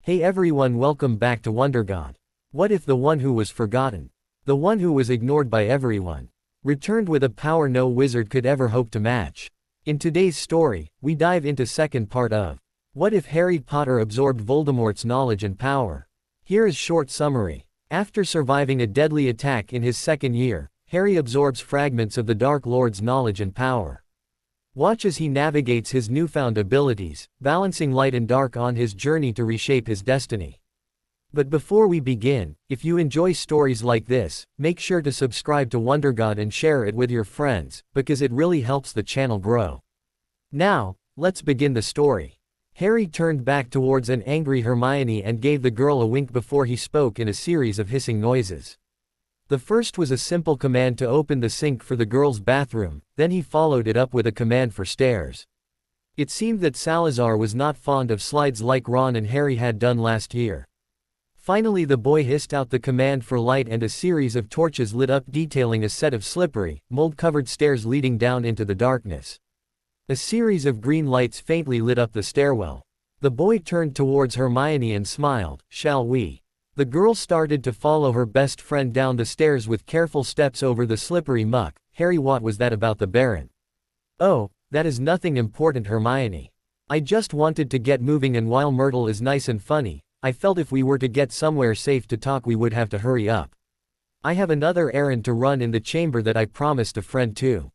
Hey everyone, welcome back to WonderGod. What if the one who was forgotten, the one who was ignored by everyone, returned with a power no wizard could ever hope to match? In today's story, we dive into second part of What if Harry Potter absorbed Voldemort's knowledge and power? Here is short summary. After surviving a deadly attack in his second year, Harry absorbs fragments of the Dark Lord's knowledge and power. Watch as he navigates his newfound abilities, balancing light and dark on his journey to reshape his destiny. But before we begin, if you enjoy stories like this, make sure to subscribe to WonderGod and share it with your friends, because it really helps the channel grow. Now, let's begin the story. Harry turned back towards an angry Hermione and gave the girl a wink before he spoke in a series of hissing noises. The first was a simple command to open the sink for the girl's bathroom, then he followed it up with a command for stairs. It seemed that Salazar was not fond of slides like Ron and Harry had done last year. Finally the boy hissed out the command for light and a series of torches lit up, detailing a set of slippery, mold-covered stairs leading down into the darkness. A series of green lights faintly lit up the stairwell. The boy turned towards Hermione and smiled. "Shall we?" The girl started to follow her best friend down the stairs with careful steps over the slippery muck. "Harry, what was that about the Baron?" "Oh, that is nothing important, Hermione. I just wanted to get moving, and while Myrtle is nice and funny, I felt if we were to get somewhere safe to talk we would have to hurry up. I have another errand to run in the chamber that I promised a friend too."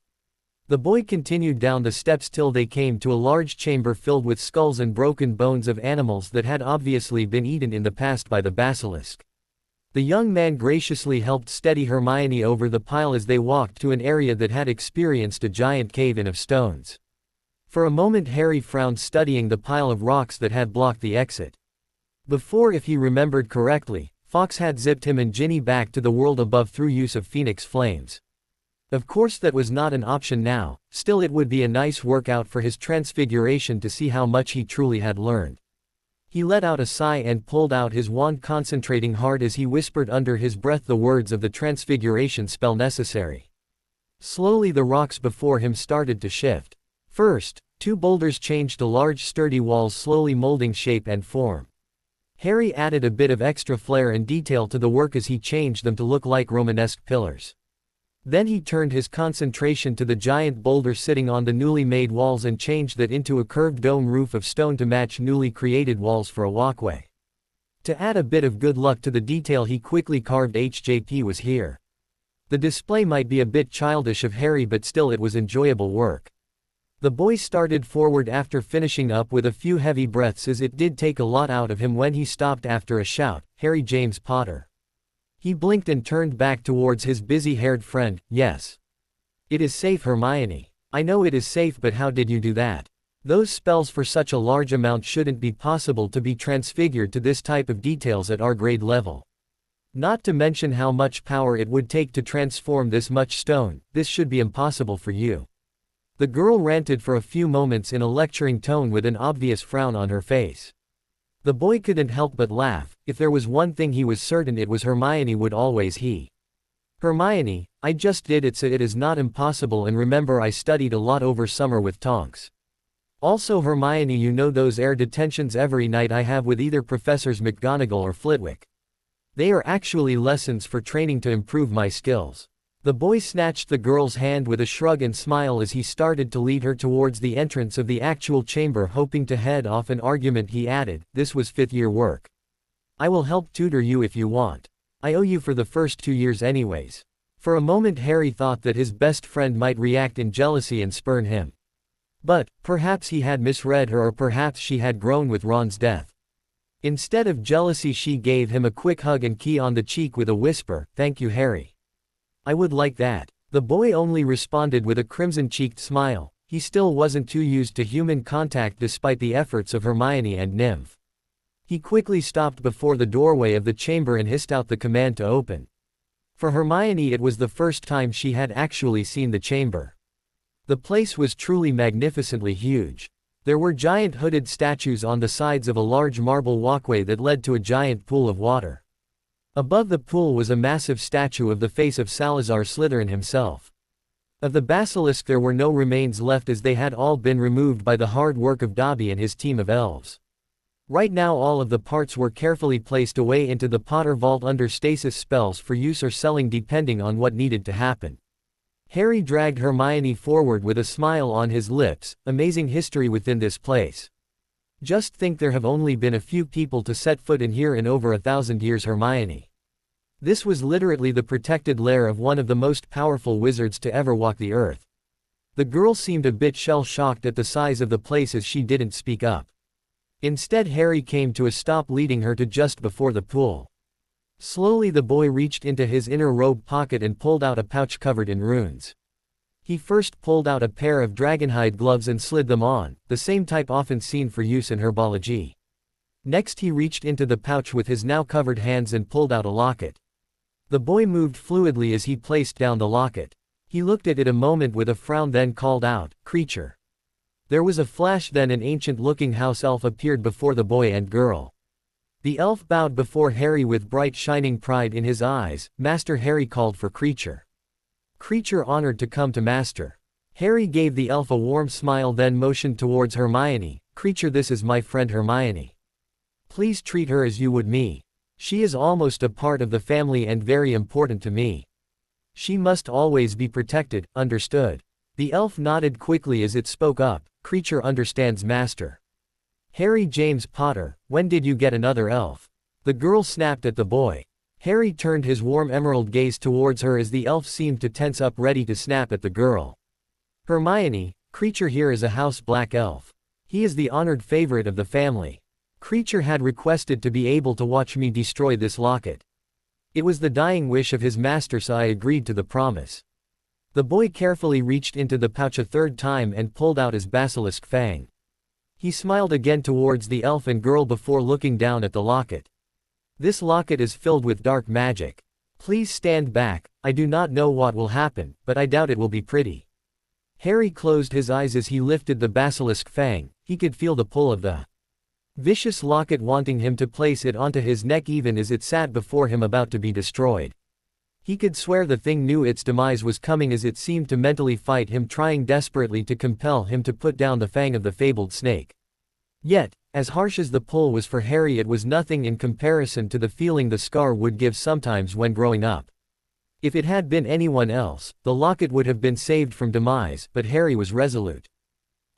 The boy continued down the steps till they came to a large chamber filled with skulls and broken bones of animals that had obviously been eaten in the past by the basilisk. The young man graciously helped steady Hermione over the pile as they walked to an area that had experienced a giant cave-in of stones. For a moment Harry frowned, studying the pile of rocks that had blocked the exit. Before, if he remembered correctly, Fawkes had zipped him and Ginny back to the world above through use of phoenix flames. Of course that was not an option now, still it would be a nice workout for his transfiguration to see how much he truly had learned. He let out a sigh and pulled out his wand, concentrating hard as he whispered under his breath the words of the transfiguration spell necessary. Slowly the rocks before him started to shift. First, two boulders changed to large sturdy walls, slowly molding shape and form. Harry added a bit of extra flair and detail to the work as he changed them to look like Romanesque pillars. Then he turned his concentration to the giant boulder sitting on the newly made walls and changed that into a curved dome roof of stone to match newly created walls for a walkway. To add a bit of good luck to the detail, he quickly carved "HJP was here." The display might be a bit childish of Harry, but still it was enjoyable work. The boy started forward after finishing up with a few heavy breaths, as it did take a lot out of him when he stopped after a shout, "Harry James Potter." He blinked and turned back towards his busy-haired friend. "Yes. It is safe, Hermione. I know it is safe, but how did you do that? Those spells for such a large amount shouldn't be possible to be transfigured to this type of details at our grade level. Not to mention how much power it would take to transform this much stone. This should be impossible for you." The girl ranted for a few moments in a lecturing tone with an obvious frown on her face. The boy couldn't help but laugh. If there was one thing he was certain, it was Hermione would always he. "Hermione, I just did it, so it is not impossible, and remember I studied a lot over summer with Tonks. Also Hermione, you know those air detentions every night I have with either Professors McGonagall or Flitwick. They are actually lessons for training to improve my skills." The boy snatched the girl's hand with a shrug and smile as he started to lead her towards the entrance of the actual chamber, hoping to head off an argument. He added, "This was fifth-year work. I will help tutor you if you want. I owe you for the first 2 years anyways." For a moment Harry thought that his best friend might react in jealousy and spurn him. But, perhaps he had misread her, or perhaps she had grown with Ron's death. Instead of jealousy, she gave him a quick hug and key on the cheek with a whisper, "Thank you, Harry. I would like that." The boy only responded with a crimson-cheeked smile. He still wasn't too used to human contact despite the efforts of Hermione and Nymph. He quickly stopped before the doorway of the chamber and hissed out the command to open. For Hermione it was the first time she had actually seen the chamber. The place was truly magnificently huge. There were giant hooded statues on the sides of a large marble walkway that led to a giant pool of water. Above the pool was a massive statue of the face of Salazar Slytherin himself. Of the basilisk there were no remains left, as they had all been removed by the hard work of Dobby and his team of elves. Right now all of the parts were carefully placed away into the Potter vault under stasis spells for use or selling depending on what needed to happen. Harry dragged Hermione forward with a smile on his lips. Amazing history within this place. Just think, there have only been a few people to set foot in here in over 1,000 years, Hermione. This was literally the protected lair of one of the most powerful wizards to ever walk the earth. The girl seemed a bit shell-shocked at the size of the place as she didn't speak up. Instead, Harry came to a stop, leading her to just before the pool. Slowly the boy reached into his inner robe pocket and pulled out a pouch covered in runes. He first pulled out a pair of dragonhide gloves and slid them on, the same type often seen for use in herbology. Next he reached into the pouch with his now covered hands and pulled out a locket. The boy moved fluidly as he placed down the locket. He looked at it a moment with a frown, then called out, "Creature." There was a flash, then an ancient-looking house elf appeared before the boy and girl. The elf bowed before Harry with bright shining pride in his eyes. "Master." Harry called for Creature. Creature honored to come to Master. Harry gave the elf a warm smile, then motioned towards Hermione. "Creature, this is my friend Hermione. Please treat her as you would me. She is almost a part of the family and very important to me. She must always be protected, understood?" The elf nodded quickly as it spoke up. "Creature understands, Master." "Harry James Potter, when did you get another elf?" the girl snapped at the boy. Harry turned his warm emerald gaze towards her as the elf seemed to tense up, ready to snap at the girl. "Hermione, Creature here is a house black elf. He is the honored favorite of the family. Creature had requested to be able to watch me destroy this locket. It was the dying wish of his master, so I agreed to the promise." The boy carefully reached into the pouch a third time and pulled out his basilisk fang. He smiled again towards the elf and girl before looking down at the locket. "This locket is filled with dark magic. Please stand back. I do not know what will happen, but I doubt it will be pretty." Harry closed his eyes as he lifted the basilisk fang. He could feel the pull of the vicious locket wanting him to place it onto his neck even as it sat before him about to be destroyed. He could swear the thing knew its demise was coming as it seemed to mentally fight him, trying desperately to compel him to put down the fang of the fabled snake. Yet, as harsh as the pull was for Harry, it was nothing in comparison to the feeling the scar would give sometimes when growing up. If it had been anyone else, the locket would have been saved from demise, but Harry was resolute.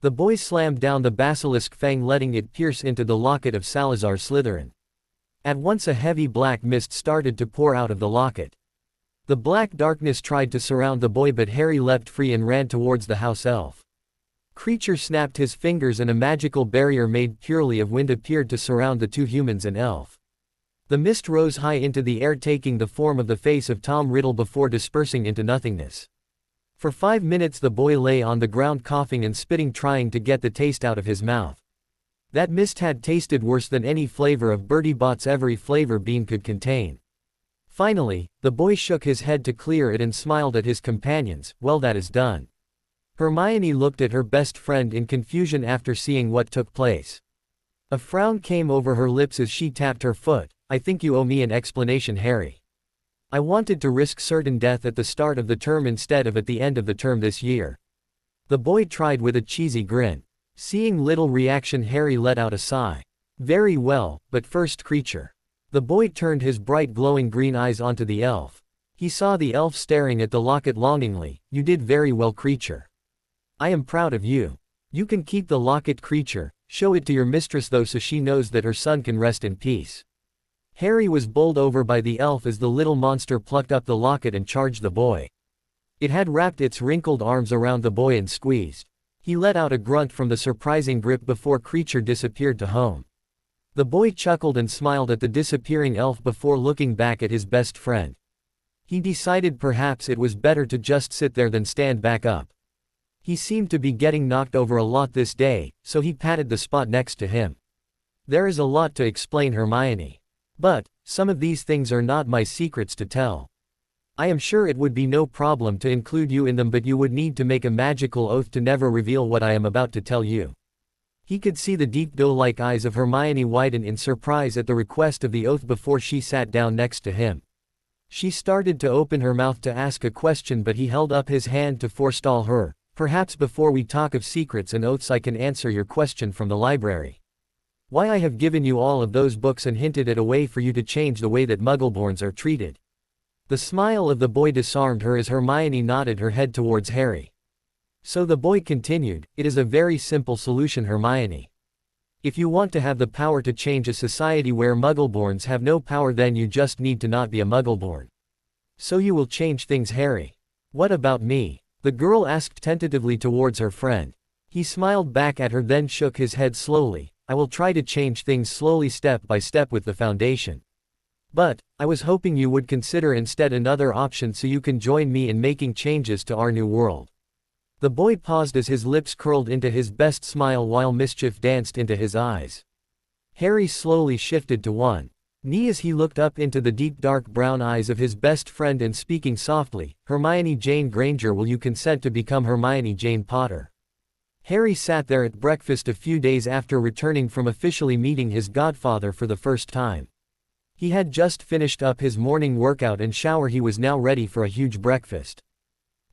The boy slammed down the basilisk fang, letting it pierce into the locket of Salazar Slytherin. At once a heavy black mist started to pour out of the locket. The black darkness tried to surround the boy, but Harry leapt free and ran towards the house elf. Creature snapped his fingers and a magical barrier made purely of wind appeared to surround the two humans and elf. The mist rose high into the air, taking the form of the face of Tom Riddle before dispersing into nothingness. For 5 minutes the boy lay on the ground coughing and spitting, trying to get the taste out of his mouth. That mist had tasted worse than any flavor of Bertie Bott's every flavor bean could contain. Finally, the boy shook his head to clear it and smiled at his companions. "Well, that is done." Hermione looked at her best friend in confusion after seeing what took place. A frown came over her lips as she tapped her foot. "I think you owe me an explanation, Harry. I wanted to risk certain death at the start of the term instead of at the end of the term this year." The boy tried with a cheesy grin. Seeing little reaction, Harry let out a sigh. "Very well, but first, Creature." The boy turned his bright glowing green eyes onto the elf. He saw the elf staring at the locket longingly. "You did very well, Creature. I am proud of you. You can keep the locket, Creature. Show it to your mistress though, so she knows that her son can rest in peace." Harry was bowled over by the elf as the little monster plucked up the locket and charged the boy. It had wrapped its wrinkled arms around the boy and squeezed. He let out a grunt from the surprising grip before Creature disappeared to home. The boy chuckled and smiled at the disappearing elf before looking back at his best friend. He decided perhaps it was better to just sit there than stand back up. He seemed to be getting knocked over a lot this day, so he patted the spot next to him. "There is a lot to explain, Hermione. But, some of these things are not my secrets to tell. I am sure it would be no problem to include you in them, but you would need to make a magical oath to never reveal what I am about to tell you." He could see the deep doe-like eyes of Hermione widen in surprise at the request of the oath before she sat down next to him. She started to open her mouth to ask a question, but he held up his hand to forestall her. "Perhaps before we talk of secrets and oaths I can answer your question from the library." Why I have given you all of those books and hinted at a way for you to change the way that Muggleborns are treated. The smile of the boy disarmed her as Hermione nodded her head towards Harry. So the boy continued, "It is a very simple solution, Hermione. If you want to have the power to change a society where Muggleborns have no power, then you just need to not be a Muggleborn. So you will change things, Harry. What about me?" the girl asked tentatively towards her friend. He smiled back at her, then shook his head slowly. "I will try to change things slowly, step by step, with the Foundation. But I was hoping you would consider instead another option so you can join me in making changes to our new world." The boy paused as his lips curled into his best smile while mischief danced into his eyes. Harry slowly shifted to one knee as he looked up into the deep dark brown eyes of his best friend and speaking softly, "Hermione Jane Granger, will you consent to become Hermione Jane Potter?" Harry sat there at breakfast a few days after returning from officially meeting his godfather for the first time. He had just finished up his morning workout and shower. He was now ready for a huge breakfast.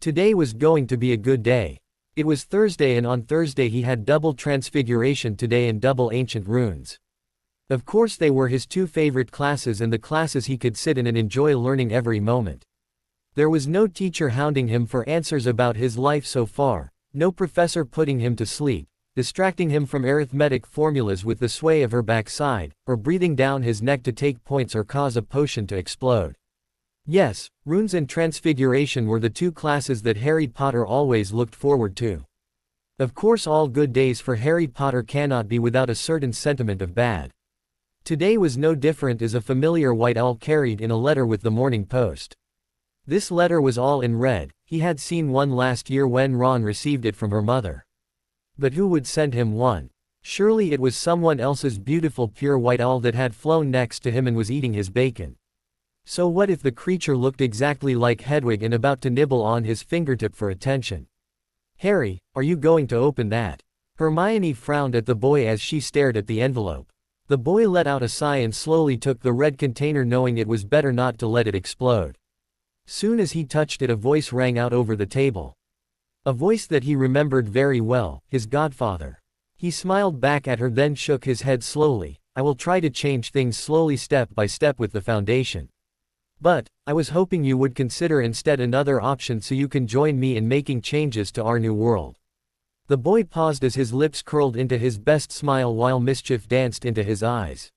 Today was going to be a good day. It was Thursday, and on Thursday he had double transfiguration today and double ancient runes. Of course they were his two favorite classes and the classes he could sit in and enjoy learning every moment. There was no teacher hounding him for answers about his life so far, no professor putting him to sleep, distracting him from arithmetic formulas with the sway of her backside, or breathing down his neck to take points or cause a potion to explode. Yes, runes and transfiguration were the two classes that Harry Potter always looked forward to. Of course, all good days for Harry Potter cannot be without a certain sentiment of bad. Today was no different, as a familiar white owl carried in a letter with the Morning Post. This letter was all in red. He had seen one last year when Ron received it from her mother. But who would send him one? Surely it was someone else's beautiful pure white owl that had flown next to him and was eating his bacon. So what if the creature looked exactly like Hedwig and about to nibble on his fingertip for attention? "Harry, are you going to open that?" Hermione frowned at the boy as she stared at the envelope. The boy let out a sigh and slowly took the red container, knowing it was better not to let it explode. Soon as he touched it, a voice rang out over the table. A voice that he remembered very well, his godfather. He smiled back at her, then shook his head slowly. "I will try to change things slowly, step by step, with the Foundation. But I was hoping you would consider instead another option so you can join me in making changes to our new world." The boy paused as his lips curled into his best smile while mischief danced into his eyes.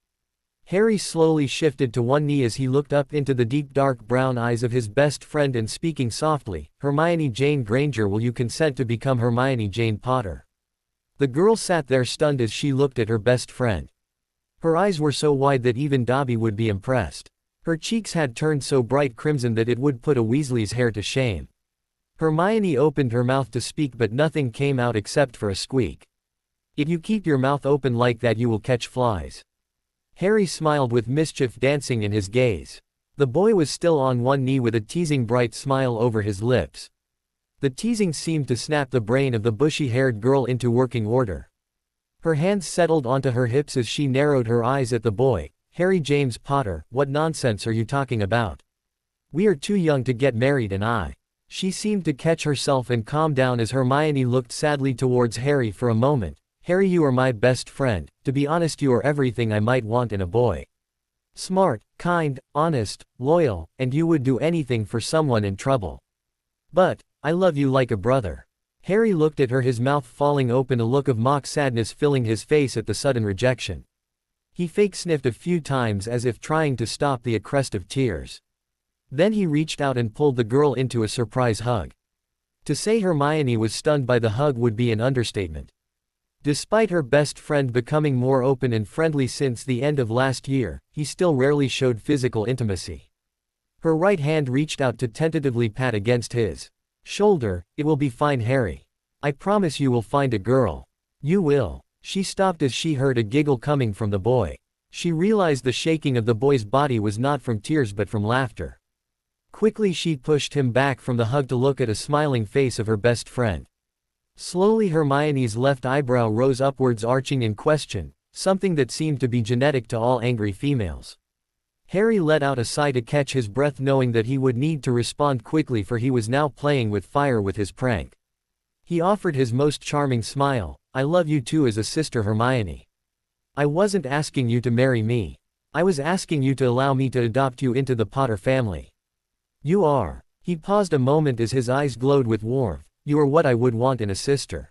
Harry slowly shifted to one knee as he looked up into the deep dark brown eyes of his best friend and speaking softly, "Hermione Jane Granger, will you consent to become Hermione Jane Potter?" The girl sat there stunned as she looked at her best friend. Her eyes were so wide that even Dobby would be impressed. Her cheeks had turned so bright crimson that it would put a Weasley's hair to shame. Hermione opened her mouth to speak, but nothing came out except for a squeak. "If you keep your mouth open like that, you will catch flies." Harry smiled with mischief dancing in his gaze. The boy was still on one knee with a teasing bright smile over his lips. The teasing seemed to snap the brain of the bushy-haired girl into working order. Her hands settled onto her hips as she narrowed her eyes at the boy. "Harry James Potter, what nonsense are you talking about? We are too young to get married, and I..." She seemed to catch herself and calm down as Hermione looked sadly towards Harry for a moment. "Harry, you are my best friend. To be honest, you are everything I might want in a boy. Smart, kind, honest, loyal, and you would do anything for someone in trouble. But I love you like a brother." Harry looked at her, his mouth falling open, a look of mock sadness filling his face at the sudden rejection. He fake sniffed a few times as if trying to stop the crest of tears. Then he reached out and pulled the girl into a surprise hug. To say Hermione was stunned by the hug would be an understatement. Despite her best friend becoming more open and friendly since the end of last year, he still rarely showed physical intimacy. Her right hand reached out to tentatively pat against his shoulder. "It will be fine, Harry. I promise you will find a girl." "You will." She stopped as she heard a giggle coming from the boy. She realized the shaking of the boy's body was not from tears but from laughter. Quickly she pushed him back from the hug to look at a smiling face of her best friend. Slowly Hermione's left eyebrow rose upwards, arching in question, something that seemed to be genetic to all angry females. Harry let out a sigh to catch his breath, knowing that he would need to respond quickly, for he was now playing with fire with his prank. He offered his most charming smile. "I love you too as a sister, Hermione." I wasn't asking you to marry me. I was asking you to allow me to adopt you into the Potter family. You are. He paused a moment as his eyes glowed with warmth. You are what I would want in a sister.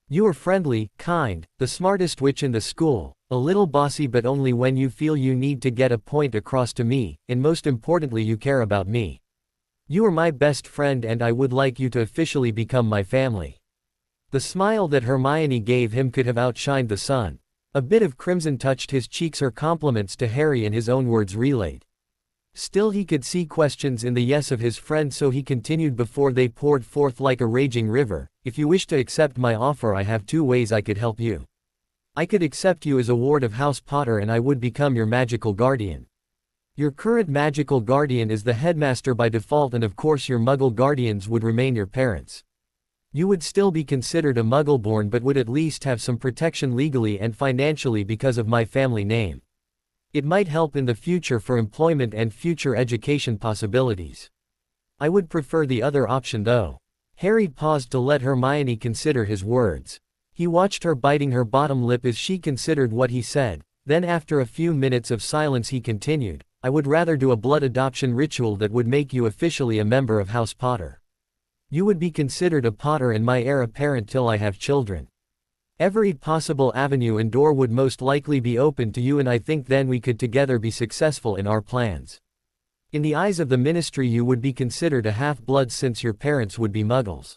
You are friendly, kind, the smartest witch in the school, a little bossy but only when you feel you need to get a point across to me, and most importantly you care about me. You are my best friend and I would like you to officially become my family. The smile that Hermione gave him could have outshined the sun. A bit of crimson touched his cheeks, her compliments to Harry in his own words relayed. Still he could see questions in the yes of his friend, so he continued before they poured forth like a raging river. If you wish to accept my offer, I have 2 ways I could help you. I could accept you as a ward of House Potter and I would become your magical guardian. Your current magical guardian is the headmaster by default, and of course your Muggle guardians would remain your parents. You would still be considered a Muggleborn but would at least have some protection legally and financially because of my family name. It might help in the future for employment and future education possibilities. I would prefer the other option though. Harry paused to let Hermione consider his words. He watched her biting her bottom lip as she considered what he said, then after a few minutes of silence he continued, I would rather do a blood adoption ritual that would make you officially a member of House Potter. You would be considered a Potter and my heir apparent till I have children. Every possible avenue and door would most likely be open to you, and I think then we could together be successful in our plans. In the eyes of the Ministry you would be considered a half-blood since your parents would be Muggles.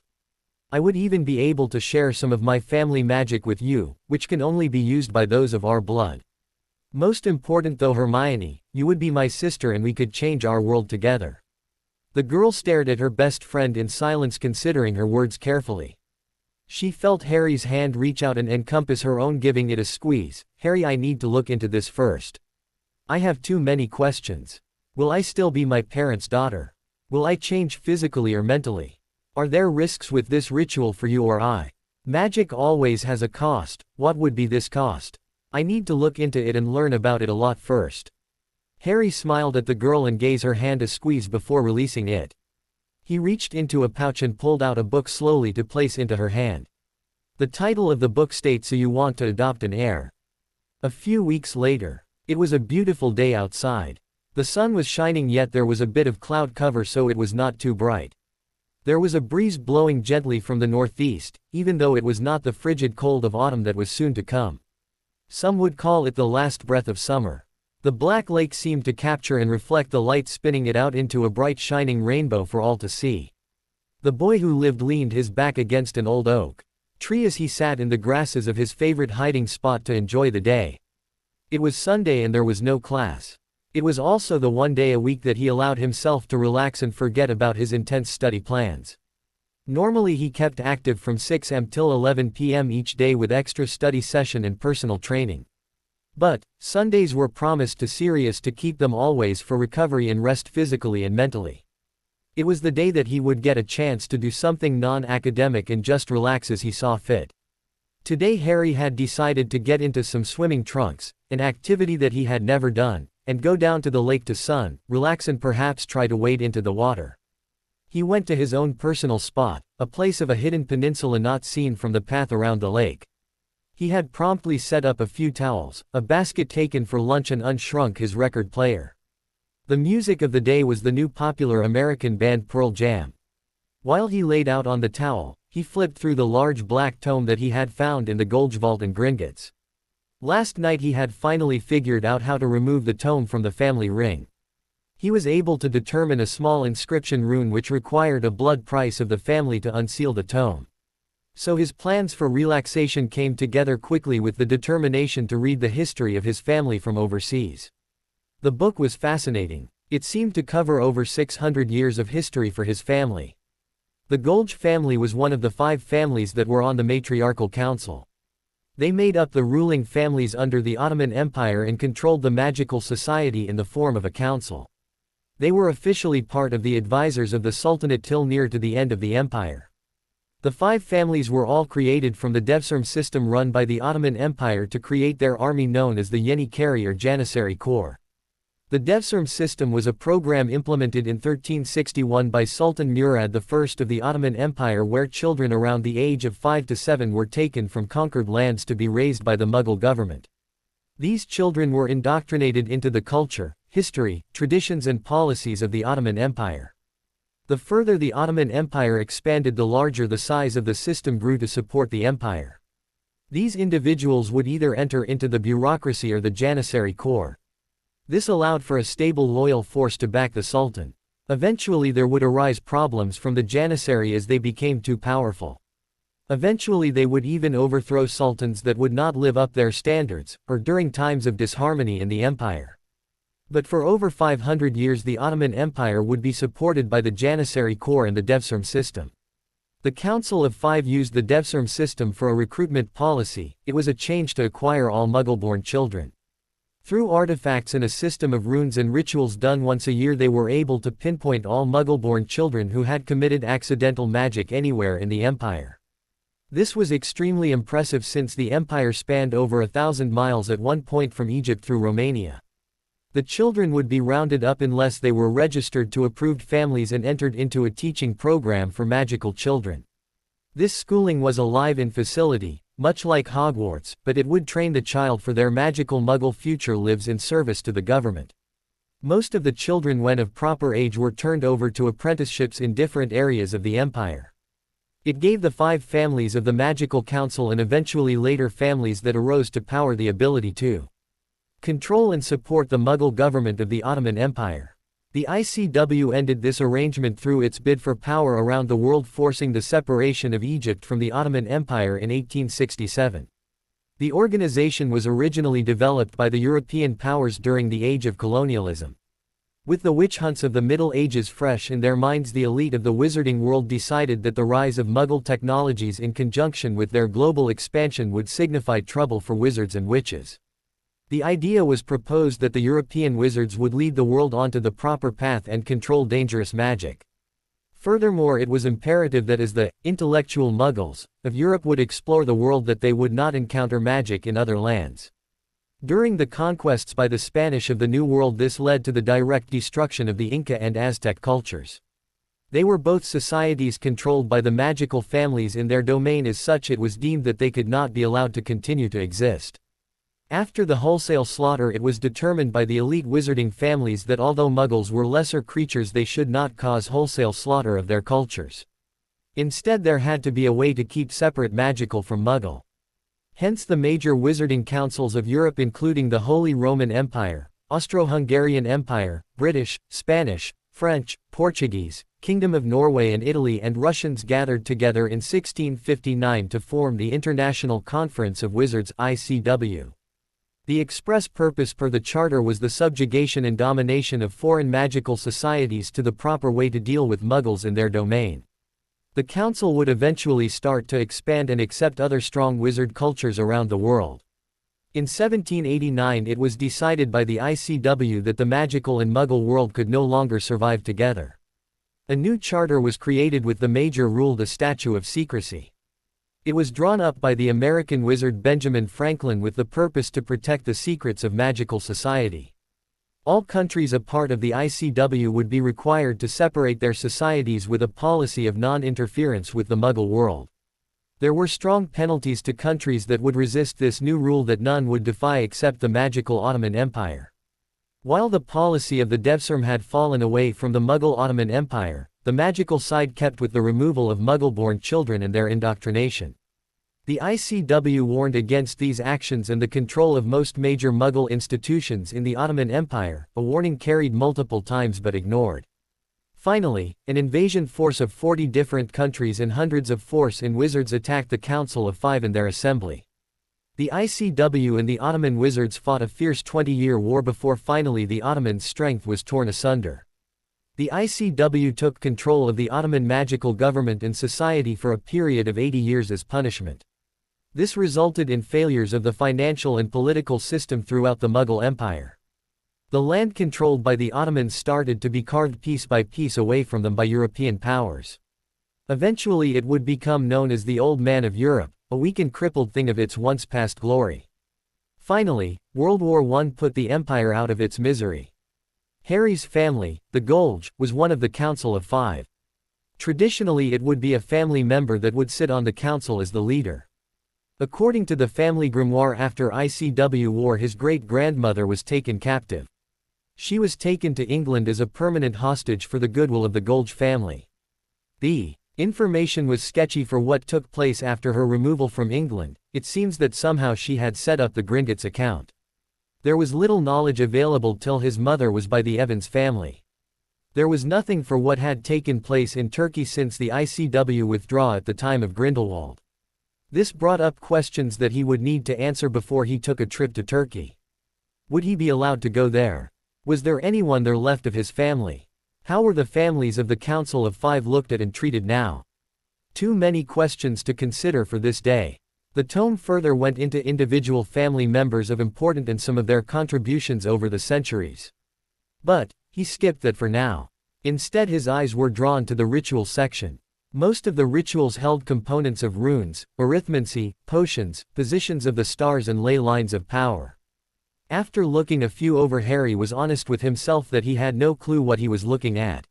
I would even be able to share some of my family magic with you, which can only be used by those of our blood. Most important though, Hermione, you would be my sister and we could change our world together. The girl stared at her best friend in silence, considering her words carefully. She felt Harry's hand reach out and encompass her own, giving it a squeeze. Harry, I need to look into this first. I have too many questions. Will I still be my parents' daughter? Will I change physically or mentally? Are there risks with this ritual for you or I? Magic always has a cost. What would be this cost? I need to look into it and learn about it a lot first. Harry smiled at the girl and gave her hand a squeeze before releasing it. He reached into a pouch and pulled out a book slowly to place into her hand. The title of the book states, So You Want to Adopt an Heir. A few weeks later. It was a beautiful day outside. The sun was shining, yet there was a bit of cloud cover, so it was not too bright. There was a breeze blowing gently from the northeast, even though it was not the frigid cold of autumn that was soon to come. Some would call it the last breath of summer. The black lake seemed to capture and reflect the light, spinning it out into a bright shining rainbow for all to see. The boy who lived leaned his back against an old oak tree as he sat in the grasses of his favorite hiding spot to enjoy the day. It was Sunday and there was no class. It was also the one day a week that he allowed himself to relax and forget about his intense study plans. Normally he kept active from 6 am till 11 p.m. each day with extra study session and personal training. But Sundays were promised to Sirius to keep them always for recovery and rest physically and mentally. It was the day that he would get a chance to do something non-academic and just relax as he saw fit. Today Harry had decided to get into some swimming trunks, an activity that he had never done, and go down to the lake to relax and perhaps try to wade into the water. He went to his own personal spot, a place of a hidden peninsula not seen from the path around the lake. He had promptly set up a few towels, a basket taken for lunch, and unshrunk his record player. The music of the day was the new popular American band Pearl Jam. While he laid out on the towel, he flipped through the large black tome that he had found in the Gulch Vault in Gringotts. Last night he had finally figured out how to remove the tome from the family ring. He was able to determine a small inscription rune which required a blood price of the family to unseal the tome. So his plans for relaxation came together quickly with the determination to read the history of his family from overseas. The book was fascinating. It seemed to cover over 600 years of history for his family. The Gulch family was one of the 5 families that were on the matriarchal council. They made up the ruling families under the Ottoman Empire and controlled the magical society in the form of a council. They were officially part of the advisors of the Sultanate till near to the end of the empire. The 5 families were all created from the Devshirme system run by the Ottoman Empire to create their army known as the Yeni Kari or Janissary Corps. The Devshirme system was a program implemented in 1361 by Sultan Murad I of the Ottoman Empire, where children around the age of 5 to 7 were taken from conquered lands to be raised by the Mughal government. These children were indoctrinated into the culture, history, traditions and policies of the Ottoman Empire. The further the Ottoman Empire expanded, the larger the size of the system grew to support the empire. These individuals would either enter into the bureaucracy or the Janissary Corps. This allowed for a stable, loyal force to back the Sultan. Eventually there would arise problems from the Janissary as they became too powerful. Eventually they would even overthrow sultans that would not live up their standards, or during times of disharmony in the empire. But for over 500 years the Ottoman Empire would be supported by the Janissary Corps and the Devshirme system. The Council of Five used the Devshirme system for a recruitment policy. It was a change to acquire all Mughal-born children. Through artifacts and a system of runes and rituals done once a year, they were able to pinpoint all Mughal-born children who had committed accidental magic anywhere in the empire. This was extremely impressive since the empire spanned over 1,000 miles at one point from Egypt through Romania. The children would be rounded up unless they were registered to approved families and entered into a teaching program for magical children. This schooling was a live-in facility, much like Hogwarts, but it would train the child for their magical Muggle future lives in service to the government. Most of the children, when of proper age, were turned over to apprenticeships in different areas of the empire. It gave the 5 families of the Magical Council and eventually later families that arose to power the ability to control and support the Mughal government of the Ottoman Empire. The ICW ended this arrangement through its bid for power around the world, forcing the separation of Egypt from the Ottoman Empire in 1867. The organization was originally developed by the European powers during the age of colonialism. With the witch hunts of the Middle Ages fresh in their minds, the elite of the wizarding world decided that the rise of Mughal technologies in conjunction with their global expansion would signify trouble for wizards and witches. The idea was proposed that the European wizards would lead the world onto the proper path and control dangerous magic. Furthermore, it was imperative that as the intellectual Muggles of Europe would explore the world, that they would not encounter magic in other lands. During the conquests by the Spanish of the New World, this led to the direct destruction of the Inca and Aztec cultures. They were both societies controlled by the magical families in their domain. As such, it was deemed that they could not be allowed to continue to exist. After the wholesale slaughter, it was determined by the elite wizarding families that although Muggles were lesser creatures, they should not cause wholesale slaughter of their cultures. Instead, there had to be a way to keep separate magical from Muggle. Hence the major wizarding councils of Europe, including the Holy Roman Empire, Austro-Hungarian Empire, British, Spanish, French, Portuguese, Kingdom of Norway and Italy and Russians, gathered together in 1659 to form the International Conference of Wizards (ICW). The express purpose per the charter was the subjugation and domination of foreign magical societies to the proper way to deal with Muggles in their domain. The council would eventually start to expand and accept other strong wizard cultures around the world. In 1789 it was decided by the ICW that the magical and Muggle world could no longer survive together. A new charter was created with the major rule, the Statute of Secrecy. It was drawn up by the American wizard Benjamin Franklin with the purpose to protect the secrets of magical society. All countries a part of the ICW would be required to separate their societies with a policy of non-interference with the Muggle world. There were strong penalties to countries that would resist this new rule that none would defy except the magical Ottoman Empire. While the policy of the Devshirme had fallen away from the Mughal Ottoman Empire, the magical side kept with the removal of Muggle-born children and their indoctrination. The ICW warned against these actions and the control of most major Muggle institutions in the Ottoman Empire, a warning carried multiple times but ignored. Finally, an invasion force of 40 different countries and hundreds of force in wizards attacked the Council of Five and their assembly. The ICW and the Ottoman wizards fought a fierce 20-year war before finally the Ottomans' strength was torn asunder. The ICW took control of the Ottoman magical government and society for a period of 80 years as punishment. This resulted in failures of the financial and political system throughout the Mughal Empire. The land controlled by the Ottomans started to be carved piece by piece away from them by European powers. Eventually it would become known as the Old Man of Europe, a weak and crippled thing of its once past glory. Finally, World War I put the empire out of its misery. Harry's family, the Golge, was one of the Council of Five. Traditionally it would be a family member that would sit on the council as the leader. According to the family grimoire, after ICW war his great-grandmother was taken captive. She was taken to England as a permanent hostage for the goodwill of the Golge family. The information was sketchy for what took place after her removal from England. It seems that somehow she had set up the Gringotts account. There was little knowledge available till his mother was by the Evans family. There was nothing for what had taken place in Turkey since the ICW withdrawal at the time of Grindelwald. This brought up questions that he would need to answer before he took a trip to Turkey. Would he be allowed to go there? Was there anyone there left of his family? How were the families of the Council of Five looked at and treated now? Too many questions to consider for this day. The tome further went into individual family members of importance and some of their contributions over the centuries. But he skipped that for now. Instead, his eyes were drawn to the ritual section. Most of the rituals held components of runes, arithmancy, potions, positions of the stars and ley lines of power. After looking a few over, Harry was honest with himself that he had no clue what he was looking at.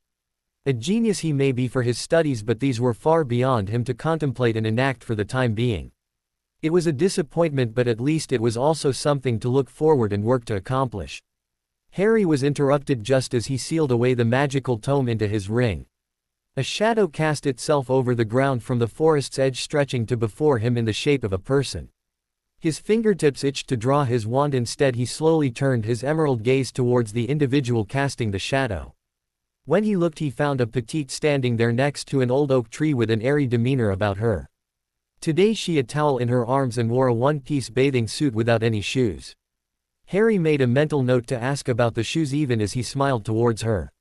A genius he may be for his studies, but these were far beyond him to contemplate and enact for the time being. It was a disappointment, but at least it was also something to look forward and work to accomplish. Harry was interrupted just as he sealed away the magical tome into his ring. A shadow cast itself over the ground from the forest's edge, stretching to before him in the shape of a person. His fingertips itched to draw his wand. Instead, he slowly turned his emerald gaze towards the individual casting the shadow. When he looked, he found a petite standing there next to an old oak tree with an airy demeanor about her. Today she had a towel in her arms and wore a one-piece bathing suit without any shoes. Harry made a mental note to ask about the shoes even as he smiled towards her.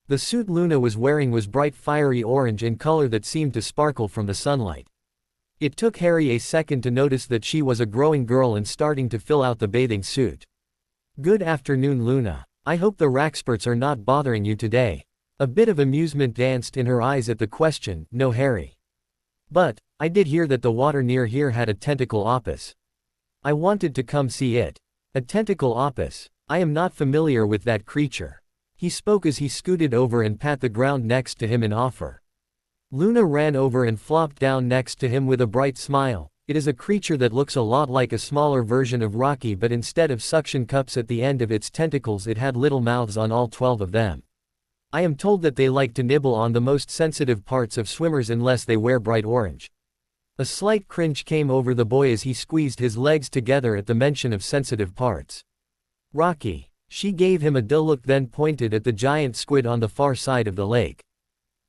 The suit Luna was wearing was bright fiery orange in color that seemed to sparkle from the sunlight. It took Harry a second to notice that she was a growing girl and starting to fill out the bathing suit. "Good afternoon, Luna. I hope the Raxperts are not bothering you today." A bit of amusement danced in her eyes at the question. "No, Harry. But I did hear that the water near here had a tentacle opus. I wanted to come see it." "A tentacle opus? I am not familiar with that creature." He spoke as he scooted over and pat the ground next to him in offer. Luna ran over and flopped down next to him with a bright smile. "It is a creature that looks a lot like a smaller version of Rocky, but instead of suction cups at the end of its tentacles, it had little mouths on all 12 of them. I am told that they like to nibble on the most sensitive parts of swimmers unless they wear bright orange." A slight cringe came over the boy as he squeezed his legs together at the mention of sensitive parts. "Rocky." She gave him a dull look, then pointed at the giant squid on the far side of the lake.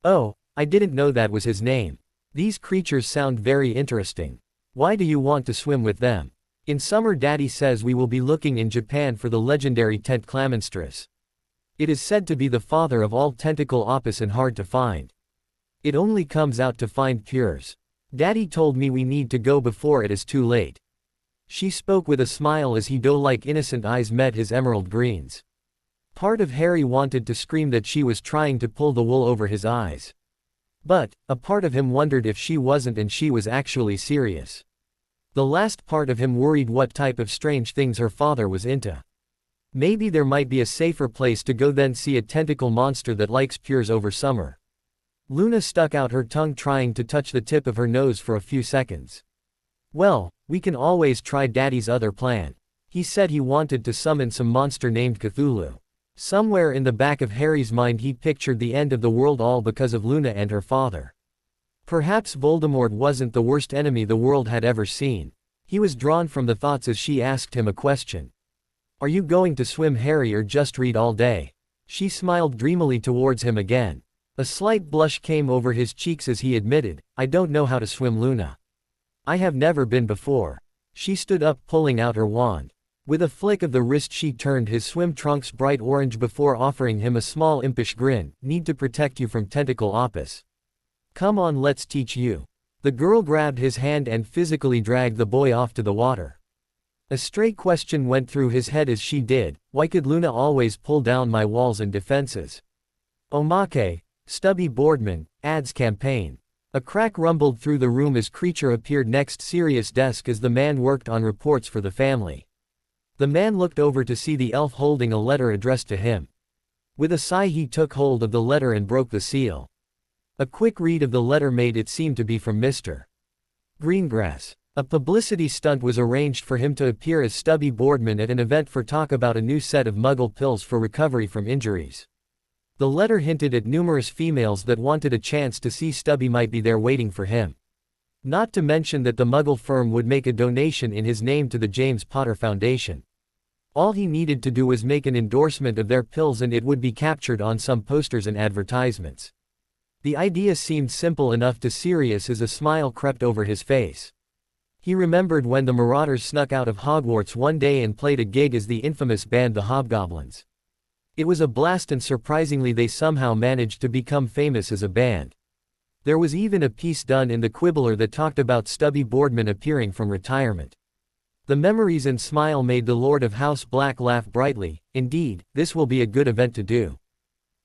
"Oh, I didn't know that was his name. These creatures sound very interesting. Why do you want to swim with them?" "In summer, Daddy says we will be looking in Japan for the legendary Tentclamonstrous. It is said to be the father of all tentacle opus and hard to find. It only comes out to find pures. Daddy told me we need to go before it is too late." She spoke with a smile as he doe-like innocent eyes met his emerald greens. Part of Harry wanted to scream that she was trying to pull the wool over his eyes. But a part of him wondered if she wasn't and she was actually serious. The last part of him worried what type of strange things her father was into. Maybe there might be a safer place to go than see a tentacle monster that likes pures over summer. Luna stuck out her tongue, trying to touch the tip of her nose for a few seconds. "Well, we can always try Daddy's other plan. He said he wanted to summon some monster named Cthulhu." Somewhere in the back of Harry's mind he pictured the end of the world, all because of Luna and her father. Perhaps Voldemort wasn't the worst enemy the world had ever seen. He was drawn from the thoughts as she asked him a question. "Are you going to swim, Harry, or just read all day?" She smiled dreamily towards him again. A slight blush came over his cheeks as he admitted, "I don't know how to swim, Luna. I have never been before." She stood up, pulling out her wand. With a flick of the wrist she turned his swim trunks bright orange before offering him a small impish grin. "Need to protect you from tentacle opus. Come on, let's teach you." The girl grabbed his hand and physically dragged the boy off to the water. A stray question went through his head as she did. Why could Luna always pull down my walls and defenses? Omake, Stubby Boardman, ads campaign. A crack rumbled through the room as Creature appeared next Sirius' desk as the man worked on reports for the family. The man looked over to see the elf holding a letter addressed to him. With a sigh he took hold of the letter and broke the seal. A quick read of the letter made it seem to be from Mr. Greengrass. A publicity stunt was arranged for him to appear as Stubby Boardman at an event for talk about a new set of Muggle pills for recovery from injuries. The letter hinted at numerous females that wanted a chance to see Stubby might be there waiting for him. Not to mention that the Muggle firm would make a donation in his name to the James Potter Foundation. All he needed to do was make an endorsement of their pills and it would be captured on some posters and advertisements. The idea seemed simple enough to Sirius as a smile crept over his face. He remembered when the Marauders snuck out of Hogwarts one day and played a gig as the infamous band the Hobgoblins. It was a blast and surprisingly they somehow managed to become famous as a band. There was even a piece done in the Quibbler that talked about Stubby Boardman appearing from retirement. The memories and smile made the Lord of House Black laugh brightly. Indeed, this will be a good event to do.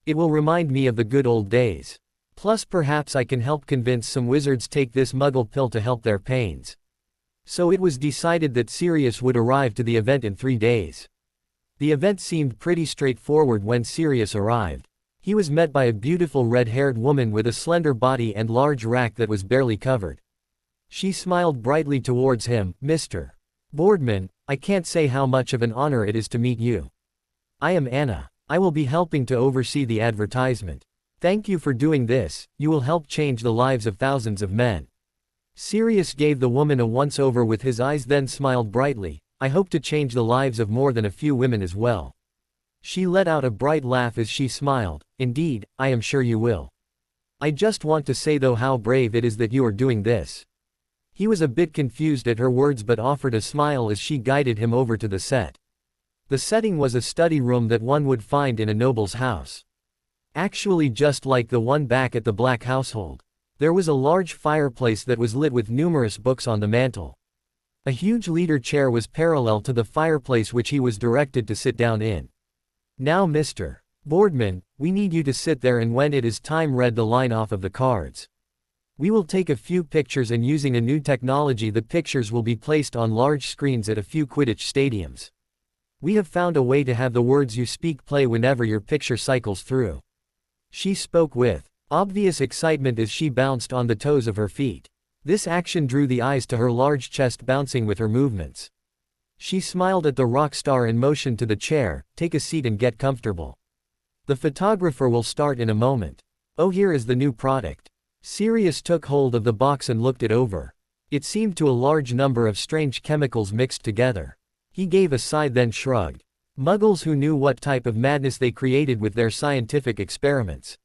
It will remind me of the good old days. Plus perhaps I can help convince some wizards take this Muggle pill to help their pains. So it was decided that Sirius would arrive to the event in 3 days. The event seemed pretty straightforward when Sirius arrived. He was met by a beautiful red-haired woman with a slender body and large rack that was barely covered. She smiled brightly towards him. "Mr. Boardman, I can't say how much of an honor it is to meet you. I am Anna. I will be helping to oversee the advertisement. Thank you for doing this, you will help change the lives of thousands of men." Sirius gave the woman a once-over with his eyes then smiled brightly. "I hope to change the lives of more than a few women as well." She let out a bright laugh as she smiled. "Indeed, I am sure you will. I just want to say though how brave it is that you are doing this." He was a bit confused at her words but offered a smile as she guided him over to the set. The setting was a study room that one would find in a noble's house. Actually just like the one back at the Black household. There was a large fireplace that was lit with numerous books on the mantel. A huge leader chair was parallel to the fireplace which he was directed to sit down in. "Now Mr. Boardman, we need you to sit there and when it is time read the line off of the cards. We will take a few pictures and using a new technology the pictures will be placed on large screens at a few Quidditch stadiums. We have found a way to have the words you speak play whenever your picture cycles through." She spoke with obvious excitement as she bounced on the toes of her feet. This action drew the eyes to her large chest bouncing with her movements. She smiled at the rock star and motioned to the chair, "Take a seat and get comfortable. The photographer will start in a moment. Oh, here is the new product." Sirius took hold of the box and looked it over. It seemed to a large number of strange chemicals mixed together. He gave a sigh then shrugged. Muggles who knew what type of madness they created with their scientific experiments.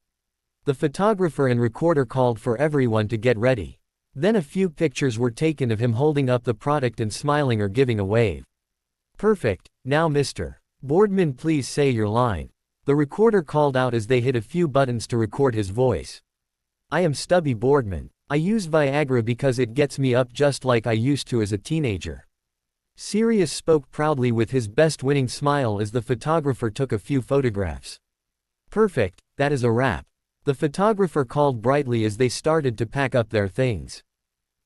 The photographer and recorder called for everyone to get ready. Then a few pictures were taken of him holding up the product and smiling or giving a wave. "Perfect, now Mr. Boardman please say your line." The recorder called out as they hit a few buttons to record his voice. "I am Stubby Boardman. I use Viagra because it gets me up just like I used to as a teenager." Sirius spoke proudly with his best winning smile as the photographer took a few photographs. "Perfect, that is a wrap." The photographer called brightly as they started to pack up their things.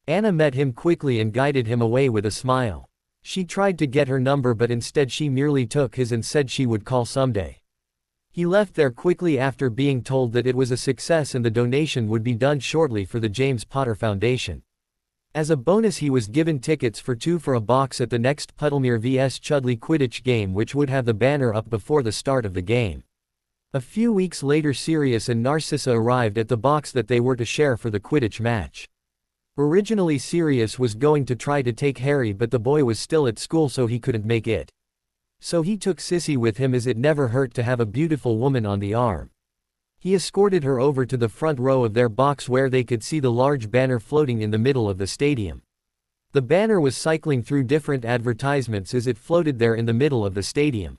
Anna met him quickly and guided him away with a smile. She tried to get her number but instead she merely took his and said she would call someday. He left there quickly after being told that it was a success and the donation would be done shortly for the James Potter Foundation. As a bonus he was given tickets for 2 for a box at the next Puddlemere vs Chudley Quidditch game which would have the banner up before the start of the game. A few weeks later Sirius and Narcissa arrived at the box that they were to share for the Quidditch match. Originally Sirius was going to try to take Harry but the boy was still at school so he couldn't make it. So he took Sissy with him as it never hurt to have a beautiful woman on the arm. He escorted her over to the front row of their box where they could see the large banner floating in the middle of the stadium. The banner was cycling through different advertisements as it floated there in the middle of the stadium.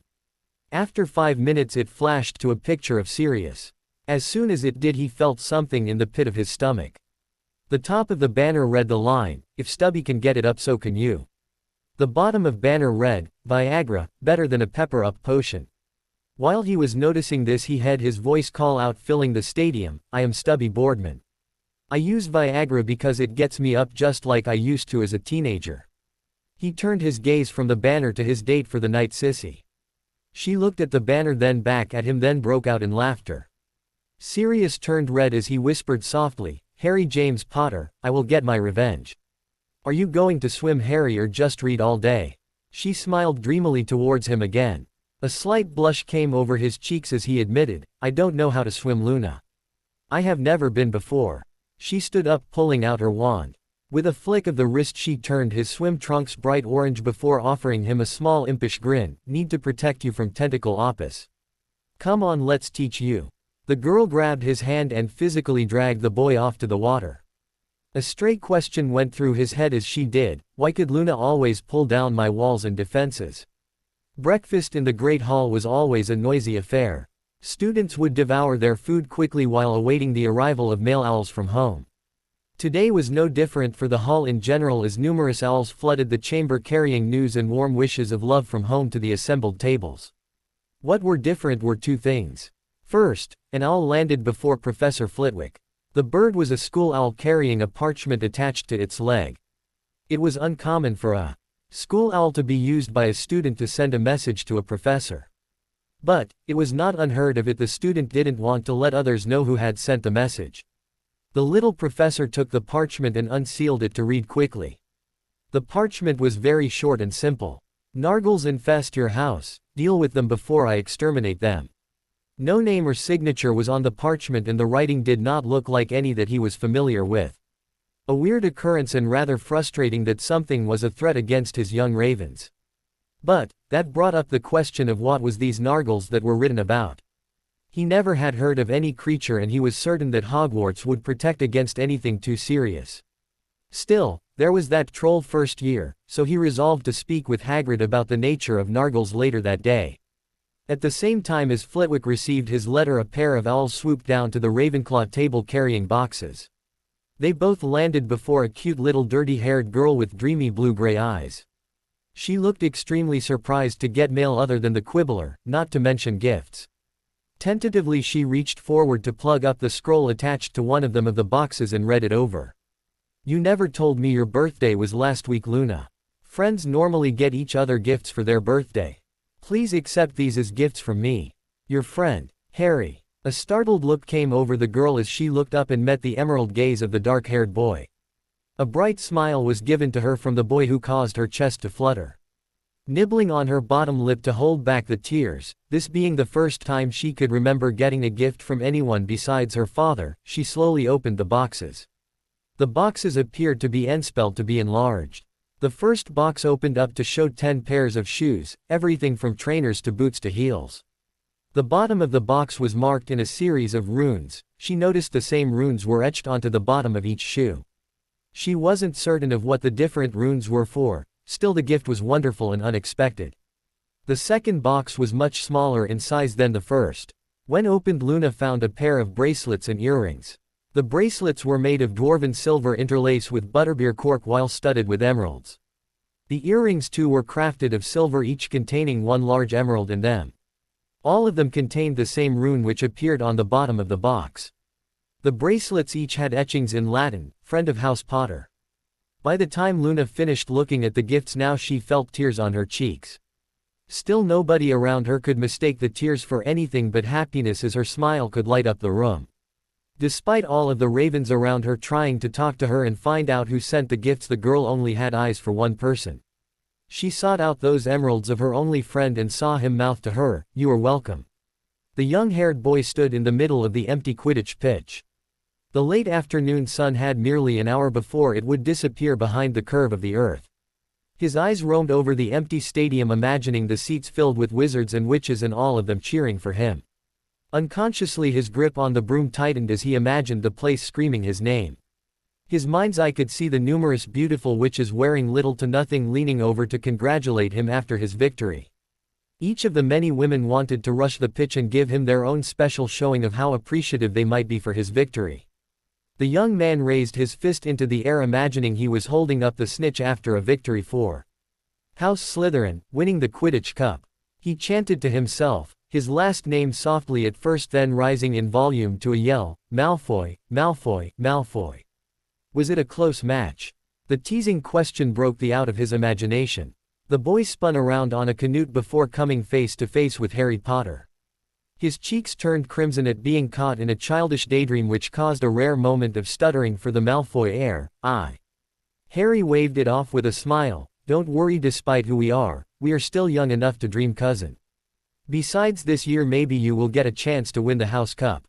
After 5 minutes it flashed to a picture of Sirius. As soon as it did he felt something in the pit of his stomach. The top of the banner read the line, "If Stubby can get it up so can you." The bottom of banner read, "Viagra, better than a pepper-up potion." While he was noticing this he had his voice call out filling the stadium, "I am Stubby Boardman. I use Viagra because it gets me up just like I used to as a teenager." He turned his gaze from the banner to his date for the night Sissy. She looked at the banner then back at him then broke out in laughter. Sirius turned red as he whispered softly, "Harry James Potter, I will get my revenge." Are you going to swim, Harry, or just read all day? She smiled dreamily towards him again. A slight blush came over his cheeks as he admitted, I don't know how to swim, Luna. I have never been before. She stood up, pulling out her wand. With a flick of the wrist she turned his swim trunks bright orange before offering him a small impish grin. Need to protect you from tentacle opus. Come on, let's teach you. The girl grabbed his hand and physically dragged the boy off to the water. A stray question went through his head as she did, why could Luna always pull down my walls and defenses? Breakfast in the Great Hall was always a noisy affair. Students would devour their food quickly while awaiting the arrival of male owls from home. Today was no different for the hall in general, as numerous owls flooded the chamber carrying news and warm wishes of love from home to the assembled tables. What were different were two things. First, an owl landed before Professor Flitwick. The bird was a school owl carrying a parchment attached to its leg. It was uncommon for a school owl to be used by a student to send a message to a professor. But, it was not unheard of if the student didn't want to let others know who had sent the message. The little professor took the parchment and unsealed it to read quickly. The parchment was very short and simple. Nargles infest your house, deal with them before I exterminate them. No name or signature was on the parchment, and the writing did not look like any that he was familiar with. A weird occurrence, and rather frustrating that something was a threat against his young ravens. But, that brought up the question of what was these Nargles that were written about. He never had heard of any creature, and he was certain that Hogwarts would protect against anything too serious. Still, there was that troll first year, so he resolved to speak with Hagrid about the nature of Nargles later that day. At the same time as Flitwick received his letter, a pair of owls swooped down to the Ravenclaw table carrying boxes. They both landed before a cute little dirty-haired girl with dreamy blue-gray eyes. She looked extremely surprised to get mail other than the Quibbler, not to mention gifts. Tentatively she reached forward to plug up the scroll attached to one of the boxes and read it over. You never told me your birthday was last week, Luna. Friends normally get each other gifts for their birthday. Please accept these as gifts from me. Your friend, Harry. A startled look came over the girl as she looked up and met the emerald gaze of the dark-haired boy. A bright smile was given to her from the boy, who caused her chest to flutter. Nibbling on her bottom lip to hold back the tears, this being the first time she could remember getting a gift from anyone besides her father, she slowly opened the boxes. The boxes appeared to be enspelled to be enlarged. The first box opened up to show 10 pairs of shoes, everything from trainers to boots to heels. The bottom of the box was marked in a series of runes. She noticed the same runes were etched onto the bottom of each shoe. She wasn't certain of what the different runes were for, still the gift was wonderful and unexpected. The second box was much smaller in size than the first. When opened, Luna found a pair of bracelets and earrings. The bracelets were made of dwarven silver interlace with butterbeer cork while studded with emeralds. The earrings too were crafted of silver, each containing one large emerald in them. All of them contained the same rune which appeared on the bottom of the box. The bracelets each had etchings in Latin, friend of House Potter. By the time Luna finished looking at the gifts now she felt tears on her cheeks. Still nobody around her could mistake the tears for anything but happiness, as her smile could light up the room. Despite all of the ravens around her trying to talk to her and find out who sent the gifts, the girl only had eyes for one person. She sought out those emeralds of her only friend and saw him mouth to her, "You are welcome." The young-haired boy stood in the middle of the empty Quidditch pitch. The late afternoon sun had merely an hour before it would disappear behind the curve of the earth. His eyes roamed over the empty stadium, imagining the seats filled with wizards and witches and all of them cheering for him. Unconsciously his grip on the broom tightened as he imagined the place screaming his name. His mind's eye could see the numerous beautiful witches wearing little to nothing leaning over to congratulate him after his victory. Each of the many women wanted to rush the pitch and give him their own special showing of how appreciative they might be for his victory. The young man raised his fist into the air, imagining he was holding up the snitch after a victory for House Slytherin, winning the Quidditch Cup. He chanted to himself, his last name softly at first, then rising in volume to a yell, "Malfoy, Malfoy, Malfoy." Was it a close match? The teasing question broke out of his imagination. The boy spun around on a canute before coming face to face with Harry Potter. His cheeks turned crimson at being caught in a childish daydream which caused a rare moment of stuttering for the Malfoy heir. Harry waved it off with a smile. Don't worry, despite who we are still young enough to dream, cousin. Besides, this year maybe you will get a chance to win the House Cup.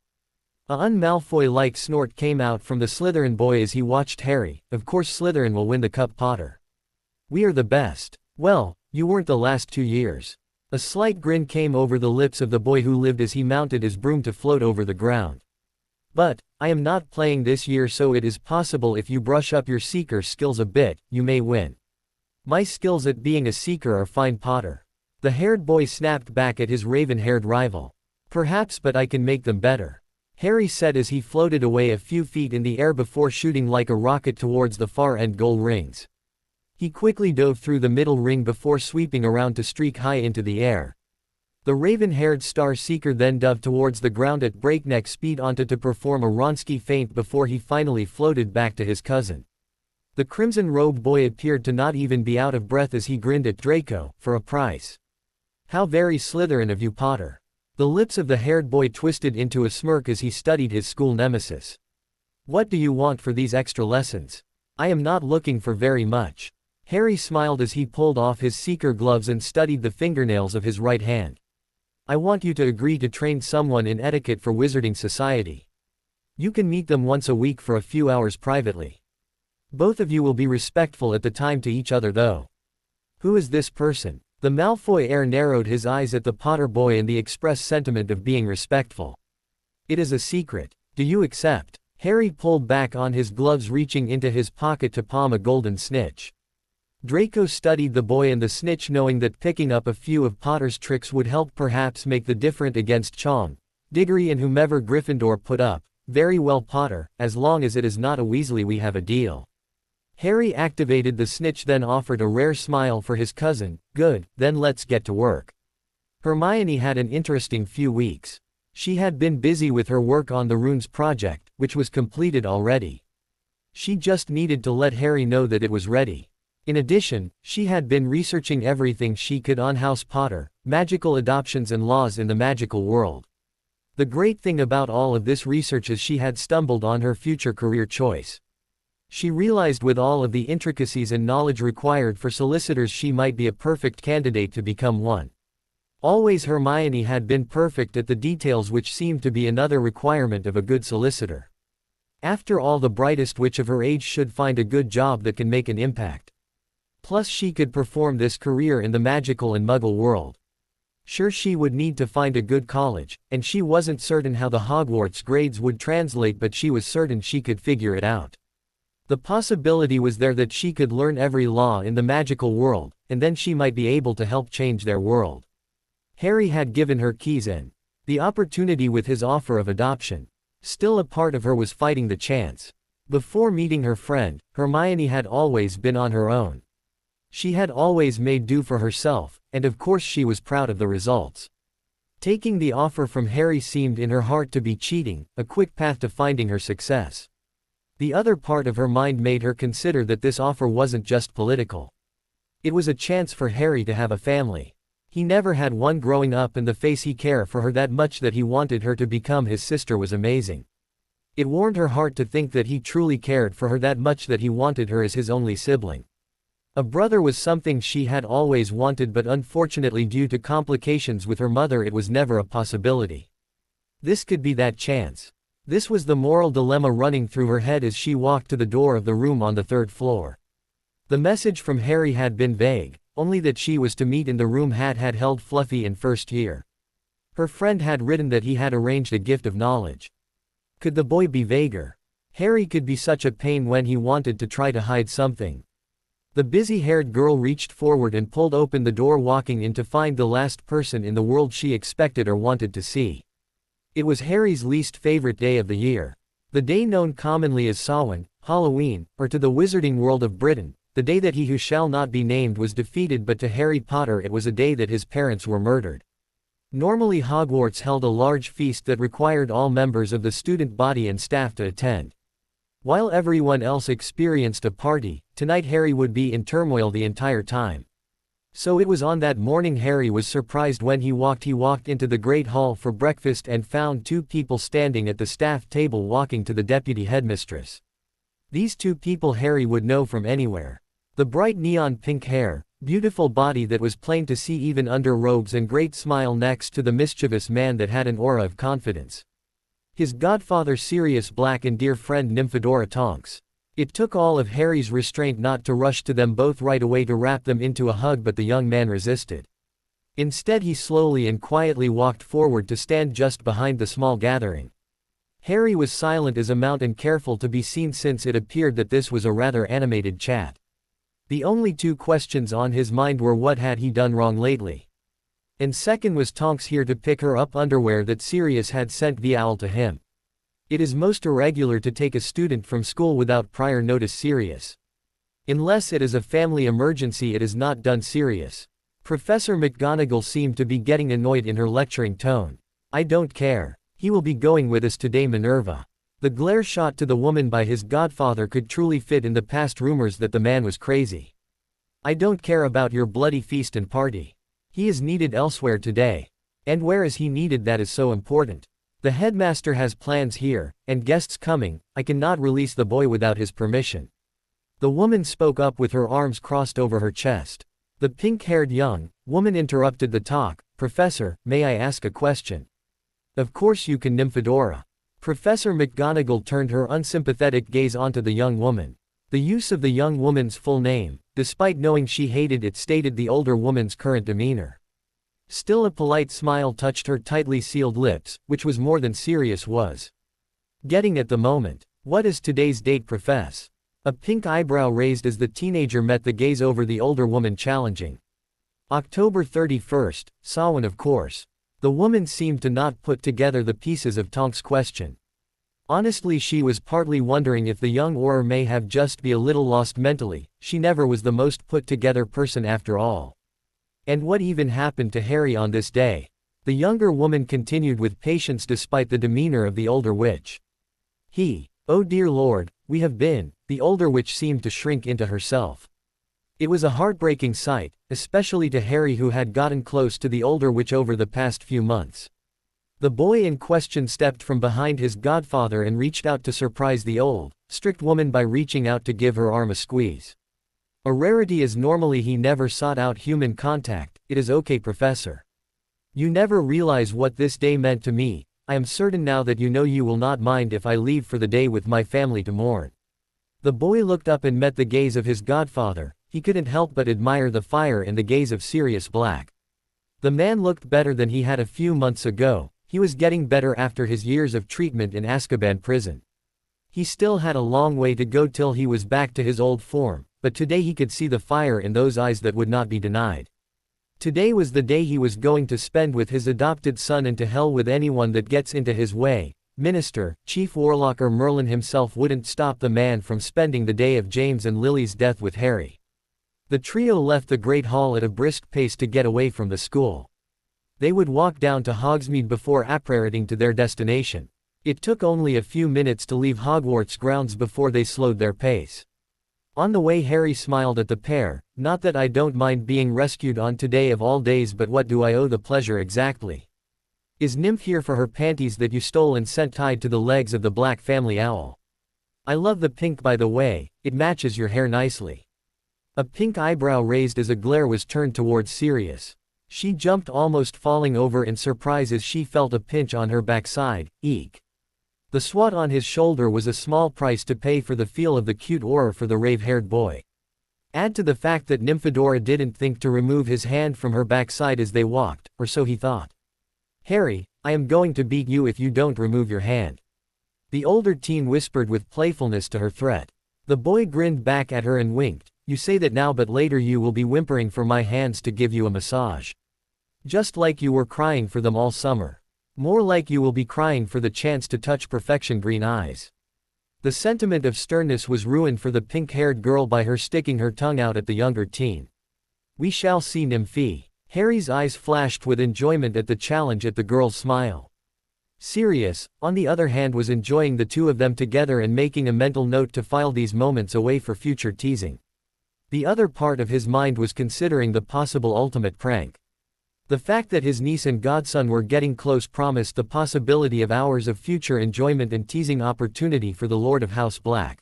A Malfoy-like snort came out from the Slytherin boy as he watched Harry. Of course Slytherin will win the cup, Potter. We are the best. Well, you weren't the last 2 years. A slight grin came over the lips of the boy who lived as he mounted his broom to float over the ground. But, I am not playing this year, so it is possible if you brush up your seeker skills a bit, you may win. My skills at being a seeker are fine, Potter. The haired boy snapped back at his raven-haired rival. Perhaps, but I can make them better, Harry said as he floated away a few feet in the air before shooting like a rocket towards the far-end goal rings. He quickly dove through the middle ring before sweeping around to streak high into the air. The raven-haired Star Seeker then dove towards the ground at breakneck speed onto to perform a Wronski feint before he finally floated back to his cousin. The crimson-robed boy appeared to not even be out of breath as he grinned at Draco, for a price. How very Slytherin of you, Potter. The lips of the haired boy twisted into a smirk as he studied his school nemesis. What do you want for these extra lessons? I am not looking for very much. Harry smiled as he pulled off his seeker gloves and studied the fingernails of his right hand. I want you to agree to train someone in etiquette for Wizarding Society. You can meet them once a week for a few hours privately. Both of you will be respectful at the time to each other though. Who is this person? The Malfoy heir narrowed his eyes at the Potter boy and the expressed sentiment of being respectful. It is a secret. Do you accept? Harry pulled back on his gloves, reaching into his pocket to palm a golden snitch. Draco studied the boy and the snitch, knowing that picking up a few of Potter's tricks would help perhaps make the difference against Chong, Diggory and whomever Gryffindor put up. Very well, Potter, as long as it is not a Weasley, we have a deal. Harry activated the snitch, then offered a rare smile for his cousin. Good, then let's get to work. Hermione had an interesting few weeks. She had been busy with her work on the runes project, which was completed already. She just needed to let Harry know that it was ready. In addition, she had been researching everything she could on House Potter, magical adoptions and laws in the magical world. The great thing about all of this research is she had stumbled on her future career choice. She realized with all of the intricacies and knowledge required for solicitors she might be a perfect candidate to become one. Always Hermione had been perfect at the details, which seemed to be another requirement of a good solicitor. After all, the brightest witch of her age should find a good job that can make an impact. Plus she could perform this career in the magical and muggle world. Sure, she would need to find a good college, and she wasn't certain how the Hogwarts grades would translate, but she was certain she could figure it out. The possibility was there that she could learn every law in the magical world, and then she might be able to help change their world. Harry had given her keys and the opportunity with his offer of adoption. Still, a part of her was fighting the chance. Before meeting her friend, Hermione had always been on her own. She had always made do for herself, and of course she was proud of the results. Taking the offer from Harry seemed in her heart to be cheating, a quick path to finding her success. The other part of her mind made her consider that this offer wasn't just political. It was a chance for Harry to have a family. He never had one growing up, and the face he cared for her that much that he wanted her to become his sister was amazing. It warmed her heart to think that he truly cared for her that much that he wanted her as his only sibling. A brother was something she had always wanted, but unfortunately due to complications with her mother it was never a possibility. This could be that chance. This was the moral dilemma running through her head as she walked to the door of the room on the 3rd floor. The message from Harry had been vague, only that she was to meet in the room had held Fluffy in first year. Her friend had written that he had arranged a gift of knowledge. Could the boy be vaguer? Harry could be such a pain when he wanted to try to hide something. The busy-haired girl reached forward and pulled open the door, walking in to find the last person in the world she expected or wanted to see. It was Harry's least favorite day of the year. The day known commonly as Samhain, Halloween, or to the wizarding world of Britain, the day that he who shall not be named was defeated, but to Harry Potter it was a day that his parents were murdered. Normally Hogwarts held a large feast that required all members of the student body and staff to attend. While everyone else experienced a party, tonight Harry would be in turmoil the entire time. So it was on that morning Harry was surprised when he walked into the Great Hall for breakfast and found 2 people standing at the staff table walking to the deputy headmistress. These two people Harry would know from anywhere. The bright neon pink hair, beautiful body that was plain to see even under robes, and great smile next to the mischievous man that had an aura of confidence. His godfather Sirius Black and dear friend Nymphadora Tonks. It took all of Harry's restraint not to rush to them both right away to wrap them into a hug, but the young man resisted. Instead he slowly and quietly walked forward to stand just behind the small gathering. Harry was silent as a mouse and careful to be seen, since it appeared that this was a rather animated chat. The only two questions on his mind were what had he done wrong lately? And second, was Tonks here to pick her up underwear that Sirius had sent via owl to him? It is most irregular to take a student from school without prior notice, Sirius. Unless it is a family emergency, it is not done, Sirius. Professor McGonagall seemed to be getting annoyed in her lecturing tone. I don't care. He will be going with us today, Minerva. The glare shot to the woman by his godfather could truly fit in the past rumors that the man was crazy. I don't care about your bloody feast and party. He is needed elsewhere today. And where is he needed? That is so important. The headmaster has plans here, and guests coming. I cannot release the boy without his permission. The woman spoke up with her arms crossed over her chest. The pink-haired young woman interrupted the talk. Professor, may I ask a question? Of course you can, Nymphadora. Professor McGonagall turned her unsympathetic gaze onto the young woman. The use of the young woman's full name, despite knowing she hated it, stated the older woman's current demeanor. Still a polite smile touched her tightly sealed lips, which was more than Sirius was getting at the moment. What is today's date, Profess? A pink eyebrow raised as the teenager met the gaze over the older woman, challenging. October 31st, Samhain, of course. The woman seemed to not put together the pieces of Tonks' question. Honestly, she was partly wondering if the young Auror may have just be a little lost mentally. She never was the most put together person after all. And what even happened to Harry on this day? The younger woman continued with patience despite the demeanor of the older witch. Oh dear Lord, we have been. The older witch seemed to shrink into herself. It was a heartbreaking sight, especially to Harry, who had gotten close to the older witch over the past few months. The boy in question stepped from behind his godfather and reached out to surprise the old, strict woman by reaching out to give her arm a squeeze. A rarity, as normally he never sought out human contact. It is okay, Professor. You never realize what this day meant to me. I am certain now that you know you will not mind if I leave for the day with my family to mourn. The boy looked up and met the gaze of his godfather. He couldn't help but admire the fire in the gaze of Sirius Black. The man looked better than he had a few months ago. He was getting better after his years of treatment in Azkaban prison. He still had a long way to go till he was back to his old form, but today he could see the fire in those eyes that would not be denied. Today was the day he was going to spend with his adopted son, and to hell with anyone that gets into his way. Minister, Chief Warlock, or Merlin himself wouldn't stop the man from spending the day of James and Lily's death with Harry. The trio left the Great Hall at a brisk pace to get away from the school. They would walk down to Hogsmeade before apparating to their destination. It took only a few minutes to leave Hogwarts grounds before they slowed their pace. On the way, Harry smiled at the pair. Not that I don't mind being rescued on today of all days, but what do I owe the pleasure exactly? Is Nymph here for her panties that you stole and sent tied to the legs of the Black family owl? I love the pink, by the way. It matches your hair nicely. A pink eyebrow raised as a glare was turned towards Sirius. She jumped, almost falling over in surprise as she felt a pinch on her backside. Eek. The swat on his shoulder was a small price to pay for the feel of the cute aura for the rave-haired boy. Add to the fact that Nymphadora didn't think to remove his hand from her backside as they walked, or so he thought. Harry, I am going to beat you if you don't remove your hand. The older teen whispered with playfulness to her threat. The boy grinned back at her and winked. You say that now, but later you will be whimpering for my hands to give you a massage. Just like you were crying for them all summer. More like you will be crying for the chance to touch perfection. Green eyes. The sentiment of sternness was ruined for the pink-haired girl by her sticking her tongue out at the younger teen. We shall see, Nymphy. Harry's eyes flashed with enjoyment at the challenge, at the girl's smile. Sirius, on the other hand, was enjoying the two of them together and making a mental note to file these moments away for future teasing. The other part of his mind was considering the possible ultimate prank. The fact that his niece and godson were getting close promised the possibility of hours of future enjoyment and teasing opportunity for the Lord of House Black.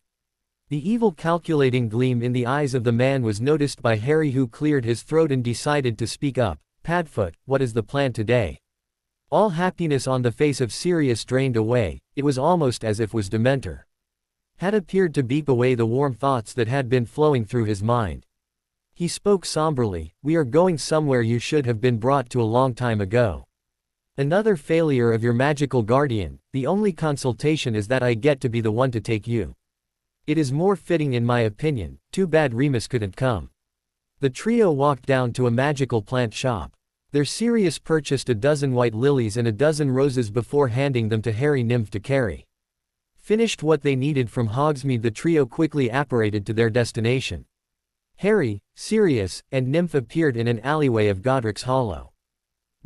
The evil calculating gleam in the eyes of the man was noticed by Harry, who cleared his throat and decided to speak up. Padfoot, what is the plan today? All happiness on the face of Sirius drained away. It was almost as if was Dementor had appeared to beep away the warm thoughts that had been flowing through his mind. He spoke somberly, we are going somewhere you should have been brought to a long time ago. Another failure of your magical guardian. The only consultation is that I get to be the one to take you. It is more fitting in my opinion. Too bad Remus couldn't come. The trio walked down to a magical plant shop. There Sirius purchased a dozen white lilies and a dozen roses before handing them to Harry Nymph to carry. Finished what they needed from Hogsmeade, the trio quickly apparated to their destination. Harry, Sirius, and Nymph appeared in an alleyway of Godric's Hollow.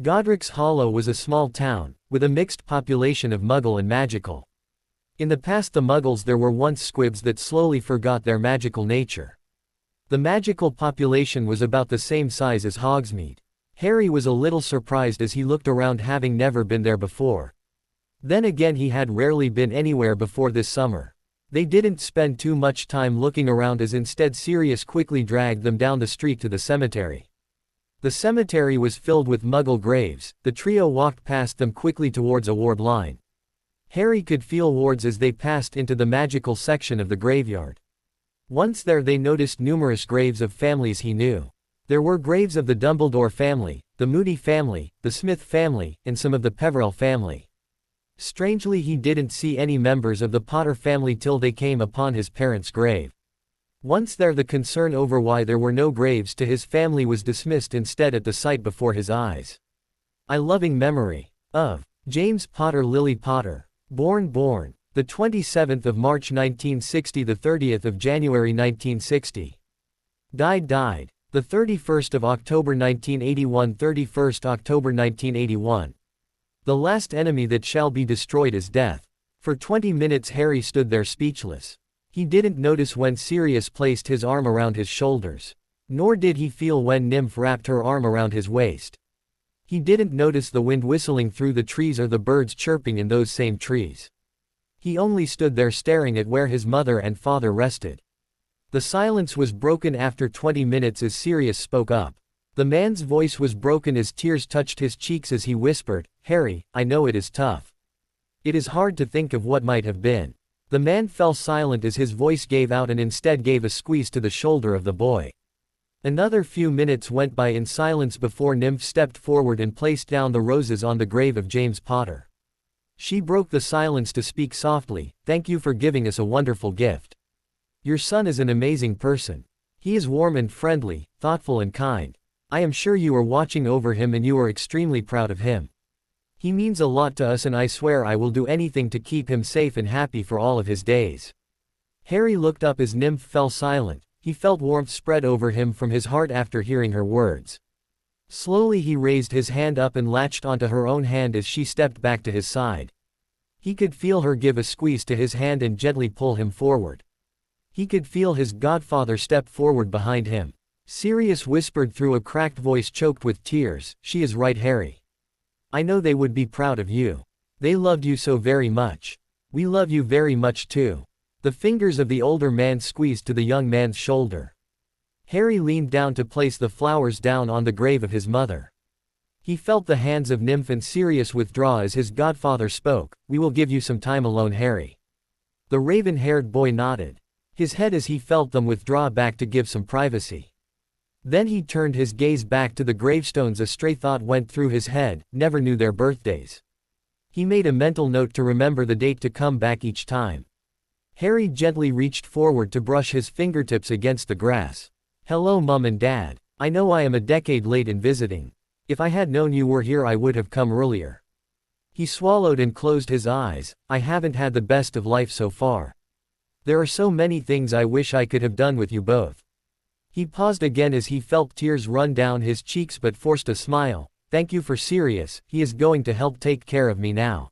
Godric's Hollow was a small town, with a mixed population of Muggle and magical. In the past the Muggles there were once squibs that slowly forgot their magical nature. The magical population was about the same size as Hogsmeade. Harry was a little surprised as he looked around, having never been there before. Then again, he had rarely been anywhere before this summer. They didn't spend too much time looking around, as instead Sirius quickly dragged them down the street to the cemetery. The cemetery was filled with Muggle graves. The trio walked past them quickly towards a ward line. Harry could feel wards as they passed into the magical section of the graveyard. Once there they noticed numerous graves of families he knew. There were graves of the Dumbledore family, the Moody family, the Smith family, and some of the Peverell family. Strangely, he didn't see any members of the Potter family till they came upon his parents' grave. Once there, the concern over why there were no graves to his family was dismissed instead at the sight before his eyes. I loving memory of James Potter, Lily Potter, born the 27th of March 1960, the 30th of January 1960. Died the 31st of October 1981, 31st October 1981. The last enemy that shall be destroyed is death. For 20 minutes Harry stood there speechless. He didn't notice when Sirius placed his arm around his shoulders. Nor did he feel when Nymph wrapped her arm around his waist. He didn't notice the wind whistling through the trees or the birds chirping in those same trees. He only stood there staring at where his mother and father rested. The silence was broken after 20 minutes as Sirius spoke up. The man's voice was broken as tears touched his cheeks as he whispered, Harry, I know it is tough. It is hard to think of what might have been. The man fell silent as his voice gave out and instead gave a squeeze to the shoulder of the boy. Another few minutes went by in silence before Nymph stepped forward and placed down the roses on the grave of James Potter. She broke the silence to speak softly, thank you for giving us a wonderful gift. Your son is an amazing person. He is warm and friendly, thoughtful and kind. I am sure you are watching over him and you are extremely proud of him. He means a lot to us and I swear I will do anything to keep him safe and happy for all of his days. Harry looked up as Nymph fell silent. He felt warmth spread over him from his heart after hearing her words. Slowly he raised his hand up and latched onto her own hand as she stepped back to his side. He could feel her give a squeeze to his hand and gently pull him forward. He could feel his godfather step forward behind him. Sirius whispered through a cracked voice choked with tears, she is right, Harry. I know they would be proud of you. They loved you so very much. We love you very much too. The fingers of the older man squeezed to the young man's shoulder. Harry leaned down to place the flowers down on the grave of his mother. He felt the hands of Nymph and Sirius withdraw as his godfather spoke, we will give you some time alone, Harry. The raven-haired boy nodded his head as he felt them withdraw back to give some privacy. Then he turned his gaze back to the gravestones. A stray thought went through his head, never knew their birthdays. He made a mental note to remember the date to come back each time. Harry gently reached forward to brush his fingertips against the grass. Hello Mum and Dad. I know I am a decade late in visiting. If I had known you were here I would have come earlier. He swallowed and closed his eyes. I haven't had the best of life so far. There are so many things I wish I could have done with you both. He paused again as he felt tears run down his cheeks but forced a smile. Thank you for Sirius, he is going to help take care of me now.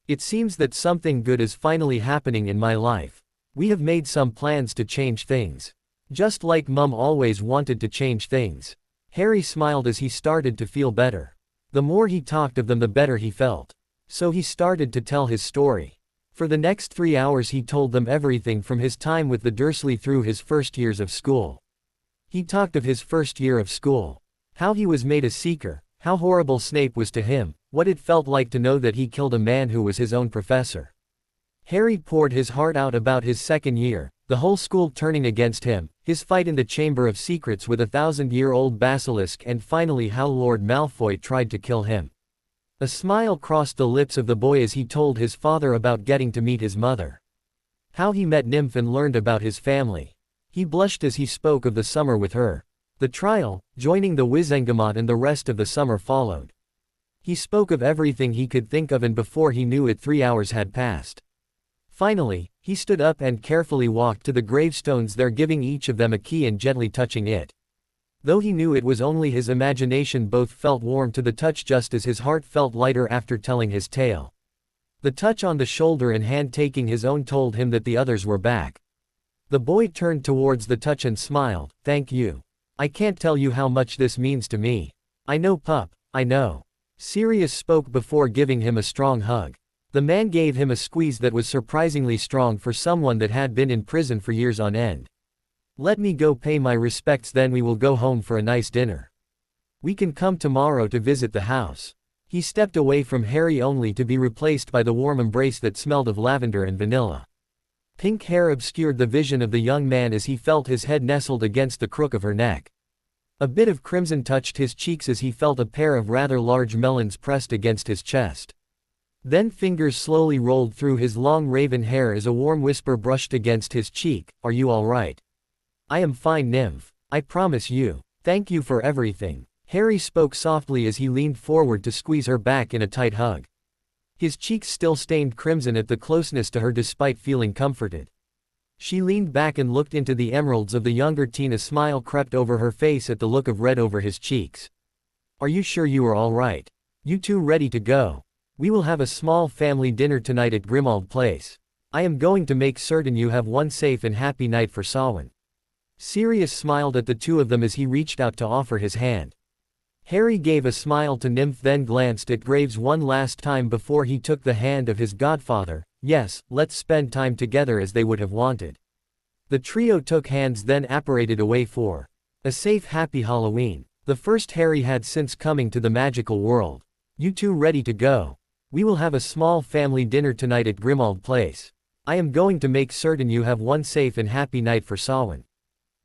It seems that something good is finally happening in my life. We have made some plans to change things. Just like Mum always wanted to change things. Harry smiled as he started to feel better. The more he talked of them the better he felt. So he started to tell his story. For the next 3 hours he told them everything from his time with the Dursley through his first years of school. He talked of his first year of school. How he was made a seeker, how horrible Snape was to him, what it felt like to know that he killed a man who was his own professor. Harry poured his heart out about his second year, the whole school turning against him, his fight in the Chamber of Secrets with a 1,000-year-old basilisk, and finally how Lord Malfoy tried to kill him. A smile crossed the lips of the boy as he told his father about getting to meet his mother. How he met Nymph and learned about his family. He blushed as he spoke of the summer with her. The trial, joining the Wizengamot, and the rest of the summer followed. He spoke of everything he could think of, and before he knew it 3 hours had passed. Finally, he stood up and carefully walked to the gravestones there, giving each of them a key and gently touching it. Though he knew it was only his imagination, both felt warm to the touch, just as his heart felt lighter after telling his tale. The touch on the shoulder and hand taking his own told him that the others were back. The boy turned towards the touch and smiled. "Thank you. I can't tell you how much this means to me." "I know, pup, I know." Sirius spoke before giving him a strong hug. The man gave him a squeeze that was surprisingly strong for someone that had been in prison for years on end. "Let me go pay my respects, then we will go home for a nice dinner. We can come tomorrow to visit the house." He stepped away from Harry only to be replaced by the warm embrace that smelled of lavender and vanilla. Pink hair obscured the vision of the young man as he felt his head nestled against the crook of her neck. A bit of crimson touched his cheeks as he felt a pair of rather large melons pressed against his chest. Then fingers slowly rolled through his long raven hair as a warm whisper brushed against his cheek. "Are you all right?" "I am fine, Nymph. I promise you. Thank you for everything." Harry spoke softly as he leaned forward to squeeze her back in a tight hug. His cheeks still stained crimson at the closeness to her despite feeling comforted. She leaned back and looked into the emeralds of the younger teen. A smile crept over her face at the look of red over his cheeks. "Are you sure you are all right? You two ready to go? We will have a small family dinner tonight at Grimmauld Place. I am going to make certain you have one safe and happy night for Samhain." Sirius smiled at the two of them as he reached out to offer his hand. Harry gave a smile to Nymph, then glanced at Graves one last time before he took the hand of his godfather. "Yes, let's spend time together as they would have wanted." The trio took hands, then apparated away for a safe, happy Halloween. The first Harry had since coming to the magical world. "You two ready to go? We will have a small family dinner tonight at Grimmauld Place. I am going to make certain you have one safe and happy night for Samhain."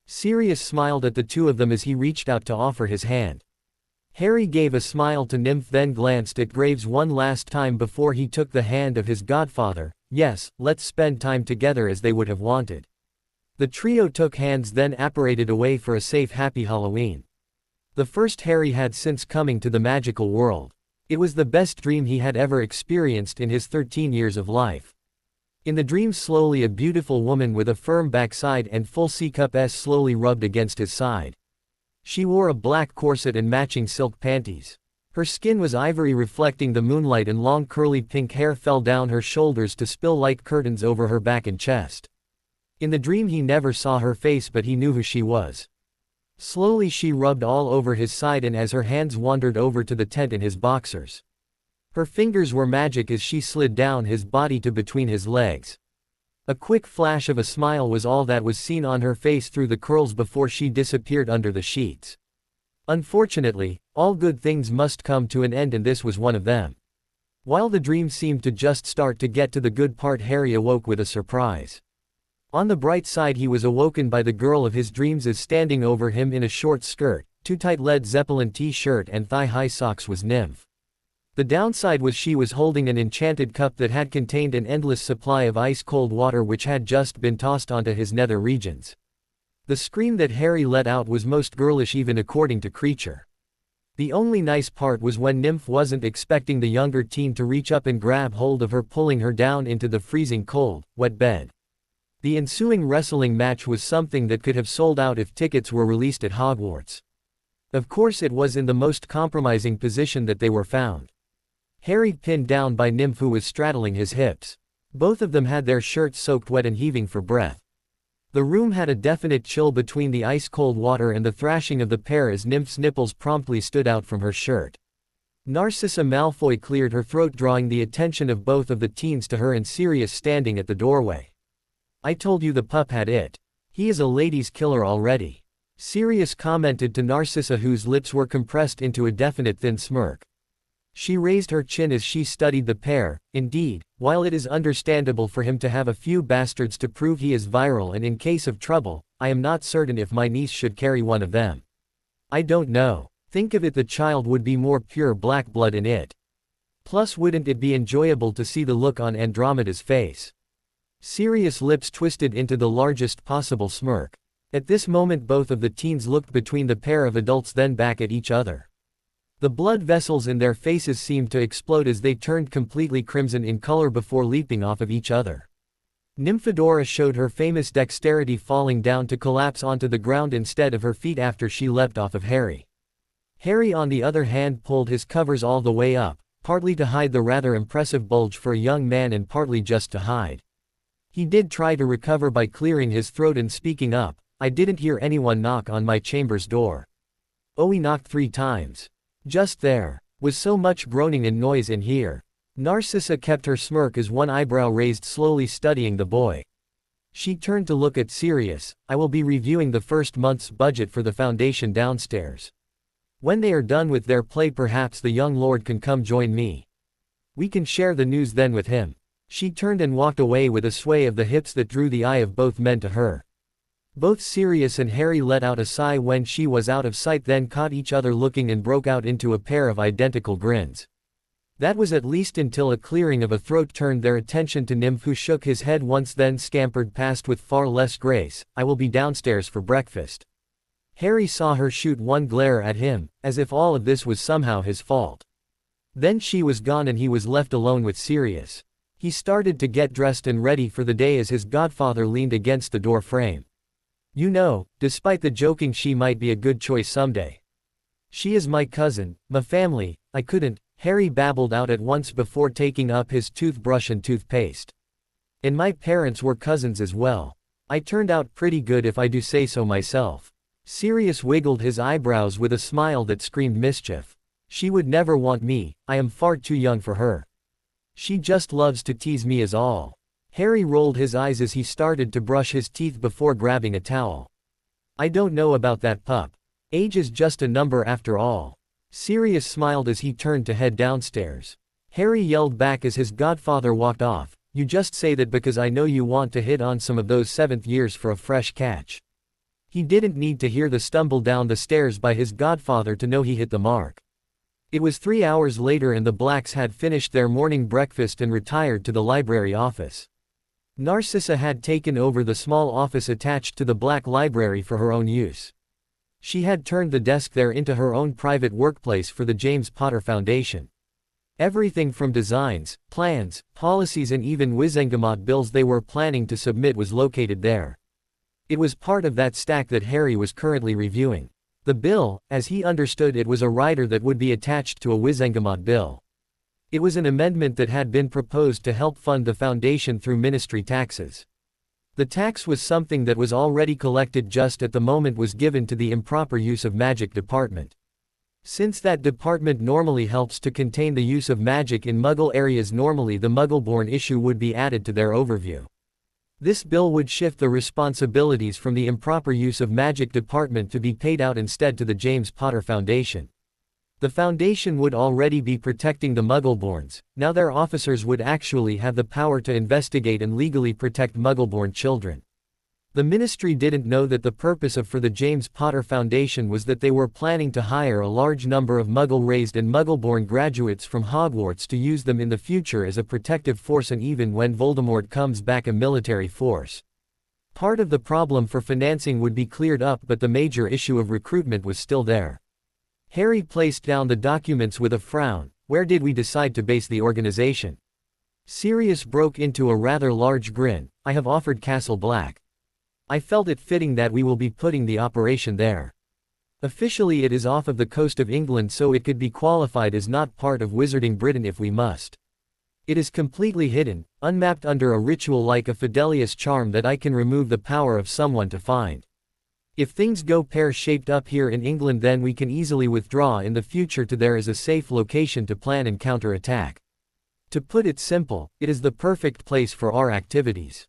Sirius smiled at the two of them as he reached out to offer his hand. Harry gave a smile to Nymph, then glanced at Graves one last time before he took the hand of his godfather. "Yes, let's spend time together as they would have wanted." The trio took hands, then apparated away for a safe, happy Halloween. The first Harry had since coming to the magical world. It was the best dream he had ever experienced in his 13 years of life. In the dream, slowly a beautiful woman with a firm backside and full C-cup S slowly rubbed against his side. She wore a black corset and matching silk panties. Her skin was ivory reflecting the moonlight, and long curly pink hair fell down her shoulders to spill like curtains over her back and chest. In the dream he never saw her face, but he knew who she was. Slowly she rubbed all over his side, and as her hands wandered over to the tent in his boxers. Her fingers were magic as she slid down his body to between his legs. A quick flash of a smile was all that was seen on her face through the curls before she disappeared under the sheets. Unfortunately, all good things must come to an end, and this was one of them. While the dream seemed to just start to get to the good part, Harry awoke with a surprise. On the bright side, he was awoken by the girl of his dreams as standing over him in a short skirt, too tight Led Zeppelin t-shirt and thigh-high socks was Nymph. The downside was she was holding an enchanted cup that had contained an endless supply of ice-cold water which had just been tossed onto his nether regions. The scream that Harry let out was most girlish even according to Creature. The only nice part was when Nymph wasn't expecting the younger teen to reach up and grab hold of her, pulling her down into the freezing cold, wet bed. The ensuing wrestling match was something that could have sold out if tickets were released at Hogwarts. Of course, it was in the most compromising position that they were found. Harry pinned down by Nymph, who was straddling his hips. Both of them had their shirts soaked wet and heaving for breath. The room had a definite chill between the ice-cold water and the thrashing of the pair as Nymph's nipples promptly stood out from her shirt. Narcissa Malfoy cleared her throat, drawing the attention of both of the teens to her and Sirius standing at the doorway. "I told you the pup had it. He is a ladies' killer already," Sirius commented to Narcissa, whose lips were compressed into a definite thin smirk. She raised her chin as she studied the pair. "Indeed, while it is understandable for him to have a few bastards to prove he is viral and in case of trouble, I am not certain if my niece should carry one of them. I don't know. Think of it, the child would be more pure black blood in it. Plus, wouldn't it be enjoyable to see the look on Andromeda's face?" Sirius' lips twisted into the largest possible smirk. At this moment both of the teens looked between the pair of adults, then back at each other. The blood vessels in their faces seemed to explode as they turned completely crimson in color before leaping off of each other. Nymphadora showed her famous dexterity, falling down to collapse onto the ground instead of her feet after she leapt off of Harry. Harry, on the other hand, pulled his covers all the way up, partly to hide the rather impressive bulge for a young man and partly just to hide. He did try to recover by clearing his throat and speaking up. "I didn't hear anyone knock on my chamber's door. Oh, we knocked 3 times. Just there was so much groaning and noise in here." Narcissa kept her smirk as one eyebrow raised, slowly studying the boy. She turned to look at Sirius. "I will be reviewing the first month's budget for the Foundation downstairs. When they are done with their play, perhaps the young lord can come join me. We can share the news then with him." She turned and walked away with a sway of the hips that drew the eye of both men to her. Both Sirius and Harry let out a sigh when she was out of sight, then caught each other looking and broke out into a pair of identical grins. That was at least until a clearing of a throat turned their attention to Nymph, who shook his head once, then scampered past with far less grace. "I will be downstairs for breakfast." Harry saw her shoot one glare at him, as if all of this was somehow his fault. Then she was gone and he was left alone with Sirius. He started to get dressed and ready for the day as his godfather leaned against the door frame. "You know, despite the joking, she might be a good choice someday. She is my cousin, my family, I couldn't," Harry babbled out at once before taking up his toothbrush and toothpaste. "And my parents were cousins as well. I turned out pretty good if I do say so myself." Sirius wiggled his eyebrows with a smile that screamed mischief. "She would never want me, I am far too young for her. She just loves to tease me is all." Harry rolled his eyes as he started to brush his teeth before grabbing a towel. "I don't know about that pup. Age is just a number after all." Sirius smiled as he turned to head downstairs. Harry yelled back as his godfather walked off, "You just say that because I know you want to hit on some of those 7th years for a fresh catch." He didn't need to hear the stumble down the stairs by his godfather to know he hit the mark. It was 3 hours later and the Blacks had finished their morning breakfast and retired to the library office. Narcissa had taken over the small office attached to the Black Library for her own use. She had turned the desk there into her own private workplace for the James Potter Foundation. Everything from designs, plans, policies and even Wizengamot bills they were planning to submit was located there. It was part of that stack that Harry was currently reviewing. The bill, as he understood it, was a rider that would be attached to a Wizengamot bill. It was an amendment that had been proposed to help fund the Foundation through ministry taxes. The tax was something that was already collected, just at the moment was given to the improper use of magic department. Since that department normally helps to contain the use of magic in Muggle areas, normally the Muggleborn issue would be added to their overview. This bill would shift the responsibilities from the improper use of magic department to be paid out instead to the James Potter Foundation. The Foundation would already be protecting the Muggleborns, now their officers would actually have the power to investigate and legally protect Muggleborn children. The ministry didn't know that the purpose for the James Potter Foundation was that they were planning to hire a large number of Muggle-raised and Muggleborn graduates from Hogwarts to use them in the future as a protective force, and even when Voldemort comes back, a military force. Part of the problem for financing would be cleared up, but the major issue of recruitment was still there. Harry placed down the documents with a frown. "Where did we decide to base the organization?" Sirius broke into a rather large grin. "I have offered Castle Black. I felt it fitting that we will be putting the operation there. Officially it is off of the coast of England, so it could be qualified as not part of Wizarding Britain if we must. It is completely hidden, unmapped under a ritual like a Fidelius charm that I can remove the power of someone to find. If things go pear-shaped up here in England, then we can easily withdraw in the future to there is a safe location to plan and counter-attack. To put it simple, it is the perfect place for our activities.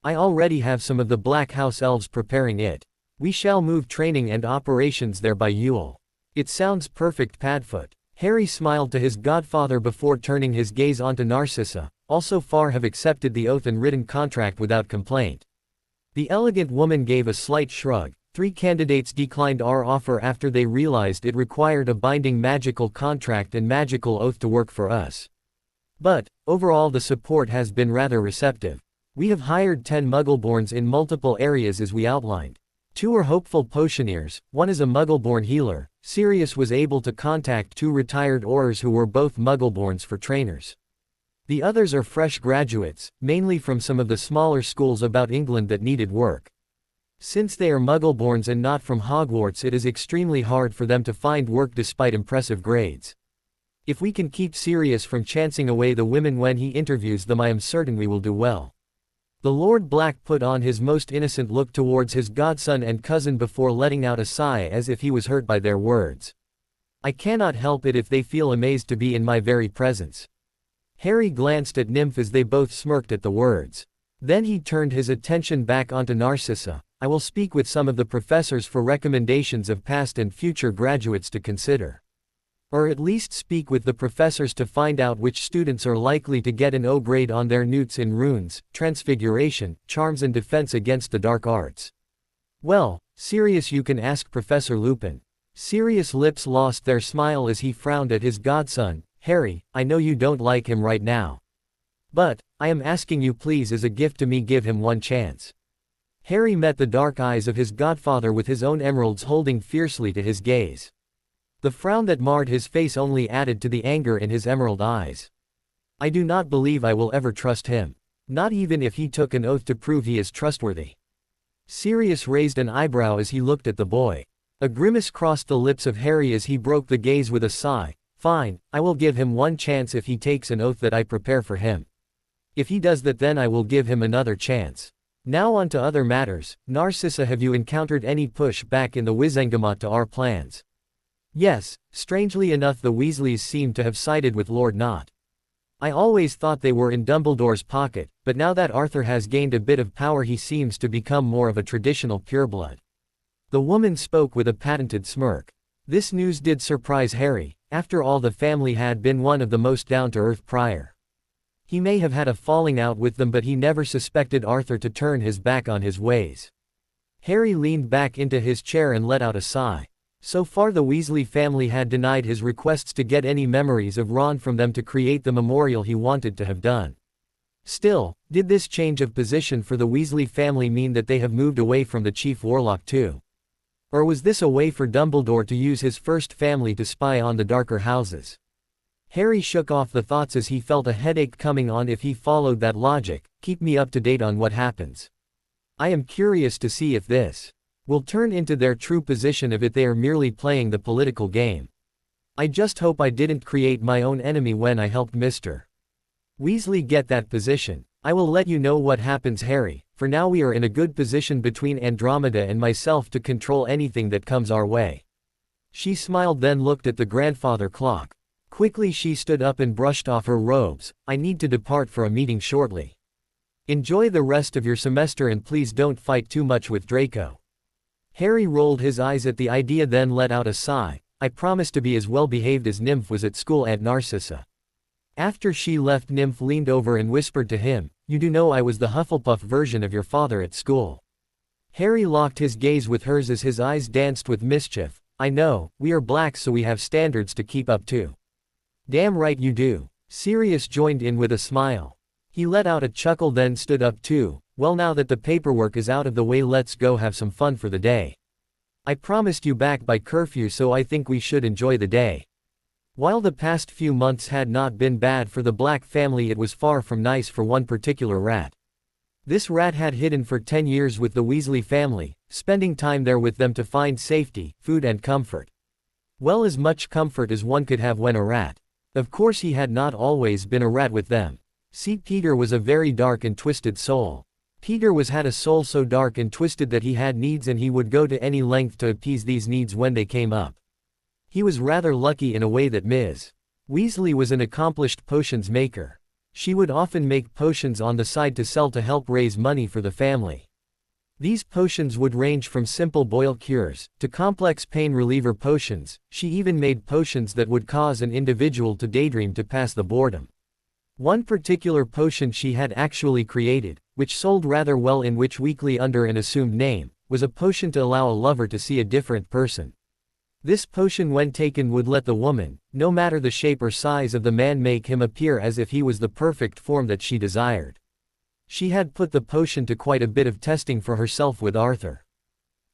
I already have some of the Black House elves preparing it. We shall move training and operations there by Yule. It sounds perfect, Padfoot. Harry smiled to his godfather before turning his gaze onto Narcissa, also far have accepted the oath and written contract without complaint. The elegant woman gave a slight shrug. 3 candidates declined our offer after they realized it required a binding magical contract and magical oath to work for us. But, overall the support has been rather receptive. We have hired 10 Muggleborns in multiple areas as we outlined. 2 are hopeful potioneers, 1 is a Muggleborn healer. Sirius was able to contact 2 retired Aurors who were both Muggleborns for trainers. The others are fresh graduates, mainly from some of the smaller schools about England that needed work. Since they are Muggleborns and not from Hogwarts, it is extremely hard for them to find work despite impressive grades. If we can keep Sirius from chancing away the women when he interviews them, I am certain we will do well. The Lord Black put on his most innocent look towards his godson and cousin before letting out a sigh as if he was hurt by their words. I cannot help it if they feel amazed to be in my very presence. Harry glanced at Nymph as they both smirked at the words. Then he turned his attention back onto Narcissa. I will speak with some of the professors for recommendations of past and future graduates to consider. Or at least speak with the professors to find out which students are likely to get an O grade on their newts in runes, transfiguration, charms and defense against the dark arts. Well, Sirius, you can ask Professor Lupin. Sirius' lips lost their smile as he frowned at his godson. Harry, I know you don't like him right now. But, I am asking you please as a gift to me, give him one chance. Harry met the dark eyes of his godfather with his own emeralds holding fiercely to his gaze. The frown that marred his face only added to the anger in his emerald eyes. I do not believe I will ever trust him. Not even if he took an oath to prove he is trustworthy. Sirius raised an eyebrow as he looked at the boy. A grimace crossed the lips of Harry as he broke the gaze with a sigh. Fine, I will give him one chance if he takes an oath that I prepare for him. If he does that, then I will give him another chance. Now on to other matters. Narcissa, have you encountered any pushback in the Wizengamot to our plans? Yes, strangely enough the Weasleys seem to have sided with Lord Nott. I always thought they were in Dumbledore's pocket, but now that Arthur has gained a bit of power he seems to become more of a traditional pureblood. The woman spoke with a patented smirk. This news did surprise Harry. After all, the family had been one of the most down-to-earth prior. He may have had a falling out with them, but he never suspected Arthur to turn his back on his ways. Harry leaned back into his chair and let out a sigh. So far the Weasley family had denied his requests to get any memories of Ron from them to create the memorial he wanted to have done. Still, did this change of position for the Weasley family mean that they have moved away from the Chief Warlock too? Or was this a way for Dumbledore to use his first family to spy on the darker houses? Harry shook off the thoughts as he felt a headache coming on if he followed that logic. Keep me up to date on what happens. I am curious to see if this will turn into their true position, if they are merely playing the political game. I just hope I didn't create my own enemy when I helped Mr. Weasley get that position. I will let you know what happens, Harry. For now we are in a good position between Andromeda and myself to control anything that comes our way. She smiled, then looked at the grandfather clock. Quickly she stood up and brushed off her robes. I need to depart for a meeting shortly. Enjoy the rest of your semester and please don't fight too much with Draco. Harry rolled his eyes at the idea, then let out a sigh. I promise to be as well behaved as Nymph was at school, Aunt Narcissa. After she left, Nymph leaned over and whispered to him, you do know I was the Hufflepuff version of your father at school. Harry locked his gaze with hers as his eyes danced with mischief. I know, we are blacks so we have standards to keep up to. Damn right you do. Sirius joined in with a smile. He let out a chuckle, then stood up too. Well, now that the paperwork is out of the way, let's go have some fun for the day. I promised you back by curfew, so I think we should enjoy the day. While the past few months had not been bad for the Black family, it was far from nice for one particular rat. This rat had hidden for 10 years with the Weasley family, spending time there with them to find safety, food and comfort. Well, as much comfort as one could have when a rat. Of course he had not always been a rat with them. See, Peter was a very dark and twisted soul. Peter had a soul so dark and twisted that he had needs and he would go to any length to appease these needs when they came up. He was rather lucky in a way that Ms. Weasley was an accomplished potions maker. She would often make potions on the side to sell to help raise money for the family. These potions would range from simple boil cures, to complex pain reliever potions. She even made potions that would cause an individual to daydream to pass the boredom. One particular potion she had actually created, which sold rather well in Witch Weekly under an assumed name, was a potion to allow a lover to see a different person. This potion when taken would let the woman, no matter the shape or size of the man, make him appear as if he was the perfect form that she desired. She had put the potion to quite a bit of testing for herself with Arthur.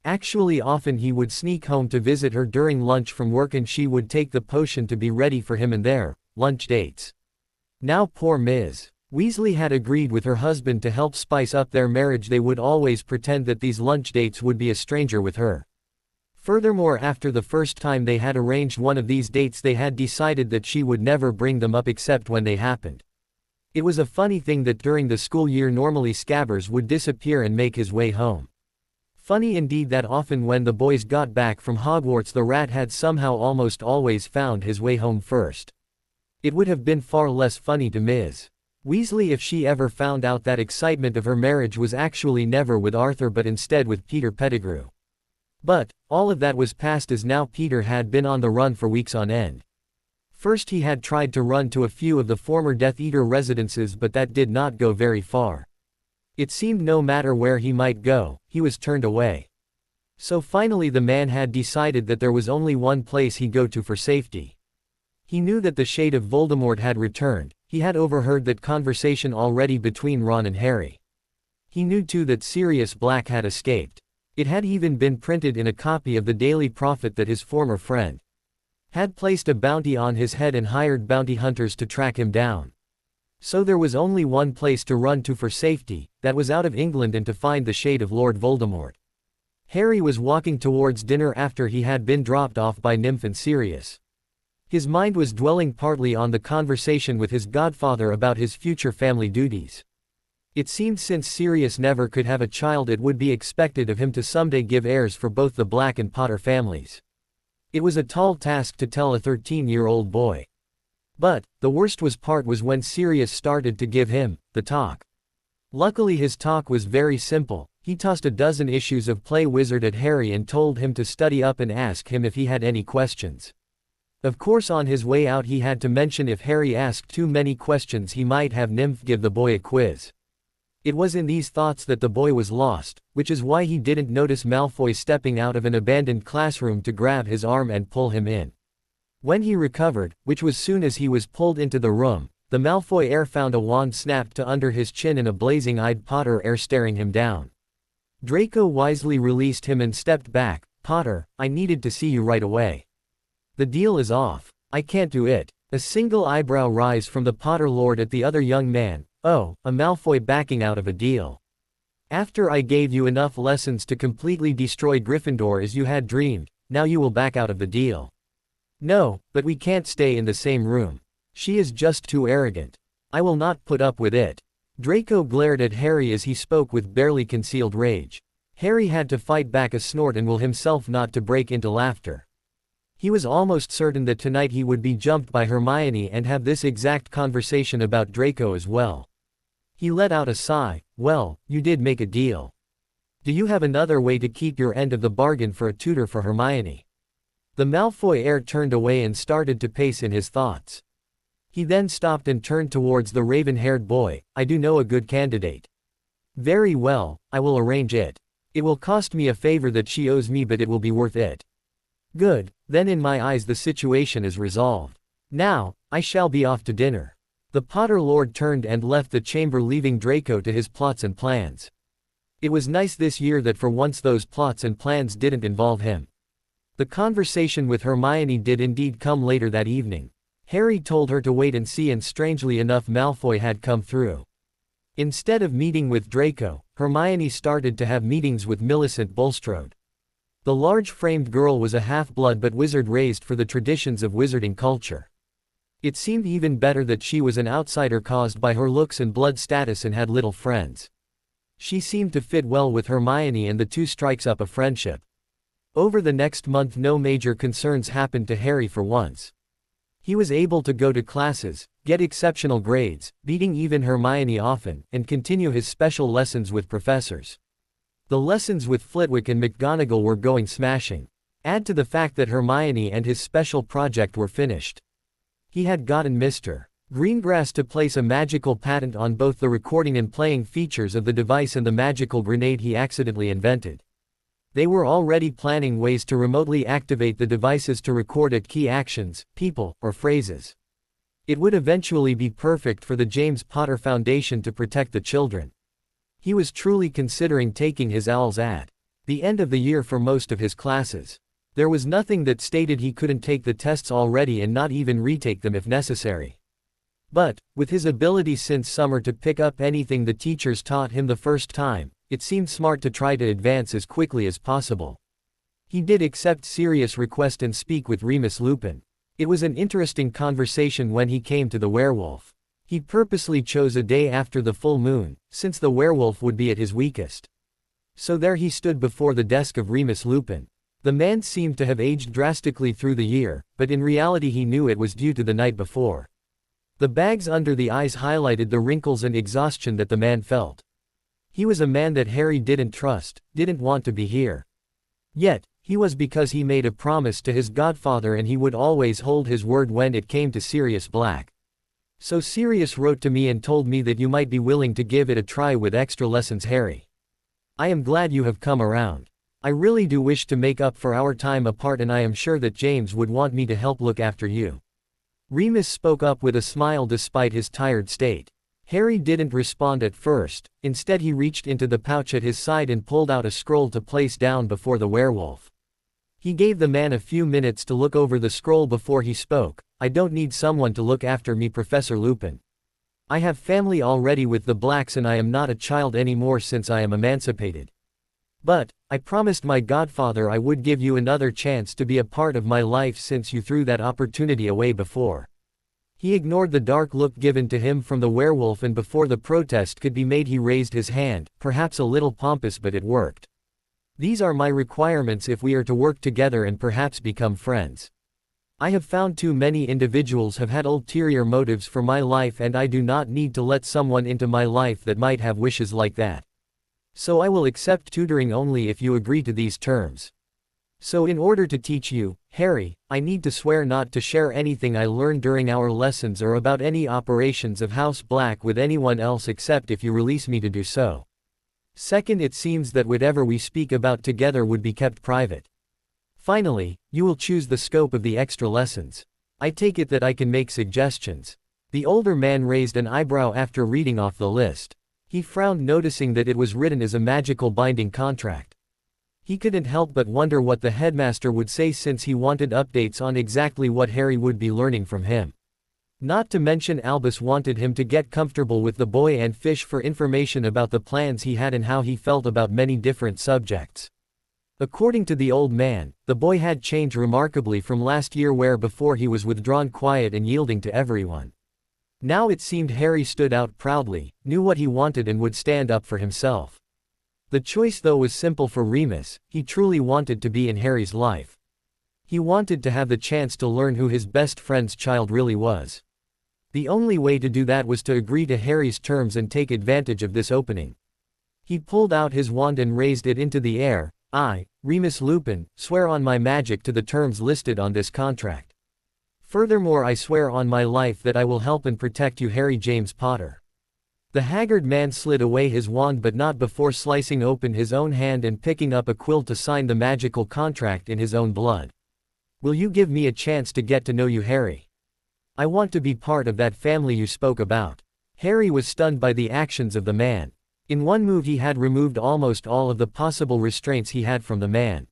Actually often he would sneak home to visit her during lunch from work and she would take the potion to be ready for him and their lunch dates. Now poor Ms. Weasley had agreed with her husband to help spice up their marriage. They would always pretend that these lunch dates would be a stranger with her. Furthermore, after the first time they had arranged one of these dates, they had decided that she would never bring them up except when they happened. It was a funny thing that during the school year normally Scabbers would disappear and make his way home. Funny indeed that often when the boys got back from Hogwarts the rat had somehow almost always found his way home first. It would have been far less funny to Ms. Weasley if she ever found out that excitement of her marriage was actually never with Arthur but instead with Peter Pettigrew. But, all of that was past as now Peter had been on the run for weeks on end. First he had tried to run to a few of the former Death Eater residences but that did not go very far. It seemed no matter where he might go, he was turned away. So finally the man had decided that there was only one place he'd go to for safety. He knew that the shade of Voldemort had returned. He had overheard that conversation already between Ron and Harry. He knew too that Sirius Black had escaped. It had even been printed in a copy of the Daily Prophet that his former friend had placed a bounty on his head and hired bounty hunters to track him down. So there was only one place to run to for safety, that was out of England and to find the shade of Lord Voldemort. Harry was walking towards dinner after he had been dropped off by Nymph and Sirius. His mind was dwelling partly on the conversation with his godfather about his future family duties. It seemed since Sirius never could have a child it would be expected of him to someday give heirs for both the Black and Potter families. It was a tall task to tell a 13-year-old boy. But, the worst part was when Sirius started to give him the talk. Luckily his talk was very simple. He tossed a dozen issues of Play Wizard at Harry and told him to study up and ask him if he had any questions. Of course on his way out he had to mention if Harry asked too many questions he might have Nymph give the boy a quiz. It was in these thoughts that the boy was lost, which is why he didn't notice Malfoy stepping out of an abandoned classroom to grab his arm and pull him in. When he recovered, which was soon as he was pulled into the room, the Malfoy heir found a wand snapped to under his chin and a blazing-eyed Potter heir staring him down. Draco wisely released him and stepped back. "Potter, I needed to see you right away. The deal is off. I can't do it." A single eyebrow rise from the Potter Lord at the other young man. "Oh, a Malfoy backing out of a deal. After I gave you enough lessons to completely destroy Gryffindor as you had dreamed, now you will back out of the deal." "No, but we can't stay in the same room. She is just too arrogant. I will not put up with it." Draco glared at Harry as he spoke with barely concealed rage. Harry had to fight back a snort and will himself not to break into laughter. He was almost certain that tonight he would be jumped by Hermione and have this exact conversation about Draco as well. He let out a sigh. "Well, you did make a deal. Do you have another way to keep your end of the bargain for a tutor for Hermione?" The Malfoy heir turned away and started to pace in his thoughts. He then stopped and turned towards the raven-haired boy. "I do know a good candidate." "Very well, I will arrange it. It will cost me a favor that she owes me but it will be worth it." "Good, then in my eyes the situation is resolved. Now, I shall be off to dinner." The Potter Lord turned and left the chamber leaving Draco to his plots and plans. It was nice this year that for once those plots and plans didn't involve him. The conversation with Hermione did indeed come later that evening. Harry told her to wait and see and strangely enough Malfoy had come through. Instead of meeting with Draco, Hermione started to have meetings with Millicent Bulstrode. The large-framed girl was a half-blood but wizard raised for the traditions of wizarding culture. It seemed even better that she was an outsider caused by her looks and blood status and had little friends. She seemed to fit well with Hermione and the two strikes up a friendship. Over the next month no major concerns happened to Harry for once. He was able to go to classes, get exceptional grades, beating even Hermione often, and continue his special lessons with professors. The lessons with Flitwick and McGonagall were going smashing. Add to the fact that Hermione and his special project were finished. He had gotten Mr. Greengrass to place a magical patent on both the recording and playing features of the device and the magical grenade he accidentally invented. They were already planning ways to remotely activate the devices to record at key actions, people, or phrases. It would eventually be perfect for the James Potter Foundation to protect the children. He was truly considering taking his owls at the end of the year for most of his classes. There was nothing that stated he couldn't take the tests already and not even retake them if necessary. But, with his ability since summer to pick up anything the teachers taught him the first time, it seemed smart to try to advance as quickly as possible. He did accept Sirius' request and speak with Remus Lupin. It was an interesting conversation when he came to the werewolf. He purposely chose a day after the full moon, since the werewolf would be at his weakest. So there he stood before the desk of Remus Lupin. The man seemed to have aged drastically through the year, but in reality he knew it was due to the night before. The bags under the eyes highlighted the wrinkles and exhaustion that the man felt. He was a man that Harry didn't trust, didn't want to be here. Yet, he was because he made a promise to his godfather and he would always hold his word when it came to Sirius Black. So Sirius wrote to me and told me that you might be willing to give it a try with extra lessons, Harry. I am glad you have come around. I really do wish to make up for our time apart and I am sure that James would want me to help look after you. Remus spoke up with a smile despite his tired state. Harry didn't respond at first, instead he reached into the pouch at his side and pulled out a scroll to place down before the werewolf. He gave the man a few minutes to look over the scroll before he spoke. I don't need someone to look after me, Professor Lupin. I have family already with the Blacks and I am not a child anymore since I am emancipated. But, I promised my godfather I would give you another chance to be a part of my life since you threw that opportunity away before. He ignored the dark look given to him from the werewolf and before the protest could be made he raised his hand, perhaps a little pompous but it worked. These are my requirements if we are to work together and perhaps become friends. I have found too many individuals have had ulterior motives for my life and I do not need to let someone into my life that might have wishes like that. So I will accept tutoring only if you agree to these terms. So in order to teach you, Harry, I need to swear not to share anything I learned during our lessons or about any operations of House Black with anyone else except if you release me to do so. Second, it seems that whatever we speak about together would be kept private. Finally, you will choose the scope of the extra lessons. I take it that I can make suggestions. The older man raised an eyebrow after reading off the list. He frowned noticing that it was written as a magical binding contract. He couldn't help but wonder what the headmaster would say since he wanted updates on exactly what Harry would be learning from him. Not to mention Albus wanted him to get comfortable with the boy and fish for information about the plans he had and how he felt about many different subjects. According to the old man, the boy had changed remarkably from last year where before he was withdrawn, quiet and yielding to everyone. Now it seemed Harry stood out proudly, knew what he wanted and would stand up for himself. The choice though was simple for Remus, he truly wanted to be in Harry's life. He wanted to have the chance to learn who his best friend's child really was. The only way to do that was to agree to Harry's terms and take advantage of this opening. He pulled out his wand and raised it into the air. I, Remus Lupin, swear on my magic to the terms listed on this contract. Furthermore, I swear on my life that I will help and protect you, Harry James Potter. The haggard man slid away his wand but not before slicing open his own hand and picking up a quill to sign the magical contract in his own blood. Will you give me a chance to get to know you, Harry? I want to be part of that family you spoke about. Harry was stunned by the actions of the man. In one move he had removed almost all of the possible restraints he had from the man.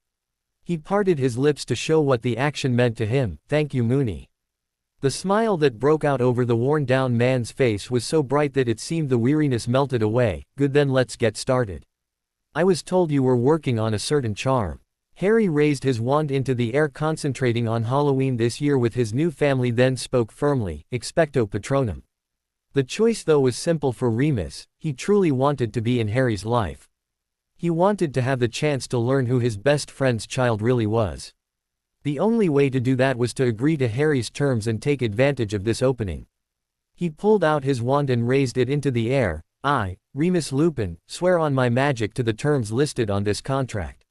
He parted his lips to show what the action meant to him. Thank you, Moony. The smile that broke out over the worn-down man's face was so bright that it seemed the weariness melted away. Good, then let's get started. I was told you were working on a certain charm. Harry raised his wand into the air, concentrating on Halloween this year with his new family, then spoke firmly, Expecto Patronum. The choice though was simple for Remus. He truly wanted to be in Harry's life. He wanted to have the chance to learn who his best friend's child really was. The only way to do that was to agree to Harry's terms and take advantage of this opening. He pulled out his wand and raised it into the air. I, Remus Lupin, swear on my magic to the terms listed on this contract.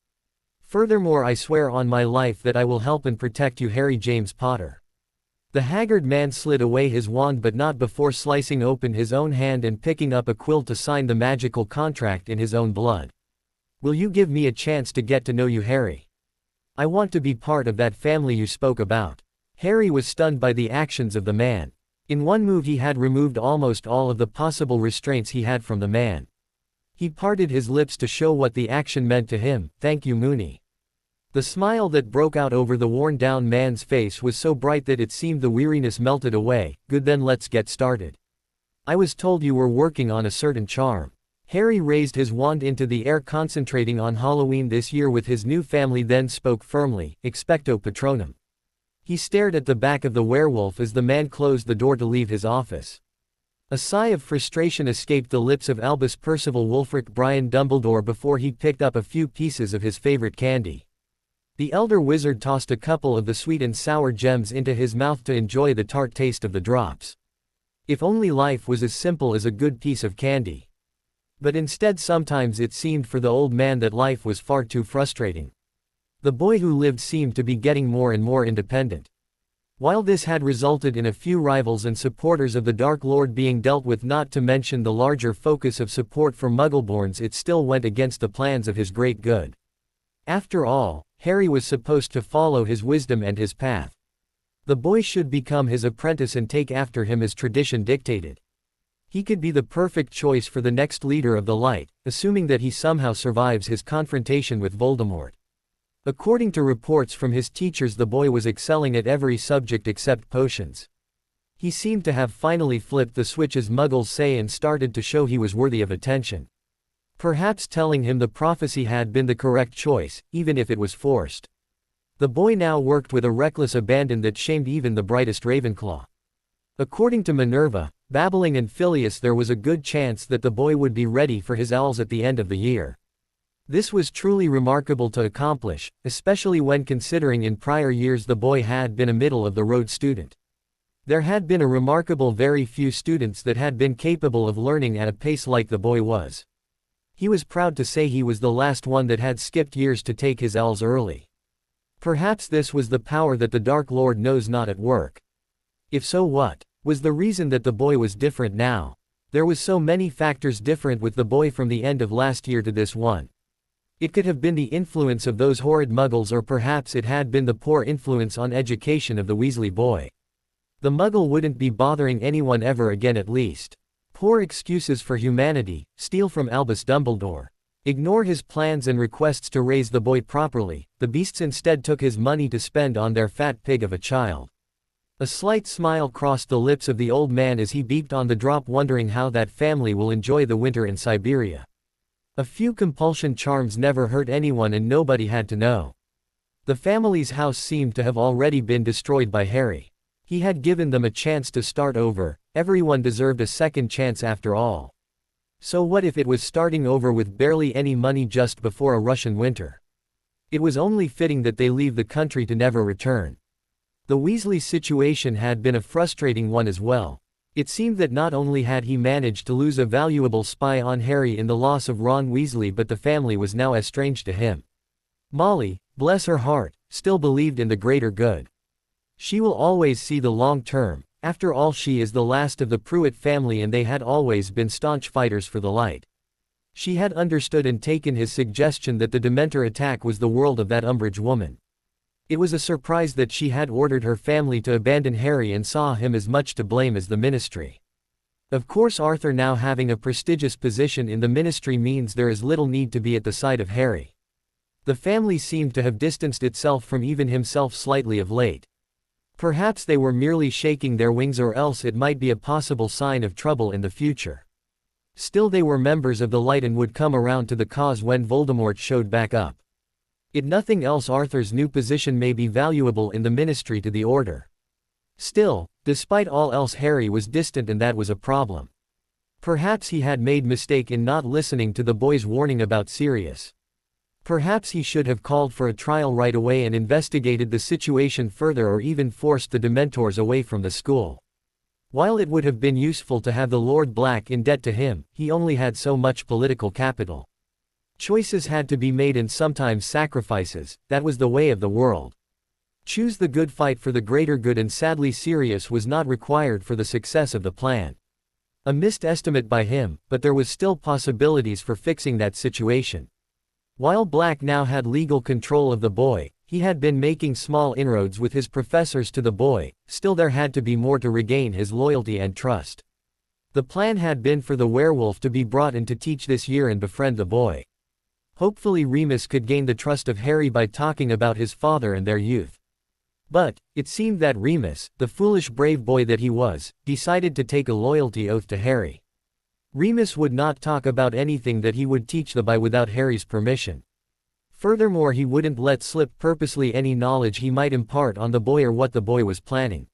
Furthermore, I swear on my life that I will help and protect you, Harry James Potter. The haggard man slid away his wand, but not before slicing open his own hand and picking up a quill to sign the magical contract in his own blood. Will you give me a chance to get to know you, Harry? I want to be part of that family you spoke about. Harry was stunned by the actions of the man. In one move he had removed almost all of the possible restraints he had from the man. He parted his lips to show what the action meant to him. Thank you, Moony. The smile that broke out over the worn-down man's face was so bright that it seemed the weariness melted away. Good, then let's get started. I was told you were working on a certain charm. Harry raised his wand into the air, concentrating on Halloween this year with his new family, then spoke firmly, Expecto Patronum. He stared at the back of the werewolf as the man closed the door to leave his office. A sigh of frustration escaped the lips of Albus Percival Wulfric Brian Dumbledore before he picked up a few pieces of his favorite candy. The elder wizard tossed a couple of the sweet and sour gems into his mouth to enjoy the tart taste of the drops. If only life was as simple as a good piece of candy. But instead, sometimes it seemed for the old man that life was far too frustrating. The boy who lived seemed to be getting more and more independent. While this had resulted in a few rivals and supporters of the Dark Lord being dealt with, not to mention the larger focus of support for Muggleborns, it still went against the plans of his great good. After all, Harry was supposed to follow his wisdom and his path. The boy should become his apprentice and take after him as tradition dictated. He could be the perfect choice for the next leader of the light, assuming that he somehow survives his confrontation with Voldemort. According to reports from his teachers, the boy was excelling at every subject except potions. He seemed to have finally flipped the switch, as Muggles say, and started to show he was worthy of attention. Perhaps telling him the prophecy had been the correct choice, even if it was forced. The boy now worked with a reckless abandon that shamed even the brightest Ravenclaw. According to Minerva, Babbling, and Phileas, there was a good chance that the boy would be ready for his owls at the end of the year. This was truly remarkable to accomplish, especially when considering in prior years the boy had been a middle-of-the-road student. There had been a remarkable very few students that had been capable of learning at a pace like the boy was. He was proud to say he was the last one that had skipped years to take his L's early. Perhaps this was the power that the Dark Lord knows not at work. If so, what was the reason that the boy was different now? There was so many factors different with the boy from the end of last year to this one. It could have been the influence of those horrid Muggles, or perhaps it had been the poor influence on education of the Weasley boy. The Muggle wouldn't be bothering anyone ever again, at least. Poor excuses for humanity. Steal from Albus Dumbledore. Ignore his plans and requests to raise the boy properly. The beasts instead took his money to spend on their fat pig of a child. A slight smile crossed the lips of the old man as he beeped on the drop, wondering how that family will enjoy the winter in Siberia. A few compulsion charms never hurt anyone, and nobody had to know. The family's house seemed to have already been destroyed by Harry. He had given them a chance to start over. Everyone deserved a second chance after all. So what if it was starting over with barely any money just before a Russian winter? It was only fitting that they leave the country to never return. The Weasley situation had been a frustrating one as well. It seemed that not only had he managed to lose a valuable spy on Harry in the loss of Ron Weasley, but the family was now estranged to him. Molly, bless her heart, still believed in the greater good. She will always see the long term. After all, she is the last of the Pruitt family, and they had always been staunch fighters for the light. She had understood and taken his suggestion that the Dementor attack was the world of that Umbridge woman. It was a surprise that she had ordered her family to abandon Harry and saw him as much to blame as the Ministry. Of course, Arthur now having a prestigious position in the Ministry means there is little need to be at the side of Harry. The family seemed to have distanced itself from even himself slightly of late. Perhaps they were merely shaking their wings, or else it might be a possible sign of trouble in the future. Still, they were members of the light and would come around to the cause when Voldemort showed back up. If nothing else, Arthur's new position may be valuable in the Ministry to the Order. Still, Despite all else, Harry was distant, and that was a problem. Perhaps he had made mistake in not listening to the boy's warning about Sirius. Perhaps he should have called for a trial right away and investigated the situation further, or even forced the Dementors away from the school. While it would have been useful to have the Lord Black in debt to him, he only had so much political capital. Choices had to be made, and sometimes sacrifices. That was the way of the world. Choose the good, fight for the greater good, and sadly Sirius was not required for the success of the plan. A missed estimate by him, but there was still possibilities for fixing that situation. While Black now had legal control of the boy, he had been making small inroads with his professors to the boy. Still, there had to be more to regain his loyalty and trust. The plan had been for the werewolf to be brought in to teach this year and befriend the boy. Hopefully Remus could gain the trust of Harry by talking about his father and their youth. But it seemed that Remus, the foolish brave boy that he was, decided to take a loyalty oath to Harry. Remus would not talk about anything that he would teach the boy without Harry's permission. Furthermore, he wouldn't let slip purposely any knowledge he might impart on the boy or what the boy was planning.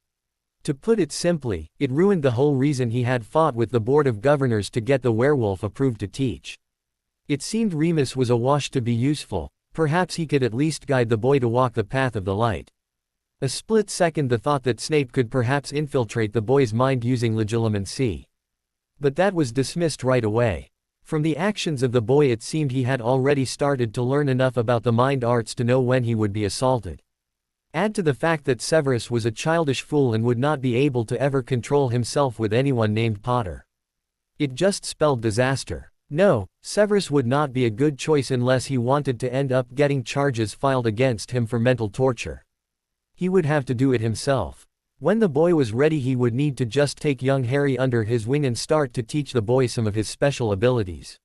To put it simply, it ruined the whole reason he had fought with the Board of Governors to get the werewolf approved to teach. It seemed Remus was awash to be useful. Perhaps he could at least guide the boy to walk the path of the light. A split second the thought that Snape could perhaps infiltrate the boy's mind using legilimency. But that was dismissed right away. From the actions of the boy it seemed he had already started to learn enough about the mind arts to know when he would be assaulted. Add to the fact that Severus was a childish fool and would not be able to ever control himself with anyone named Potter. It just spelled disaster. No, Severus would not be a good choice unless he wanted to end up getting charges filed against him for mental torture. He would have to do it himself. When the boy was ready, he would need to just take young Harry under his wing and start to teach the boy some of his special abilities.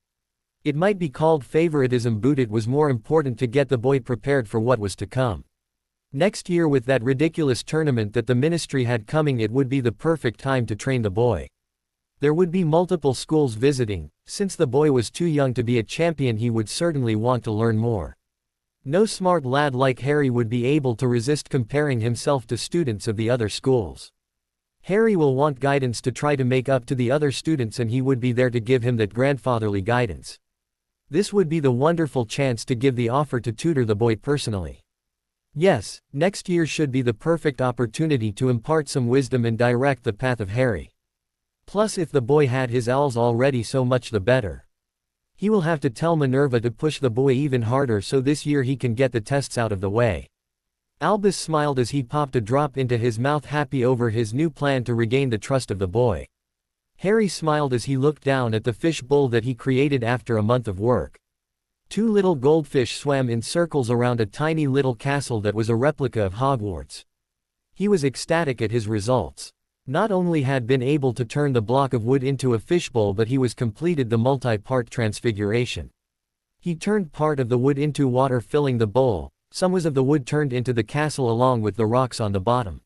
It might be called favoritism, but it was more important to get the boy prepared for what was to come. Next year, with that ridiculous tournament that the ministry had coming, it would be the perfect time to train the boy. There would be multiple schools visiting. Since the boy was too young to be a champion, he would certainly want to learn more. No smart lad like Harry would be able to resist comparing himself to students of the other schools. Harry will want guidance to try to make up to the other students, and he would be there to give him that grandfatherly guidance. This would be the wonderful chance to give the offer to tutor the boy personally. Yes, next year should be the perfect opportunity to impart some wisdom and direct the path of Harry. Plus, if the boy had his owls already, so much the better. He will have to tell Minerva to push the boy even harder so this year he can get the tests out of the way. Albus smiled as he popped a drop into his mouth, happy over his new plan to regain the trust of the boy. Harry smiled as he looked down at the fish bowl that he created after a month of work. Two little goldfish swam in circles around a tiny little castle that was a replica of Hogwarts. He was ecstatic at his results. Not only had been able to turn the block of wood into a fishbowl, but he was completed the multi-part transfiguration. He turned part of the wood into water, filling the bowl. Some was of the wood turned into the castle along with the rocks on the bottom.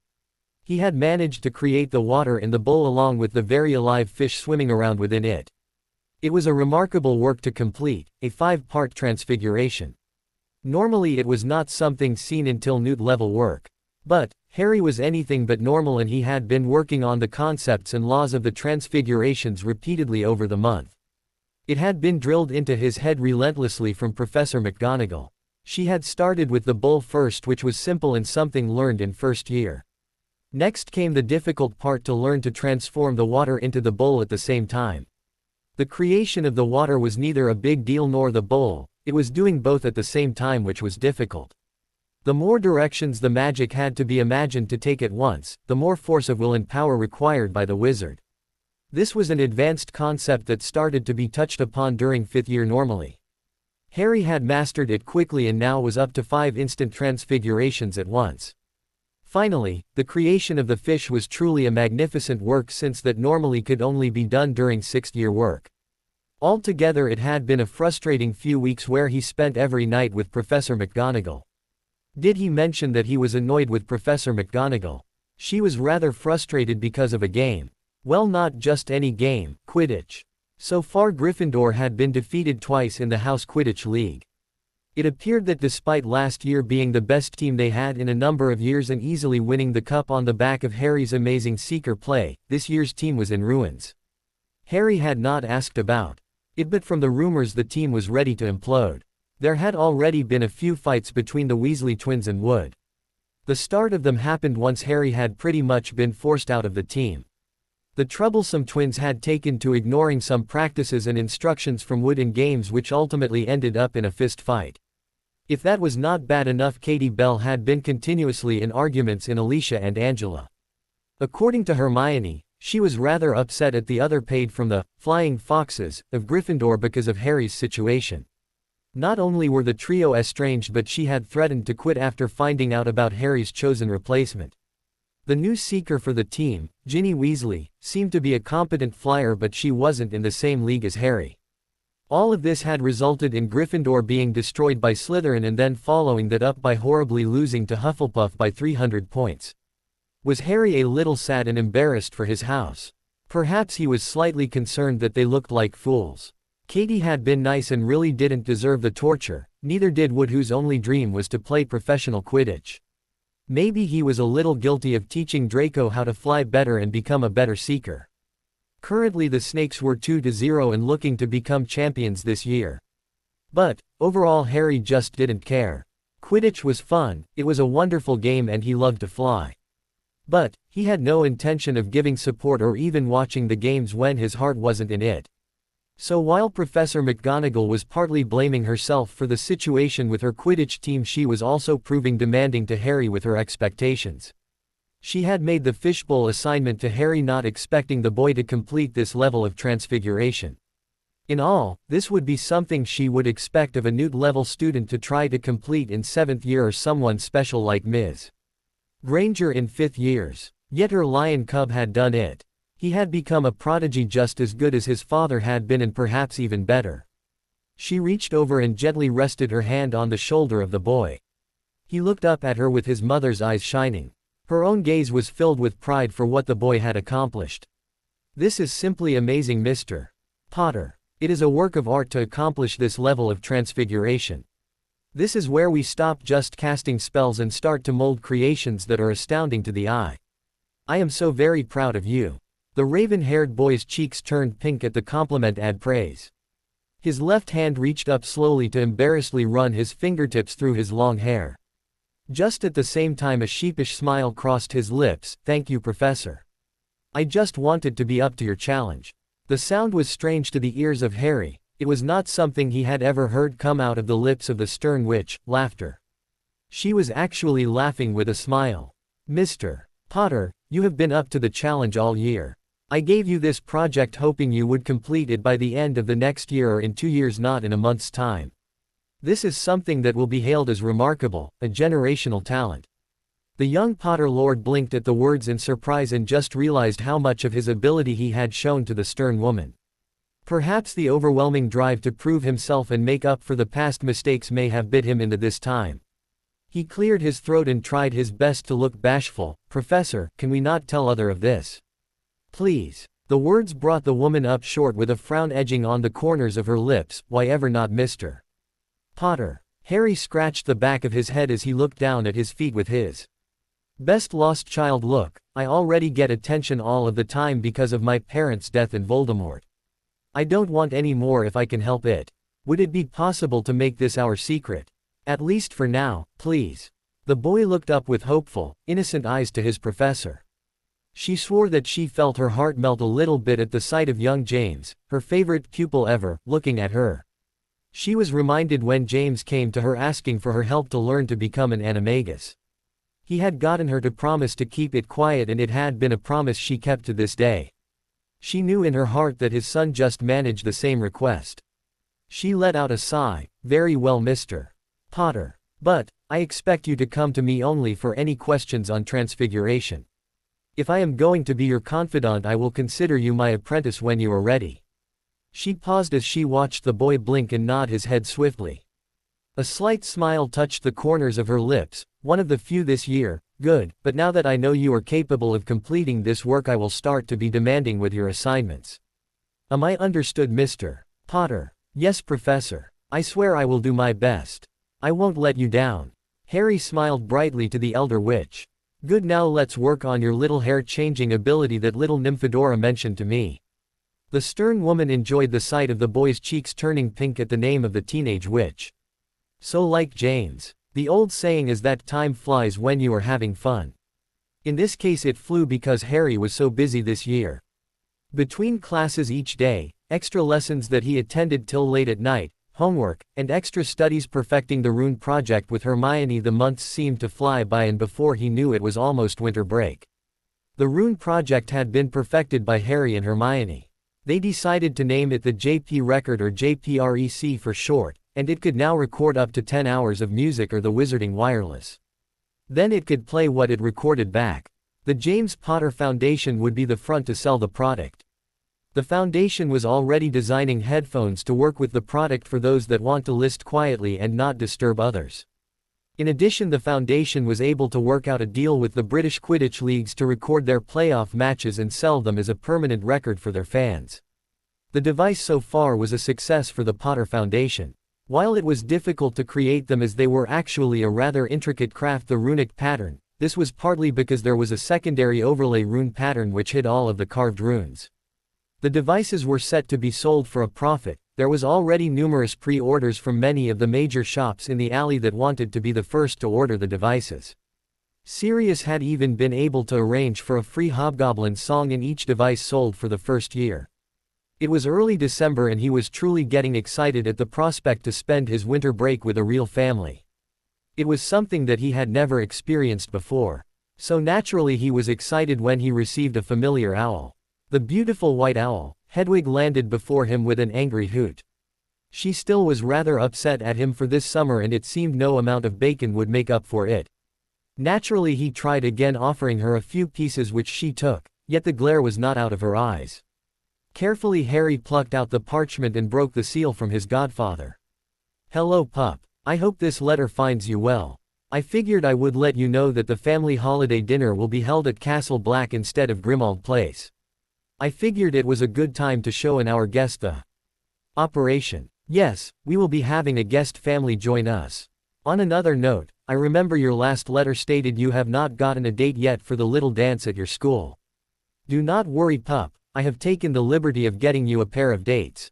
He had managed to create the water in the bowl along with the very alive fish swimming around within it. It was a remarkable work to complete, a 5-part transfiguration. Normally it was not something seen until Newt-level work. But Harry was anything but normal, and he had been working on the concepts and laws of the transfigurations repeatedly over the month. It had been drilled into his head relentlessly from Professor McGonagall. She had started with the bowl first, which was simple and something learned in first year. Next came the difficult part, to learn to transform the water into the bowl at the same time. The creation of the water was neither a big deal nor the bowl, it was doing both at the same time which was difficult. The more directions the magic had to be imagined to take at once, the more force of will and power required by the wizard. This was an advanced concept that started to be touched upon during 5th year normally. Harry had mastered it quickly and now was up to 5 instant transfigurations at once. Finally, the creation of the fish was truly a magnificent work, since that normally could only be done during 6th year work. Altogether it had been a frustrating few weeks where he spent every night with Professor McGonagall. Did he mention that he was annoyed with Professor McGonagall? She was rather frustrated because of a game. Well, not just any game, Quidditch. So far Gryffindor had been defeated twice in the House Quidditch League. It appeared that despite last year being the best team they had in a number of years and easily winning the cup on the back of Harry's amazing seeker play, this year's team was in ruins. Harry had not asked about it, but from the rumors the team was ready to implode. There had already been a few fights between the Weasley twins and Wood. The start of them happened once Harry had pretty much been forced out of the team. The troublesome twins had taken to ignoring some practices and instructions from Wood in games, which ultimately ended up in a fist fight. If that was not bad enough, Katie Bell had been continuously in arguments in Alicia and Angela. According to Hermione, she was rather upset at the other paid from the Flying Foxes of Gryffindor because of Harry's situation. Not only were the trio estranged, but she had threatened to quit after finding out about Harry's chosen replacement. The new seeker for the team, Ginny Weasley, seemed to be a competent flyer, but she wasn't in the same league as Harry. All of this had resulted in Gryffindor being destroyed by Slytherin and then following that up by horribly losing to Hufflepuff by 300 points. Was Harry a little sad and embarrassed for his house? Perhaps he was slightly concerned that they looked like fools. Katie had been nice and really didn't deserve the torture, neither did Wood, whose only dream was to play professional Quidditch. Maybe he was a little guilty of teaching Draco how to fly better and become a better seeker. Currently the Snakes were 2-0 and looking to become champions this year. But, overall, Harry just didn't care. Quidditch was fun, it was a wonderful game and he loved to fly. But, he had no intention of giving support or even watching the games when his heart wasn't in it. So while Professor McGonagall was partly blaming herself for the situation with her Quidditch team, she was also proving demanding to Harry with her expectations. She had made the fishbowl assignment to Harry, not expecting the boy to complete this level of transfiguration. In all, this would be something she would expect of a Newt-level student to try to complete in 7th year, or someone special like Ms. Granger in 5th years. Yet her lion cub had done it. He had become a prodigy just as good as his father had been, and perhaps even better. She reached over and gently rested her hand on the shoulder of the boy. He looked up at her with his mother's eyes shining. Her own gaze was filled with pride for what the boy had accomplished. This is simply amazing, Mr. Potter. It is a work of art to accomplish this level of transfiguration. This is where we stop just casting spells and start to mold creations that are astounding to the eye. I am so very proud of you. The raven-haired boy's cheeks turned pink at the compliment and praise. His left hand reached up slowly to embarrassedly run his fingertips through his long hair. Just at the same time a sheepish smile crossed his lips. Thank you, Professor. I just wanted to be up to your challenge. The sound was strange to the ears of Harry. It was not something he had ever heard come out of the lips of the stern witch. Laughter. She was actually laughing with a smile. Mr. Potter, you have been up to the challenge all year. I gave you this project hoping you would complete it by the end of the next year, or in 2 years, not in a month's time. This is something that will be hailed as remarkable, a generational talent. The young Potter Lord blinked at the words in surprise and just realized how much of his ability he had shown to the stern woman. Perhaps the overwhelming drive to prove himself and make up for the past mistakes may have bit him into this time. He cleared his throat and tried his best to look bashful. Professor, can we not tell other of this? Please. The words brought the woman up short with a frown edging on the corners of her lips. Why ever not, Mr. Potter? Harry scratched the back of his head as he looked down at his feet with his best lost child look. I already get attention all of the time because of my parents' death and Voldemort. I don't want any more if I can help it. Would it be possible to make this our secret? At least for now, please. The boy looked up with hopeful, innocent eyes to his professor. She swore that she felt her heart melt a little bit at the sight of young James, her favorite pupil ever, looking at her. She was reminded when James came to her asking for her help to learn to become an animagus. He had gotten her to promise to keep it quiet, and it had been a promise she kept to this day. She knew in her heart that his son just managed the same request. She let out a sigh. Very well, Mr. Potter. But, I expect you to come to me only for any questions on transfiguration. If I am going to be your confidant, I will consider you my apprentice when you are ready. She paused as she watched the boy blink and nod his head swiftly. A slight smile touched the corners of her lips. One of the few this year. Good, but now that I know you are capable of completing this work, I will start to be demanding with your assignments. Am I understood, Mr. Potter? Yes, Professor. I swear I will do my best. I won't let you down. Harry smiled brightly to the elder witch. Good, now let's work on your little hair-changing ability that little Nymphadora mentioned to me. The stern woman enjoyed the sight of the boy's cheeks turning pink at the name of the teenage witch. So like James. The old saying is that time flies when you are having fun. In this case it flew because Harry was so busy this year. Between classes each day, extra lessons that he attended till late at night, homework, and extra studies perfecting the rune project with Hermione, the months seemed to fly by, and before he knew it was almost winter break. The rune project had been perfected by Harry and Hermione. They decided to name it the JP Record, or JPREC for short, and it could now record up to 10 hours of music or the Wizarding Wireless. Then it could play what it recorded back. The James Potter Foundation would be the front to sell the product. The foundation was already designing headphones to work with the product for those that want to listen quietly and not disturb others. In addition, the foundation was able to work out a deal with the British Quidditch leagues to record their playoff matches and sell them as a permanent record for their fans. The device so far was a success for the Potter Foundation. While it was difficult to create them as they were actually a rather intricate craft, the runic pattern, this was partly because there was a secondary overlay rune pattern which hid all of the carved runes. The devices were set to be sold for a profit. There was already numerous pre-orders from many of the major shops in the alley that wanted to be the first to order the devices. Sirius had even been able to arrange for a free Hobgoblin song in each device sold for the first year. It was early December and he was truly getting excited at the prospect to spend his winter break with a real family. It was something that he had never experienced before. So naturally he was excited when he received a familiar owl. The beautiful white owl, Hedwig, landed before him with an angry hoot. She still was rather upset at him for this summer, and it seemed no amount of bacon would make up for it. Naturally he tried again, offering her a few pieces which she took, yet the glare was not out of her eyes. Carefully Harry plucked out the parchment and broke the seal from his godfather. Hello pup. I hope this letter finds you well. I figured I would let you know that the family holiday dinner will be held at Castle Black instead of Grimmauld Place. I figured it was a good time to show our guest the operation. Yes, we will be having a guest family join us. On another note, I remember your last letter stated you have not gotten a date yet for the little dance at your school. Do not worry pup, I have taken the liberty of getting you a pair of dates.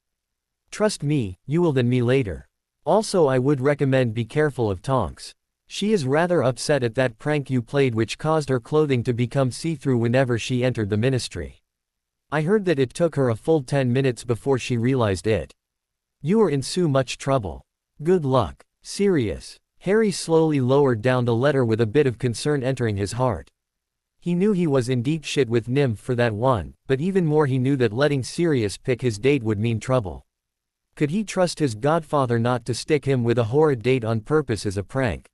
Trust me, you will thank me later. Also I would recommend be careful of Tonks. She is rather upset at that prank you played which caused her clothing to become see-through whenever she entered the ministry. I heard that it took her a full 10 minutes before she realized it. You are in so much trouble. Good luck. Sirius. Harry slowly lowered down the letter with a bit of concern entering his heart. He knew he was in deep shit with Nymph for that one, but even more he knew that letting Sirius pick his date would mean trouble. Could he trust his godfather not to stick him with a horrid date on purpose as a prank?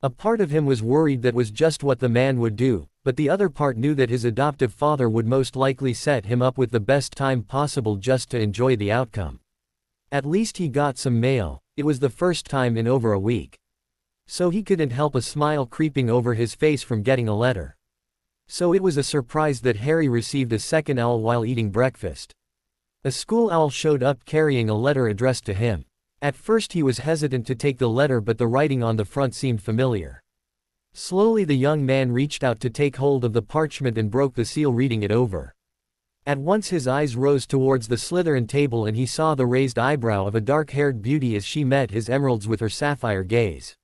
A part of him was worried that was just what the man would do, but the other part knew that his adoptive father would most likely set him up with the best time possible just to enjoy the outcome. At least he got some mail. It was the first time in over a week. So he couldn't help a smile creeping over his face from getting a letter. So it was a surprise that Harry received a second owl while eating breakfast. A school owl showed up carrying a letter addressed to him. At first he was hesitant to take the letter, but the writing on the front seemed familiar. Slowly the young man reached out to take hold of the parchment and broke the seal, reading it over. At once his eyes rose towards the Slytherin table and he saw the raised eyebrow of a dark-haired beauty as she met his emeralds with her sapphire gaze.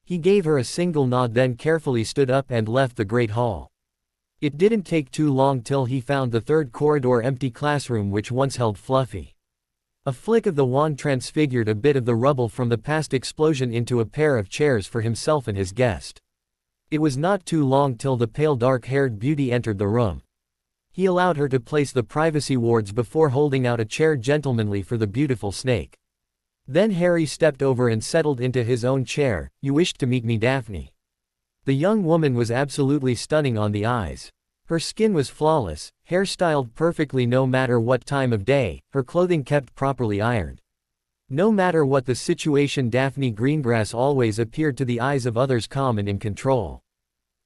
He gave her a single nod, then carefully stood up and left the great hall. It didn't take too long till he found the third corridor empty classroom which once held Fluffy. A flick of the wand transfigured a bit of the rubble from the past explosion into a pair of chairs for himself and his guest. It was not too long till the pale dark-haired beauty entered the room. He allowed her to place the privacy wards before holding out a chair gentlemanly for the beautiful snake. Then Harry stepped over and settled into his own chair. You wished to meet me, Daphne. The young woman was absolutely stunning on the eyes. Her skin was flawless, hair styled perfectly no matter what time of day, her clothing kept properly ironed. No matter what the situation, Daphne Greengrass always appeared to the eyes of others calm and in control.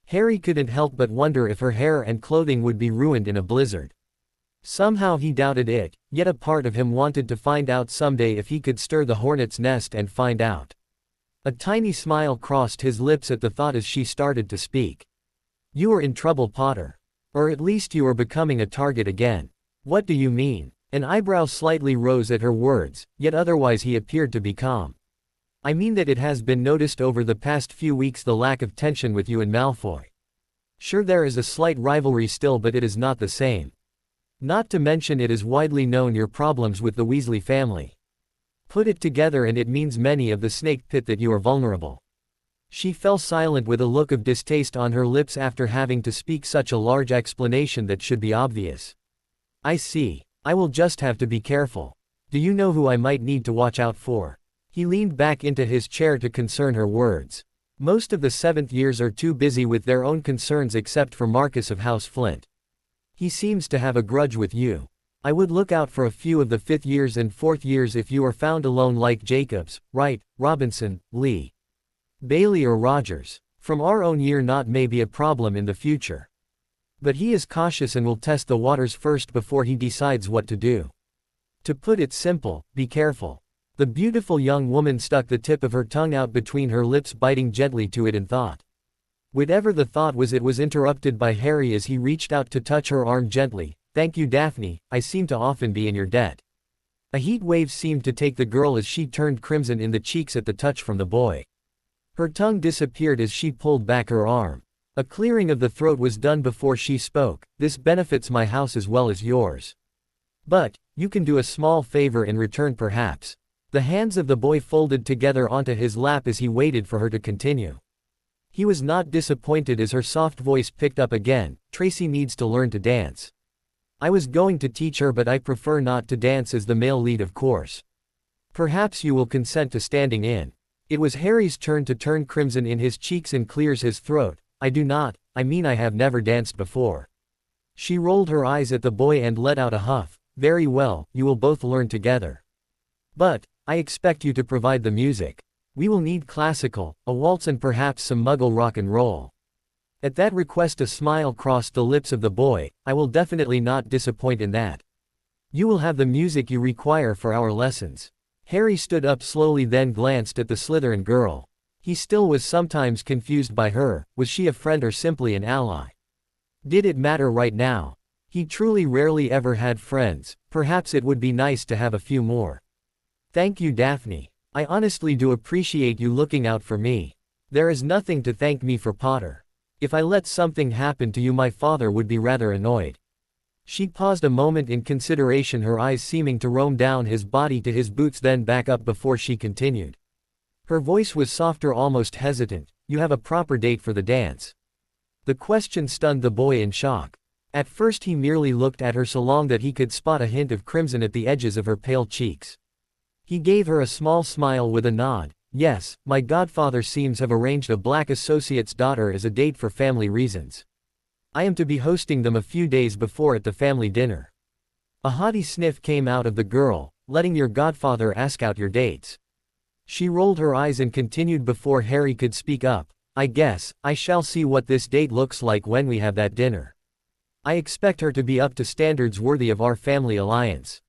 Harry couldn't help but wonder if her hair and clothing would be ruined in a blizzard. Somehow he doubted it, yet a part of him wanted to find out someday if he could stir the hornet's nest and find out. A tiny smile crossed his lips at the thought as she started to speak. You are in trouble, Potter. Or at least you are becoming a target again. What do you mean? An eyebrow slightly rose at her words, yet otherwise he appeared to be calm. I mean that it has been noticed over the past few weeks the lack of tension with you and Malfoy. Sure, there is a slight rivalry still, but it is not the same. Not to mention it is widely known your problems with the Weasley family. Put it together and it means many of the snake pit that you are vulnerable. She fell silent with a look of distaste on her lips after having to speak such a large explanation that should be obvious. I see. I will just have to be careful. Do you know who I might need to watch out for? He leaned back into his chair to concern her words. Most of the 7th years are too busy with their own concerns except for Marcus of House Flint. He seems to have a grudge with you. I would look out for a few of the 5th years and 4th years if you are found alone, like Jacobs, Wright, Robinson, Lee, Bailey or Rogers. From our own year not may be a problem in the future. But he is cautious and will test the waters first before he decides what to do. To put it simple, be careful. The beautiful young woman stuck the tip of her tongue out between her lips, biting gently to it in thought. Whatever the thought was, it was interrupted by Harry as he reached out to touch her arm gently. Thank you, Daphne, I seem to often be in your debt. A heat wave seemed to take the girl as she turned crimson in the cheeks at the touch from the boy. Her tongue disappeared as she pulled back her arm. A clearing of the throat was done before she spoke. This benefits my house as well as yours. But, you can do a small favor in return perhaps. The hands of the boy folded together onto his lap as he waited for her to continue. He was not disappointed as her soft voice picked up again. Tracy needs to learn to dance. I was going to teach her, but I prefer not to dance as the male lead, of course. Perhaps you will consent to standing in. It was Harry's turn to turn crimson in his cheeks and clears his throat. I do not, I mean I have never danced before. She rolled her eyes at the boy and let out a huff. Very well, you will both learn together. But, I expect you to provide the music. We will need classical, a waltz and perhaps some Muggle rock and roll. At that request a smile crossed the lips of the boy. I will definitely not disappoint in that. You will have the music you require for our lessons. Harry stood up slowly, then glanced at the Slytherin girl. He still was sometimes confused by her. Was she a friend or simply an ally? Did it matter right now? He truly rarely ever had friends. Perhaps it would be nice to have a few more. Thank you, Daphne. I honestly do appreciate you looking out for me. There is nothing to thank me for, Potter. If I let something happen to you, my father would be rather annoyed. She paused a moment in consideration, her eyes seeming to roam down his body to his boots, then back up before she continued. Her voice was softer, almost hesitant. You have a proper date for the dance? The question stunned the boy in shock. At first he merely looked at her so long that he could spot a hint of crimson at the edges of her pale cheeks. He gave her a small smile with a nod. Yes, my godfather seems have arranged a black associate's daughter as a date for family reasons. I am to be hosting them a few days before at the family dinner. A haughty sniff came out of the girl. Letting your godfather ask out your dates. She rolled her eyes and continued before Harry could speak up. I guess, I shall see what this date looks like when we have that dinner. I expect her to be up to standards worthy of our family alliance.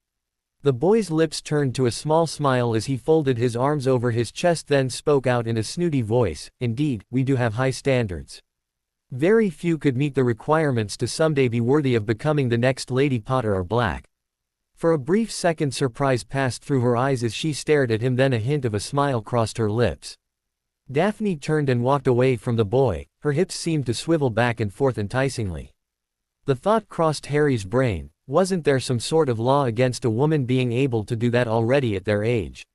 The boy's lips turned to a small smile as he folded his arms over his chest, then spoke out in a snooty voice. Indeed, we do have high standards. Very few could meet the requirements to someday be worthy of becoming the next Lady Potter or Black. For a brief second surprise passed through her eyes as she stared at him, then a hint of a smile crossed her lips. Daphne turned and walked away from the boy. Her hips seemed to swivel back and forth enticingly. The thought crossed Harry's brain. Wasn't there some sort of law against a woman being able to do that already at their age?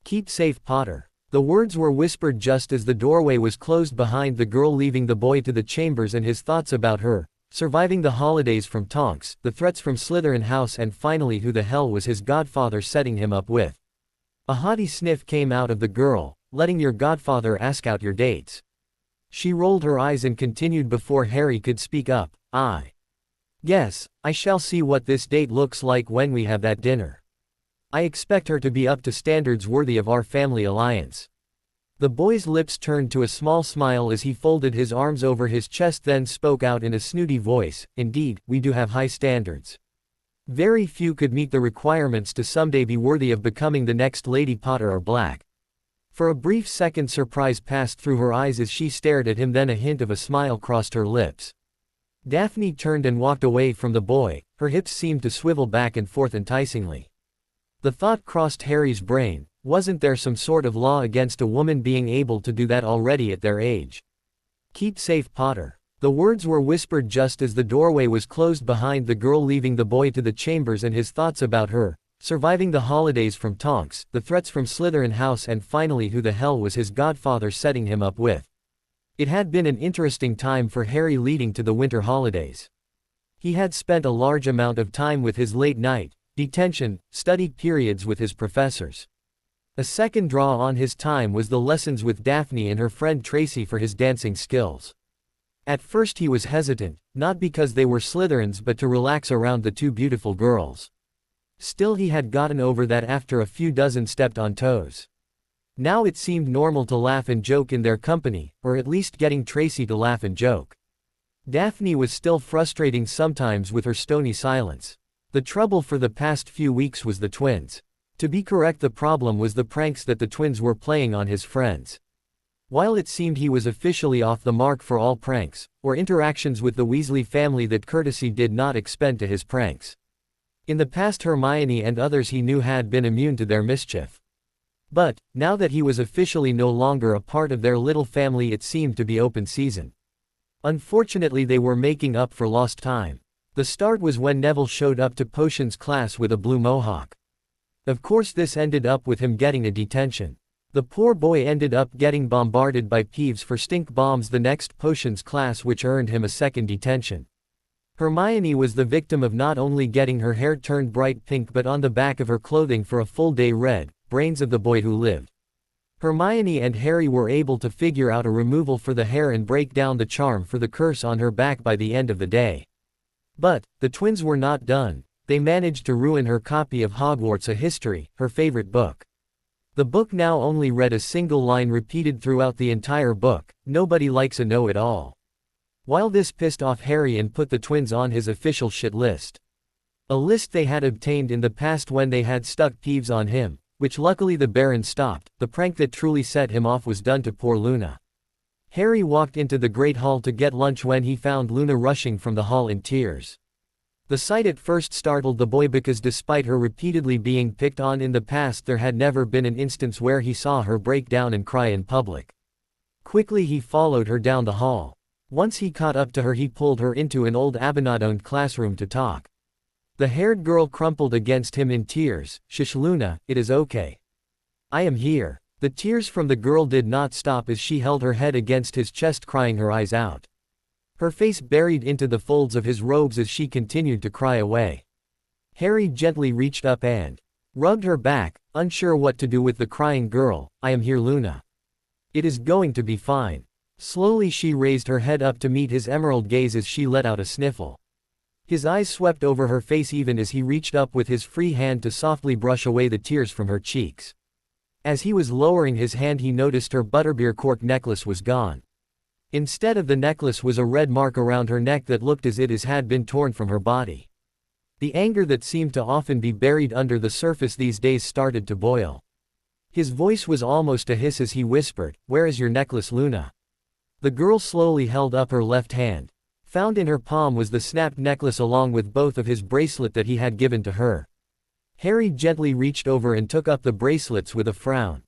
Keep safe, Potter. The words were whispered just as the doorway was closed behind the girl, leaving the boy to the chambers and his thoughts about her, surviving the holidays from Tonks, the threats from Slytherin House, and finally who the hell was his godfather setting him up with. A haughty sniff came out of the girl. Letting your godfather ask out your dates. She rolled her eyes and continued before Harry could speak up. Yes, I shall see what this date looks like when we have that dinner. I expect her to be up to standards worthy of our family alliance. The boy's lips turned to a small smile as he folded his arms over his chest, then spoke out in a snooty voice. Indeed, we do have high standards. Very few could meet the requirements to someday be worthy of becoming the next Lady Potter or Black. For a brief second surprise passed through her eyes as she stared at him, then a hint of a smile crossed her lips. Daphne turned and walked away from the boy, her hips seemed to swivel back and forth enticingly. The thought crossed Harry's brain, wasn't there some sort of law against a woman being able to do that already at their age? "Keep safe, Potter." The words were whispered just as the doorway was closed behind the girl, leaving the boy to the chambers and his thoughts about her, surviving the holidays from Tonks, the threats from Slytherin House, and finally who the hell was his godfather setting him up with. It had been an interesting time for Harry leading to the winter holidays. He had spent a large amount of time with his late night, detention, study periods with his professors. A second draw on his time was the lessons with Daphne and her friend Tracy for his dancing skills. At first he was hesitant, not because they were Slytherins but to relax around the two beautiful girls. Still, he had gotten over that after a few dozen stepped on toes. Now it seemed normal to laugh and joke in their company, or at least getting Tracy to laugh and joke. Daphne was still frustrating sometimes with her stony silence. The trouble for the past few weeks was the twins. To be correct, the problem was the pranks that the twins were playing on his friends. While it seemed he was officially off the mark for all pranks, or interactions with the Weasley family that courtesy did not expend to his pranks. In the past, Hermione and others he knew had been immune to their mischief. But, now that he was officially no longer a part of their little family, it seemed to be open season. Unfortunately, they were making up for lost time. The start was when Neville showed up to Potions class with a blue mohawk. Of course, this ended up with him getting a detention. The poor boy ended up getting bombarded by Peeves for stink bombs the next Potions class, which earned him a second detention. Hermione was the victim of not only getting her hair turned bright pink but on the back of her clothing for a full day red, brains of the boy who lived. Hermione and Harry were able to figure out a removal for the hair and break down the charm for the curse on her back by the end of the day. But, the twins were not done. They managed to ruin her copy of Hogwarts: A History, her favorite book. The book now only read a single line repeated throughout the entire book: "Nobody likes a know-it-all." While this pissed off Harry and put the twins on his official shit list. A list they had obtained in the past when they had stuck Peeves on him, which luckily the Baron stopped. The prank that truly set him off was done to poor Luna. Harry walked into the Great Hall to get lunch when he found Luna rushing from the hall in tears. The sight at first startled the boy because despite her repeatedly being picked on in the past, there had never been an instance where he saw her break down and cry in public. Quickly he followed her down the hall. Once he caught up to her, he pulled her into an old abandoned classroom to talk. The haired girl crumpled against him in tears. "Shush, Luna, it is okay. I am here." The tears from the girl did not stop as she held her head against his chest, crying her eyes out. Her face buried into the folds of his robes as she continued to cry away. Harry gently reached up and rubbed her back, unsure what to do with the crying girl. "I am here, Luna. It is going to be fine." Slowly she raised her head up to meet his emerald gaze as she let out a sniffle. His eyes swept over her face even as he reached up with his free hand to softly brush away the tears from her cheeks. As he was lowering his hand, he noticed her butterbeer cork necklace was gone. Instead of the necklace was a red mark around her neck that looked as it had been torn from her body. The anger that seemed to often be buried under the surface these days started to boil. His voice was almost a hiss as he whispered, "Where is your necklace, Luna?" The girl slowly held up her left hand. Found in her palm was the snapped necklace along with both of his bracelet that he had given to her. Harry gently reached over and took up the bracelets with a frown.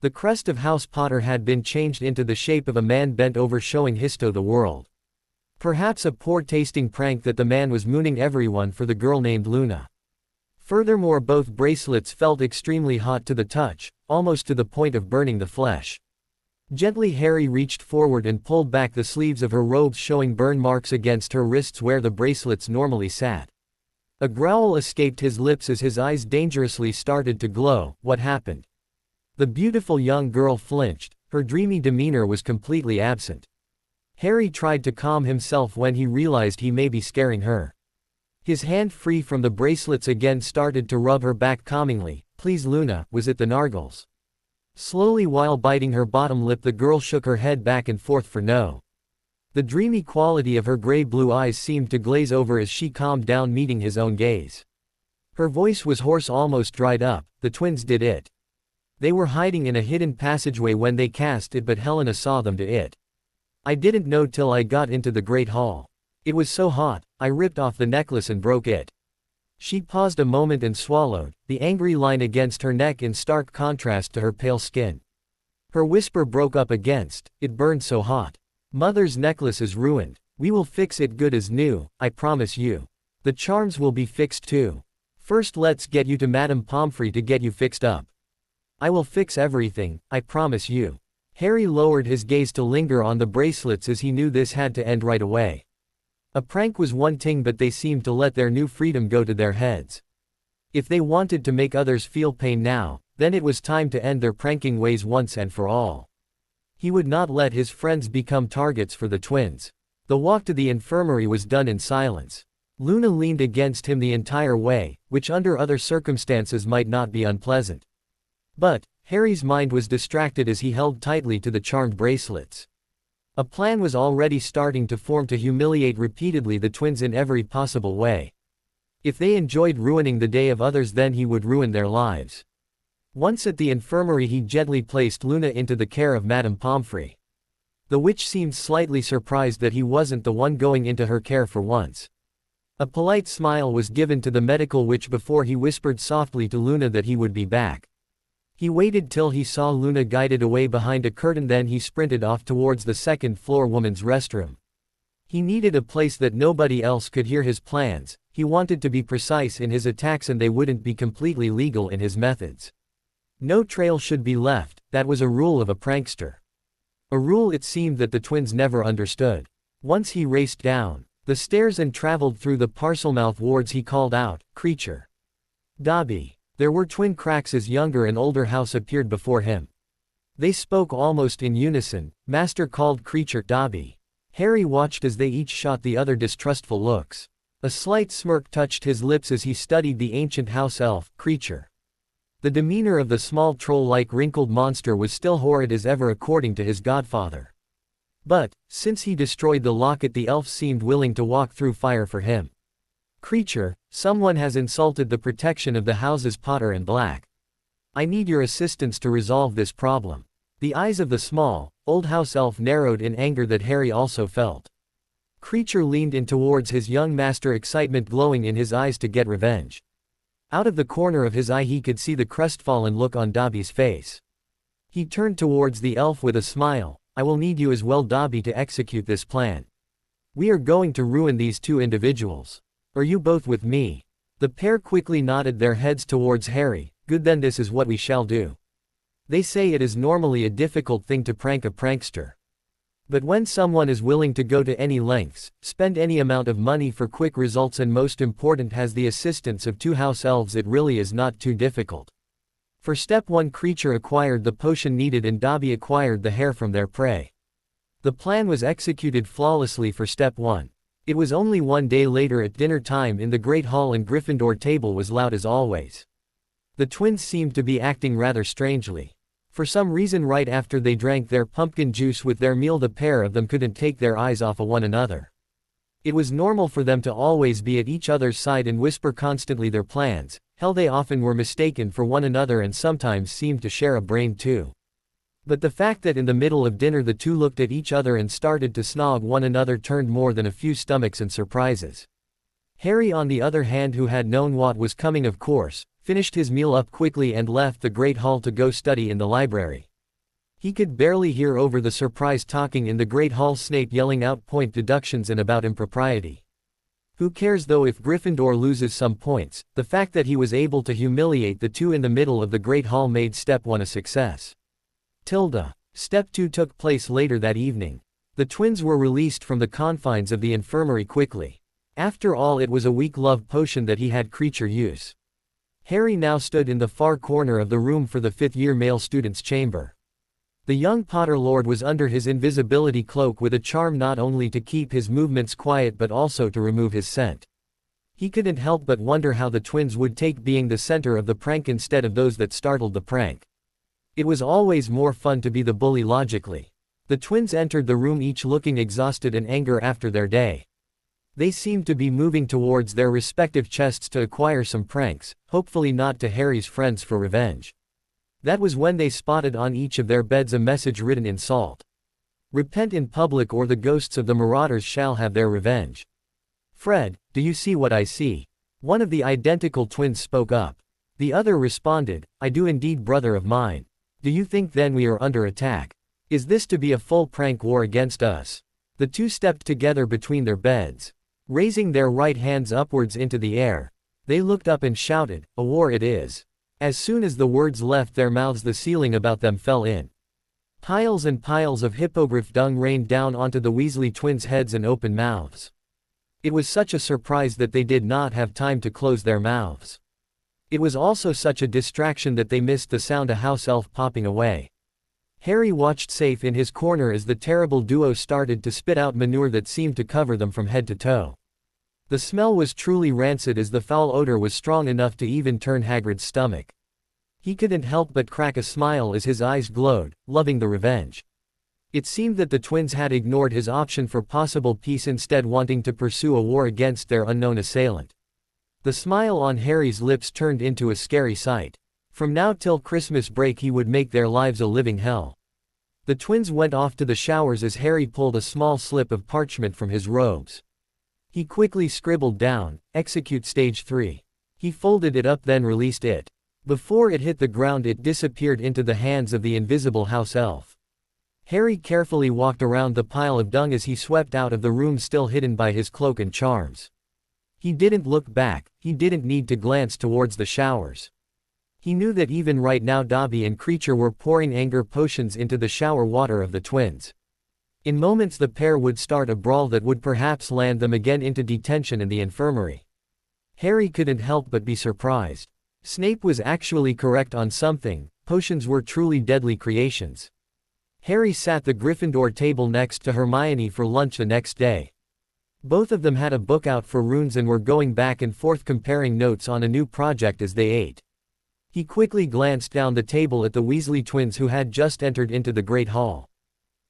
The crest of House Potter had been changed into the shape of a man bent over, showing Histo the world. Perhaps a poor-tasting prank that the man was mooning everyone for the girl named Luna. Furthermore, both bracelets felt extremely hot to the touch, almost to the point of burning the flesh. Gently Harry reached forward and pulled back the sleeves of her robes, showing burn marks against her wrists where the bracelets normally sat. A growl escaped his lips as his eyes dangerously started to glow. "What happened?" The beautiful young girl flinched, her dreamy demeanor was completely absent. Harry tried to calm himself when he realized he may be scaring her. His hand, free from the bracelets, again started to rub her back calmingly. "Please, Luna, was it the nargles?" Slowly, while biting her bottom lip, the girl shook her head back and forth for no. The dreamy quality of her gray-blue eyes seemed to glaze over as she calmed down, meeting his own gaze. Her voice was hoarse, almost dried up. "The twins did it. They were hiding in a hidden passageway when they cast it, but Helena saw them do it. I didn't know till I got into the great hall. It was so hot, I ripped off the necklace and broke it. She paused a moment and swallowed, the angry line against her neck in stark contrast to her pale skin. Her whisper broke up against, it burned so hot. Mother's necklace is ruined. We will fix it good as new, I promise you. The charms will be fixed too. First let's get you to Madame Pomfrey to get you fixed up. I will fix everything, I promise you. Harry lowered his gaze to linger on the bracelets as he knew this had to end right away. A prank was one thing, but they seemed to let their new freedom go to their heads. If they wanted to make others feel pain now, then it was time to end their pranking ways once and for all. He would not let his friends become targets for the twins. The walk to the infirmary was done in silence. Luna leaned against him the entire way, which under other circumstances might not be unpleasant. But Harry's mind was distracted as he held tightly to the charmed bracelets. A plan was already starting to form to humiliate repeatedly the twins in every possible way. If they enjoyed ruining the day of others, then he would ruin their lives. Once at the infirmary, he gently placed Luna into the care of Madame Pomfrey. The witch seemed slightly surprised that he wasn't the one going into her care for once. A polite smile was given to the medical witch before he whispered softly to Luna that he would be back. He waited till he saw Luna guided away behind a curtain, then he sprinted off towards the second-floor woman's restroom. He needed a place that nobody else could hear his plans. He wanted to be precise in his attacks and they wouldn't be completely legal in his methods. No trail should be left, that was a rule of a prankster. A rule it seemed that the twins never understood. Once he raced down the stairs and traveled through the Parselmouth wards, he called out, "Creature! Dobby!" There were twin cracks as younger and older house appeared before him. They spoke almost in unison. Master called Creature Dobby. Harry watched as they each shot the other distrustful looks. A slight smirk touched his lips as he studied the ancient house elf, Creature. The demeanor of the small troll-like wrinkled monster was still horrid as ever according to his godfather. But, since he destroyed the locket, the elf seemed willing to walk through fire for him. "Creature, someone has insulted the protection of the houses Potter and Black. I need your assistance to resolve this problem." The eyes of the small, old house elf narrowed in anger that Harry also felt. Creature leaned in towards his young master, excitement glowing in his eyes to get revenge. Out of the corner of his eye he could see the crestfallen look on Dobby's face. He turned towards the elf with a smile. "I will need you as well, Dobby, to execute this plan. We are going to ruin these two individuals. Are you both with me?" The pair quickly nodded their heads towards Harry. "Good, then this is what we shall do. They say it is normally a difficult thing to prank a prankster. But when someone is willing to go to any lengths, spend any amount of money for quick results, and most important has the assistance of two house elves, it really is not too difficult." For step 1, Creature acquired the potion needed and Dobby acquired the hair from their prey. The plan was executed flawlessly for step 1. It was only one day later at dinner time in the Great Hall, and Gryffindor table was loud as always. The twins seemed to be acting rather strangely. For some reason, right after they drank their pumpkin juice with their meal, the pair of them couldn't take their eyes off of one another. It was normal for them to always be at each other's side and whisper constantly their plans. Hell, they often were mistaken for one another and sometimes seemed to share a brain too. But the fact that in the middle of dinner the two looked at each other and started to snog one another turned more than a few stomachs and surprises. Harry, on the other hand, who had known what was coming of course, finished his meal up quickly and left the Great Hall to go study in the library. He could barely hear over the surprised talking in the Great Hall, Snape yelling out point deductions and about impropriety. Who cares though if Gryffindor loses some points? The fact that he was able to humiliate the two in the middle of the Great Hall made step 1 a success. Step 2 took place later that evening. The twins were released from the confines of the infirmary quickly. After all, it was a weak love potion that he had Creature use. Harry now stood in the far corner of the room for the 5th-year male student's chamber. The young Potter Lord was under his invisibility cloak with a charm not only to keep his movements quiet but also to remove his scent. He couldn't help but wonder how the twins would take being the center of the prank instead of those that startled the prank. It was always more fun to be the bully logically. The twins entered the room each looking exhausted and angry after their day. They seemed to be moving towards their respective chests to acquire some pranks, hopefully not to Harry's friends for revenge. That was when they spotted on each of their beds a message written in salt. Repent in public or the ghosts of the marauders shall have their revenge. Fred, do you see what I see? One of the identical twins spoke up. The other responded, I do indeed, brother of mine. Do you think then we are under attack? Is this to be a full prank war against us? The two stepped together between their beds. Raising their right hands upwards into the air, they looked up and shouted, a war it is. As soon as the words left their mouths, the ceiling about them fell in. Piles and piles of hippogriff dung rained down onto the Weasley twins' heads and open mouths. It was such a surprise that they did not have time to close their mouths. It was also such a distraction that they missed the sound a house elf popping away. Harry watched safe in his corner as the terrible duo started to spit out manure that seemed to cover them from head to toe. The smell was truly rancid, as the foul odor was strong enough to even turn Hagrid's stomach. He couldn't help but crack a smile as his eyes glowed, loving the revenge. It seemed that the twins had ignored his option for possible peace, instead wanting to pursue a war against their unknown assailant. The smile on Harry's lips turned into a scary sight. From now till Christmas break he would make their lives a living hell. The twins went off to the showers as Harry pulled a small slip of parchment from his robes. He quickly scribbled down, execute stage 3. He folded it up, then released it. Before it hit the ground it disappeared into the hands of the invisible house elf. Harry carefully walked around the pile of dung as he swept out of the room, still hidden by his cloak and charms. He didn't look back, he didn't need to glance towards the showers. He knew that even right now Dobby and Creature were pouring anger potions into the shower water of the twins. In moments the pair would start a brawl that would perhaps land them again into detention in the infirmary. Harry couldn't help but be surprised. Snape was actually correct on something, potions were truly deadly creations. Harry sat the Gryffindor table next to Hermione for lunch the next day. Both of them had a book out for runes and were going back and forth comparing notes on a new project as they ate. He quickly glanced down the table at the Weasley twins who had just entered into the Great Hall.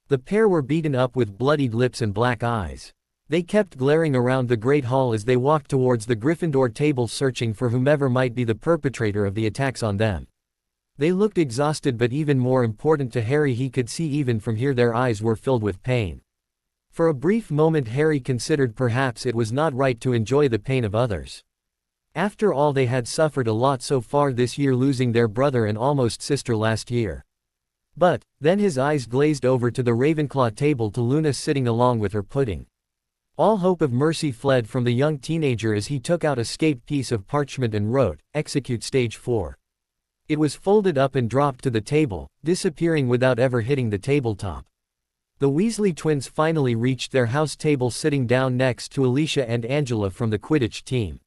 The pair were beaten up with bloodied lips and black eyes. They kept glaring around the Great Hall as they walked towards the Gryffindor table, searching for whomever might be the perpetrator of the attacks on them. They looked exhausted, but even more important to Harry, he could see even from here their eyes were filled with pain. For a brief moment Harry considered perhaps it was not right to enjoy the pain of others. After all, they had suffered a lot so far this year, losing their brother and almost sister last year. But, then his eyes glazed over to the Ravenclaw table, to Luna sitting along with her pudding. All hope of mercy fled from the young teenager as he took out a scaped piece of parchment and wrote, execute stage 4. It was folded up and dropped to the table, disappearing without ever hitting the tabletop. The Weasley twins finally reached their house table, sitting down next to Alicia and Angela from the Quidditch team.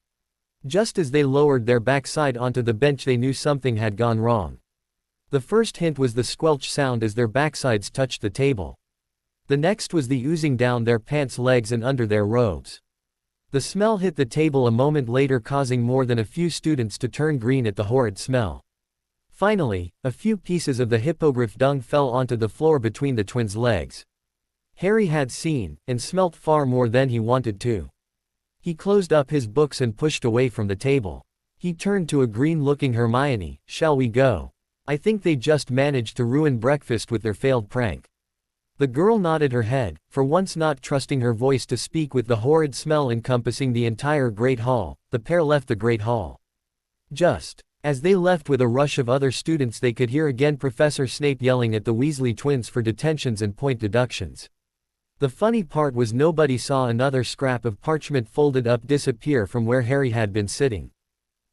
Just as they lowered their backside onto the bench they knew something had gone wrong. The first hint was the squelch sound as their backsides touched the table. The next was the oozing down their pants legs and under their robes. The smell hit the table a moment later, causing more than a few students to turn green at the horrid smell. Finally, a few pieces of the hippogriff dung fell onto the floor between the twins' legs. Harry had seen, and smelt far more than he wanted to. He closed up his books and pushed away from the table. He turned to a green-looking Hermione, shall we go? I think they just managed to ruin breakfast with their failed prank. The girl nodded her head, for once not trusting her voice to speak. With the horrid smell encompassing the entire Great Hall, the pair left the Great Hall. Just as they left with a rush of other students, they could hear again Professor Snape yelling at the Weasley twins for detentions and point deductions. The funny part was nobody saw another scrap of parchment folded up disappear from where Harry had been sitting.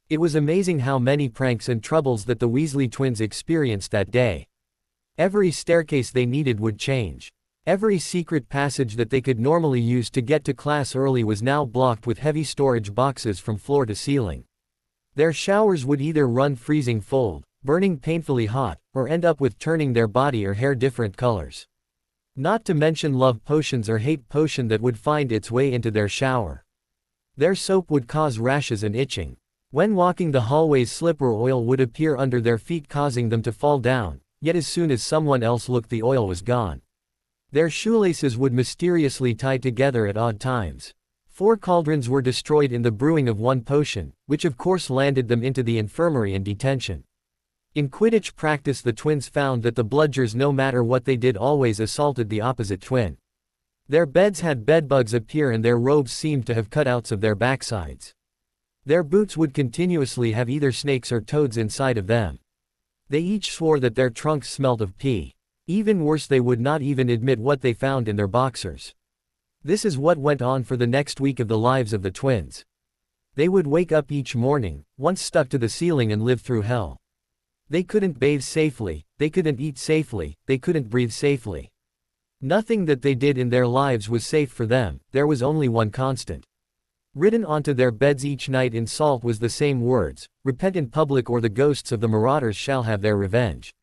It was amazing how many pranks and troubles that the Weasley twins experienced that day. Every staircase they needed would change. Every secret passage that they could normally use to get to class early was now blocked with heavy storage boxes from floor to ceiling. Their showers would either run freezing cold, burning painfully hot, or end up with turning their body or hair different colors. Not to mention love potions or hate potion that would find its way into their shower. Their soap would cause rashes and itching. When walking the hallways, slipper oil would appear under their feet, causing them to fall down, yet as soon as someone else looked, the oil was gone. Their shoelaces would mysteriously tie together at odd times. 4 cauldrons were destroyed in the brewing of one potion, which of course landed them into the infirmary and detention. In Quidditch practice, the twins found that the bludgers, no matter what they did, always assaulted the opposite twin. Their beds had bedbugs appear and their robes seemed to have cutouts of their backsides. Their boots would continuously have either snakes or toads inside of them. They each swore that their trunks smelt of pee. Even worse, they would not even admit what they found in their boxers. This is what went on for the next week of the lives of the twins. They would wake up each morning, once stuck to the ceiling, and live through hell. They couldn't bathe safely, they couldn't eat safely, they couldn't breathe safely. Nothing that they did in their lives was safe for them. There was only one constant. Written onto their beds each night in salt was the same words: repent in public or the ghosts of the marauders shall have their revenge.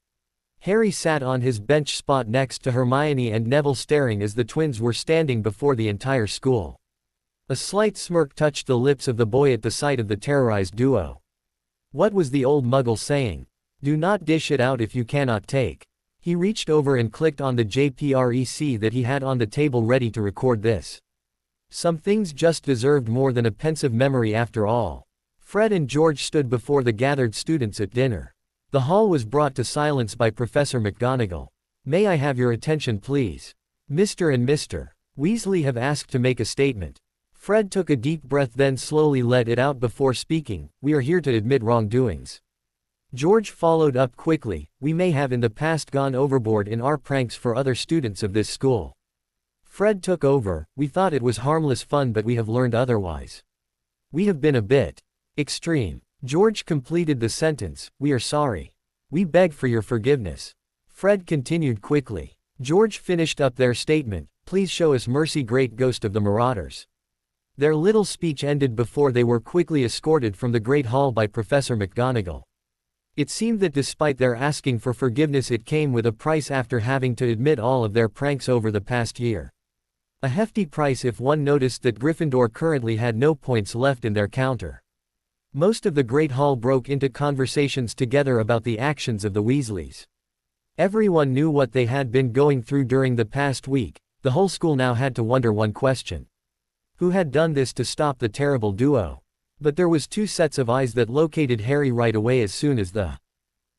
Harry sat on his bench spot next to Hermione and Neville, staring as the twins were standing before the entire school. A slight smirk touched the lips of the boy at the sight of the terrorized duo. What was the old muggle saying? Do not dish it out if you cannot take. He reached over and clicked on the JPREC that he had on the table, ready to record this. Some things just deserved more than a pensive memory after all. Fred and George stood before the gathered students at dinner. The hall was brought to silence by Professor McGonagall. May I have your attention, please? Mr. and Mr. Weasley have asked to make a statement. Fred took a deep breath, then slowly let it out before speaking. We are here to admit wrongdoings. George followed up quickly. We may have in the past gone overboard in our pranks for other students of this school. Fred took over. We thought it was harmless fun, but we have learned otherwise. We have been a bit extreme. George completed the sentence. We are sorry. We beg for your forgiveness. Fred continued quickly. George finished up their statement. Please show us mercy, great ghost of the marauders. Their little speech ended before they were quickly escorted from the Great Hall by Professor McGonagall. It seemed that despite their asking for forgiveness, it came with a price after having to admit all of their pranks over the past year. A hefty price if one noticed that Gryffindor currently had no points left in their counter. Most of the Great Hall broke into conversations together about the actions of the Weasleys. Everyone knew what they had been going through during the past week. The whole school now had to wonder one question. Who had done this to stop the terrible duo? But there was two sets of eyes that located Harry right away as soon as the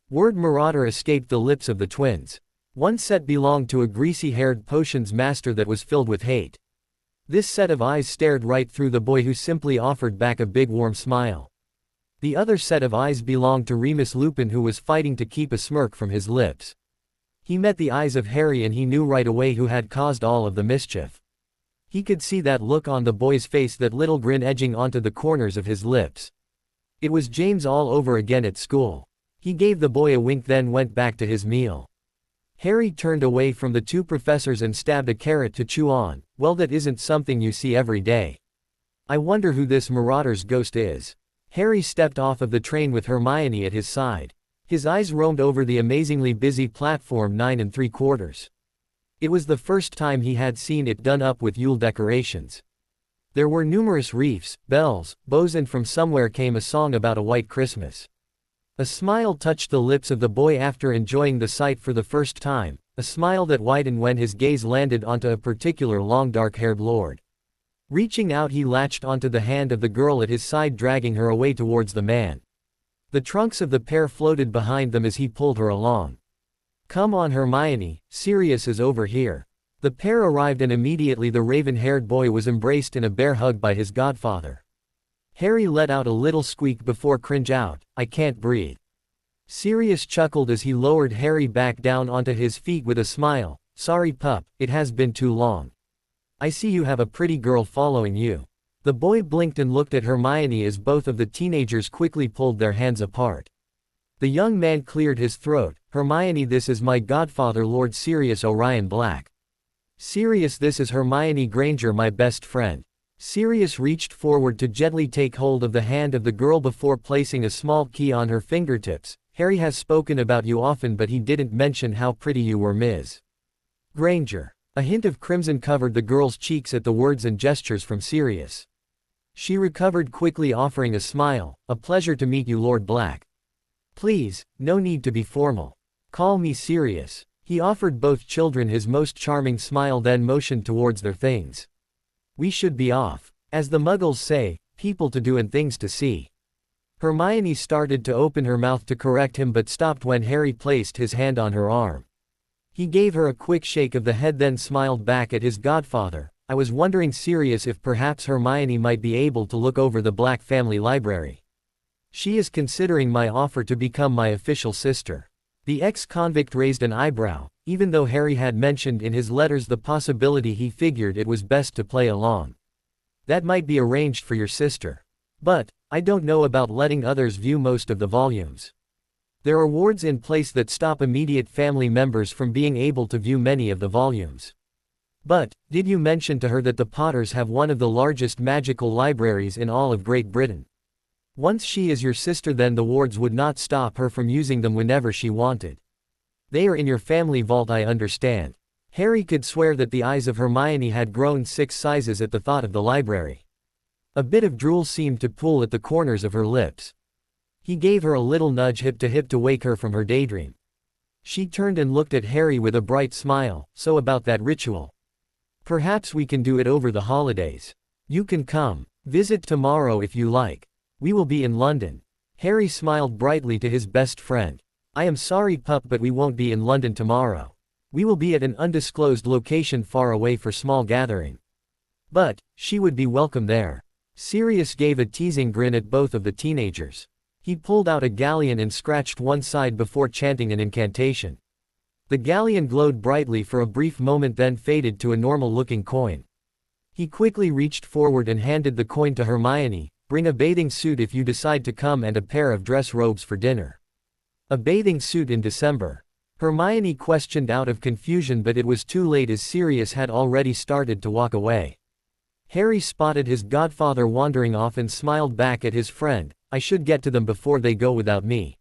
word marauder escaped the lips of the twins. One set belonged to a greasy-haired potions master that was filled with hate. This set of eyes stared right through the boy, who simply offered back a big warm smile. The other set of eyes belonged to Remus Lupin, who was fighting to keep a smirk from his lips. He met the eyes of Harry and he knew right away who had caused all of the mischief. He could see that look on the boy's face, that little grin edging onto the corners of his lips. It was James all over again at school. He gave the boy a wink, then went back to his meal. Harry turned away from the two professors and stabbed a carrot to chew on. Well, that isn't something you see every day. I wonder who this marauder's ghost is. Harry stepped off of the train with Hermione at his side. His eyes roamed over the amazingly busy platform 9 3/4. It was the first time he had seen it done up with Yule decorations. There were numerous wreaths, bells, bows, and from somewhere came a song about a white Christmas. A smile touched the lips of the boy after enjoying the sight for the first time, a smile that widened when his gaze landed onto a particular long dark-haired lord. Reaching out, he latched onto the hand of the girl at his side, dragging her away towards the man. The trunks of the pair floated behind them as he pulled her along. Come on, Hermione, Sirius is over here. The pair arrived and immediately the raven-haired boy was embraced in a bear hug by his godfather. Harry let out a little squeak before cringe out, I can't breathe. Sirius chuckled as he lowered Harry back down onto his feet with a smile. Sorry pup, it has been too long. I see you have a pretty girl following you. The boy blinked and looked at Hermione as both of the teenagers quickly pulled their hands apart. The young man cleared his throat. Hermione, this is my godfather, Lord Sirius Orion Black. Sirius, this is Hermione Granger, my best friend. Sirius reached forward to gently take hold of the hand of the girl before placing a small key on her fingertips. Harry has spoken about you often, but he didn't mention how pretty you were, Ms. Granger. A hint of crimson covered the girl's cheeks at the words and gestures from Sirius. She recovered quickly, offering a smile. A pleasure to meet you, Lord Black. Please, no need to be formal. Call me Sirius. He offered both children his most charming smile, then motioned towards their things. We should be off. As the Muggles say, people to do and things to see. Hermione started to open her mouth to correct him but stopped when Harry placed his hand on her arm. He gave her a quick shake of the head then smiled back at his godfather. I was wondering Sirius if perhaps Hermione might be able to look over the Black family library. She is considering my offer to become my official sister. The ex-convict raised an eyebrow. Even though Harry had mentioned in his letters the possibility, he figured it was best to play along. That might be arranged for your sister. But, I don't know about letting others view most of the volumes. There are wards in place that stop immediate family members from being able to view many of the volumes. But, did you mention to her that the Potters have one of the largest magical libraries in all of Great Britain? Once she is your sister, then the wards would not stop her from using them whenever she wanted. They are in your family vault, I understand. Harry could swear that the eyes of Hermione had grown 6 sizes at the thought of the library. A bit of drool seemed to pool at the corners of her lips. He gave her a little nudge hip to hip to wake her from her daydream. She turned and looked at Harry with a bright smile. So about that ritual. Perhaps we can do it over the holidays. You can come. Visit tomorrow if you like. We will be in London. Harry smiled brightly to his best friend. I am sorry, pup, but we won't be in London tomorrow. We will be at an undisclosed location far away for small gathering. But, she would be welcome there. Sirius gave a teasing grin at both of the teenagers. He pulled out a galleon and scratched one side before chanting an incantation. The galleon glowed brightly for a brief moment then faded to a normal-looking coin. He quickly reached forward and handed the coin to Hermione. Bring a bathing suit if you decide to come and a pair of dress robes for dinner. A bathing suit in December? Hermione questioned out of confusion, but it was too late as Sirius had already started to walk away. Harry spotted his godfather wandering off and smiled back at his friend. I should get to them before they go without me.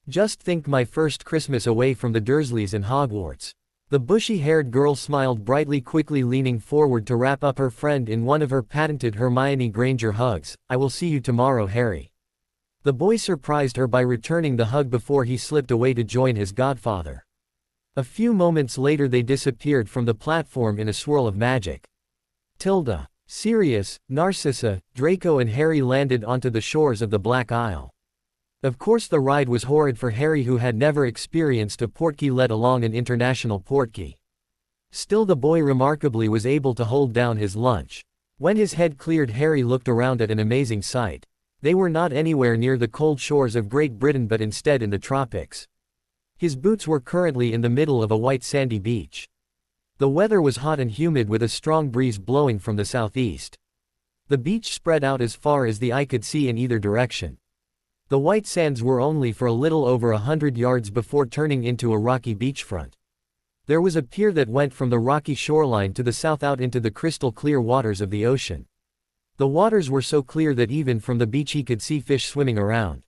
Just think, my first Christmas away from the Dursleys and Hogwarts. The bushy-haired girl smiled brightly, quickly leaning forward to wrap up her friend in one of her patented Hermione Granger hugs. I will see you tomorrow, Harry. The boy surprised her by returning the hug before he slipped away to join his godfather. A few moments later they disappeared from the platform in a swirl of magic. Tilda, Sirius, Narcissa, Draco and Harry landed onto the shores of the Black Isle. Of course the ride was horrid for Harry, who had never experienced a portkey, let alone an international portkey. Still, the boy remarkably was able to hold down his lunch. When his head cleared, Harry looked around at an amazing sight. They were not anywhere near the cold shores of Great Britain but instead in the tropics. His boots were currently in the middle of a white sandy beach. The weather was hot and humid with a strong breeze blowing from the southeast. The beach spread out as far as the eye could see in either direction. The white sands were only for a little over 100 yards before turning into a rocky beachfront. There was a pier that went from the rocky shoreline to the south out into the crystal clear waters of the ocean. The waters were so clear that even from the beach he could see fish swimming around.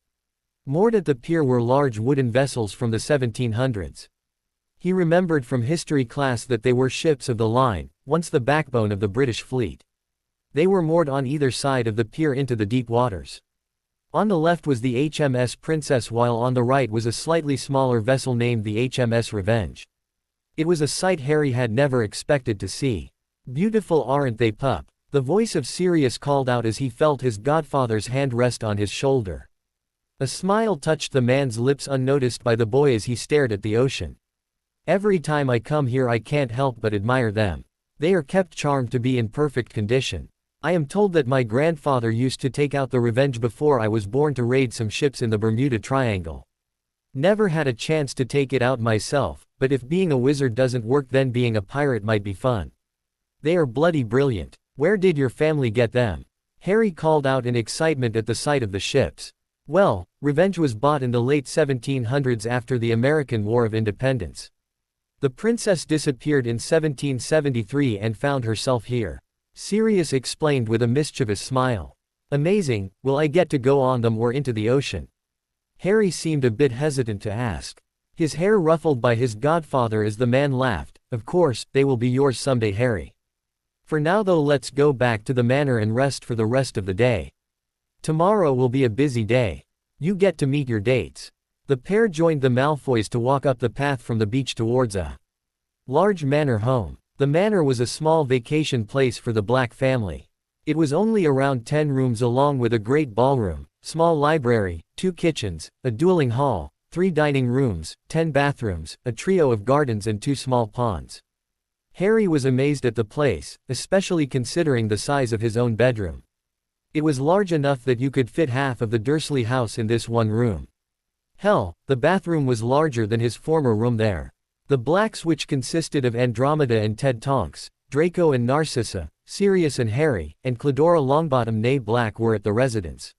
Moored at the pier were large wooden vessels from the 1700s. He remembered from history class that they were ships of the line, once the backbone of the British fleet. They were moored on either side of the pier into the deep waters. On the left was the HMS Princess, while on the right was a slightly smaller vessel named the HMS Revenge. It was a sight Harry had never expected to see. Beautiful, aren't they, pup? The voice of Sirius called out as he felt his godfather's hand rest on his shoulder. A smile touched the man's lips unnoticed by the boy as he stared at the ocean. Every time I come here I can't help but admire them. They are kept charmed to be in perfect condition. I am told that my grandfather used to take out the Revenge before I was born to raid some ships in the Bermuda Triangle. Never had a chance to take it out myself, but if being a wizard doesn't work then being a pirate might be fun. They are bloody brilliant. Where did your family get them? Harry called out in excitement at the sight of the ships. Well, Revenge was bought in the late 1700s after the American War of Independence. The princess disappeared in 1773 and found herself here. Sirius explained with a mischievous smile. Amazing, will I get to go on them or into the ocean? Harry seemed a bit hesitant to ask. His hair ruffled by his godfather as the man laughed. Of course, they will be yours someday, Harry. For now though, let's go back to the manor and rest for the rest of the day. Tomorrow will be a busy day. You get to meet your dates. The pair joined the Malfoys to walk up the path from the beach towards a large manor home. The manor was a small vacation place for the Black family. It was only around 10 rooms along with a great ballroom, small library, 2 kitchens, a dueling hall, 3 dining rooms, 10 bathrooms, a trio of gardens and 2 small ponds. Harry was amazed at the place, especially considering the size of his own bedroom. It was large enough that you could fit half of the Dursley house in this one room. Hell, the bathroom was larger than his former room there. The Blacks, which consisted of Andromeda and Ted Tonks, Draco and Narcissa, Sirius and Harry, and Cladora Longbottom née Black were at the residence.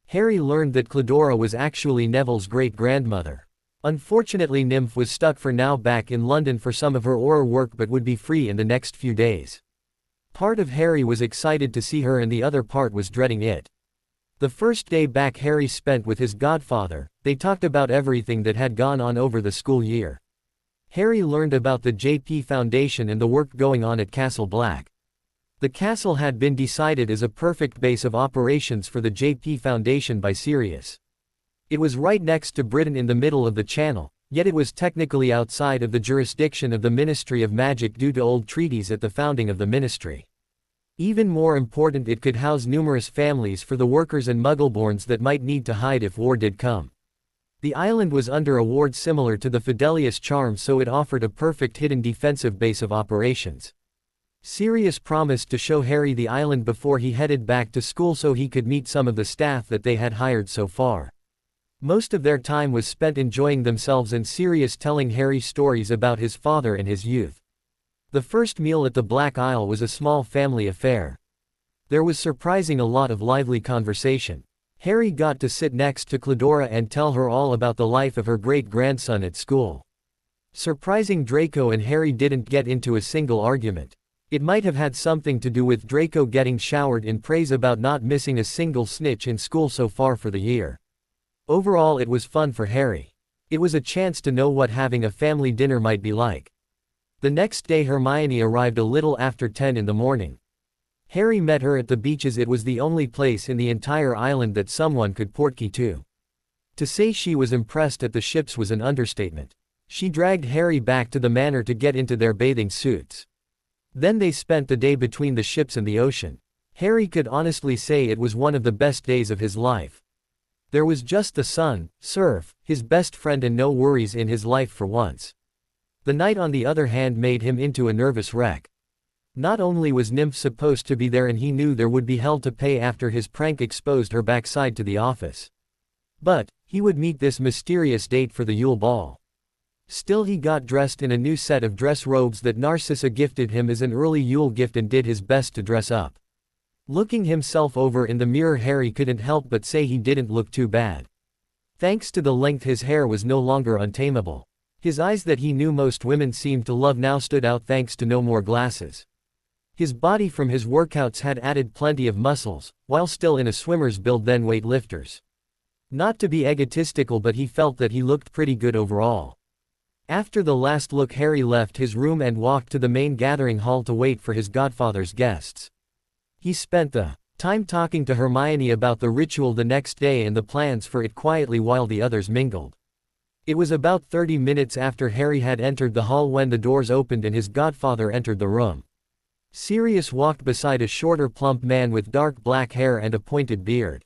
Harry learned that Cladora was actually Neville's great-grandmother. Unfortunately, Nymph was stuck for now back in London for some of her Auror work but would be free in the next few days. Part of Harry was excited to see her and the other part was dreading it. The first day back Harry spent with his godfather, they talked about everything that had gone on over the school year. Harry learned about the JP Foundation and the work going on at Castle Black. The castle had been decided as a perfect base of operations for the JP Foundation by Sirius. It was right next to Britain in the middle of the channel, yet it was technically outside of the jurisdiction of the Ministry of Magic due to old treaties at the founding of the ministry. Even more important, it could house numerous families for the workers and Muggleborns that might need to hide if war did come. The island was under a ward similar to the Fidelius charm, so it offered a perfect hidden defensive base of operations. Sirius promised to show Harry the island before he headed back to school so he could meet some of the staff that they had hired so far. Most of their time was spent enjoying themselves and Sirius telling Harry stories about his father and his youth. The first meal at the Black Isle was a small family affair. There was surprising a lot of lively conversation. Harry got to sit next to Cladora and tell her all about the life of her great-grandson at school. Surprising, Draco and Harry didn't get into a single argument. It might have had something to do with Draco getting showered in praise about not missing a single snitch in school so far for the year. Overall, it was fun for Harry. It was a chance to know what having a family dinner might be like. The next day Hermione arrived a little after 10 in the morning. Harry met her at the beaches. It was the only place in the entire island that someone could portkey to. To say she was impressed at the ships was an understatement. She dragged Harry back to the manor to get into their bathing suits. Then they spent the day between the ships and the ocean. Harry could honestly say it was one of the best days of his life. There was just the sun, surf, his best friend and no worries in his life for once. The night on the other hand made him into a nervous wreck. Not only was Nymph supposed to be there and he knew there would be hell to pay after his prank exposed her backside to the office. But, he would meet this mysterious date for the Yule Ball. Still, he got dressed in a new set of dress robes that Narcissa gifted him as an early Yule gift and did his best to dress up. Looking himself over in the mirror, Harry couldn't help but say he didn't look too bad. Thanks to the length, his hair was no longer untamable. His eyes that he knew most women seemed to love now stood out thanks to no more glasses. His body from his workouts had added plenty of muscles, while still in a swimmer's build than weightlifters. Not to be egotistical, but he felt that he looked pretty good overall. After the last look, Harry left his room and walked to the main gathering hall to wait for his godfather's guests. He spent the time talking to Hermione about the ritual the next day and the plans for it quietly while the others mingled. It was about 30 minutes after Harry had entered the hall when the doors opened and his godfather entered the room. Sirius walked beside a shorter, plump man with dark black hair and a pointed beard.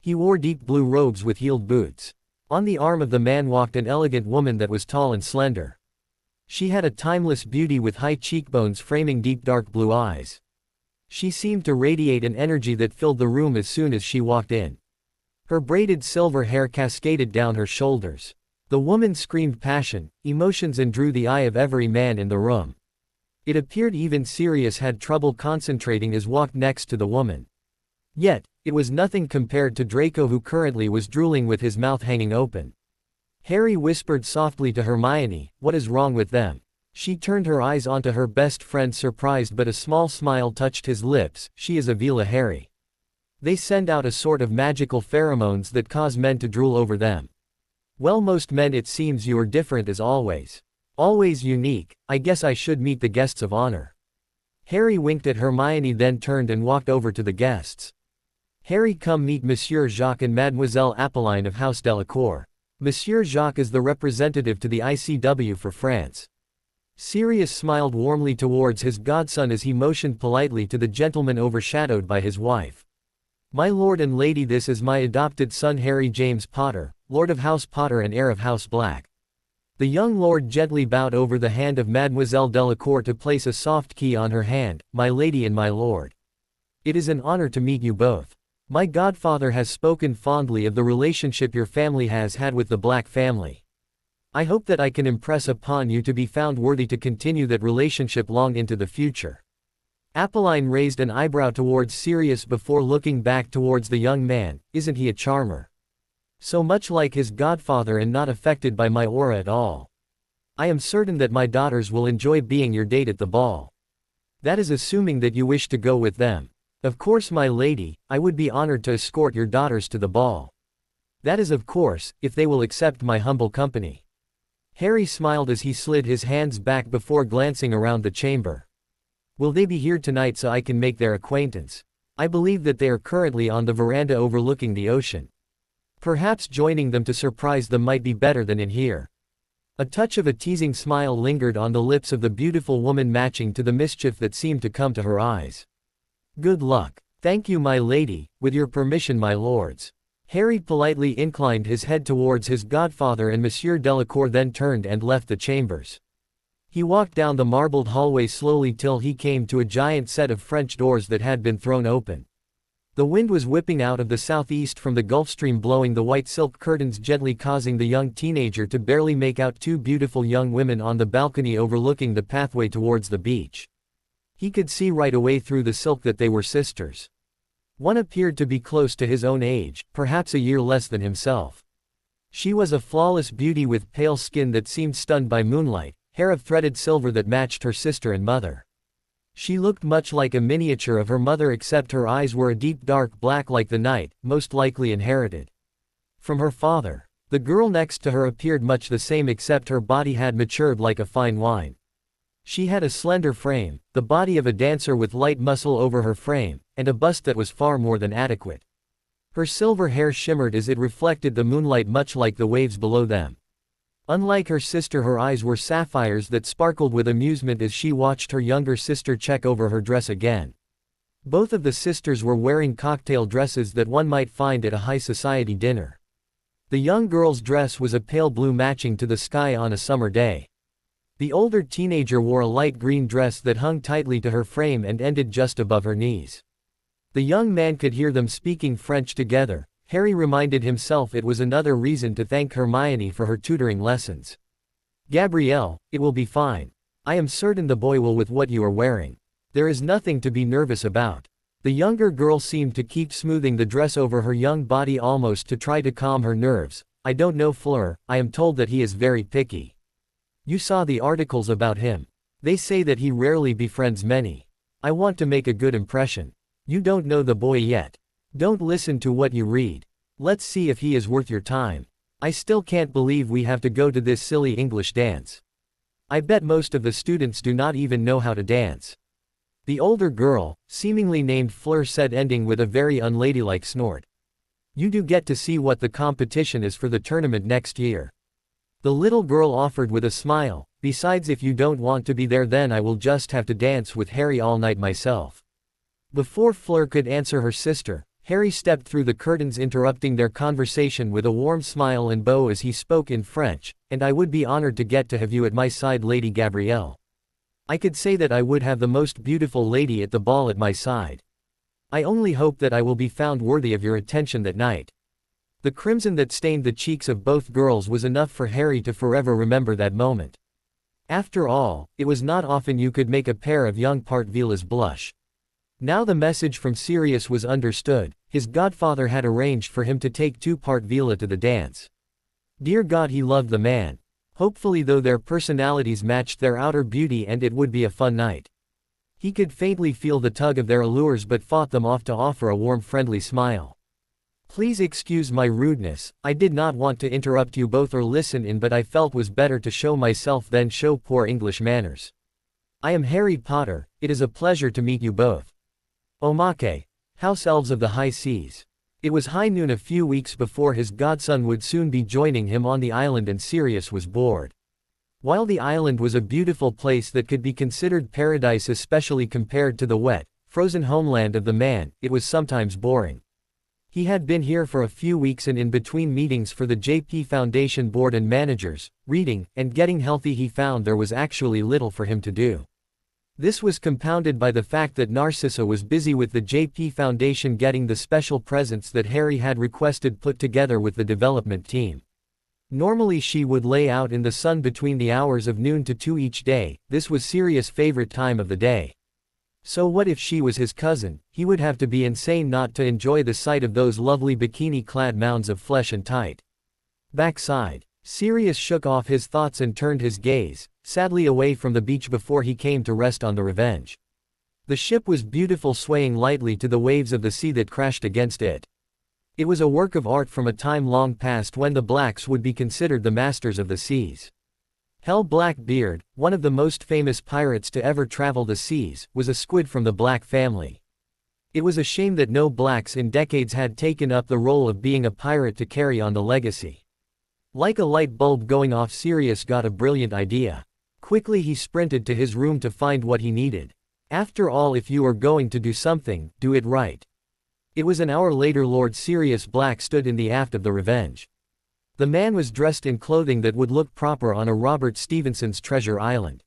He wore deep blue robes with heeled boots. On the arm of the man walked an elegant woman that was tall and slender. She had a timeless beauty with high cheekbones framing deep dark blue eyes. She seemed to radiate an energy that filled the room as soon as she walked in. Her braided silver hair cascaded down her shoulders. The woman screamed passion, emotions and drew the eye of every man in the room. It appeared even Sirius had trouble concentrating as walked next to the woman. Yet, it was nothing compared to Draco, who currently was drooling with his mouth hanging open. Harry whispered softly to Hermione, "What is wrong with them?" She turned her eyes onto her best friend, surprised, but a small smile touched his lips. "She is Avila, Harry. They send out a sort of magical pheromones that cause men to drool over them." "Well, most men, it seems you are different as always. Always unique. I guess I should meet the guests of honor." Harry winked at Hermione, then turned and walked over to the guests. "Harry, come meet Monsieur Jacques and Mademoiselle Apolline of House Delacour. Monsieur Jacques is the representative to the ICW for France." Sirius smiled warmly towards his godson as he motioned politely to the gentleman overshadowed by his wife. My lord and lady, this is my adopted son Harry James Potter, Lord of House Potter and heir of House Black. The young lord gently bowed over the hand of Mademoiselle Delacour to place a soft key on her hand. My lady and my lord. It is an honor to meet you both. My godfather has spoken fondly of the relationship your family has had with the Black family. I hope that I can impress upon you to be found worthy to continue that relationship long into the future. Apolline raised an eyebrow towards Sirius before looking back towards the young man. Isn't he a charmer? So much like his godfather and not affected by my aura at all. I am certain that my daughters will enjoy being your date at the ball. That is assuming that you wish to go with them. Of course, my lady, I would be honored to escort your daughters to the ball. That is of course, if they will accept my humble company. Harry smiled as he slid his hands back before glancing around the chamber. Will they be here tonight so I can make their acquaintance? I believe that they are currently on the veranda overlooking the ocean. Perhaps joining them to surprise them might be better than in here. A touch of a teasing smile lingered on the lips of the beautiful woman, matching to the mischief that seemed to come to her eyes. Good luck. Thank you, my lady, with your permission, my lords. Harry politely inclined his head towards his godfather, and Monsieur Delacour then turned and left the chambers. He walked down the marbled hallway slowly till he came to a giant set of French doors that had been thrown open. The wind was whipping out of the southeast from the Gulf Stream, blowing the white silk curtains gently, causing the young teenager to barely make out two beautiful young women on the balcony overlooking the pathway towards the beach. He could see right away through the silk that they were sisters. One appeared to be close to his own age, perhaps a year less than himself. She was a flawless beauty with pale skin that seemed stunned by moonlight, hair of threaded silver that matched her sister and mother. She looked much like a miniature of her mother, except her eyes were a deep dark black like the night, most likely inherited from her father. The girl next to her appeared much the same, except her body had matured like a fine wine. She had a slender frame, the body of a dancer with light muscle over her frame, and a bust that was far more than adequate. Her silver hair shimmered as it reflected the moonlight, much like the waves below them. Unlike her sister, her eyes were sapphires that sparkled with amusement as she watched her younger sister check over her dress again. Both of the sisters were wearing cocktail dresses that one might find at a high society dinner. The young girl's dress was a pale blue, matching to the sky on a summer day. The older teenager wore a light green dress that hung tightly to her frame and ended just above her knees. The young man could hear them speaking French together. Harry reminded himself it was another reason to thank Hermione for her tutoring lessons. Gabrielle, it will be fine. I am certain the boy will with what you are wearing. There is nothing to be nervous about. The younger girl seemed to keep smoothing the dress over her young body, almost to try to calm her nerves. I don't know Fleur, I am told that he is very picky. You saw the articles about him. They say that he rarely befriends many. I want to make a good impression. You don't know the boy yet. Don't listen to what you read. Let's see if he is worth your time. I still can't believe we have to go to this silly English dance. I bet most of the students do not even know how to dance. The older girl, seemingly named Fleur, said, ending with a very unladylike snort. You do get to see what the competition is for the tournament next year. The little girl offered with a smile. Besides, if you don't want to be there, then I will just have to dance with Harry all night myself. Before Fleur could answer her sister, Harry stepped through the curtains, interrupting their conversation with a warm smile and bow as he spoke in French. And I would be honored to get to have you at my side, Lady Gabrielle. I could say that I would have the most beautiful lady at the ball at my side. I only hope that I will be found worthy of your attention that night. The crimson that stained the cheeks of both girls was enough for Harry to forever remember that moment. After all, it was not often you could make a pair of young Partvillas blush. Now the message from Sirius was understood. His godfather had arranged for him to take two Partvilla to the dance. Dear God, he loved the man. Hopefully, though, their personalities matched their outer beauty and it would be a fun night. He could faintly feel the tug of their allures, but fought them off to offer a warm, friendly smile. Please excuse my rudeness. I did not want to interrupt you both or listen in, but I felt was better to show myself than show poor English manners. I am Harry Potter. It is a pleasure to meet you both. Omake, house elves of the high seas. It was high noon a few weeks before his godson would soon be joining him on the island, and Sirius was bored. While the island was a beautiful place that could be considered paradise, especially compared to the wet, frozen homeland of the man, it was sometimes boring. He had been here for a few weeks, and in between meetings for the JP Foundation board and managers, reading, and getting healthy, he found there was actually little for him to do. This was compounded by the fact that Narcissa was busy with the JP Foundation getting the special presents that Harry had requested put together with the development team. Normally she would lay out in the sun between the hours of noon to 2 each day. This was Sirius' favorite time of the day. So what if she was his cousin? He would have to be insane not to enjoy the sight of those lovely bikini-clad mounds of flesh and tight backside. Sirius shook off his thoughts and turned his gaze, sadly, away from the beach before he came to rest on the Revenge. The ship was beautiful, swaying lightly to the waves of the sea that crashed against it. It was a work of art from a time long past when the Blacks would be considered the masters of the seas. Hell Blackbeard, one of the most famous pirates to ever travel the seas, was a squid from the Black family. It was a shame that no Blacks in decades had taken up the role of being a pirate to carry on the legacy. Like a light bulb going off, Sirius got a brilliant idea. Quickly he sprinted to his room to find what he needed. After all, if you are going to do something, do it right. It was an hour later. Lord Sirius Black stood in the aft of the Revenge. The man was dressed in clothing that would look proper on a Robert Stevenson's Treasure Island.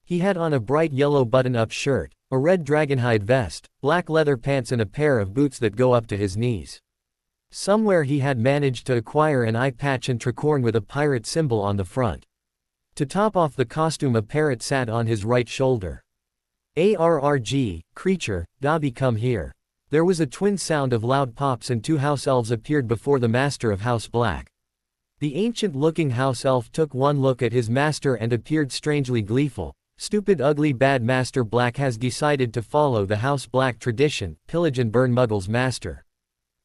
He had on a bright yellow button-up shirt, a red dragonhide vest, black leather pants, and a pair of boots that go up to his knees. Somewhere he had managed to acquire an eye patch and tricorn with a pirate symbol on the front. To top off the costume, a parrot sat on his right shoulder. "ARRG, creature, Dobby, come here." There was a twin sound of loud pops, and 2 house elves appeared before the master of House Black. The ancient-looking house elf took one look at his master and appeared strangely gleeful. "Stupid, ugly, bad Master Black has decided to follow the House Black tradition, pillage and burn Muggles, master."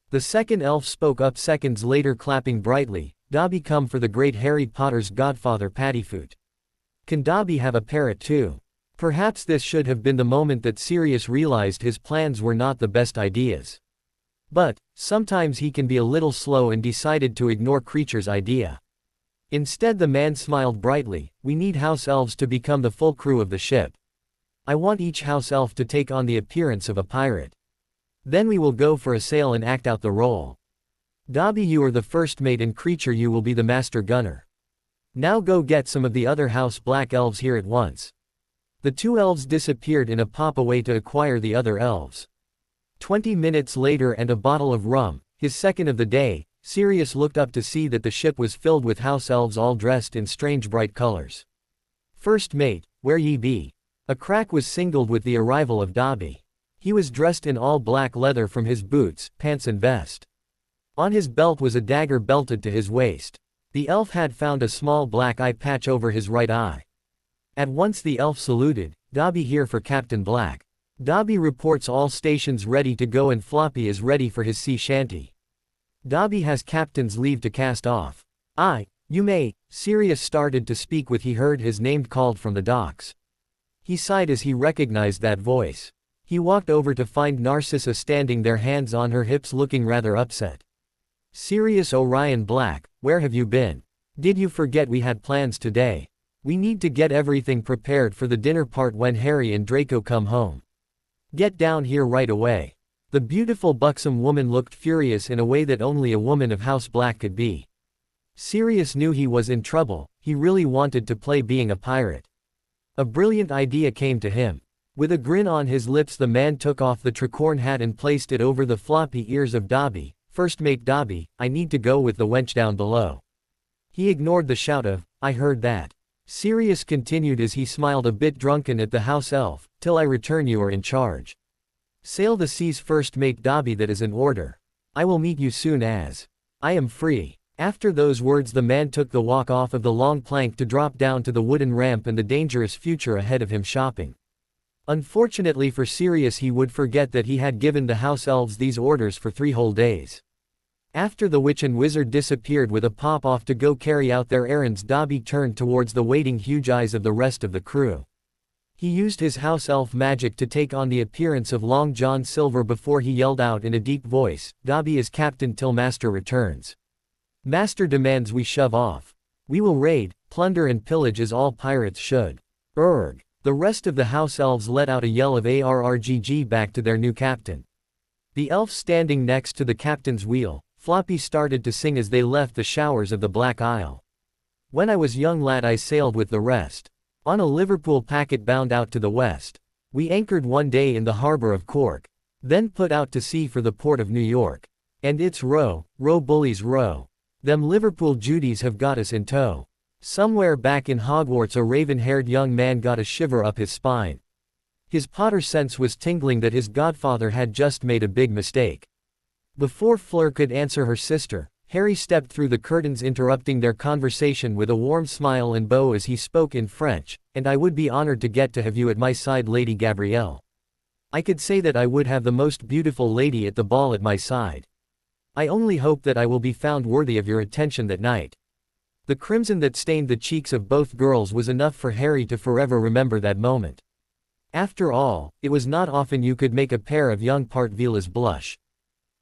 The second elf spoke up seconds later, clapping brightly. "Dobby come for the great Harry Potter's godfather Paddyfoot. Can Dobby have a parrot too?" Perhaps this should have been the moment that Sirius realized his plans were not the best ideas. But, sometimes he can be a little slow, and decided to ignore Creature's idea. Instead, the man smiled brightly. "We need house elves to become the full crew of the ship. I want each house elf to take on the appearance of a pirate. Then we will go for a sail and act out the role. Dobby, you are the first mate, and Creature, you will be the master gunner. Now go get some of the other House Black elves here at once." The 2 elves disappeared in a pop away to acquire the other elves. 20 minutes later, and a bottle of rum, his second of the day, Sirius looked up to see that the ship was filled with house elves, all dressed in strange bright colors. "First mate, where ye be?" A crack was signaled with the arrival of Dobby. He was dressed in all black leather from his boots, pants and vest. On his belt was a dagger belted to his waist. The elf had found a small black eye patch over his right eye. At once the elf saluted. "Dobby here for Captain Black." Dobby reports all stations ready to go, and Floppy is ready for his sea shanty. Dobby has captain's leave to cast off. "Aye, you may." Sirius started to speak with he heard his name called from the docks. He sighed as he recognized that voice. He walked over to find Narcissa standing there, hands on her hips, looking rather upset. "Sirius Orion Black, where have you been? Did you forget we had plans today? We need to get everything prepared for the dinner part when Harry and Draco come home. Get down here right away." The beautiful buxom woman looked furious in a way that only a woman of House Black could be. Sirius knew he was in trouble. He really wanted to play being a pirate. A brilliant idea came to him. With a grin on his lips, the man took off the tricorn hat and placed it over the floppy ears of Dobby. "First mate Dobby, I need to go with the wench down below." He ignored the shout of, "I heard that." Sirius continued as he smiled, a bit drunken at the house elf. "Till I return, you are in charge. Sail the seas, first mate Dobby, that is an order. I will meet you soon as I am free." After those words, the man took the walk off of the long plank to drop down to the wooden ramp and the dangerous future ahead of him shopping. Unfortunately for Sirius, he would forget that he had given the house elves these orders for 3 whole days. After the witch and wizard disappeared with a pop off to go carry out their errands, Dobby turned towards the waiting huge eyes of the rest of the crew. He used his house elf magic to take on the appearance of Long John Silver before he yelled out in a deep voice, "Dobby is captain till master returns. Master demands we shove off. We will raid, plunder and pillage as all pirates should. Urgh. The rest of the house elves let out a yell of arrgg back to their new captain. The elf standing next to the captain's wheel, Floppy, started to sing as they left the showers of the Black Isle. When I was young lad I sailed with the rest, on a Liverpool packet bound out to the west. We anchored one day in the harbor of Cork, then put out to sea for the port of New York. And it's row, row bullies row. Them Liverpool Judies have got us in tow. Somewhere back in Hogwarts a raven-haired young man got a shiver up his spine. His Potter sense was tingling that his godfather had just made a big mistake. Before Fleur could answer her sister, Harry stepped through the curtains, interrupting their conversation with a warm smile and bow as he spoke in French, "And I would be honored to get to have you at my side, Lady Gabrielle. I could say that I would have the most beautiful lady at the ball at my side. I only hope that I will be found worthy of your attention that night." The crimson that stained the cheeks of both girls was enough for Harry to forever remember that moment. After all, it was not often you could make a pair of young Partvillas blush.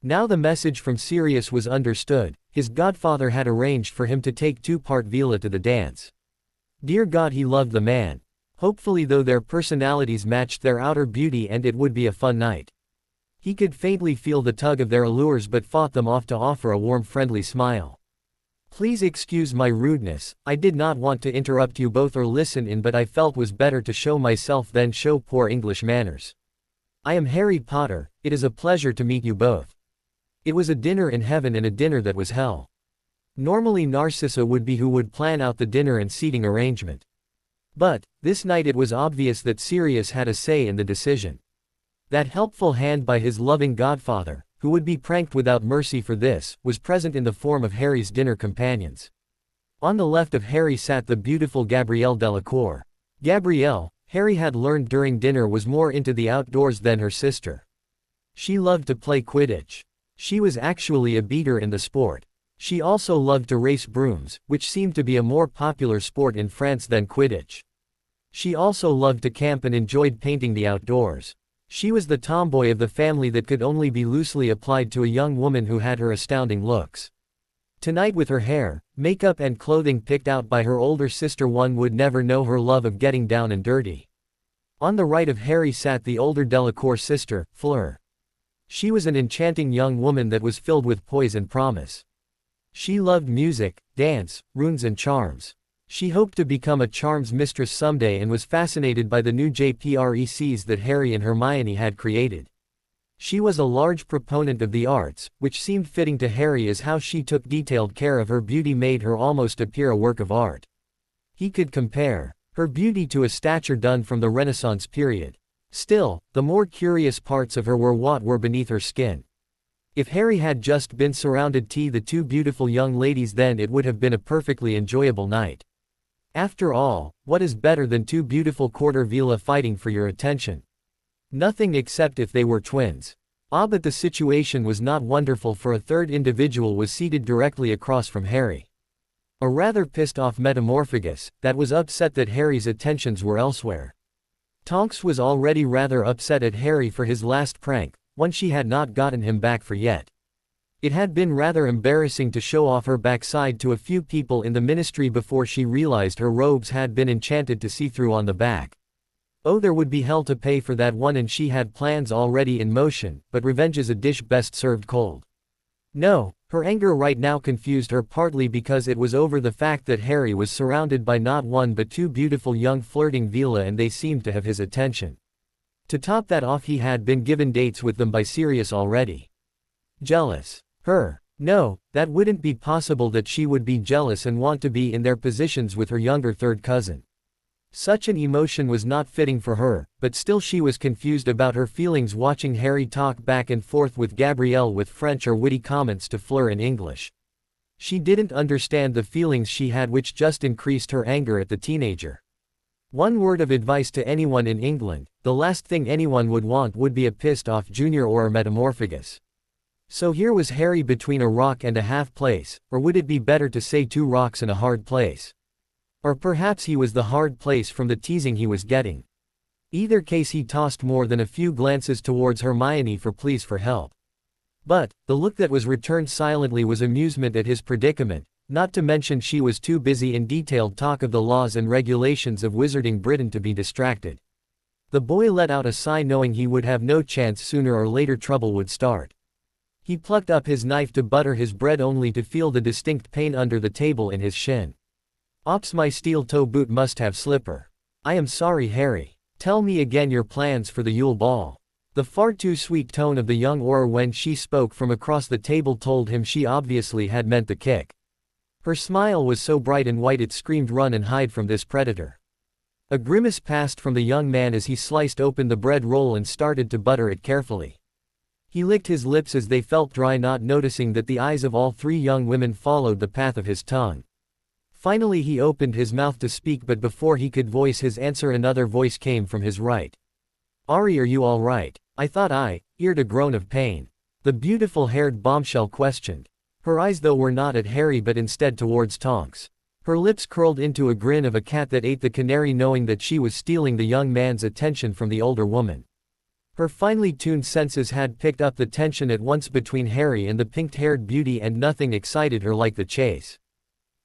Now the message from Sirius was understood. His godfather had arranged for him to take two Partvilla to the dance. Dear God, he loved the man. Hopefully, though, their personalities matched their outer beauty and it would be a fun night. He could faintly feel the tug of their allures but fought them off to offer a warm friendly smile. "Please excuse my rudeness, I did not want to interrupt you both or listen in, but I felt was better to show myself than show poor English manners. I am Harry Potter, it is a pleasure to meet you both." It was a dinner in heaven and a dinner that was hell. Normally Narcissa would be who would plan out the dinner and seating arrangement. But, this night it was obvious that Sirius had a say in the decision. That helpful hand by his loving godfather, who would be pranked without mercy for this, was present in the form of Harry's dinner companions. On the left of Harry sat the beautiful Gabrielle Delacour. Gabrielle, Harry had learned during dinner, was more into the outdoors than her sister. She loved to play Quidditch. She was actually a beater in the sport. She also loved to race brooms, which seemed to be a more popular sport in France than Quidditch. She also loved to camp and enjoyed painting the outdoors. She was the tomboy of the family that could only be loosely applied to a young woman who had her astounding looks. Tonight, with her hair, makeup and clothing picked out by her older sister, one would never know her love of getting down and dirty. On the right of Harry sat the older Delacour sister, Fleur. She was an enchanting young woman that was filled with poise and promise. She loved music, dance, runes and charms. She hoped to become a charms mistress someday and was fascinated by the new JPRECs that Harry and Hermione had created. She was a large proponent of the arts, which seemed fitting to Harry as how she took detailed care of her beauty made her almost appear a work of art. He could compare her beauty to a statue done from the Renaissance period. Still, the more curious parts of her were what were beneath her skin. If Harry had just been surrounded by the two beautiful young ladies, then it would have been a perfectly enjoyable night. After all, what is better than two beautiful Quartervilla fighting for your attention? Nothing, except if they were twins. But the situation was not wonderful, for a third individual was seated directly across from Harry. A rather pissed off Metamorphagus, that was upset that Harry's attentions were elsewhere. Tonks was already rather upset at Harry for his last prank, one she had not gotten him back for yet. It had been rather embarrassing to show off her backside to a few people in the ministry before she realized her robes had been enchanted to see through on the back. Oh, there would be hell to pay for that one, and she had plans already in motion, but revenge is a dish best served cold. No, her anger right now confused her, partly because it was over the fact that Harry was surrounded by not one but two beautiful young flirting Vila, and they seemed to have his attention. To top that off, he had been given dates with them by Sirius already. Jealous. Her. No, that wouldn't be possible that she would be jealous and want to be in their positions with her younger third cousin. Such an emotion was not fitting for her, but still she was confused about her feelings watching Harry talk back and forth with Gabrielle with French or witty comments to Fleur in English. She didn't understand the feelings she had, which just increased her anger at the teenager. One word of advice to anyone in England: the last thing anyone would want would be a pissed off junior or a Metamorphagus. So here was Harry between a rock and a half place, or would it be better to say two rocks and a hard place? Or perhaps he was the hard place from the teasing he was getting. Either case, he tossed more than a few glances towards Hermione for pleas for help. But, the look that was returned silently was amusement at his predicament, not to mention she was too busy in detailed talk of the laws and regulations of Wizarding Britain to be distracted. The boy let out a sigh knowing he would have no chance. Sooner or later trouble would start. He plucked up his knife to butter his bread only to feel the distinct pain under the table in his shin. Ops, my steel toe boot must have slipper. I am sorry, Harry. Tell me again your plans for the Yule Ball. The far too sweet tone of the young Auror when she spoke from across the table told him she obviously had meant the kick. Her smile was so bright and white it screamed run and hide from this predator. A grimace passed from the young man as he sliced open the bread roll and started to butter it carefully. He licked his lips as they felt dry, not noticing that the eyes of all three young women followed the path of his tongue. Finally he opened his mouth to speak, but before he could voice his answer another voice came from his right. Ari, are you all right? I thought I heard a groan of pain. The beautiful-haired bombshell questioned. Her eyes though were not at Harry but instead towards Tonks. Her lips curled into a grin of a cat that ate the canary, knowing that she was stealing the young man's attention from the older woman. Her finely tuned senses had picked up the tension at once between Harry and the pink-haired beauty, and nothing excited her like the chase.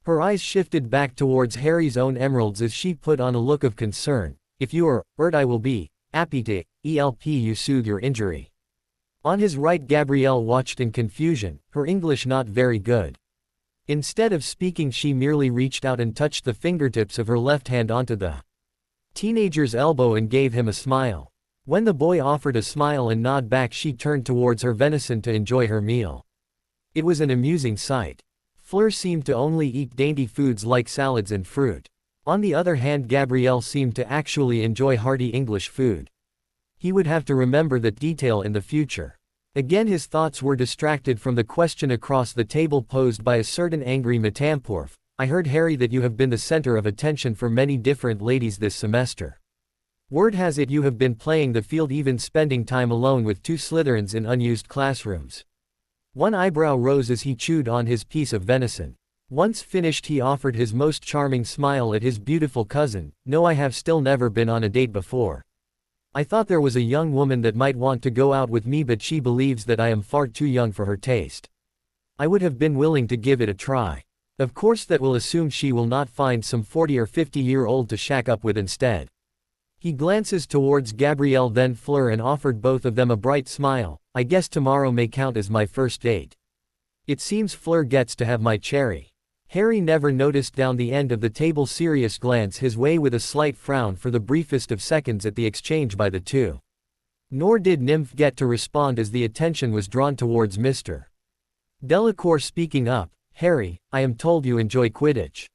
Her eyes shifted back towards Harry's own emeralds as she put on a look of concern. If you are hurt, I will be happy to help you soothe your injury. On his right, Gabrielle watched in confusion, her English not very good. Instead of speaking, she merely reached out and touched the fingertips of her left hand onto the teenager's elbow and gave him a smile. When the boy offered a smile and nod back, she turned towards her venison to enjoy her meal. It was an amusing sight. Fleur seemed to only eat dainty foods like salads and fruit. On the other hand, Gabrielle seemed to actually enjoy hearty English food. He would have to remember that detail in the future. Again his thoughts were distracted from the question across the table posed by a certain angry Metamorph. I heard, Harry, that you have been the center of attention for many different ladies this semester. Word has it you have been playing the field, even spending time alone with two Slytherins in unused classrooms. One eyebrow rose as he chewed on his piece of venison. Once finished, he offered his most charming smile at his beautiful cousin. No, I have still never been on a date before. I thought there was a young woman that might want to go out with me, but she believes that I am far too young for her taste. I would have been willing to give it a try. Of course that will assume she will not find some 40 or 50-year-old to shack up with instead. He glances towards Gabrielle then Fleur and offered both of them a bright smile. I guess tomorrow may count as my first date. It seems Fleur gets to have my cherry. Harry never noticed down the end of the table Sirius glance his way with a slight frown for the briefest of seconds at the exchange by the two. Nor did Nymph get to respond as the attention was drawn towards Mr. Delacour speaking up. Harry, I am told you enjoy Quidditch.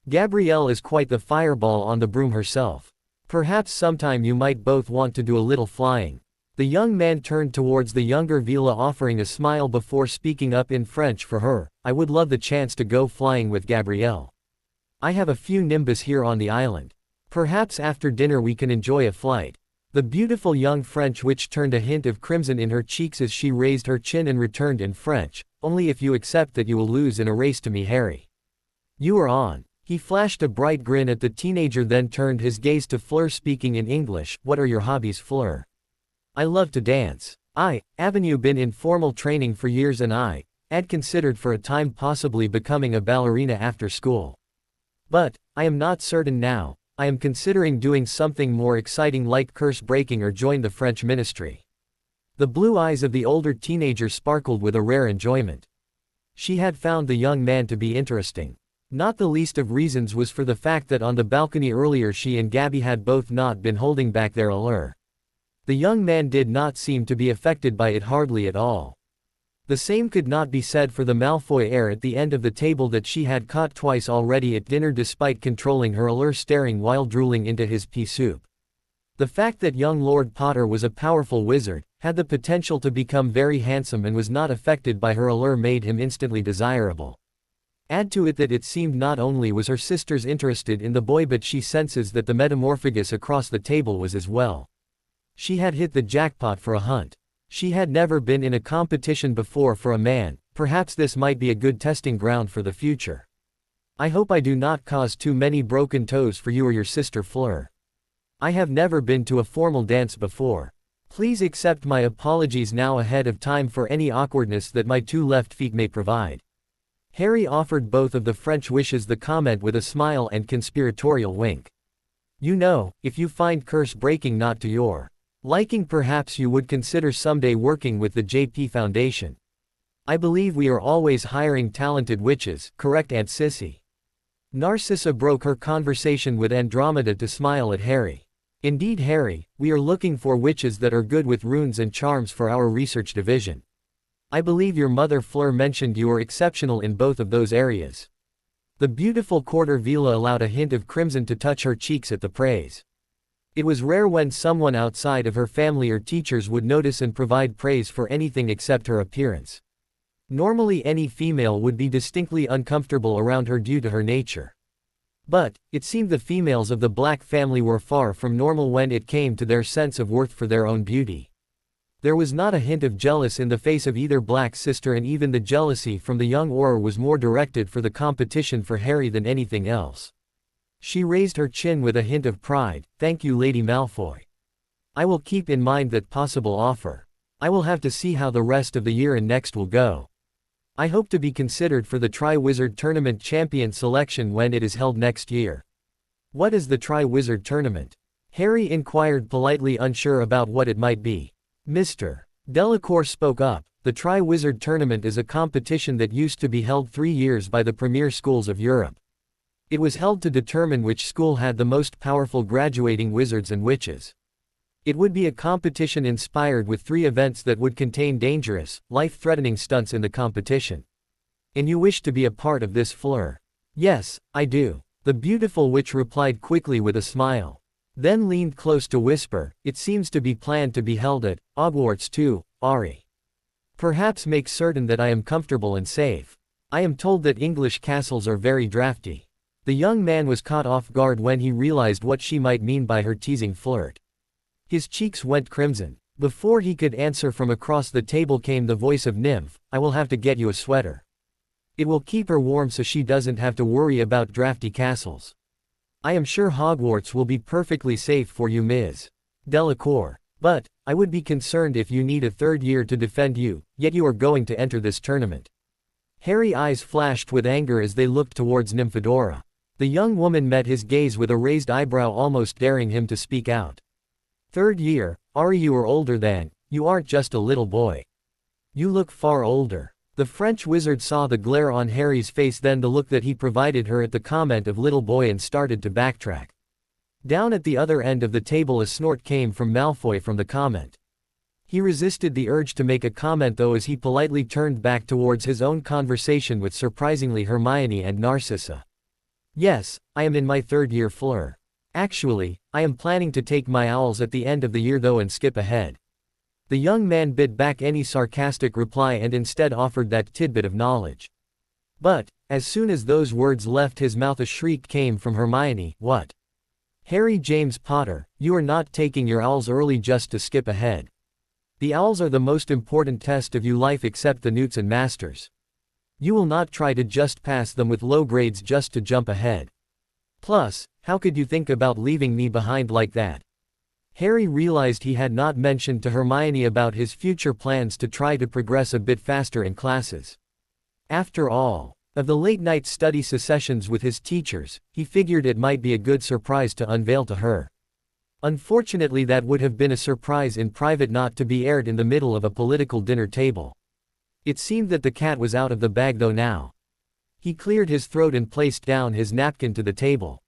Gabrielle is quite the fireball on the broom herself. Perhaps sometime you might both want to do a little flying. The young man turned towards the younger Vila, offering a smile before speaking up in French for her. I would love the chance to go flying with Gabrielle. I have a few Nimbus here on the island. Perhaps after dinner we can enjoy a flight. The beautiful young French witch turned a hint of crimson in her cheeks as she raised her chin and returned in French. Only if you accept that you will lose in a race to me, Harry. You are on. He flashed a bright grin at the teenager, then turned his gaze to Fleur, speaking in English. What are your hobbies, Fleur? I love to dance. Haven't you been in formal training for years? And I had considered for a time possibly becoming a ballerina after school. But I am not certain now. I am considering doing something more exciting like curse breaking or join the French ministry. The blue eyes of the older teenager sparkled with a rare enjoyment. She had found the young man to be interesting. Not the least of reasons was for the fact that on the balcony earlier she and Gabby had both not been holding back their allure. The young man did not seem to be affected by it, hardly at all. The same could not be said for the Malfoy heir at the end of the table that she had caught twice already at dinner despite controlling her allure, staring while drooling into his pea soup. The fact that young Lord Potter was a powerful wizard, had the potential to become very handsome and was not affected by her allure made him instantly desirable. Add to it that it seemed not only was her sisters interested in the boy, but she senses that the metamorphagus across the table was as well. She had hit the jackpot for a hunt. She had never been in a competition before for a man. Perhaps this might be a good testing ground for the future. I hope I do not cause too many broken toes for you or your sister Fleur. I have never been to a formal dance before. Please accept my apologies now ahead of time for any awkwardness that my two left feet may provide. Harry offered both of the French wishes the comment with a smile and conspiratorial wink. You know, if you find curse breaking not to your liking, perhaps you would consider someday working with the JP Foundation. I believe we are always hiring talented witches, correct Aunt Sissy? Narcissa broke her conversation with Andromeda to smile at Harry. Indeed Harry, we are looking for witches that are good with runes and charms for our research division. I believe your mother Fleur mentioned you are exceptional in both of those areas. The beautiful Quarter Vila allowed a hint of crimson to touch her cheeks at the praise. It was rare when someone outside of her family or teachers would notice and provide praise for anything except her appearance. Normally any female would be distinctly uncomfortable around her due to her nature. But, it seemed the females of the Black family were far from normal when it came to their sense of worth for their own beauty. There was not a hint of jealous in the face of either Black sister, and even the jealousy from the young Auror was more directed for the competition for Harry than anything else. She raised her chin with a hint of pride. Thank you Lady Malfoy. I will keep in mind that possible offer. I will have to see how the rest of the year and next will go. I hope to be considered for the Tri-Wizard Tournament champion selection when it is held next year. What is the Tri-Wizard Tournament? Harry inquired, politely unsure about what it might be. Mr. Delacour spoke up. The Tri-Wizard Tournament is a competition that used to be held 3 years by the premier schools of Europe. It was held to determine which school had the most powerful graduating wizards and witches. It would be a competition inspired with 3 events that would contain dangerous, life-threatening stunts in the competition. And you wish to be a part of this, Fleur? Yes, I do. The beautiful witch replied quickly with a smile. Then leaned close to whisper, it seems to be planned to be held at Hogwarts too, Ari. Perhaps make certain that I am comfortable and safe. I am told that English castles are very drafty. The young man was caught off guard when he realized what she might mean by her teasing flirt. His cheeks went crimson. Before he could answer, from across the table came the voice of Nymph, I will have to get you a sweater. It will keep her warm so she doesn't have to worry about drafty castles. I am sure Hogwarts will be perfectly safe for you, Ms. Delacour. But, I would be concerned if you need a 3rd year to defend you, yet you are going to enter this tournament. Harry's eyes flashed with anger as they looked towards Nymphadora. The young woman met his gaze with a raised eyebrow, almost daring him to speak out. 3rd year, Ari, you are older than, you aren't just a little boy. You look far older. The French wizard saw the glare on Harry's face, then the look that he provided her at the comment of little boy, and started to backtrack. Down at the other end of the table a snort came from Malfoy from the comment. He resisted the urge to make a comment though, as he politely turned back towards his own conversation with surprisingly Hermione and Narcissa. Yes, I am in my 3rd year, Fleur. Actually, I am planning to take my owls at the end of the year though and skip ahead. The young man bit back any sarcastic reply and instead offered that tidbit of knowledge. But, as soon as those words left his mouth, a shriek came from Hermione. What? Harry James Potter, you are not taking your owls early just to skip ahead. The owls are the most important test of your life, except the newts and masters. You will not try to just pass them with low grades just to jump ahead. Plus, how could you think about leaving me behind like that? Harry realized he had not mentioned to Hermione about his future plans to try to progress a bit faster in classes. After all, of the late-night study sessions with his teachers, he figured it might be a good surprise to unveil to her. Unfortunately, that would have been a surprise in private, not to be aired in the middle of a political dinner table. It seemed that the cat was out of the bag though now. He cleared his throat and placed down his napkin to the table.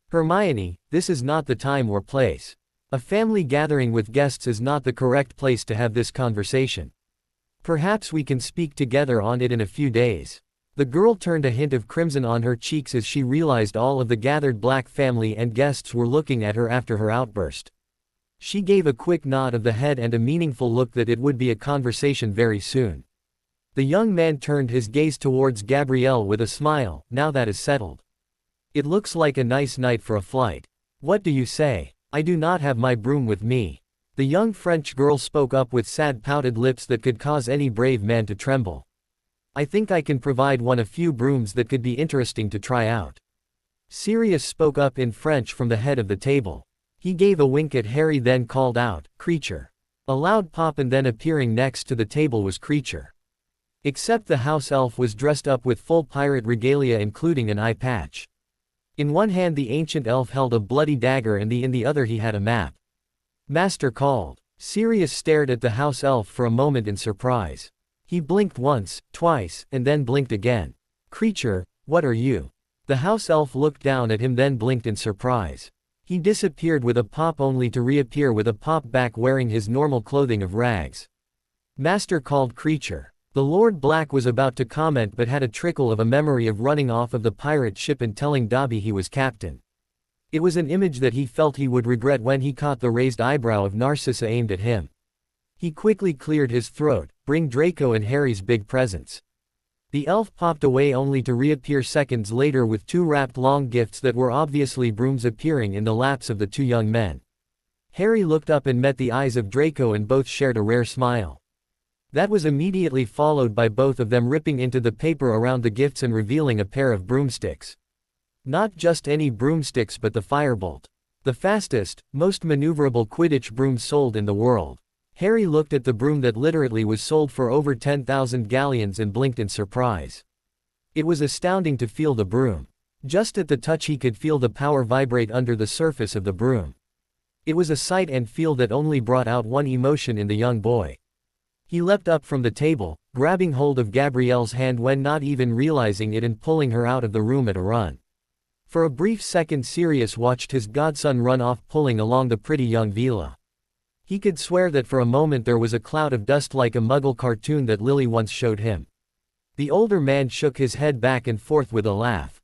Hermione, this is not the time or place. A family gathering with guests is not the correct place to have this conversation. Perhaps we can speak together on it in a few days. The girl turned a hint of crimson on her cheeks as she realized all of the gathered Black family and guests were looking at her after her outburst. She gave a quick nod of the head and a meaningful look that it would be a conversation very soon. The young man turned his gaze towards Gabrielle with a smile. Now that is settled. It looks like a nice night for a flight. What do you say? I do not have my broom with me. The young French girl spoke up with sad pouted lips that could cause any brave man to tremble. I think I can provide a few brooms that could be interesting to try out. Sirius spoke up in French from the head of the table. He gave a wink at Harry, then called out, Creature. A loud pop, and then appearing next to the table was Creature. Except the house elf was dressed up with full pirate regalia including an eye patch. In one hand the ancient elf held a bloody dagger and in the other he had a map. Master called. Sirius stared at the house elf for a moment in surprise. He blinked once, twice, and then blinked again. Creature, what are you? The house elf looked down at him then blinked in surprise. He disappeared with a pop only to reappear with a pop back wearing his normal clothing of rags. Master called creature. The Lord Black was about to comment but had a trickle of a memory of running off of the pirate ship and telling Dobby he was captain. It was an image that he felt he would regret when he caught the raised eyebrow of Narcissa aimed at him. He quickly cleared his throat, bring Draco and Harry's big presents. The elf popped away only to reappear seconds later with two wrapped long gifts that were obviously brooms appearing in the laps of the two young men. Harry looked up and met the eyes of Draco and both shared a rare smile. That was immediately followed by both of them ripping into the paper around the gifts and revealing a pair of broomsticks. Not just any broomsticks but the Firebolt. The fastest, most maneuverable Quidditch broom sold in the world. Harry looked at the broom that literally was sold for over 10,000 galleons and blinked in surprise. It was astounding to feel the broom. Just at the touch he could feel the power vibrate under the surface of the broom. It was a sight and feel that only brought out one emotion in the young boy. He leapt up from the table, grabbing hold of Gabrielle's hand when not even realizing it and pulling her out of the room at a run. For a brief second Sirius watched his godson run off pulling along the pretty young Vila. He could swear that for a moment there was a cloud of dust like a Muggle cartoon that Lily once showed him. The older man shook his head back and forth with a laugh.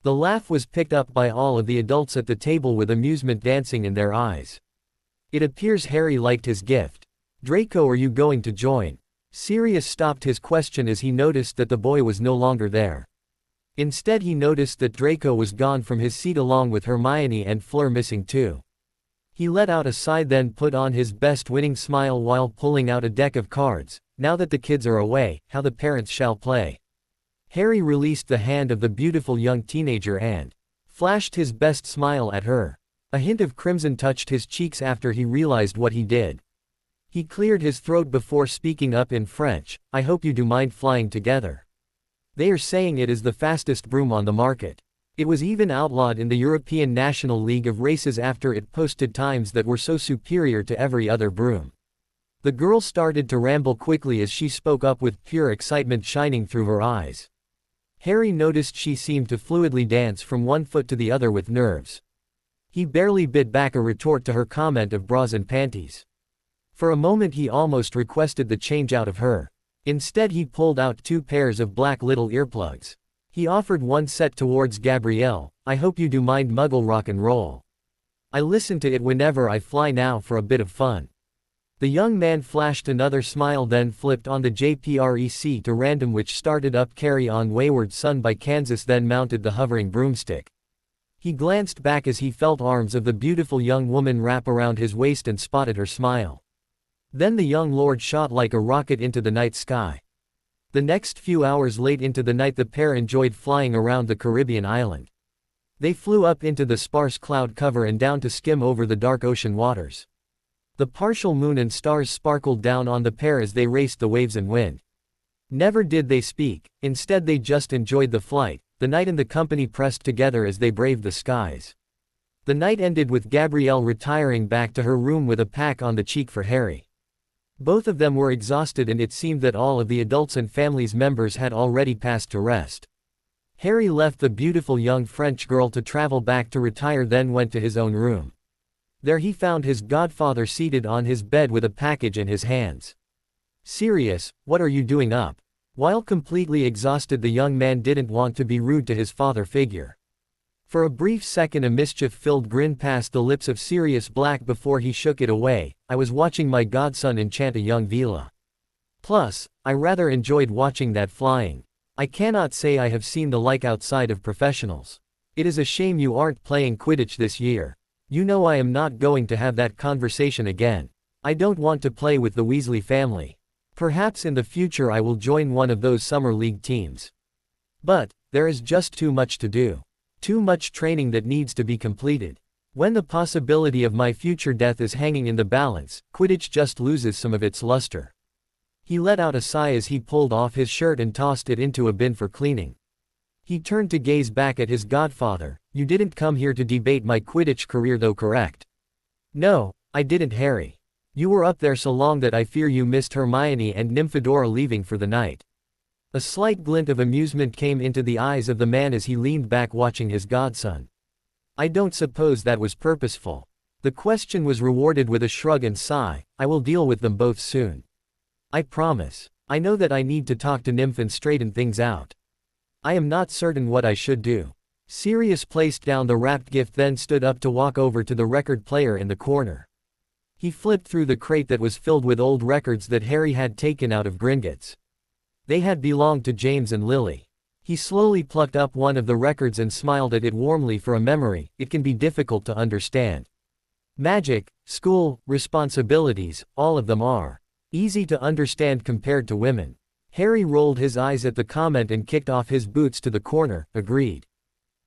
The laugh was picked up by all of the adults at the table with amusement dancing in their eyes. It appears Harry liked his gift. Draco, are you going to join? Sirius stopped his question as he noticed that the boy was no longer there. Instead he noticed that Draco was gone from his seat along with Hermione and Fleur missing too. He let out a sigh then put on his best winning smile while pulling out a deck of cards. Now that the kids are away, how the parents shall play. Harry released the hand of the beautiful young teenager and flashed his best smile at her. A hint of crimson touched his cheeks after he realized what he did. He cleared his throat before speaking up in French. I hope you do mind flying together. They are saying it is the fastest broom on the market. It was even outlawed in the European National League of Races after it posted times that were so superior to every other broom. The girl started to ramble quickly as she spoke up with pure excitement shining through her eyes. Harry noticed she seemed to fluidly dance from one foot to the other with nerves. He barely bit back a retort to her comment of bras and panties. For a moment he almost requested the change out of her. Instead he pulled out two pairs of black little earplugs. He offered one set towards Gabrielle. I hope you do mind Muggle rock and roll. I listen to it whenever I fly now for a bit of fun. The young man flashed another smile then flipped on the JPREC to random which started up Carry On Wayward Son by Kansas then mounted the hovering broomstick. He glanced back as he felt arms of the beautiful young woman wrap around his waist and spotted her smile. Then the young lord shot like a rocket into the night sky. The next few hours late into the night the pair enjoyed flying around the Caribbean island. They flew up into the sparse cloud cover and down to skim over the dark ocean waters. The partial moon and stars sparkled down on the pair as they raced the waves and wind. Never did they speak, instead they just enjoyed the flight. The night and the company pressed together as they braved the skies. The night ended with Gabrielle retiring back to her room with a pack on the cheek for Harry. Both of them were exhausted and it seemed that all of the adults and family's members had already passed to rest. Harry left the beautiful young French girl to travel back to retire then went to his own room. There he found his godfather seated on his bed with a package in his hands. Sirius, what are you doing up? While completely exhausted the young man didn't want to be rude to his father figure. For a brief second a mischief-filled grin passed the lips of Sirius Black before he shook it away. I was watching my godson enchant a young Vila. Plus, I rather enjoyed watching that flying. I cannot say I have seen the like outside of professionals. It is a shame you aren't playing Quidditch this year. You know I am not going to have that conversation again. I don't want to play with the Weasley family. Perhaps in the future I will join one of those summer league teams. But, there is just too much to do. Too much training that needs to be completed. When the possibility of my future death is hanging in the balance, Quidditch just loses some of its luster. He let out a sigh as he pulled off his shirt and tossed it into a bin for cleaning. He turned to gaze back at his godfather. You didn't come here to debate my Quidditch career though, correct? No, I didn't, Harry. You were up there so long that I fear you missed Hermione and Nymphadora leaving for the night. A slight glint of amusement came into the eyes of the man as he leaned back watching his godson. I don't suppose that was purposeful. The question was rewarded with a shrug and sigh. I will deal with them both soon. I promise. I know that I need to talk to Nymph and straighten things out. I am not certain what I should do. Sirius placed down the wrapped gift, then stood up to walk over to the record player in the corner. He flipped through the crate that was filled with old records that Harry had taken out of Gringotts. They had belonged to James and Lily. He slowly plucked up one of the records and smiled at it warmly. For a memory, it can be difficult to understand. Magic, school, responsibilities, all of them are easy to understand compared to women. Harry rolled his eyes at the comment and kicked off his boots to the corner. Agreed.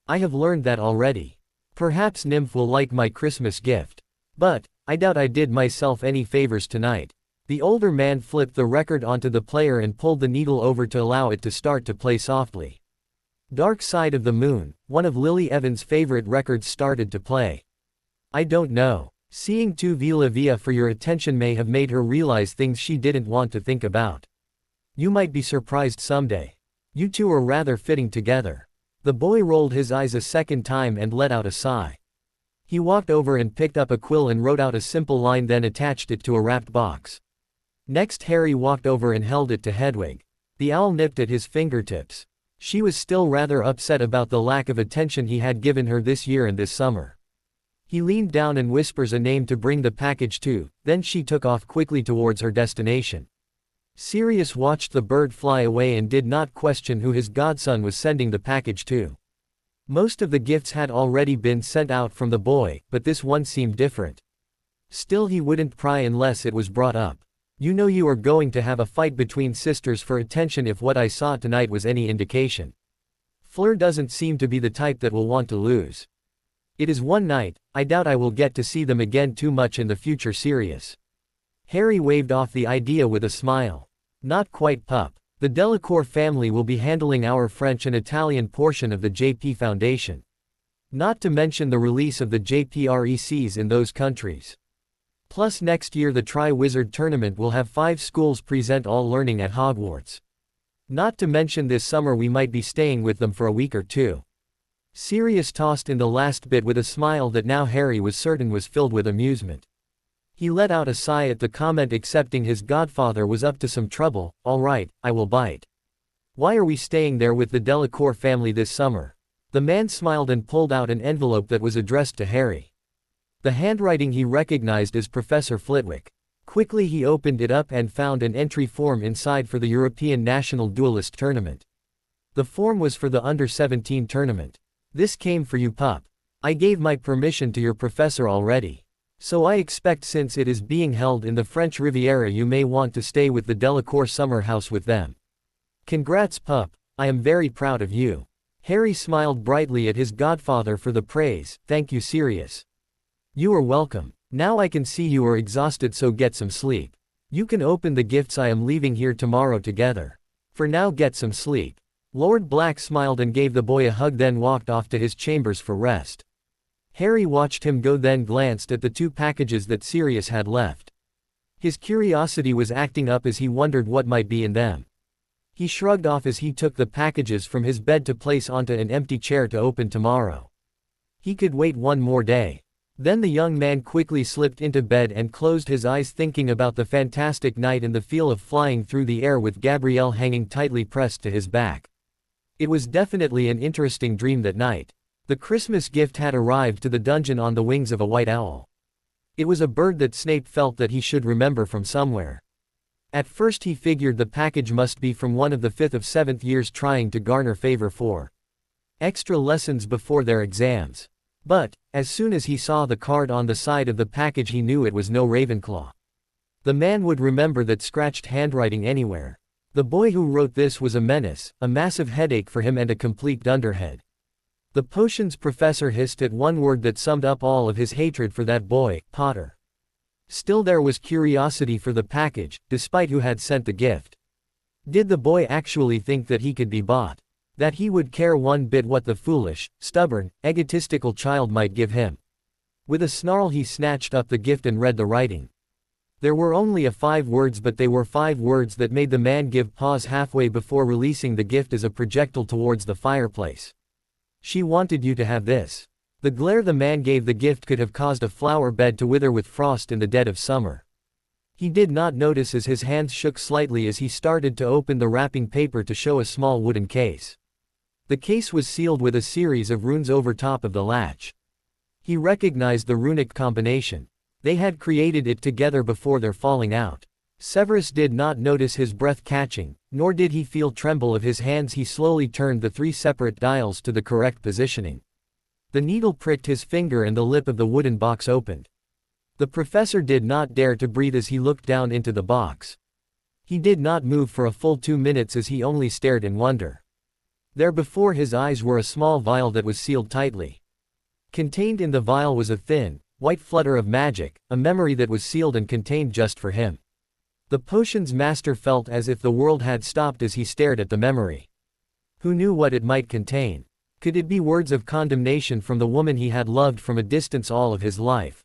I have learned that already. Perhaps Nymph will like my Christmas gift. But I doubt I did myself any favors tonight. The older man flipped the record onto the player and pulled the needle over to allow it to start to play softly. Dark Side of the Moon, one of Lily Evans' favorite records, started to play. I don't know. Seeing Tu Vila Via for your attention may have made her realize things she didn't want to think about. You might be surprised someday. You two are rather fitting together. The boy rolled his eyes a second time and let out a sigh. He walked over and picked up a quill and wrote out a simple line, then attached it to a wrapped box. Next, Harry walked over and held it to Hedwig. The owl nipped at his fingertips. She was still rather upset about the lack of attention he had given her this year and this summer. He leaned down and whispers a name to bring the package to, then she took off quickly towards her destination. Sirius watched the bird fly away and did not question who his godson was sending the package to. Most of the gifts had already been sent out from the boy, but this one seemed different. Still, he wouldn't pry unless it was brought up. You know you are going to have a fight between sisters for attention if what I saw tonight was any indication. Fleur doesn't seem to be the type that will want to lose. It is one night, I doubt I will get to see them again too much in the future. Sirius. Harry waved off the idea with a smile. Not quite, pup. The Delacour family will be handling our French and Italian portion of the JP Foundation. Not to mention the release of the JPRECs in those countries. Plus next year the Tri-Wizard Tournament will have 5 schools present, all learning at Hogwarts. Not to mention this summer we might be staying with them for a week or two. Sirius tossed in the last bit with a smile that now Harry was certain was filled with amusement. He let out a sigh at the comment, accepting his godfather was up to some trouble. All right, I will bite. Why are we staying there with the Delacour family this summer? The man smiled and pulled out an envelope that was addressed to Harry. The handwriting he recognized as Professor Flitwick. Quickly he opened it up and found an entry form inside for the European National Duelist Tournament. The form was for the Under-17 tournament. This came for you, pup. I gave my permission to your professor already. So I expect since it is being held in the French Riviera you may want to stay with the Delacour summer house with them. Congrats, pup. I am very proud of you. Harry smiled brightly at his godfather for the praise. Thank you, Sirius. You are welcome. Now I can see you are exhausted, so get some sleep. You can open the gifts I am leaving here tomorrow together. For now, get some sleep. Lord Black smiled and gave the boy a hug, then walked off to his chambers for rest. Harry watched him go, then glanced at the 2 packages that Sirius had left. His curiosity was acting up as he wondered what might be in them. He shrugged off as he took the packages from his bed to place onto an empty chair to open tomorrow. He could wait one more day. Then the young man quickly slipped into bed and closed his eyes, thinking about the fantastic night and the feel of flying through the air with Gabrielle hanging tightly pressed to his back. It was definitely an interesting dream that night. The Christmas gift had arrived to the dungeon on the wings of a white owl. It was a bird that Snape felt that he should remember from somewhere. At first he figured the package must be from one of the 5th of 7th years trying to garner favor for extra lessons before their exams. But, as soon as he saw the card on the side of the package, he knew it was no Ravenclaw. The man would remember that scratched handwriting anywhere. The boy who wrote this was a menace, a massive headache for him and a complete dunderhead. The potions professor hissed at one word that summed up all of his hatred for that boy, Potter. Still there was curiosity for the package, despite who had sent the gift. Did the boy actually think that he could be bought? That he would care one bit what the foolish, stubborn, egotistical child might give him? With a snarl he snatched up the gift and read the writing. There were only 5 words, but they were 5 words that made the man give pause halfway before releasing the gift as a projectile towards the fireplace. She wanted you to have this. The glare the man gave the gift could have caused a flower bed to wither with frost in the dead of summer. He did not notice as his hands shook slightly as he started to open the wrapping paper to show a small wooden case. The case was sealed with a series of runes over top of the latch. He recognized the runic combination. They had created it together before their falling out. Severus did not notice his breath catching, nor did he feel tremble of his hands. He slowly turned the 3 separate dials to the correct positioning. The needle pricked his finger and the lip of the wooden box opened. The professor did not dare to breathe as he looked down into the box. He did not move for a full 2 minutes as he only stared in wonder. There before his eyes were a small vial that was sealed tightly. Contained in the vial was a thin, white flutter of magic, a memory that was sealed and contained just for him. The potion's master felt as if the world had stopped as he stared at the memory. Who knew what it might contain? Could it be words of condemnation from the woman he had loved from a distance all of his life?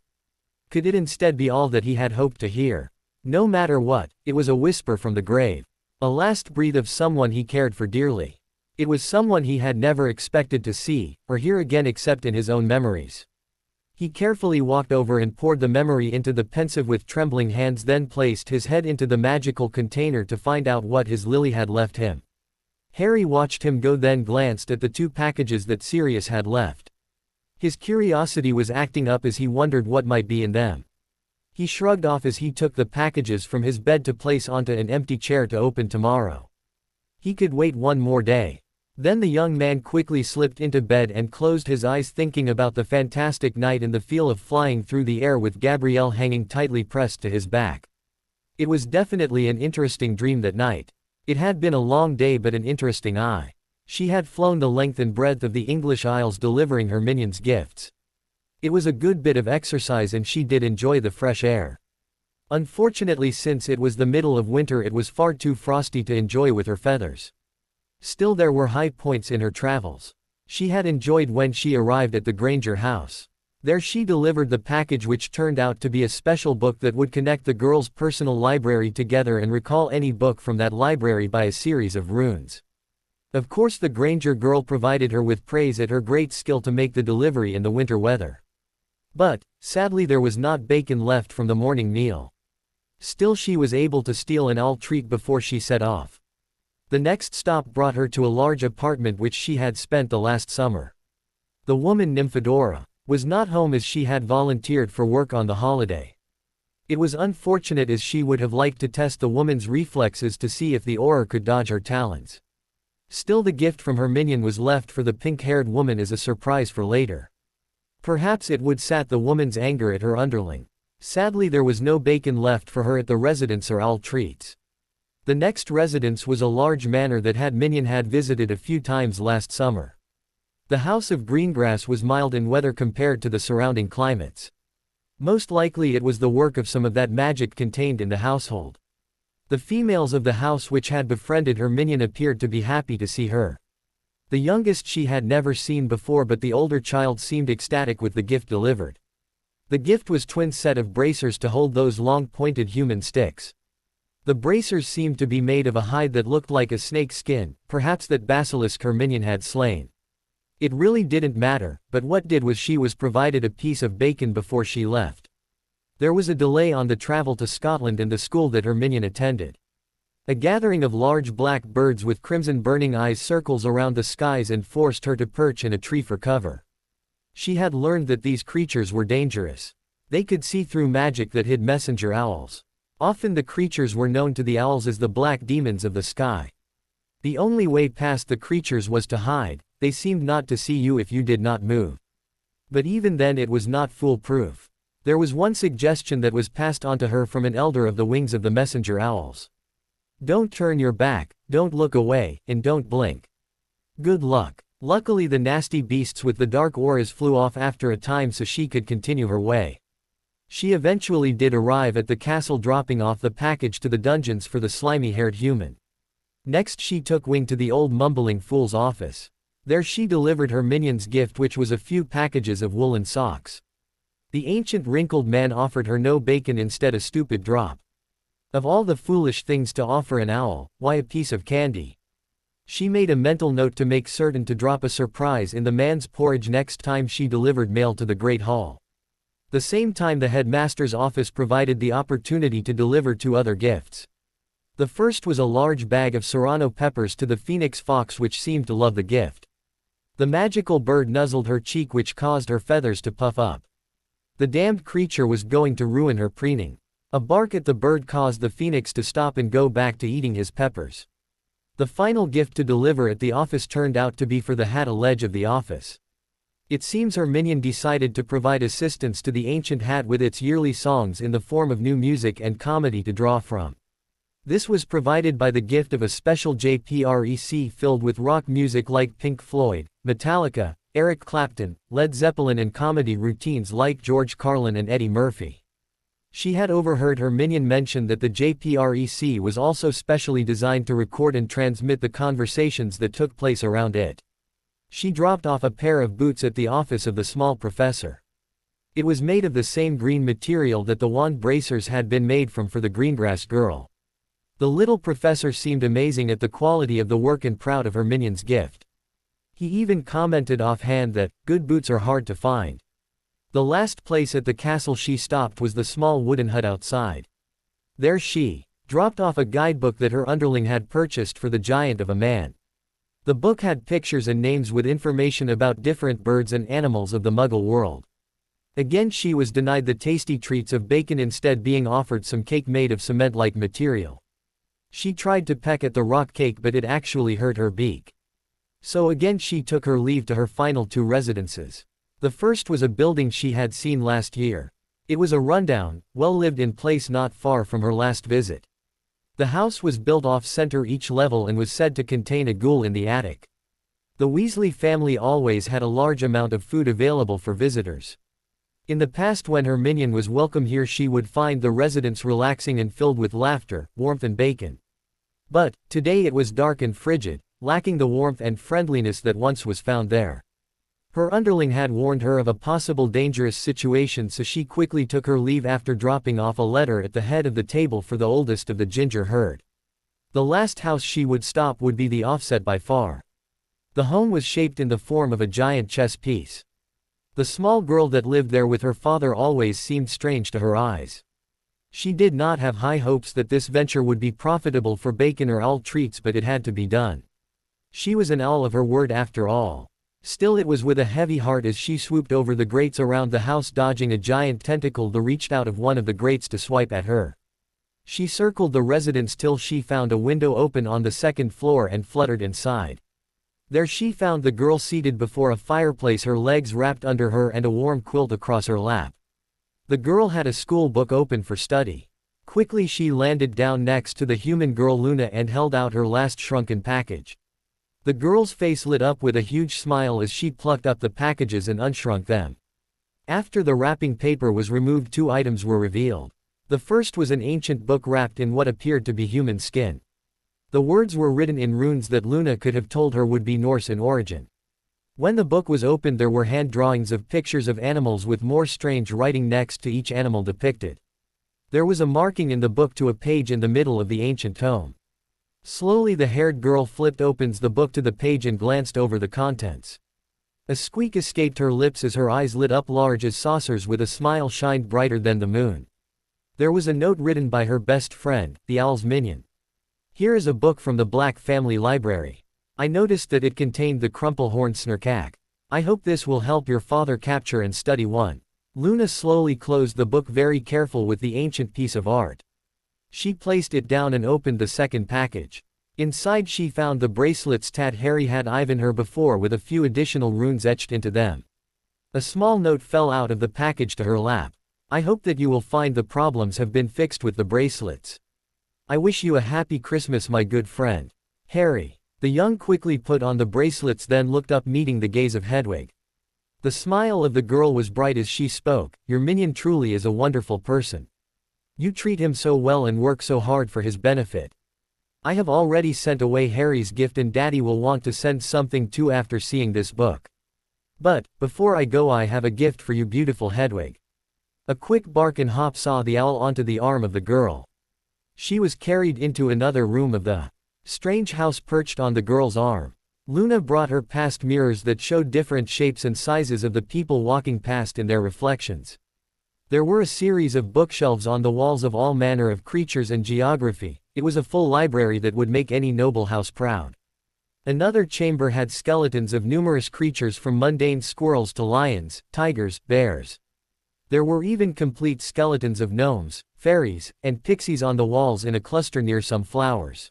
Could it instead be all that he had hoped to hear? No matter what, it was a whisper from the grave. A last breath of someone he cared for dearly. It was someone he had never expected to see, or hear again except in his own memories. He carefully walked over and poured the memory into the pensive with trembling hands, then placed his head into the magical container to find out what his Lily had left him. Harry watched him go, then glanced at the 2 packages that Sirius had left. His curiosity was acting up as he wondered what might be in them. He shrugged off as he took the packages from his bed to place onto an empty chair to open tomorrow. He could wait one more day. Then the young man quickly slipped into bed and closed his eyes, thinking about the fantastic night and the feel of flying through the air with Gabrielle hanging tightly pressed to his back. It was definitely an interesting dream that night. It had been a long day, but an interesting eye. She had flown the length and breadth of the English Isles delivering her minions gifts. It was a good bit of exercise and she did enjoy the fresh air. Unfortunately, since it was the middle of winter, it was far too frosty to enjoy with her feathers. Still, there were high points in her travels. She had enjoyed when she arrived at the Granger house. There she delivered the package, which turned out to be a special book that would connect the girl's personal library together and recall any book from that library by a series of runes. Of course, the Granger girl provided her with praise at her great skill to make the delivery in the winter weather. But, sadly, there was not bacon left from the morning meal. Still, she was able to steal an all treat before she set off. The next stop brought her to a large apartment which she had spent the last summer. The woman Nymphadora was not home as she had volunteered for work on the holiday. It was unfortunate as she would have liked to test the woman's reflexes to see if the aura could dodge her talons. Still, the gift from her minion was left for the pink-haired woman as a surprise for later. Perhaps it would sat the woman's anger at her underling. Sadly, there was no bacon left for her at the residence or all treats. The next residence was a large manor that Minion had visited a few times last summer. The House of Greengrass was mild in weather compared to the surrounding climates. Most likely it was the work of some of that magic contained in the household. The females of the house which had befriended her minion appeared to be happy to see her. The youngest she had never seen before, but the older child seemed ecstatic with the gift delivered. The gift was twin set of bracers to hold those long pointed human sticks. The bracers seemed to be made of a hide that looked like a snake's skin, perhaps that basilisk her minion had slain. It really didn't matter, but what did was she was provided a piece of bacon before she left. There was a delay on the travel to Scotland and the school that her minion attended. A gathering of large black birds with crimson burning eyes circles around the skies and forced her to perch in a tree for cover. She had learned that these creatures were dangerous. They could see through magic that hid messenger owls. Often the creatures were known to the owls as the black demons of the sky. The only way past the creatures was to hide. They seemed not to see you if you did not move. But even then it was not foolproof. There was one suggestion that was passed on to her from an elder of the wings of the messenger owls. Don't turn your back, don't look away, and don't blink. Good luck. Luckily the nasty beasts with the dark auras flew off after a time so she could continue her way. She eventually did arrive at the castle, dropping off the package to the dungeons for the slimy-haired human. Next she took wing to the old mumbling fool's office. There she delivered her minion's gift, which was a few packages of woolen socks. The ancient wrinkled man offered her no bacon, instead a stupid drop. Of all the foolish things to offer an owl, why a piece of candy? She made a mental note to make certain to drop a surprise in the man's porridge next time she delivered mail to the Great Hall. The same time the headmaster's office provided the opportunity to deliver two other gifts. The first was a large bag of serrano peppers to the phoenix fox, which seemed to love the gift. The magical bird nuzzled her cheek, which caused her feathers to puff up. The damned creature was going to ruin her preening. A bark at the bird caused the phoenix to stop and go back to eating his peppers. The final gift to deliver at the office turned out to be for the hat ledge of the office. It seems her minion decided to provide assistance to the ancient hat with its yearly songs in the form of new music and comedy to draw from. This was provided by the gift of a special JPREC filled with rock music like Pink Floyd, Metallica, Eric Clapton, Led Zeppelin, and comedy routines like George Carlin and Eddie Murphy. She had overheard her minion mention that the JPREC was also specially designed to record and transmit the conversations that took place around it. She dropped off a pair of boots at the office of the small professor. It was made of the same green material that the wand bracers had been made from for the greengrass girl. The little professor seemed amazing at the quality of the work and proud of her minion's gift. He even commented offhand that, "Good boots are hard to find." The last place at the castle she stopped was the small wooden hut outside. There she dropped off a guidebook that her underling had purchased for the giant of a man. The book had pictures and names with information about different birds and animals of the Muggle world. Again she was denied the tasty treats of bacon, instead being offered some cake made of cement-like material. She tried to peck at the rock cake, but it actually hurt her beak. So again she took her leave to her final two residences. The first was a building she had seen last year. It was a rundown, well-lived-in place not far from her last visit. The house was built off-center each level and was said to contain a ghoul in the attic. The Weasley family always had a large amount of food available for visitors. In the past, when her minion was welcome here, she would find the residence relaxing and filled with laughter, warmth and bacon. But, today it was dark and frigid, lacking the warmth and friendliness that once was found there. Her underling had warned her of a possible dangerous situation, so she quickly took her leave after dropping off a letter at the head of the table for the oldest of the ginger herd. The last house she would stop would be the offset by far. The home was shaped in the form of a giant chess piece. The small girl that lived there with her father always seemed strange to her eyes. She did not have high hopes that this venture would be profitable for bacon or owl treats, but it had to be done. She was an owl of her word after all. Still, it was with a heavy heart as she swooped over the grates around the house, dodging a giant tentacle that reached out of one of the grates to swipe at her. She circled the residence till she found a window open on the second floor and fluttered inside. There she found the girl seated before a fireplace, her legs wrapped under her and a warm quilt across her lap. The girl had a school book open for study. Quickly she landed down next to the human girl Luna and held out her last shrunken package. The girl's face lit up with a huge smile as she plucked up the packages and unshrunk them. After the wrapping paper was removed, two items were revealed. The first was an ancient book wrapped in what appeared to be human skin. The words were written in runes that Luna could have told her would be Norse in origin. When the book was opened, there were hand drawings of pictures of animals with more strange writing next to each animal depicted. There was a marking in the book to a page in the middle of the ancient tome. Slowly the haired girl flipped open the book to the page and glanced over the contents. A squeak escaped her lips as her eyes lit up large as saucers with a smile shined brighter than the moon. There was a note written by her best friend, the owl's minion. "Here is a book from the Black family library. I noticed that it contained the crumple-horned snarkack. I hope this will help your father capture and study one." Luna slowly closed the book, very careful with the ancient piece of art. She placed it down and opened the second package. Inside she found the bracelets Tad Harry had given her before, with a few additional runes etched into them. A small note fell out of the package to her lap. "I hope that you will find the problems have been fixed with the bracelets. I wish you a happy Christmas, my good friend. Harry." The young quickly put on the bracelets, then looked up, meeting the gaze of Hedwig. The smile of the girl was bright as she spoke. Your minion truly is a wonderful person. You treat him so well and work so hard for his benefit. I have already sent away Harry's gift and Daddy will want to send something too after seeing this book. But, before I go I have a gift for you beautiful Hedwig. A quick bark and hop saw the owl onto the arm of the girl. She was carried into another room of the strange house perched on the girl's arm. Luna brought her past mirrors that showed different shapes and sizes of the people walking past in their reflections. There were a series of bookshelves on the walls of all manner of creatures and geography. It was a full library that would make any noble house proud. Another chamber had skeletons of numerous creatures from mundane squirrels to lions, tigers, bears. There were even complete skeletons of gnomes, fairies, and pixies on the walls in a cluster near some flowers.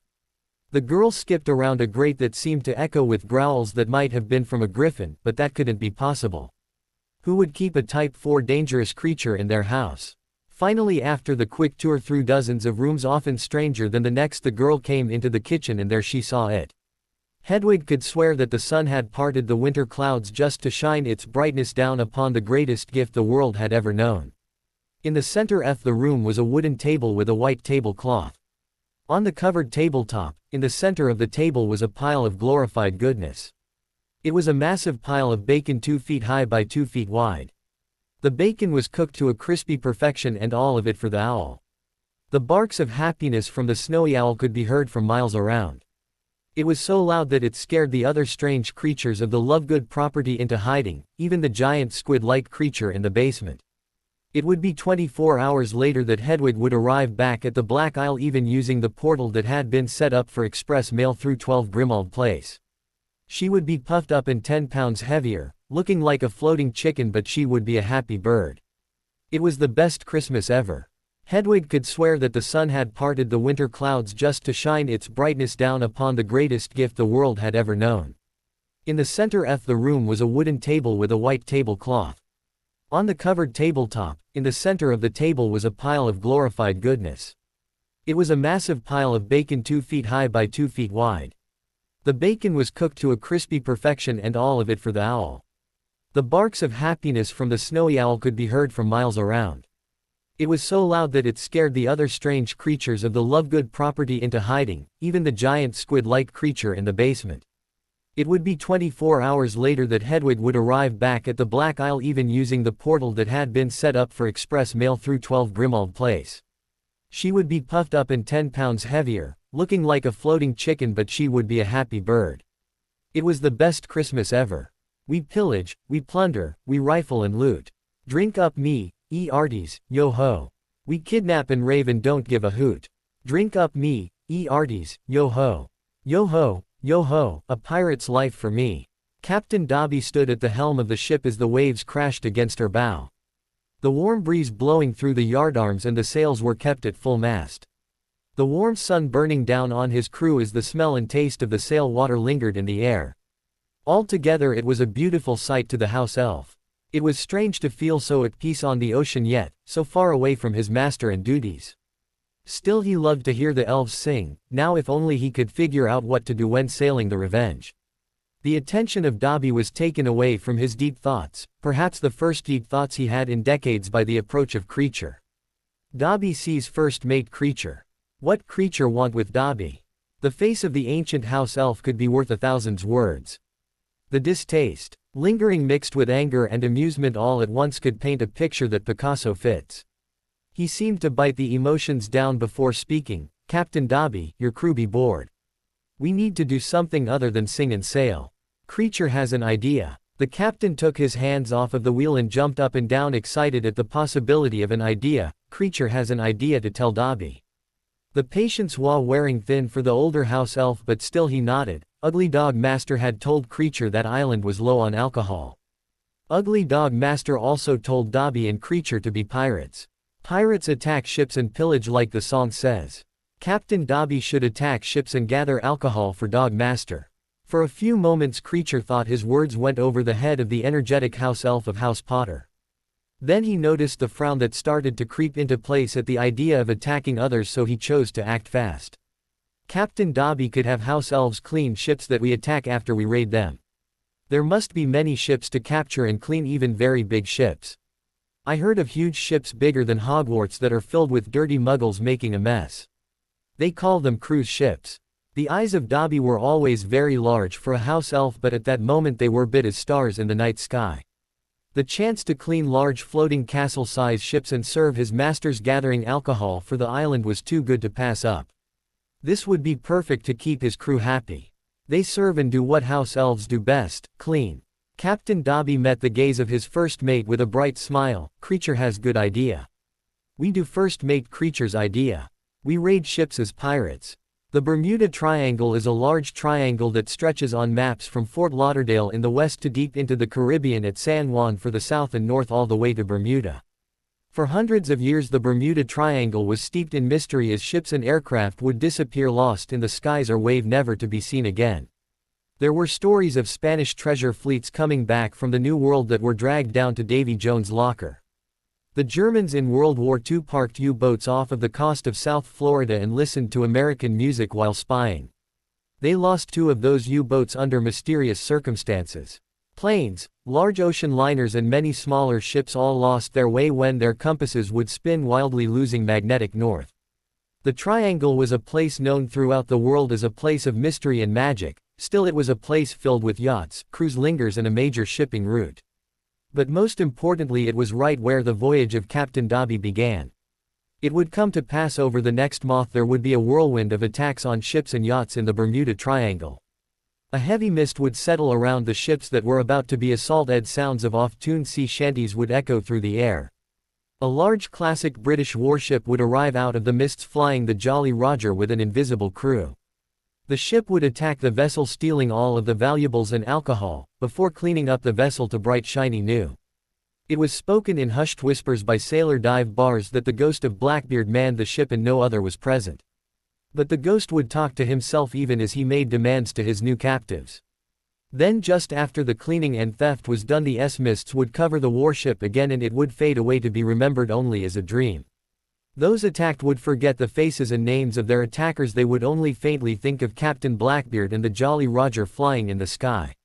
The girl skipped around a grate that seemed to echo with growls that might have been from a griffin, but that couldn't be possible. Who would keep a Type 4 dangerous creature in their house? Finally, after the quick tour through dozens of rooms often stranger than the next, the girl came into the kitchen and there she saw it. Hedwig could swear that the sun had parted the winter clouds just to shine its brightness down upon the greatest gift the world had ever known. In the center of the room was a wooden table with a white tablecloth. On the covered tabletop, in the center of the table was a pile of glorified goodness. It was a massive pile of bacon 2 feet high by 2 feet wide. The bacon was cooked to a crispy perfection and all of it for the owl. The barks of happiness from the snowy owl could be heard from miles around. It was so loud that it scared the other strange creatures of the Lovegood property into hiding, even the giant squid-like creature in the basement. It would be 24 hours later that Hedwig would arrive back at the Black Isle, even using the portal that had been set up for express mail through 12 Grimmauld Place. She would be puffed up and 10 pounds heavier, looking like a floating chicken, but she would be a happy bird. It was the best Christmas ever. Hedwig could swear that the sun had parted the winter clouds just to shine its brightness down upon the greatest gift the world had ever known. In the center of the room was a wooden table with a white tablecloth. On the covered tabletop, in the center of the table was a pile of glorified goodness. It was a massive pile of bacon 2 feet high by 2 feet wide. The bacon was cooked to a crispy perfection and all of it for the owl. The barks of happiness from the snowy owl could be heard from miles around. It was so loud that it scared the other strange creatures of the Lovegood property into hiding, even the giant squid-like creature in the basement. It would be 24 hours later that Hedwig would arrive back at the Black Isle, even using the portal that had been set up for express mail through 12 Grimmauld Place. She would be puffed up and 10 pounds heavier, looking like a floating chicken, but she would be a happy bird. It was the best Christmas ever. We pillage, we plunder, we rifle and loot. Drink up me, arties, yo-ho. We kidnap and rave and don't give a hoot. Drink up me, arties, yo-ho. Yo-ho, yo-ho, a pirate's life for me. Captain Dobby stood at the helm of the ship as the waves crashed against her bow. The warm breeze blowing through the yardarms and the sails were kept at full mast. The warm sun burning down on his crew as the smell and taste of the sail water lingered in the air. Altogether it was a beautiful sight to the house elf. It was strange to feel so at peace on the ocean yet, so far away from his master and duties. Still he loved to hear the elves sing. Now if only he could figure out what to do when sailing the Revenge. The attention of Dobby was taken away from his deep thoughts, perhaps the first deep thoughts he had in decades, by the approach of Creature. Dobby sees first mate Creature. What Creature want with Dobby? The face of the ancient house elf could be worth 1,000 words. The distaste, lingering mixed with anger and amusement all at once, could paint a picture that Picasso fits. He seemed to bite the emotions down before speaking. Captain Dobby, your crew be bored. We need to do something other than sing and sail. Creature has an idea. The captain took his hands off of the wheel and jumped up and down, excited at the possibility of an idea. Creature has an idea to tell Dobby. The patience was wearing thin for the older house elf, but still he nodded. Ugly Dog Master had told Creature that island was low on alcohol. Ugly Dog Master also told Dobby and Creature to be pirates. Pirates attack ships and pillage like the song says. Captain Dobby should attack ships and gather alcohol for Dog Master. For a few moments Creature thought his words went over the head of the energetic house elf of House Potter. Then he noticed the frown that started to creep into place at the idea of attacking others, so he chose to act fast. Captain Dobby could have house elves clean ships that we attack after we raid them. There must be many ships to capture and clean, even very big ships. I heard of huge ships bigger than Hogwarts that are filled with dirty muggles making a mess. They call them cruise ships. The eyes of Dobby were always very large for a house elf, but at that moment they were big as stars in the night sky. The chance to clean large floating castle-sized ships and serve his masters gathering alcohol for the island was too good to pass up. This would be perfect to keep his crew happy. They serve and do what house elves do best, clean. Captain Dobby met the gaze of his first mate with a bright smile. Creature has good idea. We do first mate creature's idea. We raid ships as pirates. The Bermuda Triangle is a large triangle that stretches on maps from Fort Lauderdale in the west to deep into the Caribbean at San Juan for the south and north all the way to Bermuda. For hundreds of years the Bermuda Triangle was steeped in mystery as ships and aircraft would disappear lost in the skies or wave never to be seen again. There were stories of Spanish treasure fleets coming back from the New World that were dragged down to Davy Jones' locker. The Germans in World War II parked U-boats off of the coast of South Florida and listened to American music while spying. They lost 2 of those U-boats under mysterious circumstances. Planes, large ocean liners and many smaller ships all lost their way when their compasses would spin wildly, losing magnetic north. The triangle was a place known throughout the world as a place of mystery and magic. Still, it was a place filled with yachts, cruise lingers and a major shipping route. But most importantly, it was right where the voyage of Captain Dobby began. It would come to pass over the next month there would be a whirlwind of attacks on ships and yachts in the Bermuda Triangle. A heavy mist would settle around the ships that were about to be assaulted. Sounds of off-tuned sea shanties would echo through the air. A large classic British warship would arrive out of the mists flying the Jolly Roger with an invisible crew. The ship would attack the vessel, stealing all of the valuables and alcohol, before cleaning up the vessel to bright shiny new. It was spoken in hushed whispers by sailor dive bars that the ghost of Blackbeard manned the ship and no other was present. But the ghost would talk to himself even as he made demands to his new captives. Then just after the cleaning and theft was done, the mists would cover the warship again and it would fade away to be remembered only as a dream. Those attacked would forget the faces and names of their attackers. They would only faintly think of Captain Blackbeard and the Jolly Roger flying in the sky.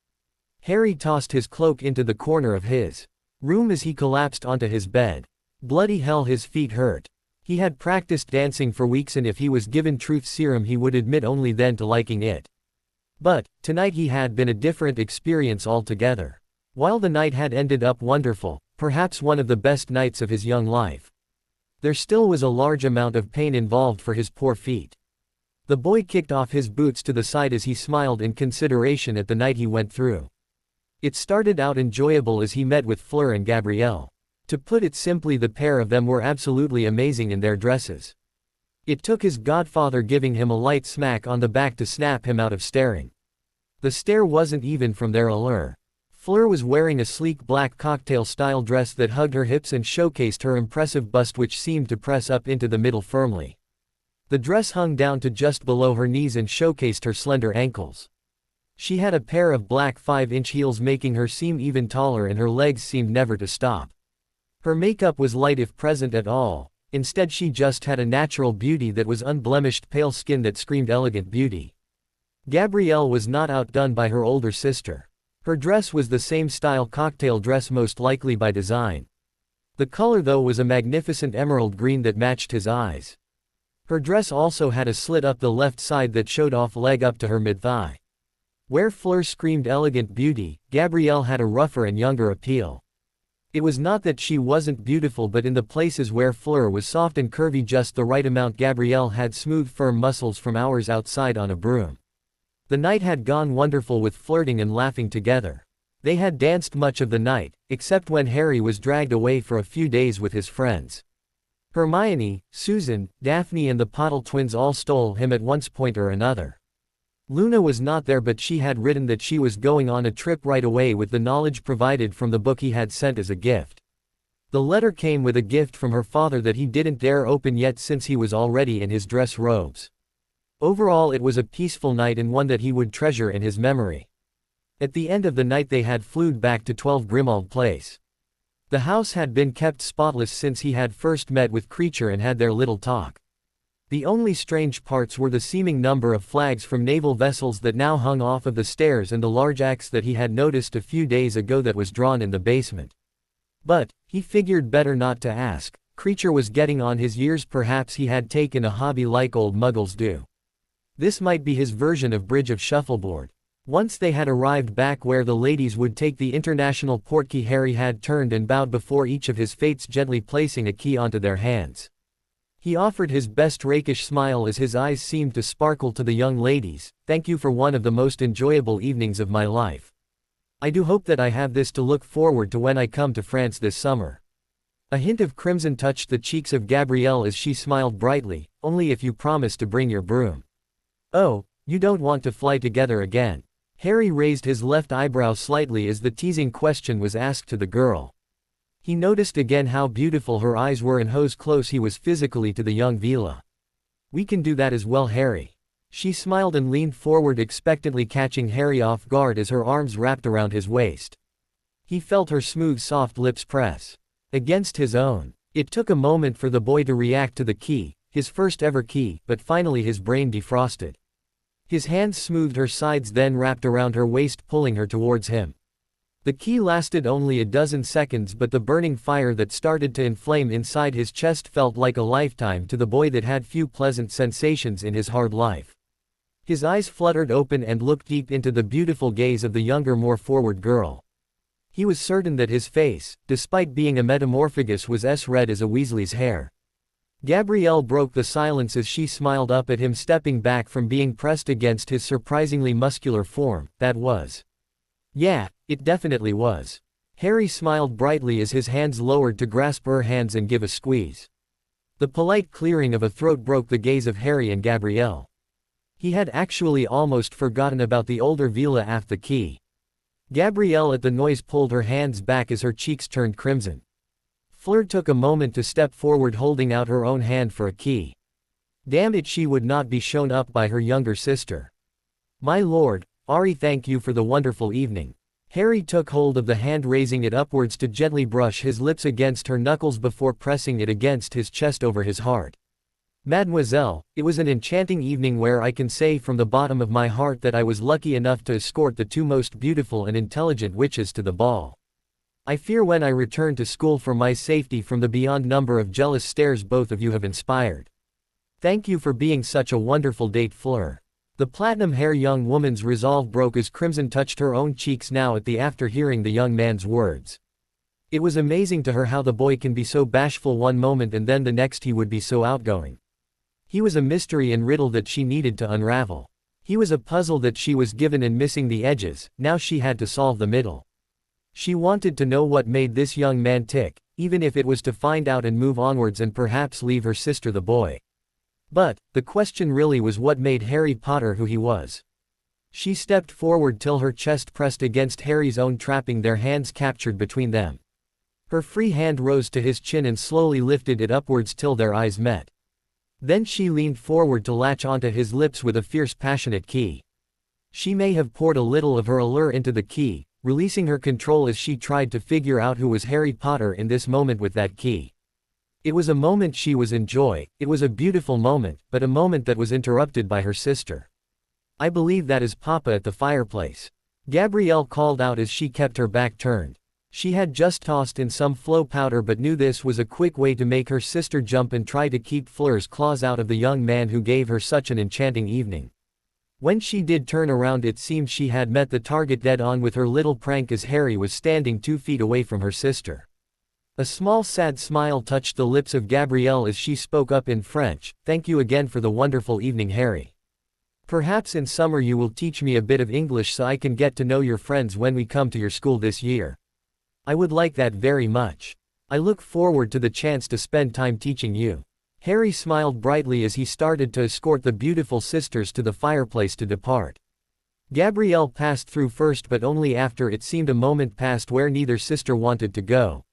Harry tossed his cloak into the corner of his room as he collapsed onto his bed. Bloody hell, his feet hurt. He had practiced dancing for weeks, and if he was given truth serum he would admit only then to liking it. But, tonight he had been a different experience altogether. While the night had ended up wonderful, perhaps one of the best nights of his young life, there still was a large amount of pain involved for his poor feet. The boy kicked off his boots to the side as he smiled in consideration at the night he went through. It started out enjoyable as he met with Fleur and Gabrielle. To put it simply, the pair of them were absolutely amazing in their dresses. It took his godfather giving him a light smack on the back to snap him out of staring. The stare wasn't even from their allure. Fleur was wearing a sleek black cocktail-style dress that hugged her hips and showcased her impressive bust, which seemed to press up into the middle firmly. The dress hung down to just below her knees and showcased her slender ankles. She had a pair of black 5-inch heels making her seem even taller, and her legs seemed never to stop. Her makeup was light if present at all. Instead she just had a natural beauty that was unblemished, pale skin that screamed elegant beauty. Gabrielle was not outdone by her older sister. Her dress was the same style cocktail dress, most likely by design. The color though was a magnificent emerald green that matched his eyes. Her dress also had a slit up the left side that showed off leg up to her mid-thigh. Where Fleur screamed elegant beauty, Gabrielle had a rougher and younger appeal. It was not that she wasn't beautiful, but in the places where Fleur was soft and curvy just the right amount, Gabrielle had smooth firm muscles from hours outside on a broom. The night had gone wonderful with flirting and laughing together. They had danced much of the night, except when Harry was dragged away for a few days with his friends. Hermione, Susan, Daphne and the Pottle twins all stole him at one point or another. Luna was not there, but she had written that she was going on a trip right away with the knowledge provided from the book he had sent as a gift. The letter came with a gift from her father that he didn't dare open yet since he was already in his dress robes. Overall it was a peaceful night and one that he would treasure in his memory. At the end of the night they had flew back to 12 Grimmauld Place. The house had been kept spotless since he had first met with Creature and had their little talk. The only strange parts were the seeming number of flags from naval vessels that now hung off of the stairs and the large axe that he had noticed a few days ago that was drawn in the basement. But, he figured better not to ask. Creature was getting on his years, perhaps he had taken a hobby like old muggles do. This might be his version of bridge of shuffleboard. Once they had arrived back where the ladies would take the international portkey, Harry had turned and bowed before each of his fates, gently placing a key onto their hands. He offered his best rakish smile as his eyes seemed to sparkle to the young ladies. "Thank you for one of the most enjoyable evenings of my life. I do hope that I have this to look forward to when I come to France this summer." A hint of crimson touched the cheeks of Gabrielle as she smiled brightly. "Only if you promise to bring your broom." "Oh, you don't want to fly together again?" Harry raised his left eyebrow slightly as the teasing question was asked to the girl. He noticed again how beautiful her eyes were and how close he was physically to the young Vila. "We can do that as well, Harry." She smiled and leaned forward expectantly, catching Harry off guard as her arms wrapped around his waist. He felt her smooth soft lips press against his own. It took a moment for the boy to react to the key, his first ever key, but finally his brain defrosted. His hands smoothed her sides, then wrapped around her waist, pulling her towards him. The key lasted only a dozen seconds, but the burning fire that started to inflame inside his chest felt like a lifetime to the boy that had few pleasant sensations in his hard life. His eyes fluttered open and looked deep into the beautiful gaze of the younger, more forward girl. He was certain that his face, despite being a metamorphagus, was as red as a Weasley's hair. Gabrielle broke the silence as she smiled up at him, stepping back from being pressed against his surprisingly muscular form. "That was." "Yeah, it definitely was." Harry smiled brightly as his hands lowered to grasp her hands and give a squeeze. The polite clearing of a throat broke the gaze of Harry and Gabrielle. He had actually almost forgotten about the older Vila after the key. Gabrielle at the noise pulled her hands back as her cheeks turned crimson. Fleur took a moment to step forward, holding out her own hand for a key. Damn it, she would not be shown up by her younger sister. "My lord, Ari, thank you for the wonderful evening." Harry took hold of the hand, raising it upwards to gently brush his lips against her knuckles before pressing it against his chest over his heart. "Mademoiselle, it was an enchanting evening where I can say from the bottom of my heart that I was lucky enough to escort the two most beautiful and intelligent witches to the ball. I fear when I return to school for my safety from the beyond number of jealous stares both of you have inspired. Thank you for being such a wonderful date, Fleur." The platinum-haired young woman's resolve broke as crimson touched her own cheeks now after hearing the young man's words. It was amazing to her how the boy can be so bashful one moment and then the next he would be so outgoing. He was a mystery and riddle that she needed to unravel. He was a puzzle that she was given and missing the edges. Now she had to solve the middle. She wanted to know what made this young man tick, even if it was to find out and move onwards and perhaps leave her sister the boy. But, the question really was what made Harry Potter who he was. She stepped forward till her chest pressed against Harry's own, trapping their hands captured between them. Her free hand rose to his chin and slowly lifted it upwards till their eyes met. Then she leaned forward to latch onto his lips with a fierce, passionate key. She may have poured a little of her allure into the key, releasing her control as she tried to figure out who was Harry Potter in this moment with that key. It was a moment she was in joy, it was a beautiful moment, but a moment that was interrupted by her sister. "I believe that is Papa at the fireplace," Gabrielle called out as she kept her back turned. She had just tossed in some flow powder but knew this was a quick way to make her sister jump and try to keep Fleur's claws out of the young man who gave her such an enchanting evening. When she did turn around, it seemed she had met the target dead on with her little prank as Harry was standing 2 feet away from her sister. A small sad smile touched the lips of Gabrielle as she spoke up in French. "Thank you again for the wonderful evening, Harry. Perhaps in summer you will teach me a bit of English so I can get to know your friends when we come to your school this year. I would like that very much. I look forward to the chance to spend time teaching you." Harry smiled brightly as he started to escort the beautiful sisters to the fireplace to depart. Gabrielle passed through first, but only after it seemed a moment passed where neither sister wanted to go.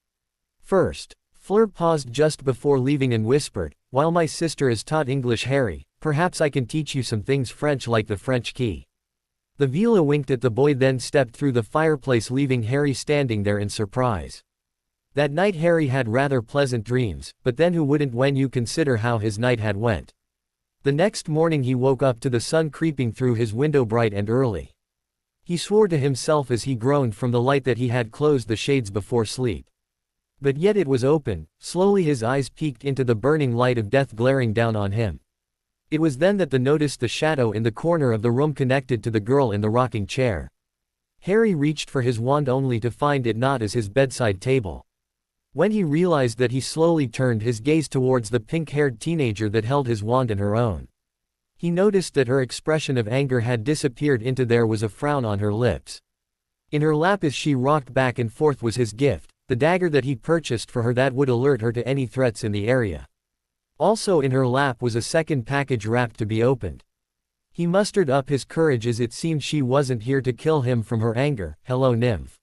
First, Fleur paused just before leaving and whispered, "While my sister is taught English, Harry, perhaps I can teach you some things French, like the French key." The Vila winked at the boy, then stepped through the fireplace, leaving Harry standing there in surprise. That night Harry had rather pleasant dreams, but then who wouldn't when you consider how his night had went. The next morning he woke up to the sun creeping through his window bright and early. He swore to himself as he groaned from the light that he had closed the shades before sleep. But yet it was open. Slowly his eyes peeked into the burning light of death glaring down on him. It was then that he noticed the shadow in the corner of the room connected to the girl in the rocking chair. Harry reached for his wand only to find it not as his bedside table. When he realized that, he slowly turned his gaze towards the pink-haired teenager that held his wand in her own. He noticed that her expression of anger had disappeared into there was a frown on her lips. In her lap as she rocked back and forth was his gift, the dagger that he purchased for her that would alert her to any threats in the area. Also in her lap was a second package wrapped to be opened. He mustered up his courage as it seemed she wasn't here to kill him from her anger. "Hello, nymph."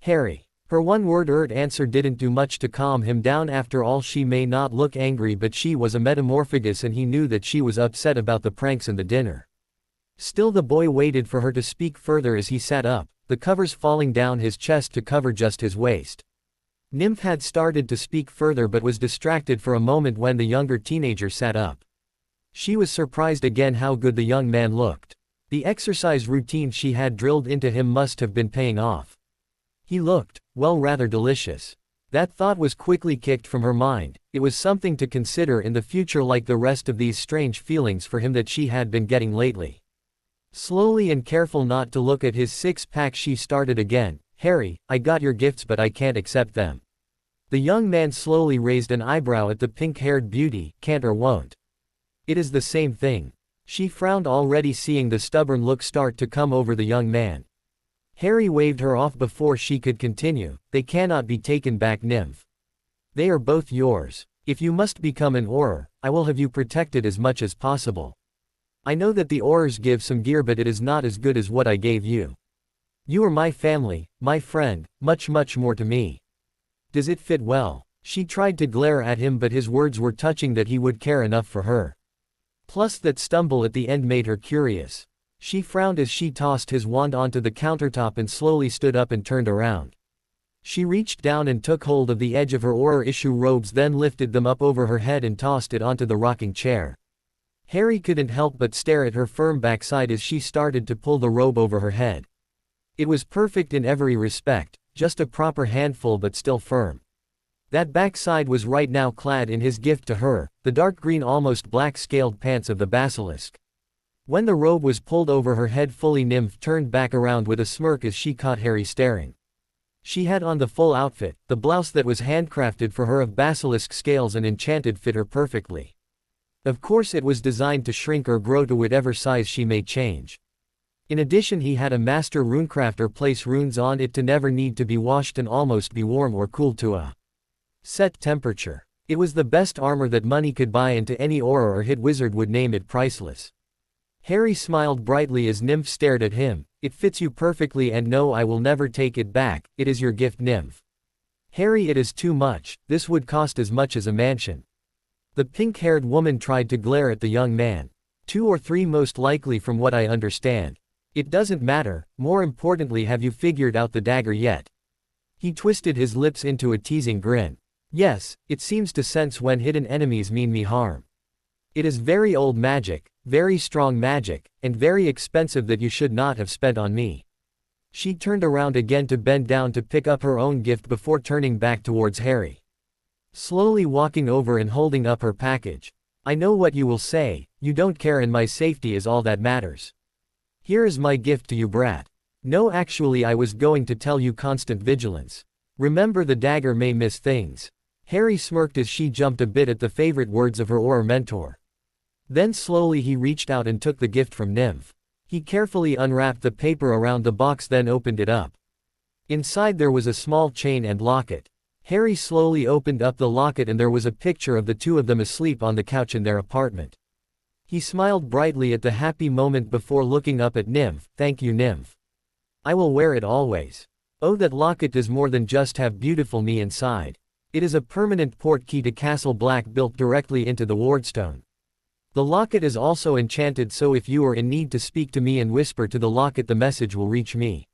Harry. Her one-word answer didn't do much to calm him down. After all, she may not look angry, but she was a metamorphagus and he knew that she was upset about the pranks and the dinner. Still the boy waited for her to speak further as he sat up, the covers falling down his chest to cover just his waist. Nymph had started to speak further but was distracted for a moment when the younger teenager sat up. She was surprised again how good the young man looked. The exercise routine she had drilled into him must have been paying off. He looked, well, rather delicious. That thought was quickly kicked from her mind. It was something to consider in the future, like the rest of these strange feelings for him that she had been getting lately. Slowly and careful not to look at his six-pack, she started again. "Harry, I got your gifts but I can't accept them." The young man slowly raised an eyebrow at the pink-haired beauty. "Can't or won't? It is the same thing." She frowned, already seeing the stubborn look start to come over the young man. Harry waved her off before she could continue. "They cannot be taken back, nymph. They are both yours. If you must become an Auror, I will have you protected as much as possible. I know that the Aurors give some gear, but it is not as good as what I gave you. You are my family, my friend, much more to me. Does it fit well?" She tried to glare at him, but his words were touching that he would care enough for her. Plus that stumble at the end made her curious. She frowned as she tossed his wand onto the countertop and slowly stood up and turned around. She reached down and took hold of the edge of her Auror issue robes, then lifted them up over her head and tossed it onto the rocking chair. Harry couldn't help but stare at her firm backside as she started to pull the robe over her head. It was perfect in every respect, just a proper handful but still firm. That backside was right now clad in his gift to her, the dark green, almost black scaled pants of the basilisk. When the robe was pulled over her head fully, nymph turned back around with a smirk as she caught Harry staring. She had on the full outfit, the blouse that was handcrafted for her of basilisk scales and enchanted fit her perfectly. Of course it was designed to shrink or grow to whatever size she may change. In addition, he had a master runecrafter place runes on it to never need to be washed and almost be warm or cool to a set temperature. It was the best armor that money could buy, and to any Auror or hit wizard would name it priceless. Harry smiled brightly as nymph stared at him. "It fits you perfectly, and no, I will never take it back. It is your gift, nymph." "Harry, it is too much. This would cost as much as a mansion." The pink-haired woman tried to glare at the young man. "2 or 3 most likely, from what I understand." "It doesn't matter. More importantly, have you figured out the dagger yet?" He twisted his lips into a teasing grin. "Yes, it seems to sense when hidden enemies mean me harm. It is very old magic, very strong magic, and very expensive that you should not have spent on me." She turned around again to bend down to pick up her own gift before turning back towards Harry. Slowly walking over and holding up her package. "I know what you will say, you don't care and my safety is all that matters. Here is my gift to you, brat. No, actually I was going to tell you constant vigilance. Remember, the dagger may miss things." Harry smirked as she jumped a bit at the favorite words of her Auror mentor. Then slowly he reached out and took the gift from nymph. He carefully unwrapped the paper around the box, then opened it up. Inside there was a small chain and locket. Harry slowly opened up the locket and there was a picture of the two of them asleep on the couch in their apartment. He smiled brightly at the happy moment before looking up at nymph. "Thank you, nymph. I will wear it always. Oh, that locket does more than just have beautiful me inside. It is a permanent port key to Castle Black built directly into the wardstone. The locket is also enchanted, so if you are in need to speak to me and whisper to the locket, the message will reach me.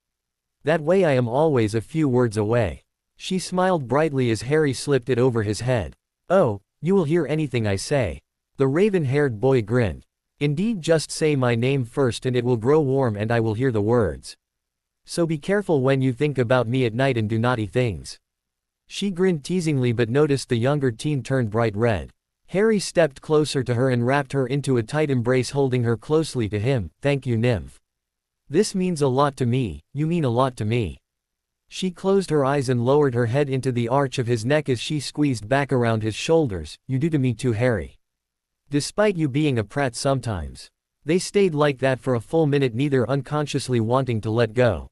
That way I am always a few words away." She smiled brightly as Harry slipped it over his head. "Oh, you will hear anything I say. The raven-haired boy grinned. Indeed, just say my name first and it will grow warm and I will hear the words. So be careful when you think about me at night and do naughty things. She grinned teasingly but noticed the younger teen turned bright red. Harry stepped closer to her and wrapped her into a tight embrace, holding her closely to him. Thank you, nymph. This means a lot to me, you mean a lot to me. She closed her eyes and lowered her head into the arch of his neck as she squeezed back around his shoulders. You do to me too, Harry. Despite you being a prat sometimes. They stayed like that for a full minute, neither unconsciously wanting to let go.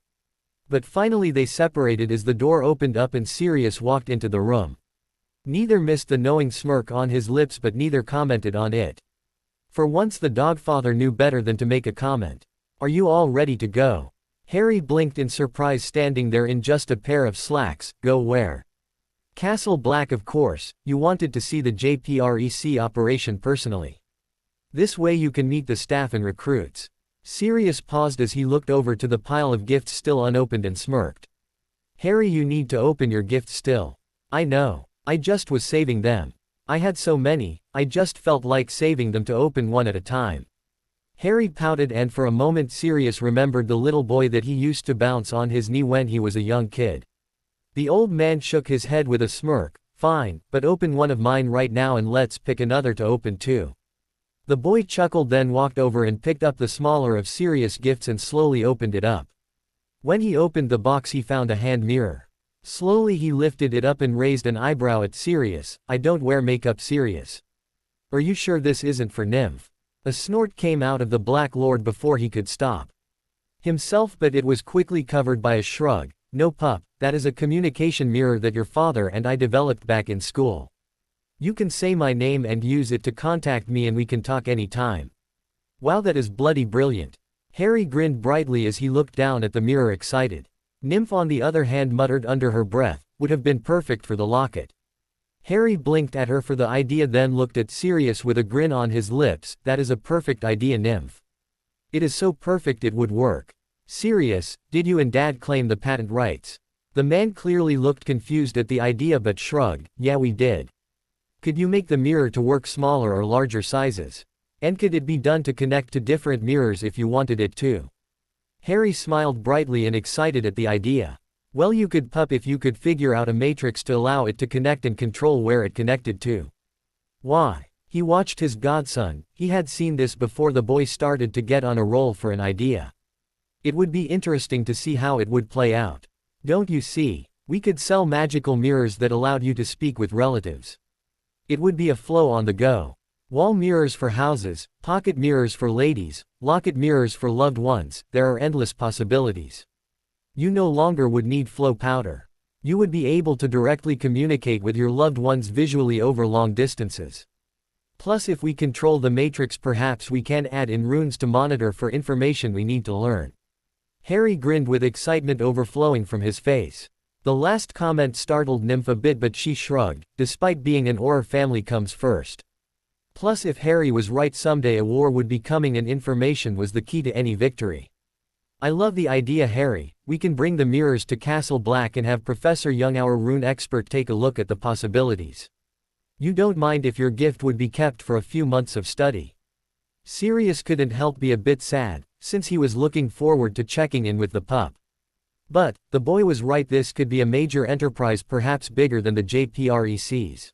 But finally they separated as the door opened up and Sirius walked into the room. Neither missed the knowing smirk on his lips, but neither commented on it. For once the dogfather knew better than to make a comment. Are you all ready to go? Harry blinked in surprise, standing there in just a pair of slacks. Go where? Castle Black, of course. You wanted to see the JPREC operation personally. This way you can meet the staff and recruits. Sirius paused as he looked over to the pile of gifts still unopened and smirked. Harry, you need to open your gifts still. I know. I just was saving them. I had so many, I just felt like saving them to open one at a time. Harry pouted, and for a moment Sirius remembered the little boy that he used to bounce on his knee when he was a young kid. The old man shook his head with a smirk. Fine, but open one of mine right now and let's pick another to open too. The boy chuckled, then walked over and picked up the smaller of Sirius' gifts and slowly opened it up. When he opened the box he found a hand mirror. Slowly he lifted it up and raised an eyebrow at Sirius. I don't wear makeup, Sirius. Are you sure this isn't for nymph? A snort came out of the Black Lord before he could stop himself, but it was quickly covered by a shrug. No, pup, that is a communication mirror that your father and I developed back in school. You can say my name and use it to contact me and we can talk anytime. Wow, that is bloody brilliant. Harry grinned brightly as he looked down at the mirror, excited. Nymph, on the other hand, muttered under her breath, would have been perfect for the locket. Harry blinked at her for the idea, then looked at Sirius with a grin on his lips. That is a perfect idea, nymph. It is so perfect it would work. Sirius, did you and Dad claim the patent rights? The man clearly looked confused at the idea but shrugged. Yeah, we did. Could you make the mirror to work smaller or larger sizes? And could it be done to connect to different mirrors if you wanted it to? Harry smiled brightly and excited at the idea. Well, you could, pup, if you could figure out a matrix to allow it to connect and control where it connected to. Why? He watched his godson. He had seen this before. The boy started to get on a roll for an idea. It would be interesting to see how it would play out. Don't you see? We could sell magical mirrors that allowed you to speak with relatives. It would be a flow on the go. Wall mirrors for houses, pocket mirrors for ladies, locket mirrors for loved ones. There are endless possibilities. You no longer would need flow powder. You would be able to directly communicate with your loved ones visually over long distances. Plus, if we control the matrix, perhaps we can add in runes to monitor for information we need to learn. Harry grinned with excitement overflowing from his face. The last comment startled Nymph a bit, but she shrugged. Despite being an Auror, family comes first. Plus, if Harry was right, someday a war would be coming and information was the key to any victory. I love the idea, Harry. We can bring the mirrors to Castle Black and have Professor Young, our rune expert, take a look at the possibilities. You don't mind if your gift would be kept for a few months of study? Sirius couldn't help be a bit sad, since he was looking forward to checking in with the pup. But, the boy was right, this could be a major enterprise, perhaps bigger than the JPREC's.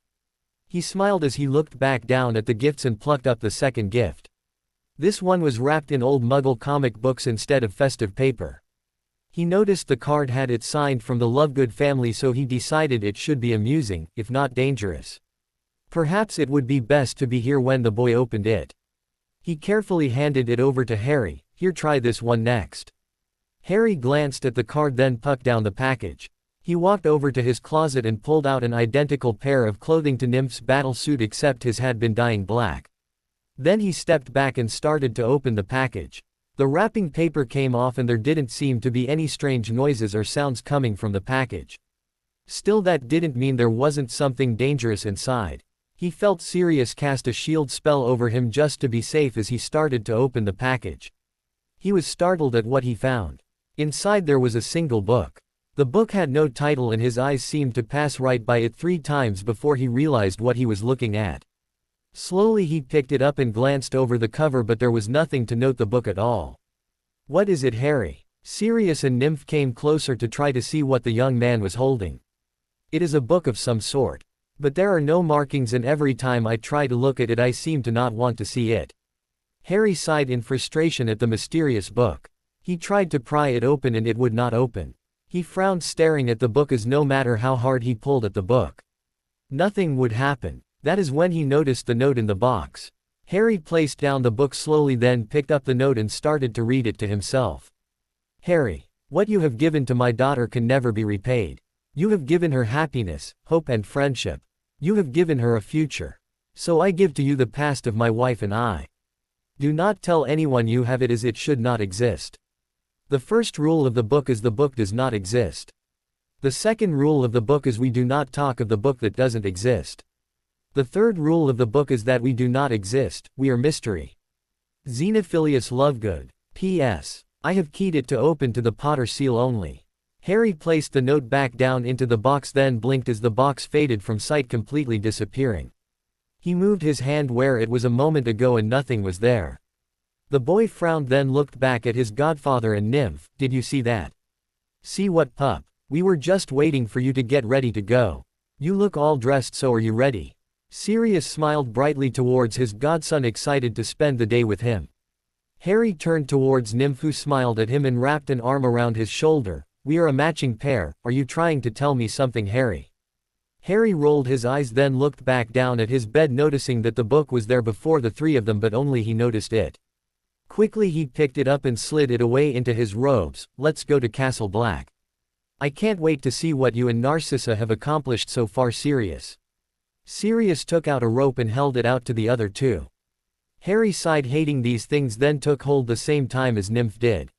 He smiled as he looked back down at the gifts and plucked up the second gift. This one was wrapped in old Muggle comic books instead of festive paper. He noticed the card had it signed from the Lovegood family, so he decided it should be amusing, if not dangerous. Perhaps it would be best to be here when the boy opened it. He carefully handed it over to Harry. Here, try this one next. Harry glanced at the card, then put down the package. He walked over to his closet and pulled out an identical pair of clothing to Nymph's battle suit, except his had been dyeing black. Then he stepped back and started to open the package. The wrapping paper came off and there didn't seem to be any strange noises or sounds coming from the package. Still, that didn't mean there wasn't something dangerous inside. He felt Sirius cast a shield spell over him just to be safe as he started to open the package. He was startled at what he found. Inside there was a single book. The book had no title and his eyes seemed to pass right by it 3 times before he realized what he was looking at. Slowly he picked it up and glanced over the cover, but there was nothing to note the book at all. "What is it, Harry?" Sirius and Nymph came closer to try to see what the young man was holding. "It is a book of some sort. But there are no markings, and every time I try to look at it I seem to not want to see it." Harry sighed in frustration at the mysterious book. He tried to pry it open and it would not open. He frowned, staring at the book, as no matter how hard he pulled at the book, nothing would happen. That is when he noticed the note in the box. Harry placed down the book slowly, then picked up the note and started to read it to himself. "Harry, what you have given to my daughter can never be repaid. You have given her happiness, hope and friendship. You have given her a future. So I give to you the past of my wife and I. Do not tell anyone you have it, as it should not exist. The first rule of the book is the book does not exist. The second rule of the book is we do not talk of the book that doesn't exist. The third rule of the book is that we do not exist, we are mystery. Xenophilius Lovegood. P.S. I have keyed it to open to the Potter seal only." Harry placed the note back down into the box, then blinked as the box faded from sight, completely disappearing. He moved his hand where it was a moment ago and nothing was there. The boy frowned, then looked back at his godfather and Nymph. "Did you see that?" "See what, pup?" "We were just waiting for you to get ready to go. You look all dressed, so are you ready?" Sirius smiled brightly towards his godson, excited to spend the day with him. Harry turned towards Nymph, who smiled at him and wrapped an arm around his shoulder. "We are a matching pair. Are you trying to tell me something, Harry?" Harry rolled his eyes, then looked back down at his bed, noticing that the book was there before the three of them, but only he noticed it. Quickly he picked it up and slid it away into his robes. "Let's go to Castle Black. I can't wait to see what you and Narcissa have accomplished so far, Sirius." Sirius took out a rope and held it out to the other two. Harry sighed, hating these things, then took hold the same time as Nymph did.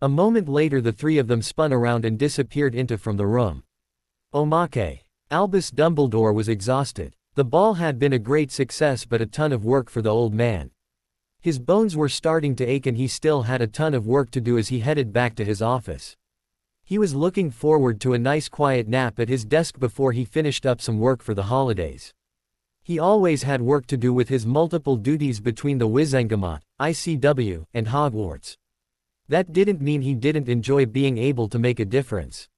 A moment later the three of them spun around and disappeared into from the room. Omake. Albus Dumbledore was exhausted. The ball had been a great success, but a ton of work for the old man. His bones were starting to ache and he still had a ton of work to do as he headed back to his office. He was looking forward to a nice quiet nap at his desk before he finished up some work for the holidays. He always had work to do with his multiple duties between the Wizengamot, ICW, and Hogwarts. That didn't mean he didn't enjoy being able to make a difference.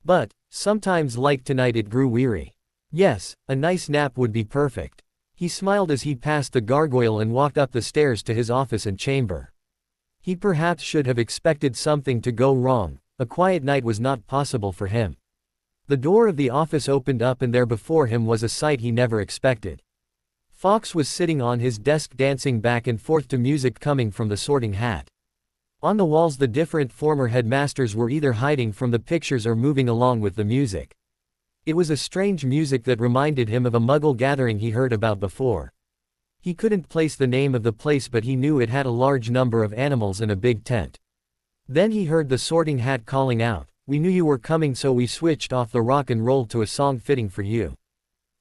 But, sometimes like tonight, it grew weary. Yes, a nice nap would be perfect. He smiled as he passed the gargoyle and walked up the stairs to his office and chamber. He perhaps should have expected something to go wrong. A quiet night was not possible for him. The door of the office opened up and there before him was a sight he never expected. Fawkes was sitting on his desk, dancing back and forth to music coming from the Sorting Hat. On the walls the different former headmasters were either hiding from the pictures or moving along with the music. It was a strange music that reminded him of a Muggle gathering he heard about before. He couldn't place the name of the place, but he knew it had a large number of animals in a big tent. Then he heard the Sorting Hat calling out, "We knew you were coming, so we switched off the rock and rolled to a song fitting for you.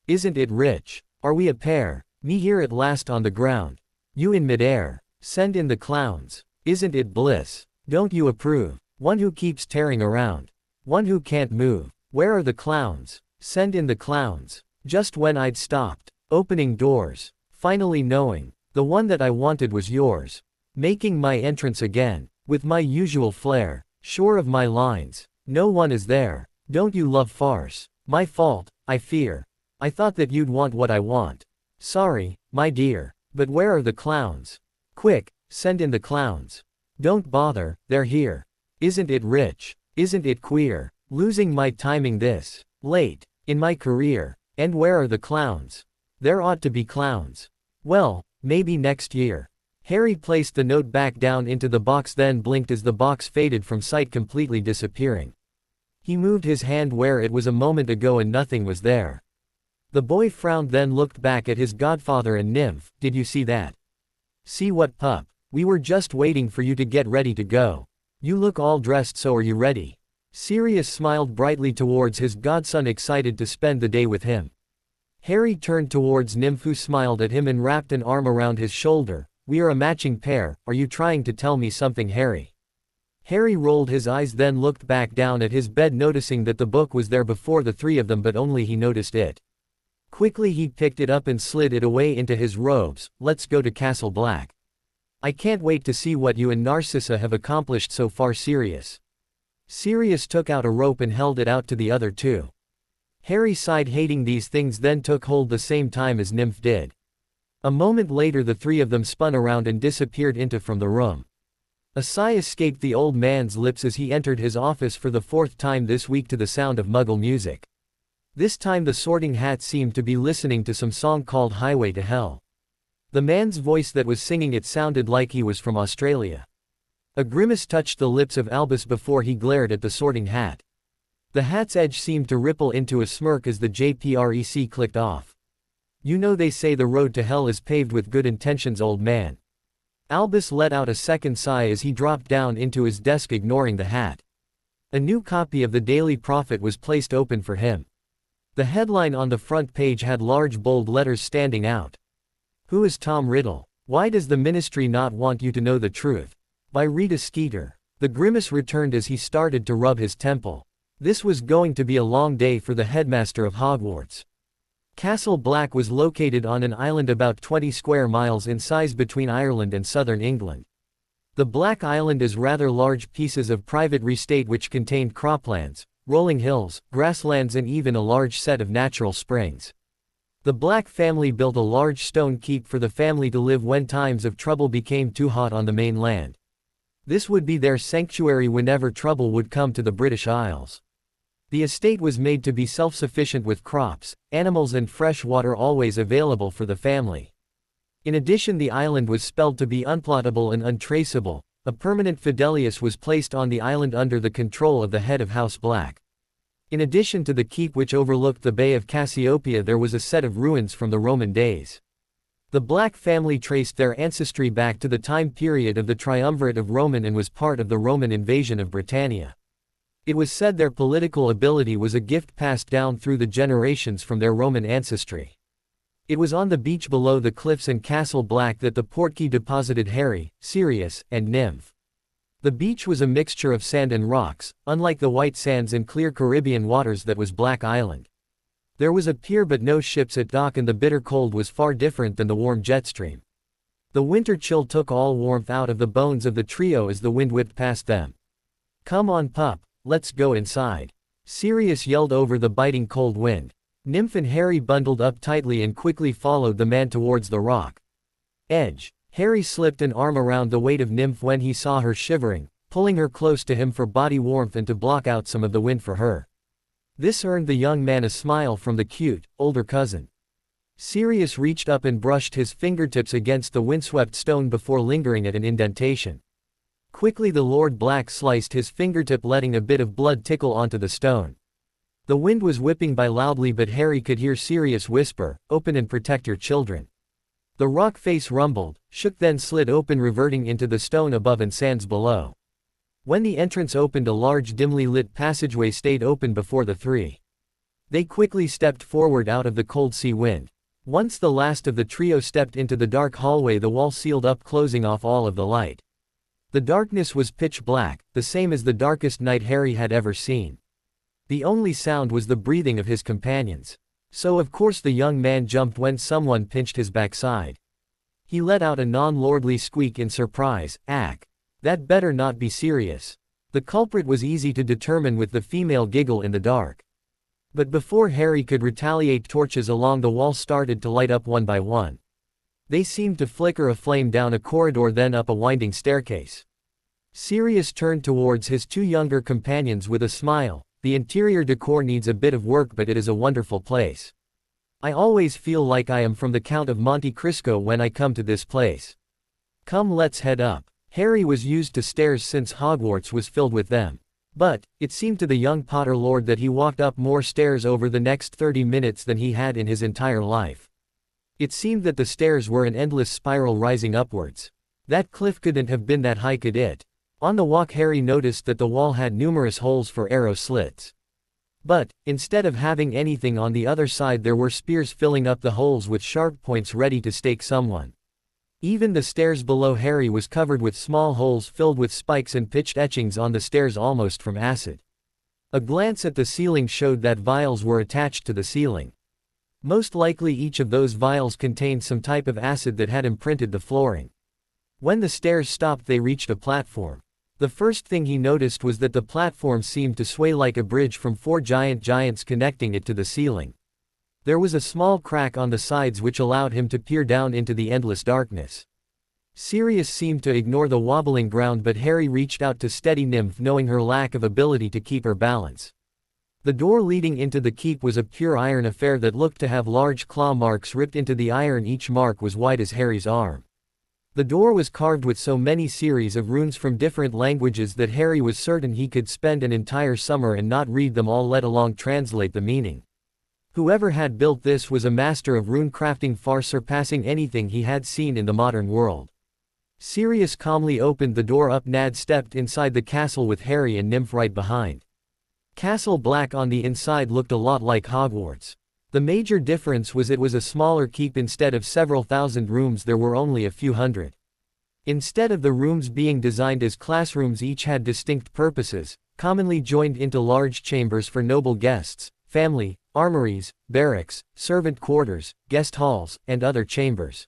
Isn't it rich? Are we a pair? Me here at last on the ground. You in midair. Send in the clowns. Isn't it bliss? Don't you approve? One who keeps tearing around. One who can't move. Where are the clowns? Send in the clowns." Just when I'd stopped opening doors, finally knowing the one that I wanted was yours, making my entrance again. With my usual flair, sure of my lines. No one is there. Don't you love farce? My fault, I fear. I thought that you'd want what I want. Sorry, my dear. But where are the clowns? Quick, send in the clowns. Don't bother, they're here. Isn't it rich? Isn't it queer? Losing my timing this late in my career. And where are the clowns? There ought to be clowns. Well, maybe next year. Harry placed the note back down into the box, then blinked as the box faded from sight, completely disappearing. He moved his hand where it was a moment ago and nothing was there. The boy frowned, then looked back at his godfather and Nymph. "Did you see that?" "See what, pup?" "We were just waiting for you to get ready to go. You look all dressed, so are you ready?" Sirius smiled brightly towards his godson, excited to spend the day with him. Harry turned towards Nymph, who smiled at him and wrapped an arm around his shoulder. "We are a matching pair. Are you trying to tell me something, Harry?" Harry rolled his eyes, then looked back down at his bed, noticing that the book was there before the three of them, but only he noticed it. Quickly he picked it up and slid it away into his robes. Let's go to Castle Black. I can't wait to see what you and Narcissa have accomplished so far, Sirius. Sirius took out a rope and held it out to the other two. Harry sighed, hating these things, then took hold the same time as Nymph did. A moment later the three of them spun around and disappeared from the room. A sigh escaped the old man's lips as he entered his office for the fourth time this week to the sound of Muggle music. This time the Sorting Hat seemed to be listening to some song called Highway to Hell. The man's voice that was singing it sounded like he was from Australia. A grimace touched the lips of Albus before he glared at the Sorting Hat. The hat's edge seemed to ripple into a smirk as the JPREC clicked off. You know they say the road to hell is paved with good intentions, old man. Albus let out a second sigh as he dropped down into his desk, ignoring the hat. A new copy of the Daily Prophet was placed open for him. The headline on the front page had large bold letters standing out. Who is Tom Riddle? Why does the ministry not want you to know the truth? By Rita Skeeter. The grimace returned as he started to rub his temple. This was going to be a long day for the headmaster of Hogwarts. Castle Black was located on an island about 20 square miles in size between Ireland and southern England. The Black Island is rather large pieces of private restate which contained croplands, rolling hills, grasslands and even a large set of natural springs. The Black family built a large stone keep for the family to live when times of trouble became too hot on the mainland. This would be their sanctuary whenever trouble would come to the British Isles. The estate was made to be self-sufficient with crops, animals and fresh water always available for the family. In addition, the island was spelled to be unplottable and untraceable. A permanent fidelius was placed on the island under the control of the head of House Black. In addition to the keep which overlooked the Bay of Cassiopeia, there was a set of ruins from the Roman days. The Black family traced their ancestry back to the time period of the triumvirate of Roman and was part of the Roman invasion of Britannia. It was said their political ability was a gift passed down through the generations from their Roman ancestry. It was on the beach below the cliffs in Castle Black that the portkey deposited Harry, Sirius, and Nymph. The beach was a mixture of sand and rocks, unlike the white sands and clear Caribbean waters that was Black Island. There was a pier but no ships at dock, and the bitter cold was far different than the warm jet stream. The winter chill took all warmth out of the bones of the trio as the wind whipped past them. Come on, pup. Let's go inside. Sirius yelled over the biting cold wind. Nymph and Harry bundled up tightly and quickly followed the man towards the rock edge. Harry slipped an arm around the weight of Nymph when he saw her shivering, pulling her close to him for body warmth and to block out some of the wind for her. This earned the young man a smile from the cute, older cousin. Sirius reached up and brushed his fingertips against the windswept stone before lingering at an indentation. Quickly the Lord Black sliced his fingertip, letting a bit of blood tickle onto the stone. The wind was whipping by loudly, but Harry could hear Sirius whisper, "Open and protect your children." The rock face rumbled, shook, then slid open, reverting into the stone above and sands below. When the entrance opened, a large dimly lit passageway stayed open before the three. They quickly stepped forward out of the cold sea wind. Once the last of the trio stepped into the dark hallway, the wall sealed up, closing off all of the light. The darkness was pitch black, the same as the darkest night Harry had ever seen. The only sound was the breathing of his companions. So of course the young man jumped when someone pinched his backside. He let out a non-lordly squeak in surprise. Ack. That better not be Sirius. The culprit was easy to determine with the female giggle in the dark. But before Harry could retaliate, torches along the wall started to light up one by one. They seemed to flicker a flame down a corridor, then up a winding staircase. Sirius turned towards his two younger companions with a smile. The interior decor needs a bit of work, but it is a wonderful place. I always feel like I am from the Count of Monte Cristo when I come to this place. Come, let's head up. Harry was used to stairs since Hogwarts was filled with them. But, it seemed to the young Potter Lord that he walked up more stairs over the next 30 minutes than he had in his entire life. It seemed that the stairs were an endless spiral rising upwards. That cliff couldn't have been that high, could it? On the walk, Harry noticed that the wall had numerous holes for arrow slits. But, instead of having anything on the other side, there were spears filling up the holes with sharp points ready to stake someone. Even the stairs below Harry was covered with small holes filled with spikes and pitched etchings on the stairs almost from acid. A glance at the ceiling showed that vials were attached to the ceiling. Most likely each of those vials contained some type of acid that had imprinted the flooring. When the stairs stopped, they reached a platform. The first thing he noticed was that the platform seemed to sway like a bridge from four giants connecting it to the ceiling. There was a small crack on the sides which allowed him to peer down into the endless darkness. Sirius seemed to ignore the wobbling ground, but Harry reached out to steady Nymph, knowing her lack of ability to keep her balance. The door leading into the keep was a pure iron affair that looked to have large claw marks ripped into the iron. Each mark was wide as Harry's arm. The door was carved with so many series of runes from different languages that Harry was certain he could spend an entire summer and not read them all, let alone translate the meaning. Whoever had built this was a master of rune crafting, far surpassing anything he had seen in the modern world. Sirius calmly opened the door up. Nad stepped inside the castle with Harry and Nymph right behind. Castle Black on the inside looked a lot like Hogwarts. The major difference was it was a smaller keep. Instead of several thousand rooms, there were only a few hundred. Instead of the rooms being designed as classrooms, each had distinct purposes, commonly joined into large chambers for noble guests, family, armories, barracks, servant quarters, guest halls, and other chambers.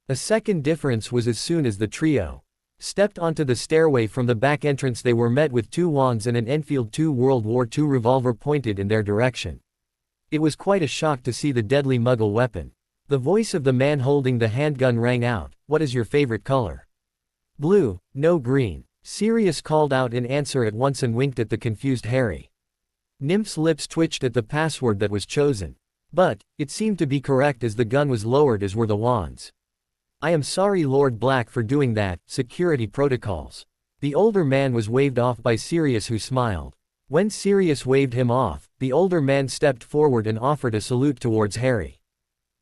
A second difference was as soon as the trio stepped onto the stairway from the back entrance, they were met with two wands and an Enfield II World War II revolver pointed in their direction. It was quite a shock to see the deadly Muggle weapon. The voice of the man holding the handgun rang out. "What is your favorite color?" "Blue, no green," Sirius called out in answer at once and winked at the confused Harry. Nymph's lips twitched at the password that was chosen. But it seemed to be correct as the gun was lowered, as were the wands. "I am sorry, Lord Black, for doing that. Security protocols." The older man was waved off by Sirius, who smiled. When Sirius waved him off, the older man stepped forward and offered a salute towards Harry.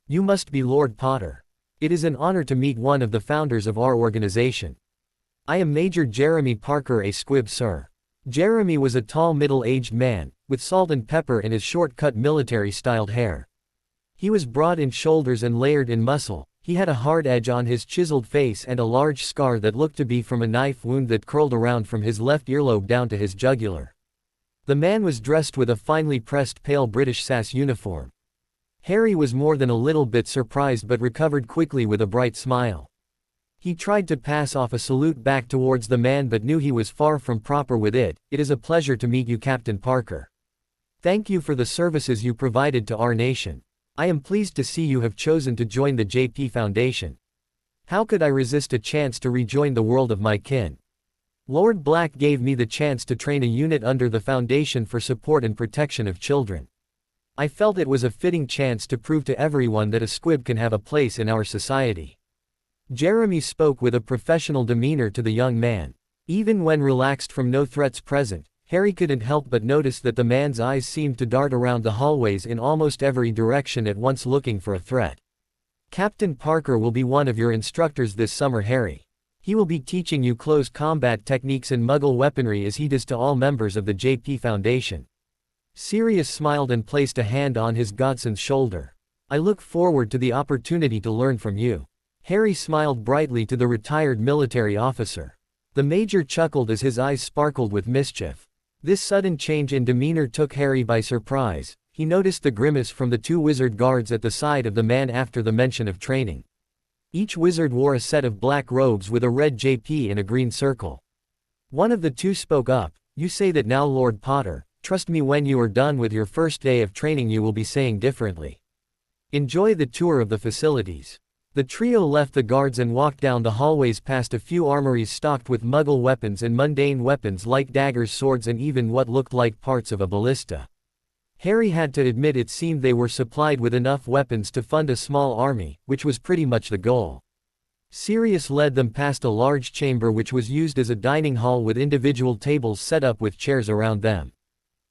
"You must be Lord Potter. It is an honor to meet one of the founders of our organization. I am Major Jeremy Parker, a squib, sir." Jeremy was a tall middle-aged man, with salt and pepper in his short-cut military-styled hair. He was broad in shoulders and layered in muscle. He had a hard edge on his chiseled face and a large scar that looked to be from a knife wound that curled around from his left earlobe down to his jugular. The man was dressed with a finely pressed pale British SAS uniform. Harry was more than a little bit surprised, but recovered quickly with a bright smile. He tried to pass off a salute back towards the man, but knew he was far from proper with it. "It is a pleasure to meet you, Captain Parker. Thank you for the services you provided to our nation. I am pleased to see you have chosen to join the JP Foundation. How could I resist a chance to rejoin the world of my kin? Lord Black gave me the chance to train a unit under the Foundation for support and protection of children. I felt it was a fitting chance to prove to everyone that a squib can have a place in our society." Jeremy spoke with a professional demeanor to the young man. Even when relaxed from no threats present, Harry couldn't help but notice that the man's eyes seemed to dart around the hallways in almost every direction at once, looking for a threat. "Captain Parker will be one of your instructors this summer, Harry. He will be teaching you close combat techniques and Muggle weaponry, as he does to all members of the JP Foundation." Sirius smiled and placed a hand on his godson's shoulder. "I look forward to the opportunity to learn from you." Harry smiled brightly to the retired military officer. The major chuckled as his eyes sparkled with mischief. This sudden change in demeanor took Harry by surprise. He noticed the grimace from the two wizard guards at the side of the man after the mention of training. Each wizard wore a set of black robes with a red JP in a green circle. One of the two spoke up. "You say that now, Lord Potter. Trust me, when you are done with your first day of training you will be saying differently. Enjoy the tour of the facilities." The trio left the guards and walked down the hallways past a few armories stocked with Muggle weapons and mundane weapons like daggers, swords, and even what looked like parts of a ballista. Harry had to admit it seemed they were supplied with enough weapons to fund a small army, which was pretty much the goal. Sirius led them past a large chamber which was used as a dining hall with individual tables set up with chairs around them.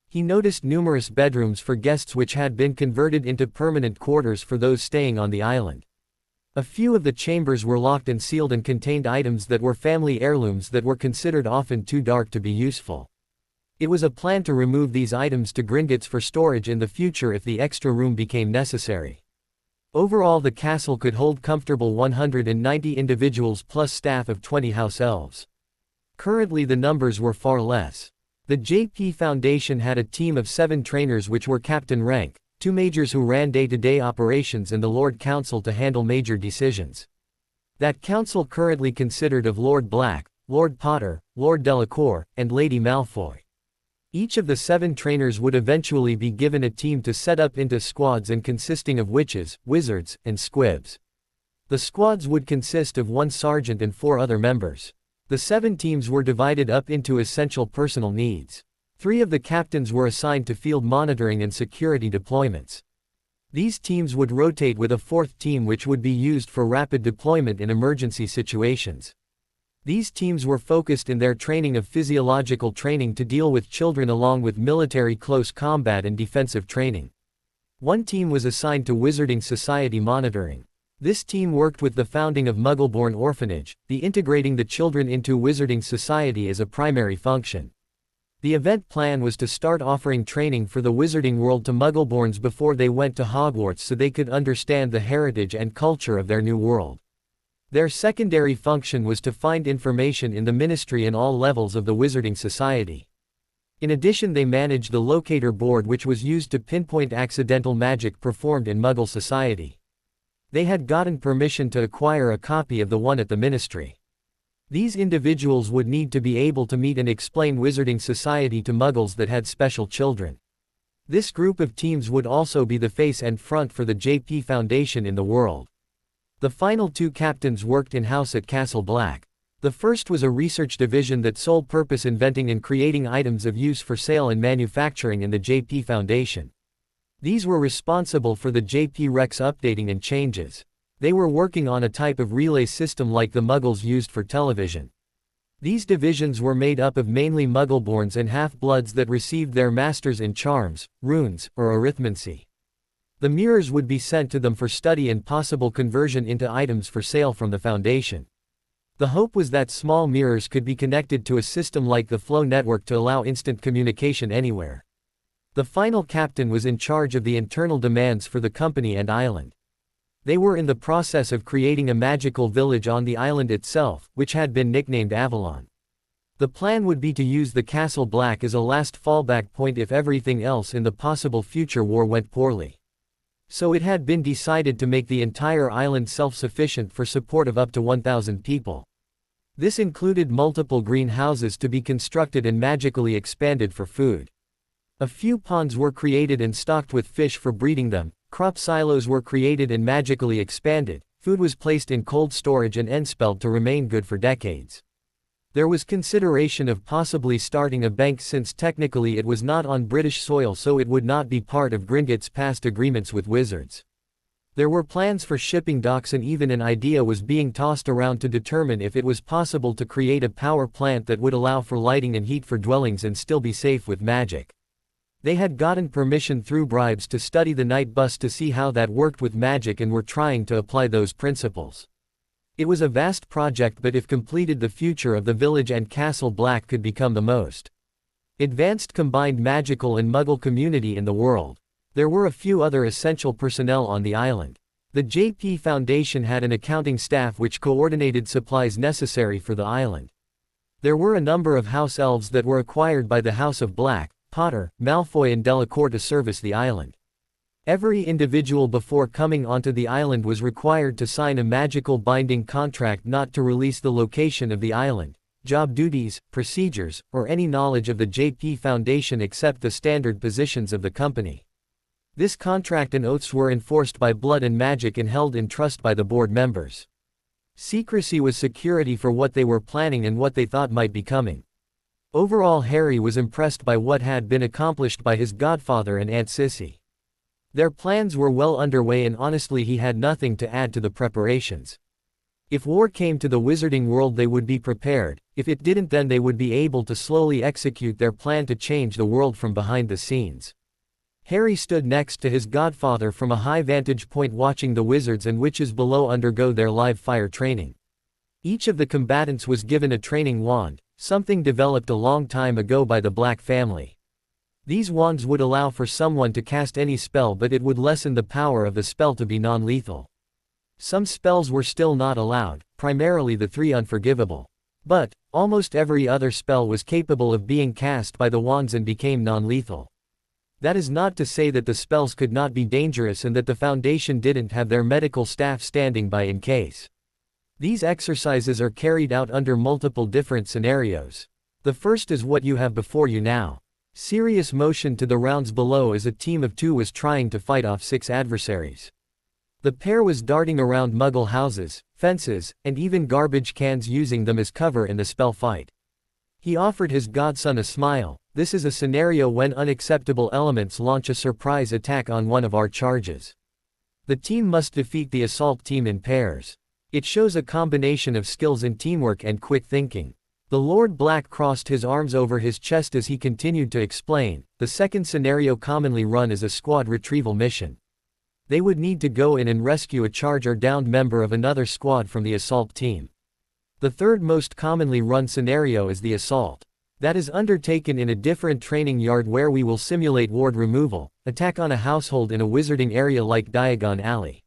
He noticed numerous bedrooms for guests which had been converted into permanent quarters for those staying on the island. A few of the chambers were locked and sealed and contained items that were family heirlooms that were considered often too dark to be useful. It was a plan to remove these items to Gringotts for storage in the future if the extra room became necessary. Overall, the castle could hold comfortable 190 individuals plus staff of 20 house elves. Currently the numbers were far less. The JP Foundation had a team of 7 trainers which were captain rank, two majors who ran day-to-day operations and the Lord Council to handle major decisions. That council currently consisted of Lord Black, Lord Potter, Lord Delacour, and Lady Malfoy. Each of the 7 trainers would eventually be given a team to set up into squads and consisting of witches, wizards, and squibs. The squads would consist of 1 sergeant and 4 other members. The 7 teams were divided up into essential personal needs. 3 of the captains were assigned to field monitoring and security deployments. These teams would rotate with a 4th team which would be used for rapid deployment in emergency situations. These teams were focused in their training of physiological training to deal with children along with military close combat and defensive training. 1 team was assigned to Wizarding Society monitoring. This team worked with the founding of Muggleborn Orphanage, the integrating the children into Wizarding Society as a primary function. The event plan was to start offering training for the wizarding world to Muggleborns before they went to Hogwarts so they could understand the heritage and culture of their new world. Their secondary function was to find information in the Ministry and all levels of the Wizarding Society. In addition, they managed the locator board which was used to pinpoint accidental magic performed in Muggle society. They had gotten permission to acquire a copy of the one at the Ministry. These individuals would need to be able to meet and explain Wizarding Society to Muggles that had special children. This group of teams would also be the face and front for the JP Foundation in the world. The final 2 captains worked in-house at Castle Black. The first was a research division that sole purpose inventing and creating items of use for sale and manufacturing in the JP Foundation. These were responsible for the JP Rex updating and changes. They were working on a type of relay system like the Muggles used for television. These divisions were made up of mainly Muggleborns and half-bloods that received their masters in charms, runes, or arithmancy. The mirrors would be sent to them for study and possible conversion into items for sale from the Foundation. The hope was that small mirrors could be connected to a system like the Flow network to allow instant communication anywhere. The final captain was in charge of the internal demands for the company and island. They were in the process of creating a magical village on the island itself, which had been nicknamed Avalon. The plan would be to use the Castle Black as a last fallback point if everything else in the possible future war went poorly. So it had been decided to make the entire island self-sufficient for support of up to 1,000 people. This included multiple greenhouses to be constructed and magically expanded for food. A few ponds were created and stocked with fish for breeding them, crop silos were created and magically expanded, food was placed in cold storage and enspelled to remain good for decades. There was consideration of possibly starting a bank since technically it was not on British soil so it would not be part of Gringotts' past agreements with wizards. There were plans for shipping docks and even an idea was being tossed around to determine if it was possible to create a power plant that would allow for lighting and heat for dwellings and still be safe with magic. They had gotten permission through bribes to study the night bus to see how that worked with magic and were trying to apply those principles. It was a vast project, but if completed the future of the village and Castle Black could become the most advanced combined magical and Muggle community in the world. There were a few other essential personnel on the island. The JP Foundation had an accounting staff which coordinated supplies necessary for the island. There were a number of house elves that were acquired by the House of Black, Potter, Malfoy and Delacour to service the island. Every individual before coming onto the island was required to sign a magical binding contract not to release the location of the island, job duties, procedures, or any knowledge of the JP Foundation except the standard positions of the company. This contract and oaths were enforced by blood and magic and held in trust by the board members. Secrecy was security for what they were planning and what they thought might be coming. Overall, Harry was impressed by what had been accomplished by his godfather and Aunt Sissy. Their plans were well underway and honestly he had nothing to add to the preparations. If war came to the wizarding world they would be prepared, if it didn't then they would be able to slowly execute their plan to change the world from behind the scenes. Harry stood next to his godfather from a high vantage point watching the wizards and witches below undergo their live fire training. Each of the combatants was given a training wand, something developed a long time ago by the Black family. These wands would allow for someone to cast any spell but it would lessen the power of the spell to be non-lethal. Some spells were still not allowed, primarily the 3 unforgivable. But, almost every other spell was capable of being cast by the wands and became non-lethal. That is not to say that the spells could not be dangerous and that the Foundation didn't have their medical staff standing by in case. These exercises are carried out under multiple different scenarios. The first is what you have before you now. Sirius motioned to the rounds below as a team of 2 was trying to fight off 6 adversaries. The pair was darting around Muggle houses, fences, and even garbage cans, using them as cover in the spell fight. He offered his godson a smile. This is a scenario when unacceptable elements launch a surprise attack on one of our charges. The team must defeat the assault team in pairs. It shows a combination of skills in teamwork and quick thinking. The Lord Black crossed his arms over his chest as he continued to explain. The second scenario, commonly run as a squad retrieval mission. They would need to go in and rescue a charged or downed member of another squad from the assault team. The third most commonly run scenario is the assault. That is undertaken in a different training yard where we will simulate ward removal, attack on a household in a wizarding area like Diagon Alley.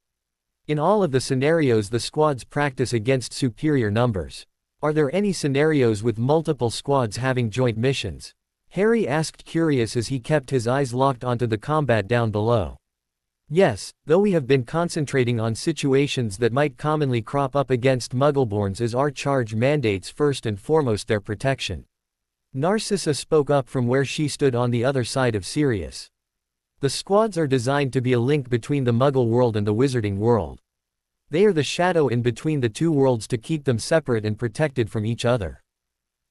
In all of the scenarios, the squads practice against superior numbers. Are there any scenarios with multiple squads having joint missions? Harry asked, curious as he kept his eyes locked onto the combat down below. Yes, though we have been concentrating on situations that might commonly crop up against Muggleborns, as our charge mandates first and foremost their protection. Narcissa spoke up from where she stood on the other side of Sirius. The squads are designed to be a link between the Muggle world and the Wizarding world. They are the shadow in between the two worlds to keep them separate and protected from each other.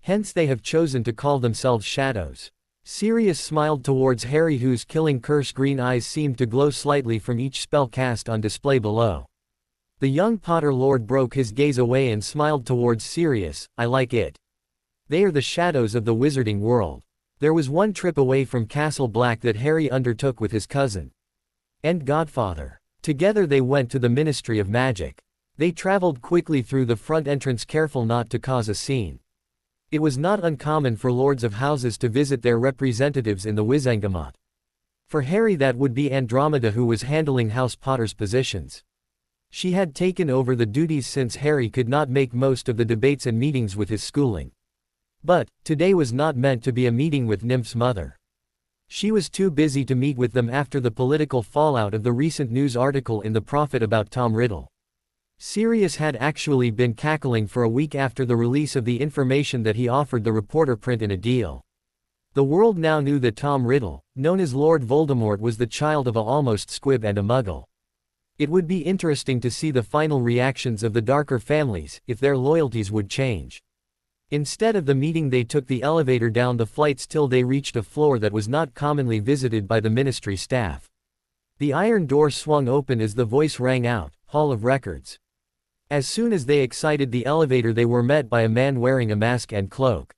Hence they have chosen to call themselves shadows. Sirius smiled towards Harry, whose killing curse green eyes seemed to glow slightly from each spell cast on display below. The young Potter Lord broke his gaze away and smiled towards Sirius. I like it. They are the shadows of the Wizarding world. There was one trip away from Castle Black that Harry undertook with his cousin and godfather. Together they went to the Ministry of Magic. They traveled quickly through the front entrance, careful not to cause a scene. It was not uncommon for lords of houses to visit their representatives in the Wizengamot. For Harry, that would be Andromeda, who was handling House Potter's positions. She had taken over the duties since Harry could not make most of the debates and meetings with his schooling. But today was not meant to be a meeting with Nymph's mother. She was too busy to meet with them after the political fallout of the recent news article in The Prophet about Tom Riddle. Sirius had actually been cackling for a week after the release of the information that he offered the reporter print in a deal. The world now knew that Tom Riddle, known as Lord Voldemort, was the child of a almost squib and a Muggle. It would be interesting to see the final reactions of the darker families, if their loyalties would change. Instead of the meeting, they took the elevator down the flights till they reached a floor that was not commonly visited by the ministry staff. The iron door swung open as the voice rang out, Hall of Records. As soon as they exited the elevator, they were met by a man wearing a mask and cloak.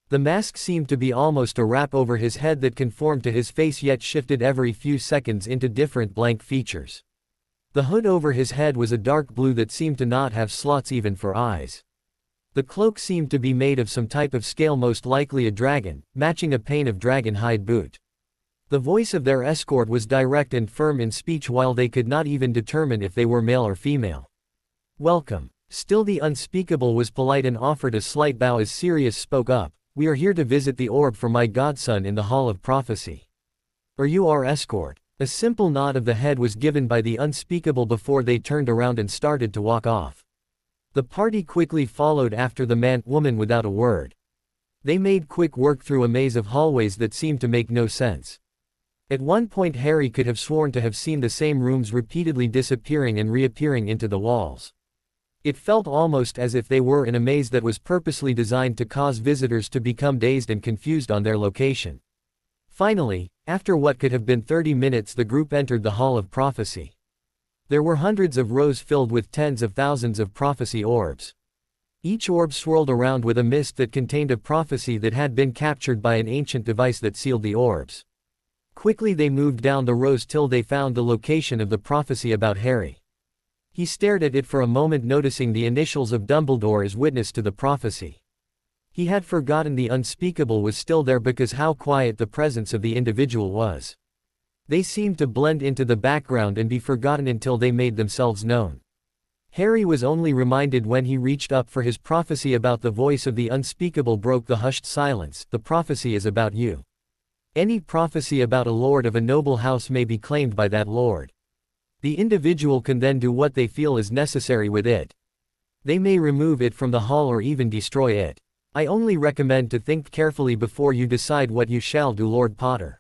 The mask seemed to be almost a wrap over his head that conformed to his face yet shifted every few seconds into different blank features. The hood over his head was a dark blue that seemed to not have slots even for eyes. The cloak seemed to be made of some type of scale, most likely a dragon, matching a pane of dragon hide boot. The voice of their escort was direct and firm in speech, while they could not even determine if they were male or female. Welcome. Still the unspeakable was polite and offered a slight bow as Sirius spoke up. We are here to visit the orb for my godson in the Hall of Prophecy. Are you our escort? A simple nod of the head was given by the unspeakable before they turned around and started to walk off. The party quickly followed after the man-woman without a word. They made quick work through a maze of hallways that seemed to make no sense. At one point Harry could have sworn to have seen the same rooms repeatedly disappearing and reappearing into the walls. It felt almost as if they were in a maze that was purposely designed to cause visitors to become dazed and confused on their location. Finally, after what could have been 30 minutes, the group entered the Hall of Prophecy. There were hundreds of rows filled with tens of thousands of prophecy orbs. Each orb swirled around with a mist that contained a prophecy that had been captured by an ancient device that sealed the orbs. Quickly they moved down the rows till they found the location of the prophecy about Harry. He stared at it for a moment, noticing the initials of Dumbledore as witness to the prophecy. He had forgotten the unspeakable was still there because how quiet the presence of the individual was. They seemed to blend into the background and be forgotten until they made themselves known. Harry was only reminded when he reached up for his prophecy about the voice of the unspeakable broke the hushed silence. The prophecy is about you. Any prophecy about a lord of a noble house may be claimed by that lord. The individual can then do what they feel is necessary with it. They may remove it from the hall or even destroy it. I only recommend to think carefully before you decide what you shall do, Lord Potter.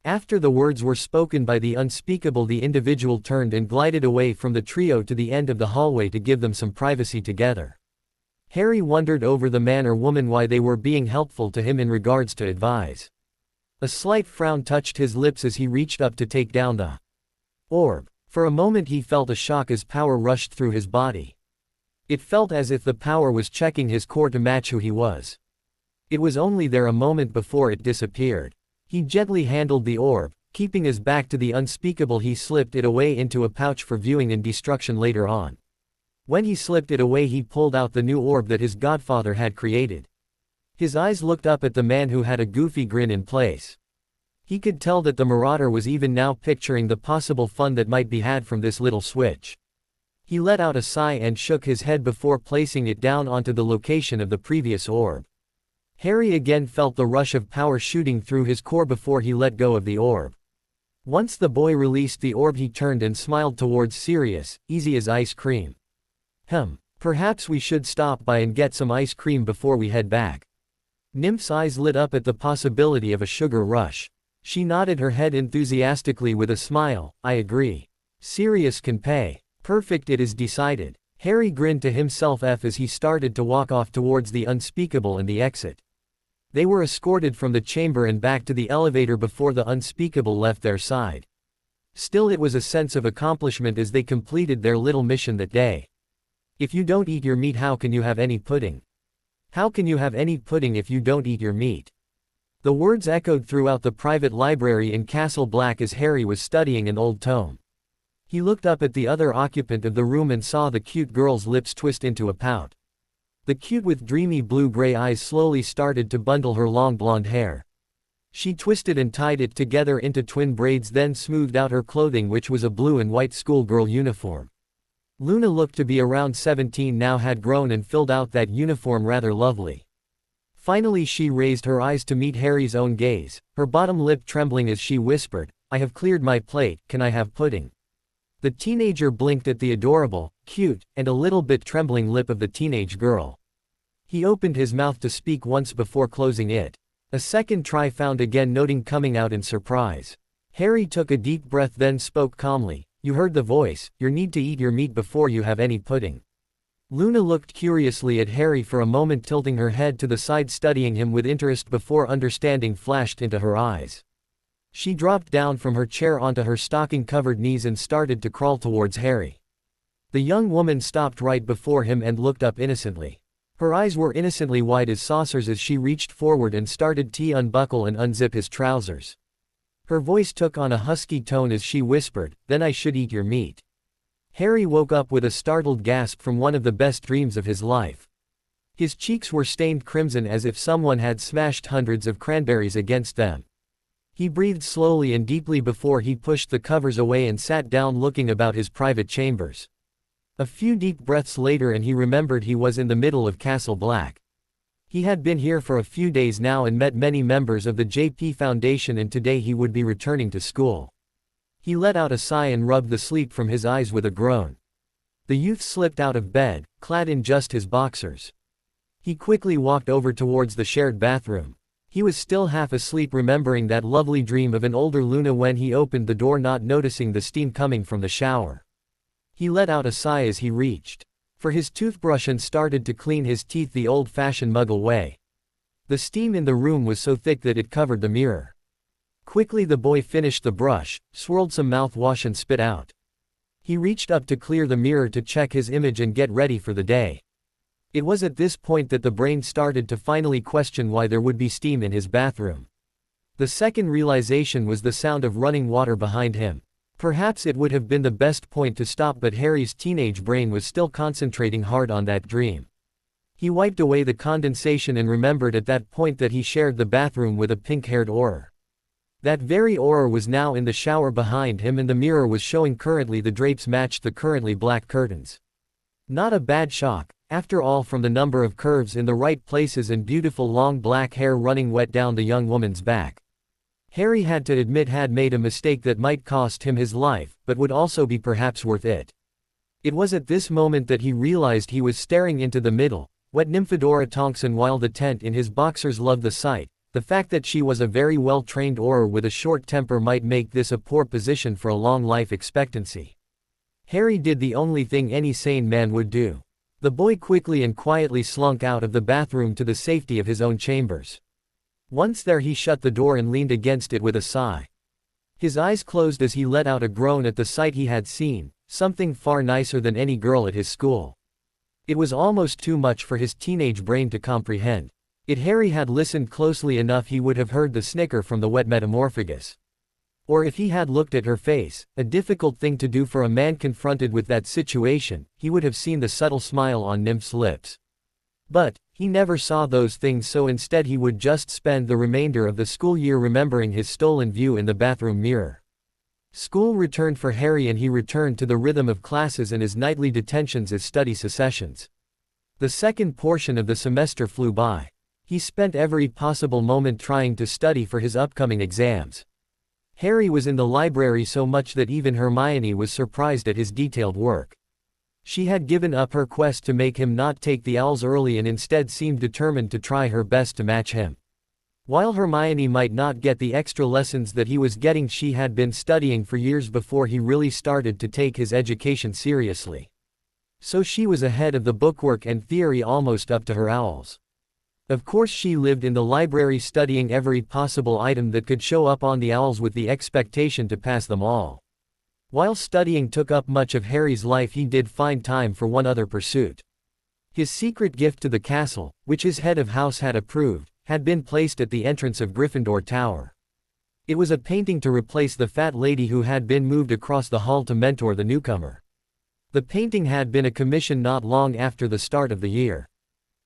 After the words were spoken by the unspeakable, the individual turned and glided away from the trio to the end of the hallway to give them some privacy together. Harry wondered over the man or woman, why they were being helpful to him in regards to advice. A slight frown touched his lips as he reached up to take down the orb. For a moment he felt a shock as power rushed through his body. It felt as if the power was checking his core to match who he was. It was only there a moment before it disappeared. He gently handled the orb, keeping his back to the unspeakable. He slipped it away into a pouch for viewing and destruction later on. When he slipped it away, he pulled out the new orb that his godfather had created. His eyes looked up at the man who had a goofy grin in place. He could tell that the marauder was even now picturing the possible fun that might be had from this little switch. He let out a sigh and shook his head before placing it down onto the location of the previous orb. Harry again felt the rush of power shooting through his core before he let go of the orb. Once the boy released the orb, he turned and smiled towards Sirius, easy as ice cream. Perhaps we should stop by and get some ice cream before we head back. Nymph's eyes lit up at the possibility of a sugar rush. She nodded her head enthusiastically with a smile. I agree. Sirius can pay. Perfect, it is decided. Harry grinned to himself as he started to walk off towards the unspeakable and the exit. They were escorted from the chamber and back to the elevator before the unspeakable left their side. Still, it was a sense of accomplishment as they completed their little mission that day. If you don't eat your meat, how can you have any pudding? How can you have any pudding if you don't eat your meat? The words echoed throughout the private library in Castle Black as Harry was studying an old tome. He looked up at the other occupant of the room and saw the cute girl's lips twist into a pout. The cute with dreamy blue-gray eyes slowly started to bundle her long blonde hair. She twisted and tied it together into twin braids, then smoothed out her clothing, which was a blue and white schoolgirl uniform. Luna looked to be around 17 now, had grown and filled out that uniform rather lovely. Finally she raised her eyes to meet Harry's own gaze, her bottom lip trembling as she whispered, I have cleared my plate, can I have pudding? The teenager blinked at the adorable, cute, and a little bit trembling lip of the teenage girl. He opened his mouth to speak once before closing it. A second try found again noting coming out in surprise. Harry took a deep breath then spoke calmly, you heard the voice, you need to eat your meat before you have any pudding. Luna looked curiously at Harry for a moment, tilting her head to the side studying him with interest before understanding flashed into her eyes. She dropped down from her chair onto her stocking-covered knees and started to crawl towards Harry. The young woman stopped right before him and looked up innocently. Her eyes were innocently wide as saucers as she reached forward and started to unbuckle and unzip his trousers. Her voice took on a husky tone as she whispered, then I should eat your meat. Harry woke up with a startled gasp from one of the best dreams of his life. His cheeks were stained crimson as if someone had smashed hundreds of cranberries against them. He breathed slowly and deeply before he pushed the covers away and sat down looking about his private chambers. A few deep breaths later and he remembered he was in the middle of Castle Black. He had been here for a few days now and met many members of the JP Foundation, and today he would be returning to school. He let out a sigh and rubbed the sleep from his eyes with a groan. The youth slipped out of bed, clad in just his boxers. He quickly walked over towards the shared bathroom. He was still half asleep, remembering that lovely dream of an older Luna when he opened the door, not noticing the steam coming from the shower. He let out a sigh as he reached for his toothbrush and started to clean his teeth the old-fashioned Muggle way. The steam in the room was so thick that it covered the mirror. Quickly the boy finished the brush, swirled some mouthwash and spit out. He reached up to clear the mirror to check his image and get ready for the day. It was at this point that the brain started to finally question why there would be steam in his bathroom. The second realization was the sound of running water behind him. Perhaps it would have been the best point to stop, but Harry's teenage brain was still concentrating hard on that dream. He wiped away the condensation and remembered at that point that he shared the bathroom with a pink-haired Auror. That very Auror was now in the shower behind him, and the mirror was showing currently the drapes matched the currently black curtains. Not a bad shock, after all, from the number of curves in the right places and beautiful long black hair running wet down the young woman's back. Harry had to admit had made a mistake that might cost him his life, but would also be perhaps worth it. It was at this moment that he realized he was staring into the middle, wet Nymphadora Tonkson while the tent in his boxers loved the sight. The fact that she was a very well-trained Auror with a short temper might make this a poor position for a long life expectancy. Harry did the only thing any sane man would do. The boy quickly and quietly slunk out of the bathroom to the safety of his own chambers. Once there he shut the door and leaned against it with a sigh. His eyes closed as he let out a groan at the sight he had seen, something far nicer than any girl at his school. It was almost too much for his teenage brain to comprehend. If Harry had listened closely enough he would have heard the snicker from the wet metamorphagus. Or if he had looked at her face, a difficult thing to do for a man confronted with that situation, he would have seen the subtle smile on Nymph's lips. But, he never saw those things, so instead he would just spend the remainder of the school year remembering his stolen view in the bathroom mirror. School returned for Harry and he returned to the rhythm of classes and his nightly detentions as study secessions. The second portion of the semester flew by. He spent every possible moment trying to study for his upcoming exams. Harry was in the library so much that even Hermione was surprised at his detailed work. She had given up her quest to make him not take the owls early and instead seemed determined to try her best to match him. While Hermione might not get the extra lessons that he was getting, she had been studying for years before he really started to take his education seriously. So she was ahead of the bookwork and theory almost up to her owls. Of course she lived in the library studying every possible item that could show up on the owls with the expectation to pass them all. While studying took up much of Harry's life, he did find time for one other pursuit. His secret gift to the castle, which his head of house had approved, had been placed at the entrance of Gryffindor Tower. It was a painting to replace the fat lady who had been moved across the hall to mentor the newcomer. The painting had been a commission not long after the start of the year.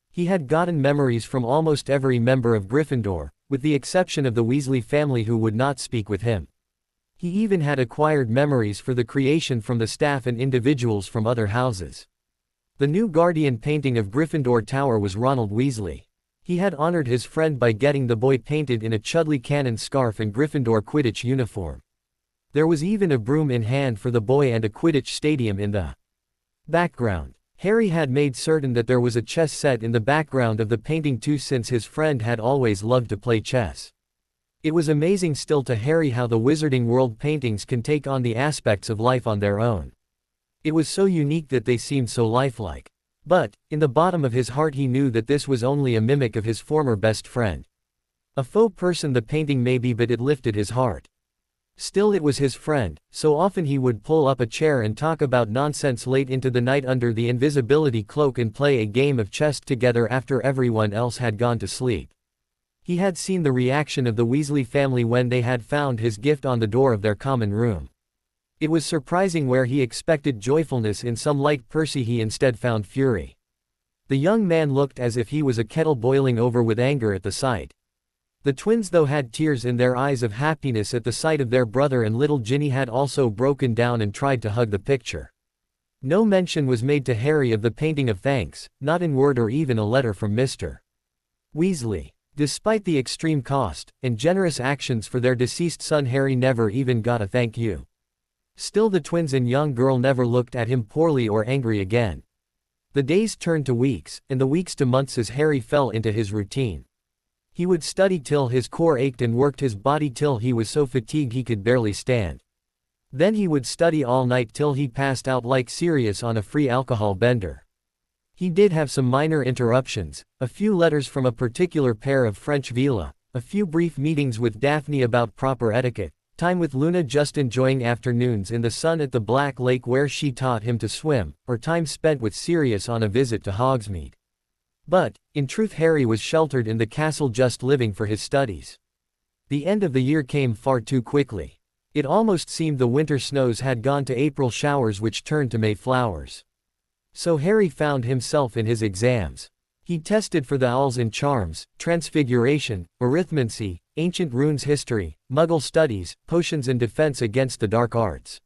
He had gotten memories from almost every member of Gryffindor, with the exception of the Weasley family who would not speak with him. He even had acquired memories for the creation from the staff and individuals from other houses. The new guardian painting of Gryffindor Tower was Ronald Weasley. He had honored his friend by getting the boy painted in a Chudley Cannon scarf and Gryffindor Quidditch uniform. There was even a broom in hand for the boy and a Quidditch stadium in the background. Harry had made certain that there was a chess set in the background of the painting too, since his friend had always loved to play chess. It was amazing still to Harry how the Wizarding World paintings can take on the aspects of life on their own. It was so unique that they seemed so lifelike. But, in the bottom of his heart he knew that this was only a mimic of his former best friend. A faux person the painting may be, but it lifted his heart. Still it was his friend, so often he would pull up a chair and talk about nonsense late into the night under the invisibility cloak and play a game of chess together after everyone else had gone to sleep. He had seen the reaction of the Weasley family when they had found his gift on the door of their common room. It was surprising where he expected joyfulness in some light Percy he instead found fury. The young man looked as if he was a kettle boiling over with anger at the sight. The twins though had tears in their eyes of happiness at the sight of their brother, and little Ginny had also broken down and tried to hug the picture. No mention was made to Harry of the painting of thanks, not in word or even a letter from Mr. Weasley. Despite the extreme cost and generous actions for their deceased son, Harry never even got a thank you. Still the twins and young girl never looked at him poorly or angry again. The days turned to weeks, and the weeks to months as Harry fell into his routine. He would study till his core ached and worked his body till he was so fatigued he could barely stand. Then he would study all night till he passed out like Sirius on a free alcohol bender. He did have some minor interruptions, a few letters from a particular pair of French villa, a few brief meetings with Daphne about proper etiquette, time with Luna just enjoying afternoons in the sun at the Black Lake where she taught him to swim, or time spent with Sirius on a visit to Hogsmeade. But, in truth, Harry was sheltered in the castle just living for his studies. The end of the year came far too quickly. It almost seemed the winter snows had gone to April showers which turned to May flowers. So Harry found himself in his exams. He tested for the owls in charms, transfiguration, arithmancy, ancient runes history, muggle studies, potions and defense against the dark arts.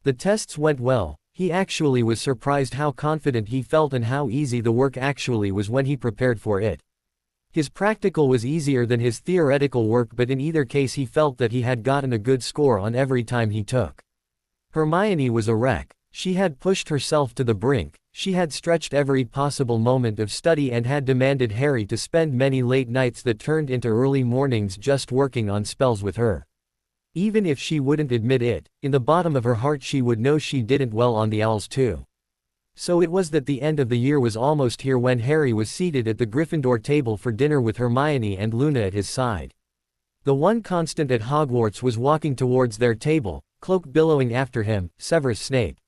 The tests went well. He actually was surprised how confident he felt and how easy the work actually was when he prepared for it. His practical was easier than his theoretical work, but in either case he felt that he had gotten a good score on every time he took. Hermione was a wreck. She had pushed herself to the brink, she had stretched every possible moment of study and had demanded Harry to spend many late nights that turned into early mornings just working on spells with her. Even if she wouldn't admit it, in the bottom of her heart she would know she didn't well on the owls too. So it was that the end of the year was almost here when Harry was seated at the Gryffindor table for dinner with Hermione and Luna at his side. The one constant at Hogwarts was walking towards their table, cloak billowing after him, Severus Snape.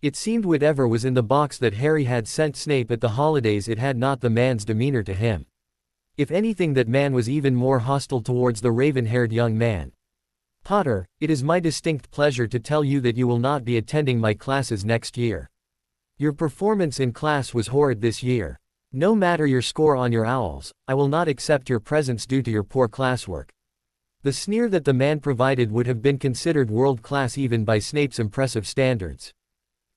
It seemed whatever was in the box that Harry had sent Snape at the holidays, it had not the man's demeanor to him. If anything, that man was even more hostile towards the raven-haired young man. "Potter, it is my distinct pleasure to tell you that you will not be attending my classes next year. Your performance in class was horrid this year. No matter your score on your owls, I will not accept your presence due to your poor classwork." The sneer that the man provided would have been considered world-class even by Snape's impressive standards.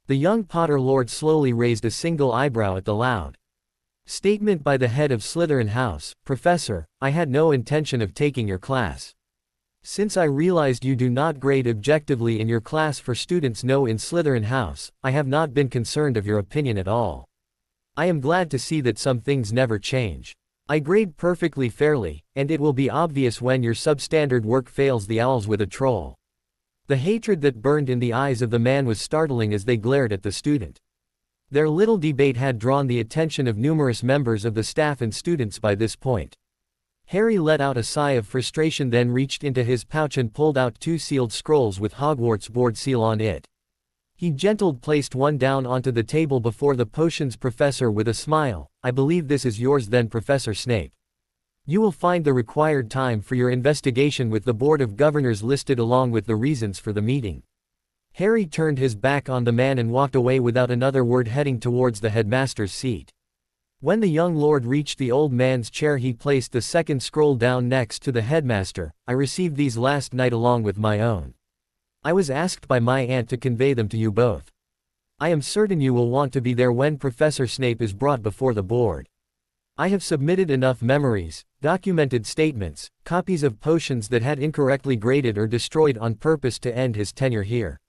The young Potter Lord slowly raised a single eyebrow at the loud statement by the head of Slytherin House. "Professor, I had no intention of taking your class. Since I realized you do not grade objectively in your class for students know in Slytherin House, I have not been concerned of your opinion at all. I am glad to see that some things never change. I grade perfectly fairly, and it will be obvious when your substandard work fails the owls with a troll." The hatred that burned in the eyes of the man was startling as they glared at the student. Their little debate had drawn the attention of numerous members of the staff and students by this point. Harry let out a sigh of frustration, then reached into his pouch and pulled out 2 sealed scrolls with Hogwarts board seal on it. He gentled placed one down onto the table before the potions professor with a smile. "I believe this is yours then, Professor Snape. You will find the required time for your investigation with the Board of Governors listed along with the reasons for the meeting." Harry turned his back on the man and walked away without another word, heading towards the headmaster's seat. When the young lord reached the old man's chair, he placed the second scroll down next to the headmaster. "I received these last night along with my own. I was asked by my aunt to convey them to you both. I am certain you will want to be there when Professor Snape is brought before the board. I have submitted enough memories, documented statements, copies of potions that had incorrectly graded or destroyed on purpose to end his tenure here.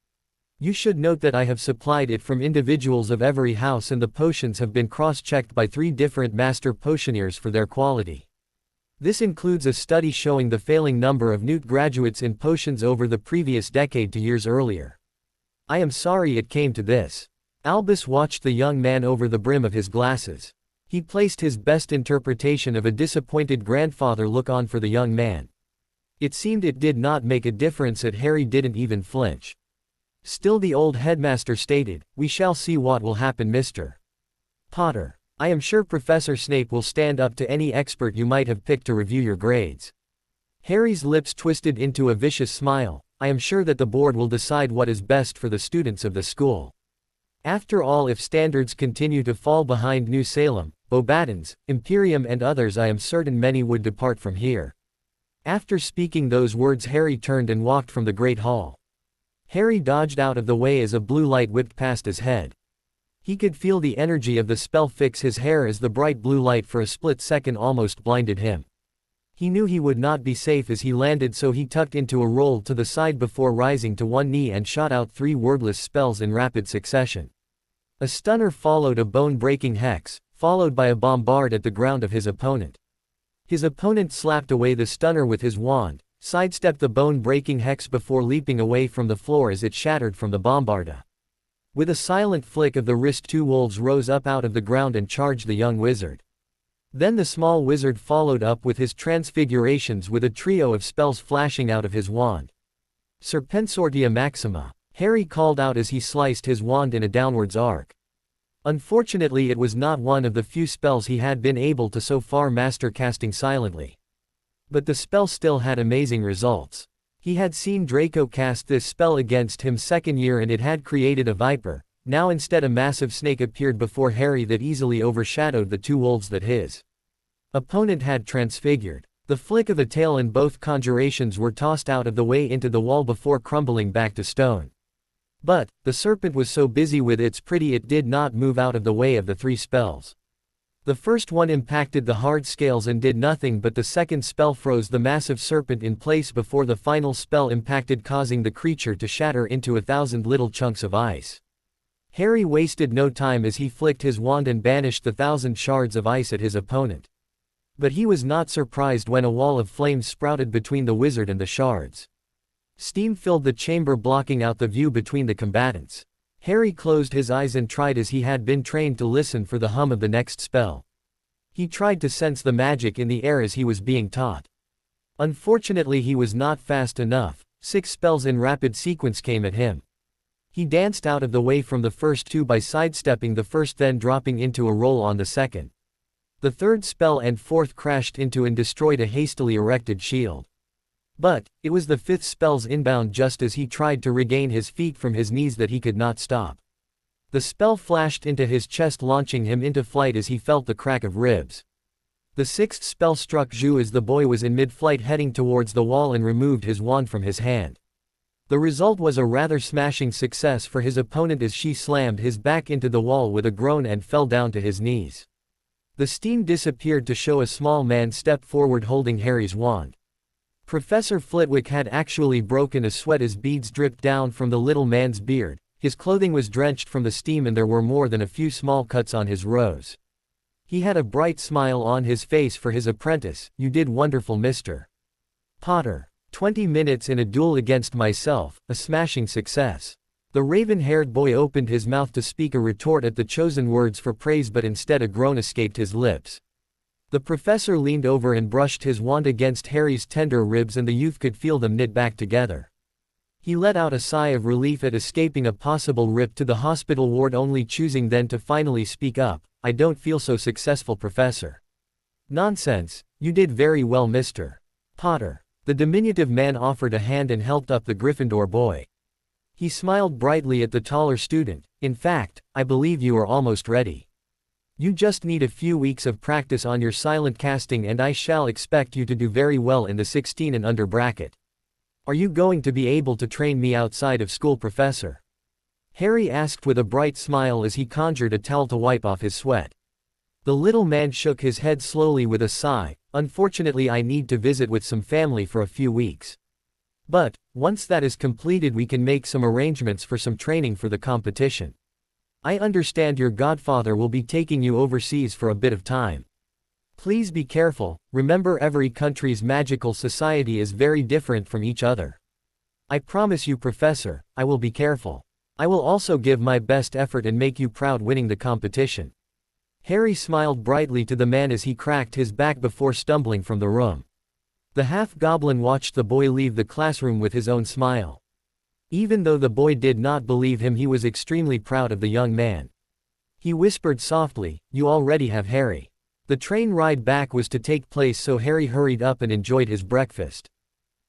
You should note that I have supplied it from individuals of every house, and the potions have been cross-checked by 3 different master potioneers for their quality. This includes a study showing the failing number of Newt graduates in potions over the previous decade to years earlier. I am sorry it came to this." Albus watched the young man over the brim of his glasses. He placed his best interpretation of a disappointed grandfather look on for the young man. It seemed it did not make a difference that Harry didn't even flinch. Still the old headmaster stated, "We shall see what will happen, Mr. Potter. I am sure Professor Snape will stand up to any expert you might have picked to review your grades." Harry's lips twisted into a vicious smile. "I am sure that the board will decide what is best for the students of the school. After all, if standards continue to fall behind New Salem, Beauxbatons, Imperium and others, I am certain many would depart from here." After speaking those words, Harry turned and walked from the Great Hall. Harry dodged out of the way as a blue light whipped past his head. He could feel the energy of the spell fix his hair as the bright blue light for a split second almost blinded him. He knew he would not be safe as he landed, so he tucked into a roll to the side before rising to one knee and shot out 3 wordless spells in rapid succession. A stunner followed a bone-breaking hex, followed by a bombard at the ground of his opponent. His opponent slapped away the stunner with his wand, sidestepped the bone-breaking hex before leaping away from the floor as it shattered from the bombarda. With a silent flick of the wrist, 2 wolves rose up out of the ground and charged the young wizard. Then the small wizard followed up with his transfigurations with a trio of spells flashing out of his wand. "Serpensortia Maxima," Harry called out as he sliced his wand in a downwards arc. Unfortunately, it was not one of the few spells he had been able to so far master casting silently. But the spell still had amazing results. He had seen Draco cast this spell against him second year and it had created a viper. Now instead a massive snake appeared before Harry that easily overshadowed the 2 wolves that his opponent had transfigured. The flick of a tail and both conjurations were tossed out of the way into the wall before crumbling back to stone. But, the serpent was so busy with its pretty it did not move out of the way of the 3 spells. The first one impacted the hard scales and did nothing, but the second spell froze the massive serpent in place before the final spell impacted, causing the creature to shatter into 1,000 little chunks of ice. Harry wasted no time as he flicked his wand and banished the 1,000 shards of ice at his opponent. But he was not surprised when a wall of flames sprouted between the wizard and the shards. Steam filled the chamber, blocking out the view between the combatants. Harry closed his eyes and tried, as he had been trained, to listen for the hum of the next spell. He tried to sense the magic in the air as he was being taught. Unfortunately, he was not fast enough. 6 spells in rapid sequence came at him. He danced out of the way from the first 2 by sidestepping the first, then dropping into a roll on the second. The third spell and fourth crashed into and destroyed a hastily erected shield. But it was the 5th spell's inbound just as he tried to regain his feet from his knees that he could not stop. The spell flashed into his chest, launching him into flight as he felt the crack of ribs. The 6th spell struck Zhu as the boy was in mid-flight heading towards the wall and removed his wand from his hand. The result was a rather smashing success for his opponent as she slammed his back into the wall with a groan and fell down to his knees. The steam disappeared to show a small man step forward holding Harry's wand. Professor Flitwick had actually broken a sweat as beads dripped down from the little man's beard. His clothing was drenched from the steam and there were more than a few small cuts on his rose. He had a bright smile on his face for his apprentice. "You did wonderful, Mr. Potter. 20 minutes in a duel against myself, a smashing success." The raven-haired boy opened his mouth to speak a retort at the chosen words for praise, but instead a groan escaped his lips. The professor leaned over and brushed his wand against Harry's tender ribs, and the youth could feel them knit back together. He let out a sigh of relief at escaping a possible rip to the hospital ward, only choosing then to finally speak up. "I don't feel so successful, Professor." "Nonsense, you did very well, Mr. Potter." The diminutive man offered a hand and helped up the Gryffindor boy. He smiled brightly at the taller student. "In fact, I believe you are almost ready. You just need a few weeks of practice on your silent casting and I shall expect you to do very well in the 16 and under bracket. Are you going to be able to train me outside of school, Professor?" Harry asked with a bright smile as he conjured a towel to wipe off his sweat. The little man shook his head slowly with a sigh. "Unfortunately, I need to visit with some family for a few weeks. But, once that is completed, we can make some arrangements for some training for the competition. I understand your godfather will be taking you overseas for a bit of time. Please be careful. Remember, every country's magical society is very different from each other." "I promise you, Professor, I will be careful. I will also give my best effort and make you proud winning the competition." Harry smiled brightly to the man as he cracked his back before stumbling from the room. The half-goblin watched the boy leave the classroom with his own smile. Even though the boy did not believe him, he was extremely proud of the young man. He whispered softly, "You already have Harry." The train ride back was to take place, so Harry hurried up and enjoyed his breakfast.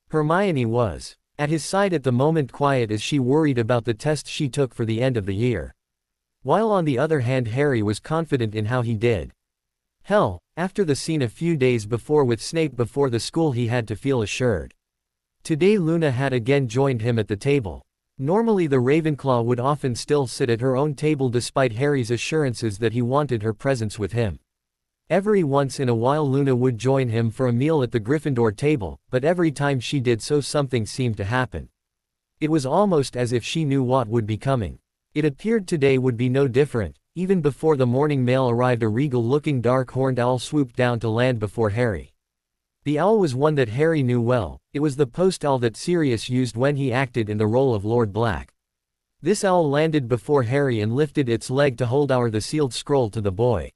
Hermione was at his side at the moment, quiet as she worried about the test she took for the end of the year. While on the other hand, Harry was confident in how he did. Hell, after the scene a few days before with Snape before the school, he had to feel assured. Today Luna had again joined him at the table. Normally the Ravenclaw would often still sit at her own table despite Harry's assurances that he wanted her presence with him. Every once in a while Luna would join him for a meal at the Gryffindor table, but every time she did so something seemed to happen. It was almost as if she knew what would be coming. It appeared today would be no different. Even before the morning mail arrived, a regal-looking dark-horned owl swooped down to land before Harry. The owl was one that Harry knew well. It was the post owl that Sirius used when he acted in the role of Lord Black. This owl landed before Harry and lifted its leg to hold the sealed scroll to the boy.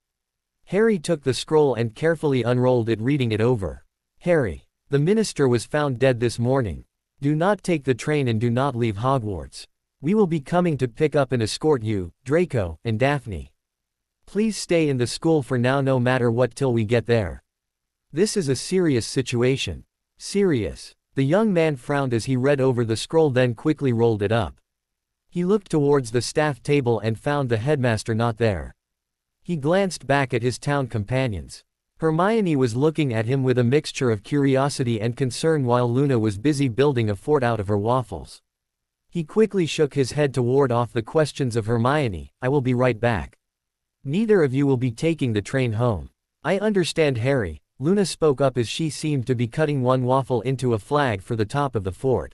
Harry took the scroll and carefully unrolled it, reading it over. "Harry, the minister was found dead this morning. Do not take the train and do not leave Hogwarts. We will be coming to pick up and escort you, Draco, and Daphne. Please stay in the school for now, no matter what, till we get there. This is a serious situation." "Serious?" The young man frowned as he read over the scroll, then quickly rolled it up. He looked towards the staff table and found the headmaster not there. He glanced back at his town companions. Hermione was looking at him with a mixture of curiosity and concern while Luna was busy building a fort out of her waffles. He quickly shook his head to ward off the questions of Hermione. "I will be right back." Neither of you will be taking the train home. I understand, Harry, Luna spoke up as she seemed to be cutting one waffle into a flag for the top of the fort.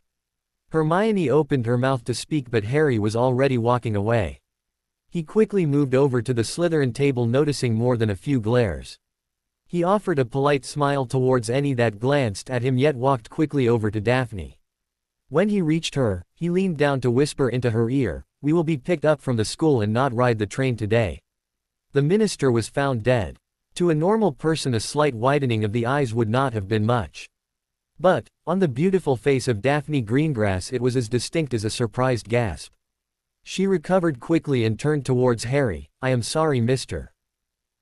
Hermione opened her mouth to speak, but Harry was already walking away. He quickly moved over to the Slytherin table, noticing more than a few glares. He offered a polite smile towards any that glanced at him, yet walked quickly over to Daphne. When he reached her, he leaned down to whisper into her ear, "We will be picked up from the school and not ride the train today." The minister was found dead. To a normal person, a slight widening of the eyes would not have been much. But, on the beautiful face of Daphne Greengrass, it was as distinct as a surprised gasp. She recovered quickly and turned towards Harry. "I am sorry, Mr.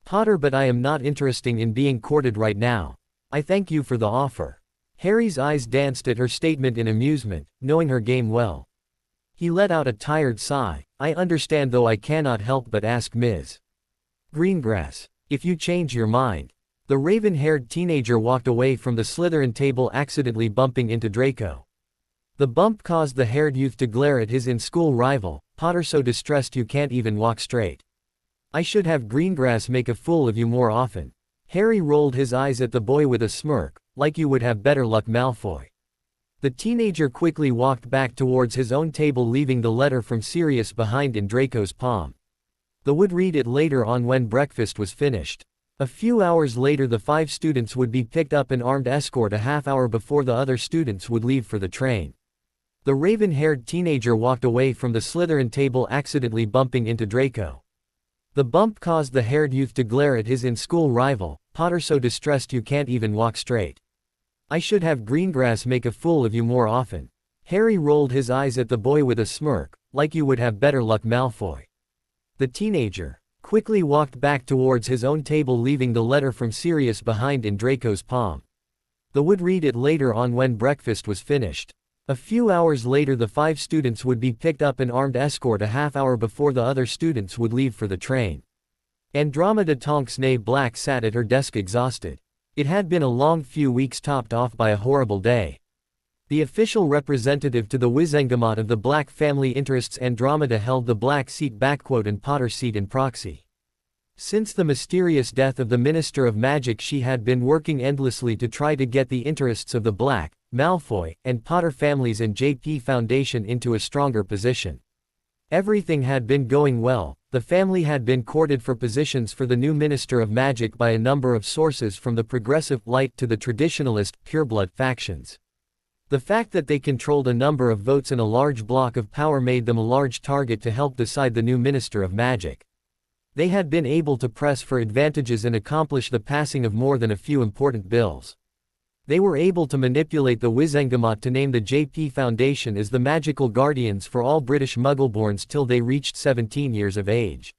Potter, but I am not interested in being courted right now. I thank you for the offer." Harry's eyes danced at her statement in amusement, knowing her game well. He let out a tired sigh. "I understand, though I cannot help but ask, Ms. Greengrass, if you change your mind." The raven-haired teenager walked away from the Slytherin table, accidentally bumping into Draco. The bump caused the haired youth to glare at his in-school rival. "Potter, so distressed you can't even walk straight. I should have Greengrass make a fool of you more often." Harry rolled his eyes at the boy with a smirk. "Like you would have better luck, Malfoy." The teenager quickly walked back towards his own table, leaving the letter from Sirius behind in Draco's palm. They would read it later on when breakfast was finished. A few hours later, the 5 students would be picked up an armed escort a half hour before the other students would leave for the train. The raven-haired teenager walked away from the Slytherin table, accidentally bumping into Draco. The bump caused the haired youth to glare at his in-school rival. "Potter, so distressed you can't even walk straight. I should have Greengrass make a fool of you more often." Harry rolled his eyes at the boy with a smirk. "Like you would have better luck, Malfoy." The teenager quickly walked back towards his own table, leaving the letter from Sirius behind in Draco's palm. They would read it later on when breakfast was finished. A few hours later, the 5 students would be picked up an armed escort a half hour before the other students would leave for the train. Andromeda Tonks née Black sat at her desk, exhausted. It had been a long few weeks, topped off by a horrible day. The official representative to the Wizengamot of the Black family interests, Andromeda held the Black seat and Potter seat in proxy. Since the mysterious death of the Minister of Magic, she had been working endlessly to try to get the interests of the Black, Malfoy, and Potter families and JP Foundation into a stronger position. Everything had been going well. The family had been courted for positions for the new Minister of Magic by a number of sources, from the progressive, light to the traditionalist, pureblood factions. The fact that they controlled a number of votes and a large block of power made them a large target to help decide the new Minister of Magic. They had been able to press for advantages and accomplish the passing of more than a few important bills. They were able to manipulate the Wizengamot to name the JP Foundation as the magical guardians for all British Muggleborns till they reached 17 years of age.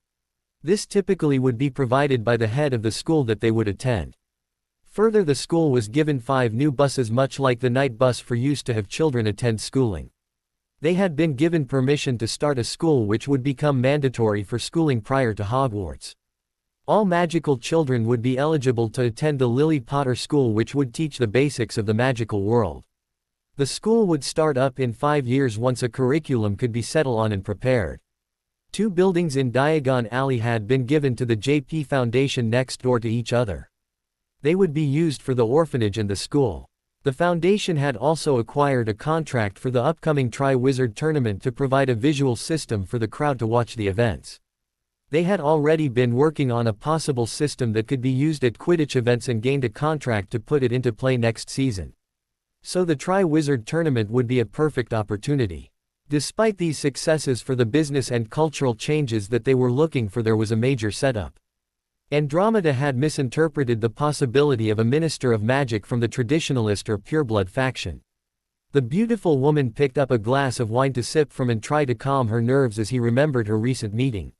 This typically would be provided by the head of the school that they would attend. Further, the school was given 5 new buses, much like the night bus for use to have children attend schooling. They had been given permission to start a school which would become mandatory for schooling prior to Hogwarts. All magical children would be eligible to attend the Lily Potter School, which would teach the basics of the magical world. The school would start up in 5 years once a curriculum could be settled on and prepared. 2 buildings in Diagon Alley had been given to the JP Foundation next door to each other. They would be used for the orphanage and the school. The Foundation had also acquired a contract for the upcoming Tri-Wizard Tournament to provide a visual system for the crowd to watch the events. They had already been working on a possible system that could be used at Quidditch events and gained a contract to put it into play next season. So the Tri-Wizard Tournament would be a perfect opportunity. Despite these successes for the business and cultural changes that they were looking for, there was a major setup. Andromeda had misinterpreted the possibility of a Minister of Magic from the traditionalist or pureblood faction. The beautiful woman picked up a glass of wine to sip from and tried to calm her nerves as he remembered her recent meeting.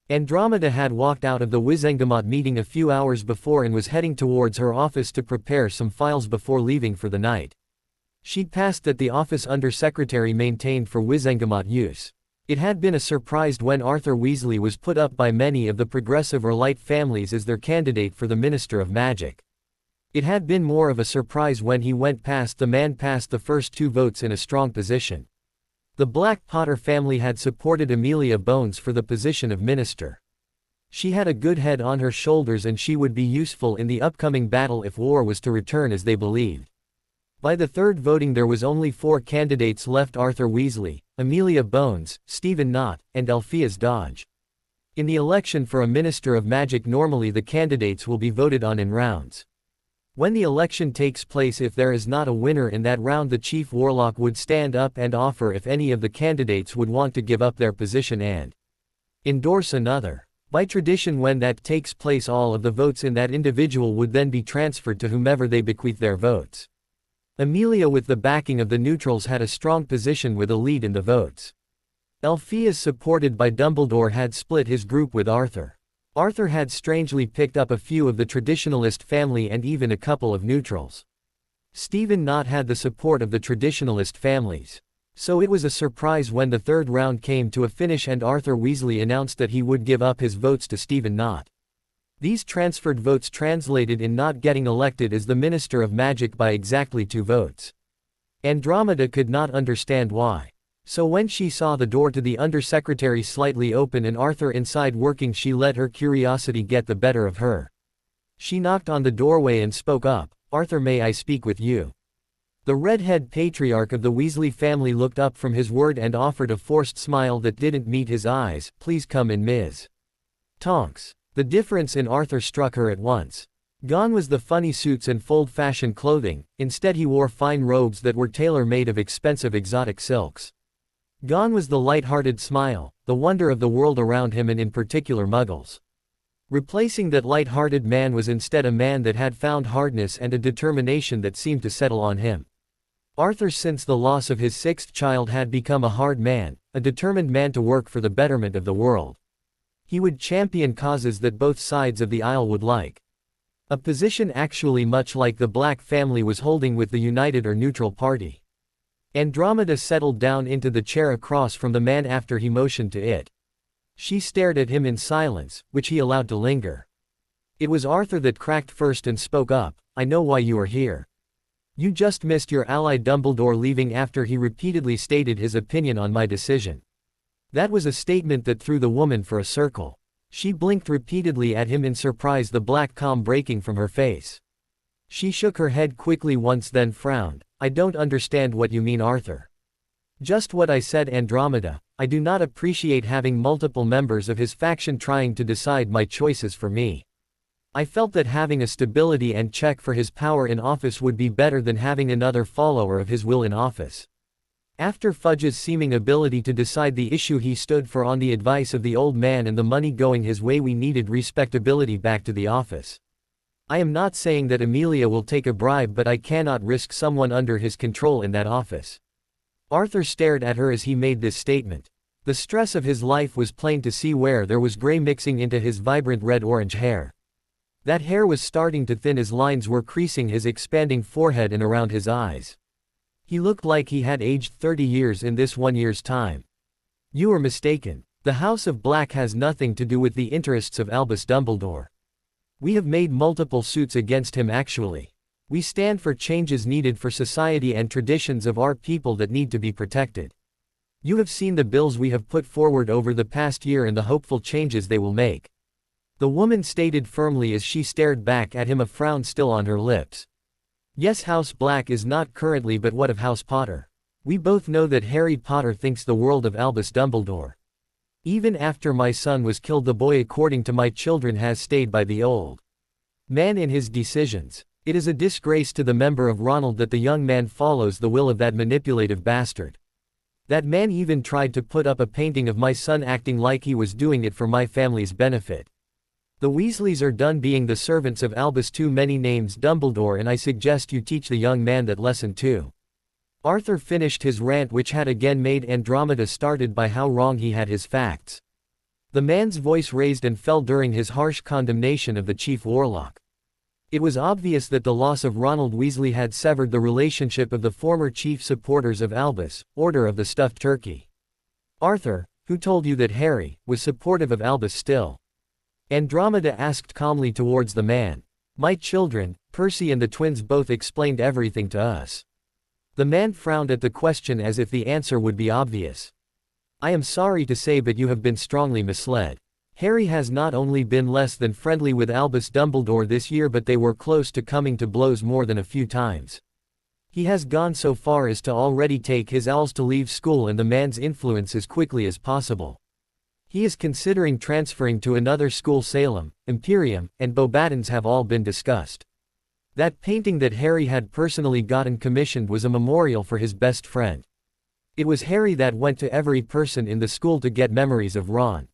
Andromeda had walked out of the Wizengamot meeting a few hours before and was heading towards her office to prepare some files before leaving for the night. She'd passed that the office Undersecretary maintained for Wizengamot use. It had been a surprise when Arthur Weasley was put up by many of the progressive or light families as their candidate for the Minister of Magic. It had been more of a surprise when he went past the man passed the first 2 votes in a strong position. The Black Potter family had supported Amelia Bones for the position of minister. She had a good head on her shoulders and she would be useful in the upcoming battle if war was to return as they believed. By the third voting there was only 4 candidates left: Arthur Weasley, Amelia Bones, Stephen Knott, and Alpheus Dodge. In the election for a Minister of Magic normally the candidates will be voted on in rounds. When the election takes place, if there is not a winner in that round, the Chief Warlock would stand up and offer if any of the candidates would want to give up their position and endorse another. By tradition, when that takes place, all of the votes in that individual would then be transferred to whomever they bequeath their votes. Amelia, with the backing of the neutrals, had a strong position with a lead in the votes. Alpheus, supported by Dumbledore, had split his group with Arthur. Arthur had strangely picked up a few of the traditionalist family and even a couple of neutrals. Stephen Knott had the support of the traditionalist families. So it was a surprise when the third round came to a finish and Arthur Weasley announced that he would give up his votes to Stephen Knott. These transferred votes translated in Knott getting elected as the Minister of Magic by exactly 2 votes. Andromeda could not understand why. So when she saw the door to the Undersecretary slightly open and Arthur inside working, she let her curiosity get the better of her. She knocked on the doorway and spoke up. "Arthur, may I speak with you?" The redhead patriarch of the Weasley family looked up from his word and offered a forced smile that didn't meet his eyes. "Please come in, Ms. Tonks." The difference in Arthur struck her at once. Gone was the funny suits and old-fashioned clothing, instead he wore fine robes that were tailor-made of expensive exotic silks. Gone was the light-hearted smile, the wonder of the world around him and in particular Muggles. Replacing that light-hearted man was instead a man that had found hardness and a determination that seemed to settle on him. Arthur, since the loss of his 6th child, had become a hard man, a determined man to work for the betterment of the world. He would champion causes that both sides of the aisle would like. A position actually much like the Black family was holding with the United or Neutral Party. Andromeda settled down into the chair across from the man after he motioned to it. She stared at him in silence, which he allowed to linger. It was Arthur that cracked first and spoke up. "I know why you are here. You just missed your ally Dumbledore leaving after he repeatedly stated his opinion on my decision." That was a statement that threw the woman for a circle. She blinked repeatedly at him in surprise, the black calm breaking from her face. She shook her head quickly once, then frowned. "I don't understand what you mean, Arthur." "Just what I said, Andromeda. I do not appreciate having multiple members of his faction trying to decide my choices for me. I felt that having a stability and check for his power in office would be better than having another follower of his will in office." After Fudge's seeming ability to decide the issue he stood for on the advice of the old man and the money going his way, we needed respectability back to the office. I am not saying that Amelia will take a bribe, but I cannot risk someone under his control in that office. Arthur stared at her as he made this statement. The stress of his life was plain to see where there was gray mixing into his vibrant red-orange hair. That hair was starting to thin as lines were creasing his expanding forehead and around his eyes. He looked like he had aged 30 years in this 1 year's time. "You are mistaken. The House of Black has nothing to do with the interests of Albus Dumbledore. We have made multiple suits against him actually. We stand for changes needed for society and traditions of our people that need to be protected. You have seen the bills we have put forward over the past year and the hopeful changes they will make." The woman stated firmly as she stared back at him, a frown still on her lips. "Yes, House Black is not currently, but what of House Potter? We both know that Harry Potter thinks the world of Albus Dumbledore. Even after my son was killed, the boy, according to my children, has stayed by the old man in his decisions. It is a disgrace to the member of Ronald that the young man follows the will of that manipulative bastard. That man even tried to put up a painting of my son acting like he was doing it for my family's benefit. The Weasleys are done being the servants of Albus. Too many names Dumbledore, and I suggest you teach the young man that lesson too." Arthur finished his rant, which had again made Andromeda startled by how wrong he had his facts. The man's voice raised and fell during his harsh condemnation of the Chief Warlock. It was obvious that the loss of Ronald Weasley had severed the relationship of the former chief supporters of Albus, Order of the Stuffed Turkey. "Arthur, who told you that Harry was supportive of Albus still?" Andromeda asked calmly towards the man. "My children, Percy and the twins, both explained everything to us." The man frowned at the question as if the answer would be obvious. "I am sorry to say, but you have been strongly misled. Harry has not only been less than friendly with Albus Dumbledore this year, but they were close to coming to blows more than a few times. He has gone so far as to already take his owls to leave school and the man's influence as quickly as possible. He is considering transferring to another school. Salem, Imperium, and Beauxbatons have all been discussed. That painting that Harry had personally gotten commissioned was a memorial for his best friend. It was Harry that went to every person in the school to get memories of Ron.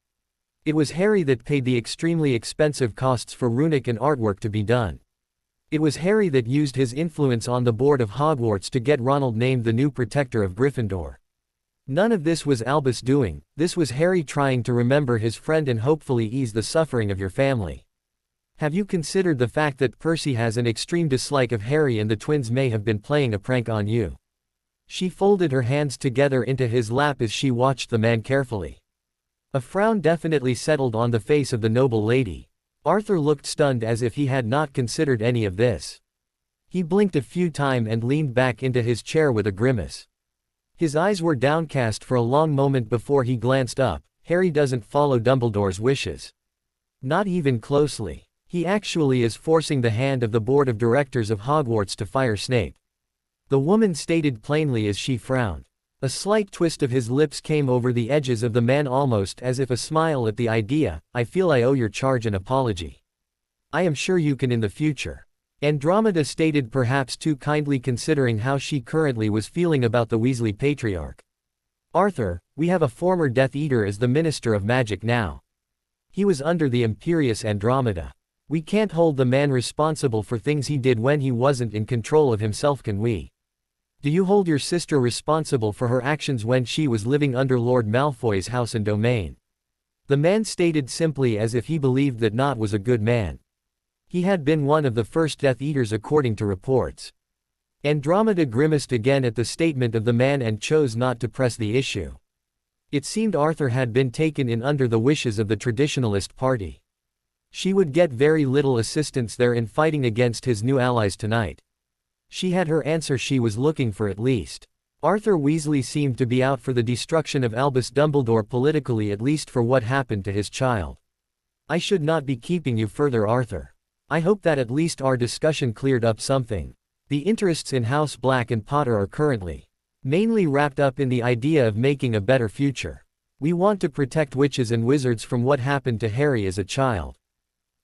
It was Harry that paid the extremely expensive costs for runic and artwork to be done. It was Harry that used his influence on the board of Hogwarts to get Ronald named the new protector of Gryffindor. None of this was Albus doing, this was Harry trying to remember his friend and hopefully ease the suffering of your family. Have you considered the fact that Percy has an extreme dislike of Harry and the twins may have been playing a prank on you? She folded her hands together into his lap as she watched the man carefully. A frown definitely settled on the face of the noble lady. Arthur looked stunned as if he had not considered any of this. He blinked a few times and leaned back into his chair with a grimace. His eyes were downcast for a long moment before he glanced up. Harry doesn't follow Dumbledore's wishes. Not even closely. He actually is forcing the hand of the board of directors of Hogwarts to fire Snape. The woman stated plainly as she frowned. A slight twist of his lips came over the edges of the man, almost as if a smile at the idea. I feel I owe your charge an apology. I am sure you can in the future. Andromeda stated, perhaps too kindly considering how she currently was feeling about the Weasley patriarch. Arthur, we have a former Death Eater as the Minister of Magic now. He was under the imperious Andromeda. We can't hold the man responsible for things he did when he wasn't in control of himself, can we? Do you hold your sister responsible for her actions when she was living under Lord Malfoy's house and domain? The man stated simply, as if he believed that Nott was a good man. He had been one of the first Death Eaters according to reports. Andromeda grimaced again at the statement of the man and chose not to press the issue. It seemed Arthur had been taken in under the wishes of the Traditionalist Party. She would get very little assistance there in fighting against his new allies tonight. She had her answer she was looking for at least. Arthur Weasley seemed to be out for the destruction of Albus Dumbledore politically, at least for what happened to his child. I should not be keeping you further, Arthur. I hope that at least our discussion cleared up something. The interests in House Black and Potter are currently mainly wrapped up in the idea of making a better future. We want to protect witches and wizards from what happened to Harry as a child.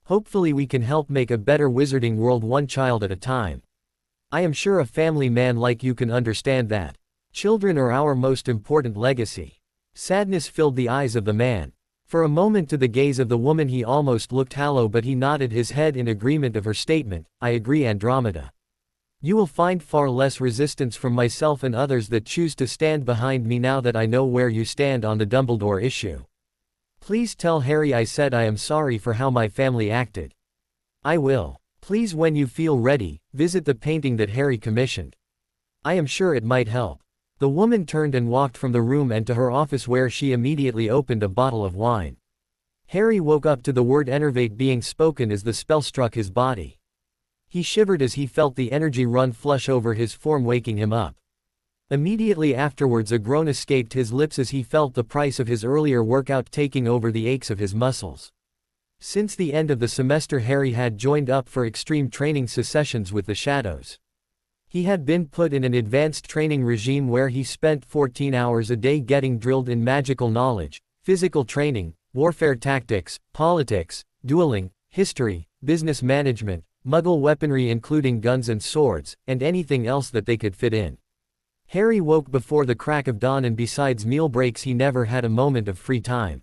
Hopefully we can help make a better wizarding world one child at a time. I am sure a family man like you can understand that. Children are our most important legacy. Sadness filled the eyes of the man. For a moment, to the gaze of the woman, he almost looked hollow, but he nodded his head in agreement of her statement. I agree, Andromeda. You will find far less resistance from myself and others that choose to stand behind me now that I know where you stand on the Dumbledore issue. Please tell Harry I said I am sorry for how my family acted. I will. Please, when you feel ready, visit the painting that Harry commissioned. I am sure it might help. The woman turned and walked from the room and to her office, where she immediately opened a bottle of wine. Harry woke up to the word enervate being spoken as the spell struck his body. He shivered as he felt the energy run flush over his form, waking him up. Immediately afterwards a groan escaped his lips as he felt the price of his earlier workout taking over the aches of his muscles. Since the end of the semester, Harry had joined up for extreme training sessions with the Shadows. He had been put in an advanced training regime where he spent 14 hours a day getting drilled in magical knowledge, physical training, warfare tactics, politics, dueling, history, business management, Muggle weaponry including guns and swords, and anything else that they could fit in. Harry woke before the crack of dawn, and besides meal breaks he never had a moment of free time.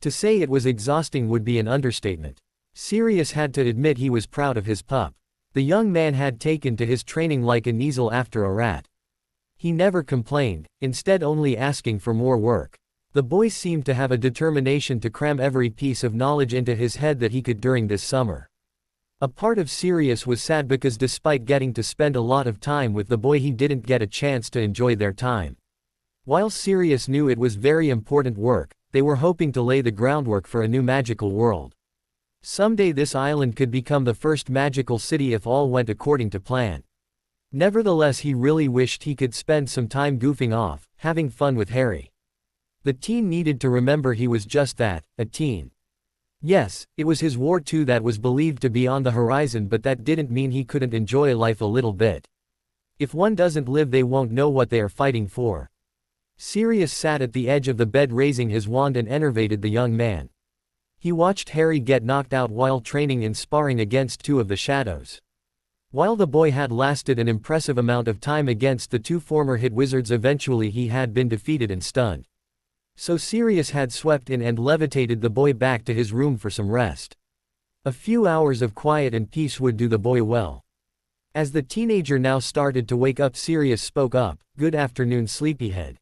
To say it was exhausting would be an understatement. Sirius had to admit he was proud of his pup. The young man had taken to his training like an easel after a rat. He never complained, instead only asking for more work. The boy seemed to have a determination to cram every piece of knowledge into his head that he could during this summer. A part of Sirius was sad because despite getting to spend a lot of time with the boy, he didn't get a chance to enjoy their time. While Sirius knew it was very important work, they were hoping to lay the groundwork for a new magical world. Someday this island could become the first magical city if all went according to plan. Nevertheless, he really wished he could spend some time goofing off, having fun with Harry. The teen needed to remember he was just that, a teen. Yes, it was his war too that was believed to be on the horizon, but that didn't mean he couldn't enjoy life a little bit. If one doesn't live, they won't know what they are fighting for. Sirius sat at the edge of the bed raising his wand and enervated the young man. He watched Harry get knocked out while training in sparring against two of the shadows. While the boy had lasted an impressive amount of time against the two former hit wizards, eventually he had been defeated and stunned. So Sirius had swept in and levitated the boy back to his room for some rest. A few hours of quiet and peace would do the boy well. As the teenager now started to wake up, Sirius spoke up, "Good afternoon, sleepyhead."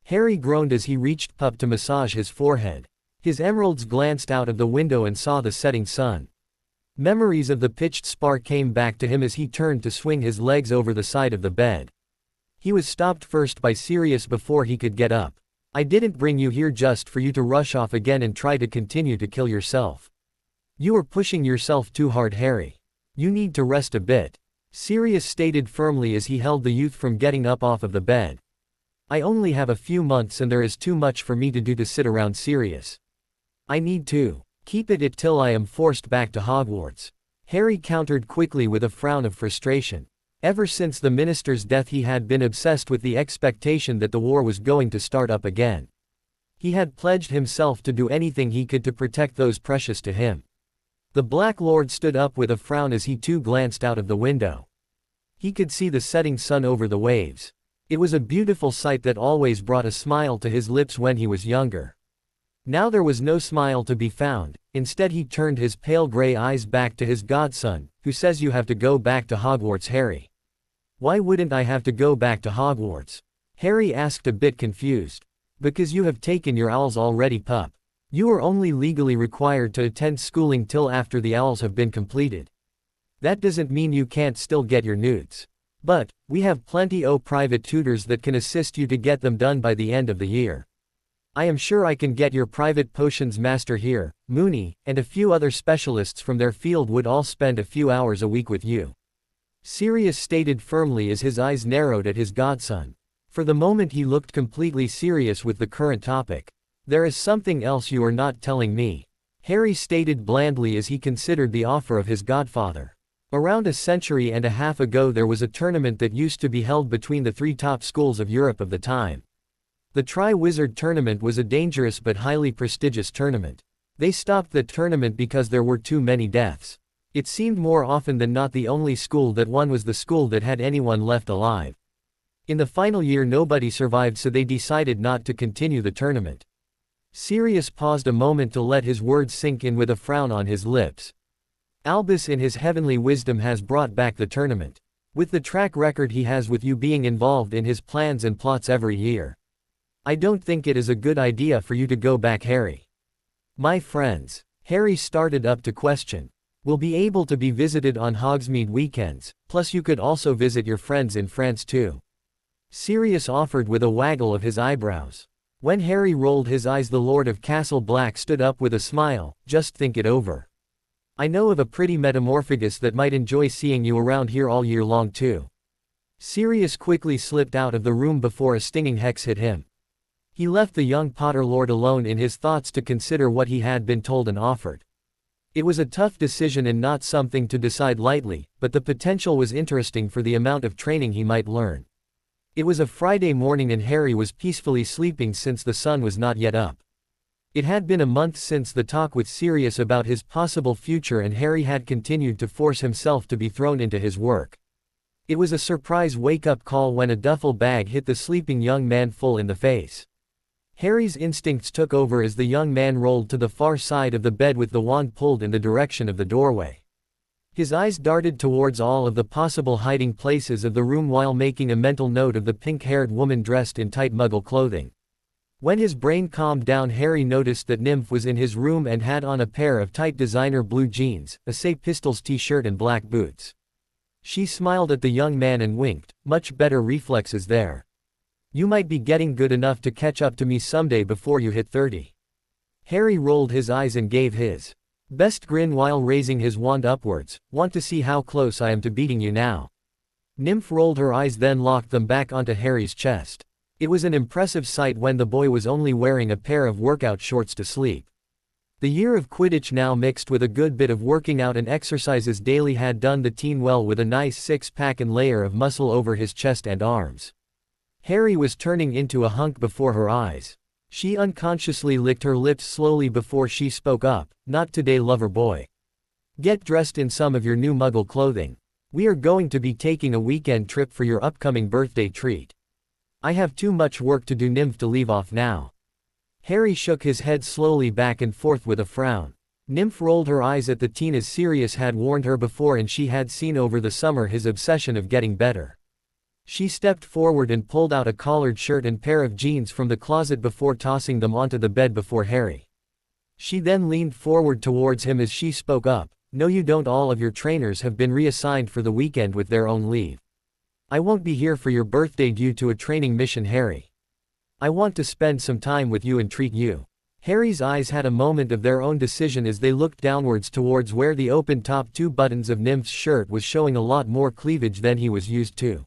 Harry groaned as he reached up to massage his forehead. His emeralds glanced out of the window and saw the setting sun. Memories of the pitched spar came back to him as he turned to swing his legs over the side of the bed. He was stopped first by Sirius before he could get up. "I didn't bring you here just for you to rush off again and try to continue to kill yourself. You are pushing yourself too hard, Harry. You need to rest a bit," Sirius stated firmly as he held the youth from getting up off of the bed. "I only have a few months and there is too much for me to do to sit around, Sirius. I need to keep it till I am forced back to Hogwarts." Harry countered quickly with a frown of frustration. Ever since the minister's death he had been obsessed with the expectation that the war was going to start up again. He had pledged himself to do anything he could to protect those precious to him. The Black Lord stood up with a frown as he too glanced out of the window. He could see the setting sun over the waves. It was a beautiful sight that always brought a smile to his lips when he was younger. Now there was no smile to be found. Instead he turned his pale gray eyes back to his godson. "Who says you have to go back to Hogwarts, Harry?" "Why wouldn't I have to go back to Hogwarts?" Harry asked, a bit confused. "Because you have taken your owls already, pup. You are only legally required to attend schooling till after the owls have been completed. That doesn't mean you can't still get your newts. But, we have plenty of private tutors that can assist you to get them done by the end of the year. I am sure I can get your private potions master here, Moony, and a few other specialists from their field would all spend a few hours a week with you," Sirius stated firmly as his eyes narrowed at his godson. For the moment he looked completely serious with the current topic. "There is something else you are not telling me," Harry stated blandly as he considered the offer of his godfather. Around a century and a half ago there was a tournament that used to be held between the three top schools of Europe of the time. The Tri-Wizard Tournament was a dangerous but highly prestigious tournament. They stopped the tournament because there were too many deaths. It seemed more often than not the only school that won was the school that had anyone left alive. In the final year nobody survived, so they decided not to continue the tournament. Sirius paused a moment to let his words sink in with a frown on his lips. Albus in his heavenly wisdom has brought back the tournament. With the track record he has with you being involved in his plans and plots every year. I don't think it is a good idea for you to go back, Harry. My friends, Harry started up to question, will be able to be visited on Hogsmeade weekends, plus you could also visit your friends in France too. Sirius offered with a waggle of his eyebrows. When Harry rolled his eyes, the Lord of Castle Black stood up with a smile. Just think it over. I know of a pretty metamorphagus that might enjoy seeing you around here all year long too. Sirius quickly slipped out of the room before a stinging hex hit him. He left the young Potter Lord alone in his thoughts to consider what he had been told and offered. It was a tough decision and not something to decide lightly, but the potential was interesting for the amount of training he might learn. It was a Friday morning and Harry was peacefully sleeping since the sun was not yet up. It had been a month since the talk with Sirius about his possible future, and Harry had continued to force himself to be thrown into his work. It was a surprise wake-up call when a duffel bag hit the sleeping young man full in the face. Harry's instincts took over as the young man rolled to the far side of the bed with the wand pulled in the direction of the doorway. His eyes darted towards all of the possible hiding places of the room while making a mental note of the pink-haired woman dressed in tight Muggle clothing. When his brain calmed down, Harry noticed that Nymph was in his room and had on a pair of tight designer blue jeans, a Say Pistols t-shirt and black boots. She smiled at the young man and winked. Much better reflexes there. You might be getting good enough to catch up to me someday before you hit 30. Harry rolled his eyes and gave his best grin while raising his wand upwards. Want to see how close I am to beating you now? Nymph rolled her eyes, then locked them back onto Harry's chest. It was an impressive sight when the boy was only wearing a pair of workout shorts to sleep. The year of Quidditch now mixed with a good bit of working out and exercises daily had done the teen well with a nice six-pack and layer of muscle over his chest and arms. Harry was turning into a hunk before her eyes. She unconsciously licked her lips slowly before she spoke up, "Not today, lover boy. Get dressed in some of your new Muggle clothing. We are going to be taking a weekend trip for your upcoming birthday treat. I have too much work to do, Nymph, to leave off now." Harry shook his head slowly back and forth with a frown. Nymph rolled her eyes at the teen as Sirius had warned her before, and she had seen over the summer his obsession of getting better. She stepped forward and pulled out a collared shirt and pair of jeans from the closet before tossing them onto the bed before Harry. She then leaned forward towards him as she spoke up, "No, you don't. All of your trainers have been reassigned for the weekend with their own leave. I won't be here for your birthday due to a training mission, Harry. I want to spend some time with you and treat you." Harry's eyes had a moment of their own decision as they looked downwards towards where the open top two buttons of Nymph's shirt was showing a lot more cleavage than he was used to.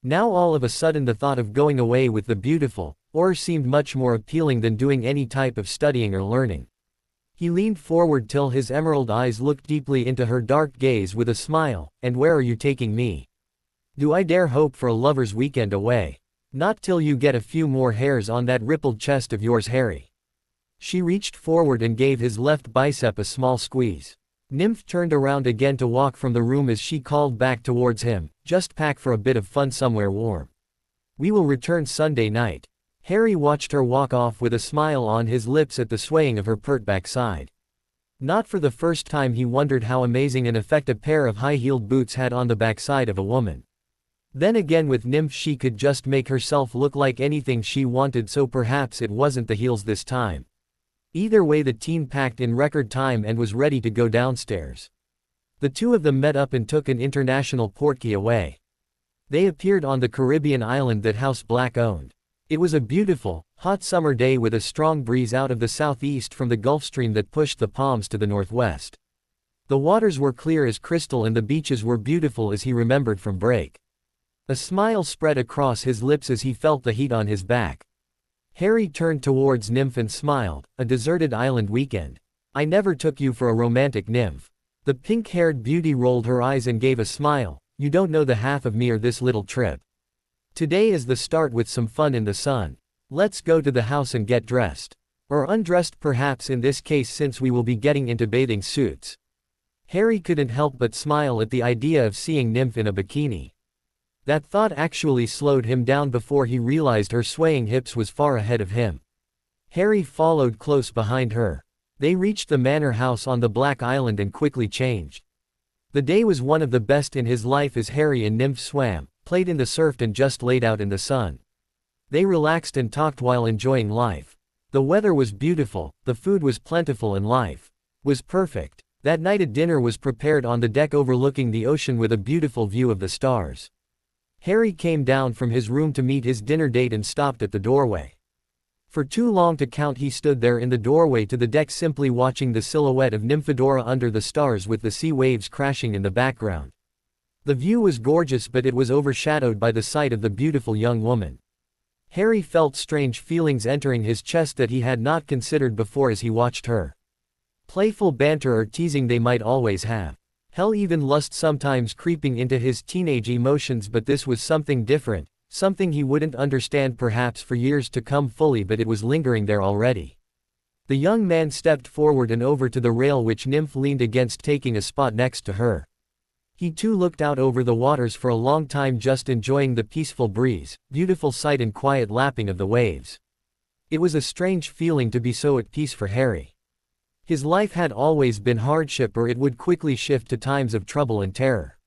Now all of a sudden the thought of going away with the beautiful or seemed much more appealing than doing any type of studying or learning. He leaned forward till his emerald eyes looked deeply into her dark gaze with a smile. "And where are you taking me? Do I dare hope for a lover's weekend away? Not till you get a few more hairs on that rippled chest of yours, Harry." She reached forward and gave his left bicep a small squeeze. Nymph turned around again to walk from the room as she called back towards him, "Just pack for a bit of fun somewhere warm. We will return Sunday night." Harry watched her walk off with a smile on his lips at the swaying of her pert backside. Not for the first time he wondered how amazing an effect a pair of high-heeled boots had on the backside of a woman. Then again, with Nymph she could just make herself look like anything she wanted, so perhaps it wasn't the heels this time. Either way, the teen packed in record time and was ready to go downstairs. The two of them met up and took an international portkey away. They appeared on the Caribbean island that House Black owned. It was a beautiful, hot summer day with a strong breeze out of the southeast from the Gulf Stream that pushed the palms to the northwest. The waters were clear as crystal and the beaches were beautiful as he remembered from break. A smile spread across his lips as he felt the heat on his back. Harry turned towards Nymph and smiled. "A deserted island weekend. I never took you for a romantic, Nymph." The pink-haired beauty rolled her eyes and gave a smile. "You don't know the half of me or this little trip. Today is the start with some fun in the sun. Let's go to the house and get dressed. Or undressed perhaps in this case, since we will be getting into bathing suits." Harry couldn't help but smile at the idea of seeing Nymph in a bikini. That thought actually slowed him down before he realized her swaying hips was far ahead of him. Harry followed close behind her. They reached the manor house on the Black Island and quickly changed. The day was one of the best in his life as Harry and Nymph swam, played in the surf and just laid out in the sun. They relaxed and talked while enjoying life. The weather was beautiful, the food was plentiful, and life was perfect. That night a dinner was prepared on the deck overlooking the ocean with a beautiful view of the stars. Harry came down from his room to meet his dinner date and stopped at the doorway. For too long to count, he stood there in the doorway to the deck simply watching the silhouette of Nymphadora under the stars with the sea waves crashing in the background. The view was gorgeous, but it was overshadowed by the sight of the beautiful young woman. Harry felt strange feelings entering his chest that he had not considered before as he watched her. Playful banter or teasing they might always have. Hell, even lust sometimes creeping into his teenage emotions, but this was something different, something he wouldn't understand perhaps for years to come fully, but it was lingering there already. The young man stepped forward and over to the rail which Nymph leaned against, taking a spot next to her. He too looked out over the waters for a long time, just enjoying the peaceful breeze, beautiful sight and quiet lapping of the waves. It was a strange feeling to be so at peace for Harry. His life had always been hardship, or it would quickly shift to times of trouble and terror.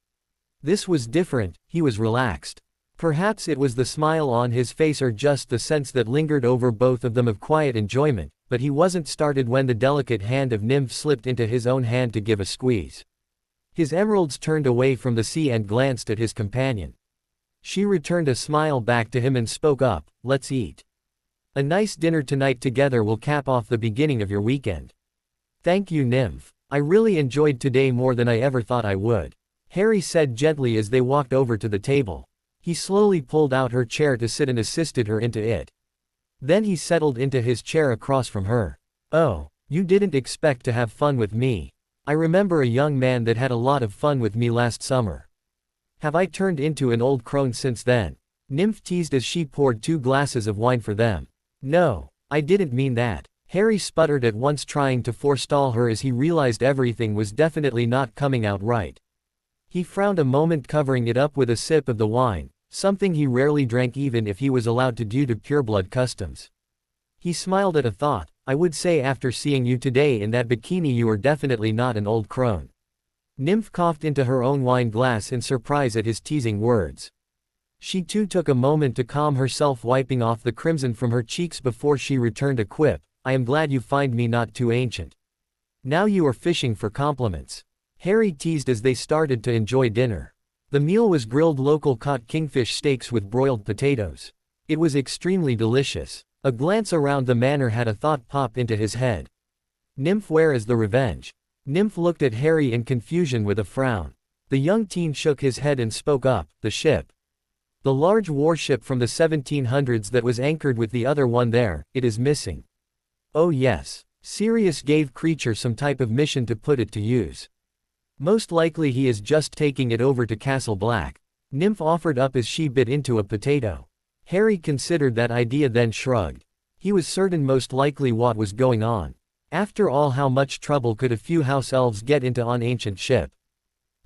This was different, he was relaxed. Perhaps it was the smile on his face or just the sense that lingered over both of them of quiet enjoyment, but he wasn't started when the delicate hand of Nymph slipped into his own hand to give a squeeze. His emeralds turned away from the sea and glanced at his companion. She returned a smile back to him and spoke up, "Let's eat. A nice dinner tonight together will cap off the beginning of your weekend." "Thank you, Nymph. I really enjoyed today more than I ever thought I would," Harry said gently as they walked over to the table. He slowly pulled out her chair to sit and assisted her into it. Then he settled into his chair across from her. "Oh, You didn't expect to have fun with me. I remember a young man that had a lot of fun with me last summer. Have I turned into an old crone since then? Nymph teased as she poured 2 glasses of wine for them. No, I didn't mean that. Harry sputtered at once, trying to forestall her as he realized everything was definitely not coming out right. He frowned a moment, covering it up with a sip of the wine, something he rarely drank even if he was allowed to due to pureblood customs. He smiled at a thought. I would say after seeing you today in that bikini you are definitely not an old crone. Nymph coughed into her own wine glass in surprise at his teasing words. She too took a moment to calm herself, wiping off the crimson from her cheeks before she returned a quip. I am glad you find me not too ancient. Now you are fishing for compliments. Harry teased as they started to enjoy dinner. The meal was grilled local caught kingfish steaks with broiled potatoes. It was extremely delicious. A glance around the manor had a thought pop into his head. Nymph, where is the revenge? Nymph looked at Harry in confusion with a frown. The young teen shook his head and spoke up. The ship. The large warship from the 1700s that was anchored with the other one there, it is missing. Oh yes. Sirius gave Creature some type of mission to put it to use. Most likely he is just taking it over to Castle Black. Nymph offered up as she bit into a potato. Harry considered that idea then shrugged. He was certain most likely what was going on. After all, how much trouble could a few house elves get into on ancient ship?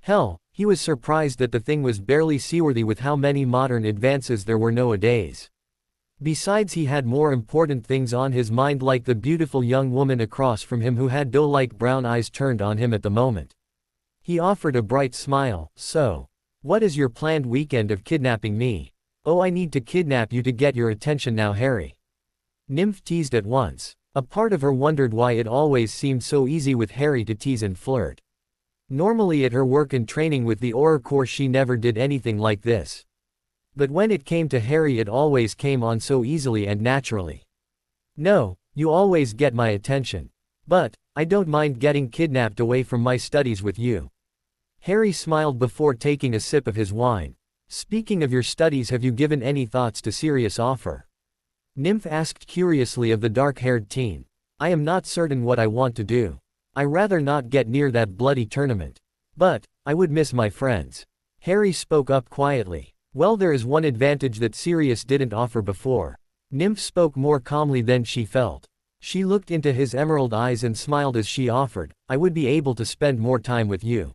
Hell, he was surprised that the thing was barely seaworthy with how many modern advances there were nowadays. Besides, he had more important things on his mind, like the beautiful young woman across from him who had doe-like brown eyes turned on him at the moment. He offered a bright smile. So, what is your planned weekend of kidnapping me? Oh, I need to kidnap you to get your attention now, Harry. Nymph teased at once. A part of her wondered why it always seemed so easy with Harry to tease and flirt. Normally at her work and training with the Auror Corps she never did anything like this. But when it came to Harry it always came on so easily and naturally. No, you always get my attention. But, I don't mind getting kidnapped away from my studies with you. Harry smiled before taking a sip of his wine. Speaking of your studies, have you given any thoughts to Sirius' offer? Nymph asked curiously of the dark-haired teen. I am not certain what I want to do. I rather not get near that bloody tournament. But, I would miss my friends. Harry spoke up quietly. Well, there is one advantage that Sirius didn't offer before. Nymph spoke more calmly than she felt. She looked into his emerald eyes and smiled as she offered, I would be able to spend more time with you.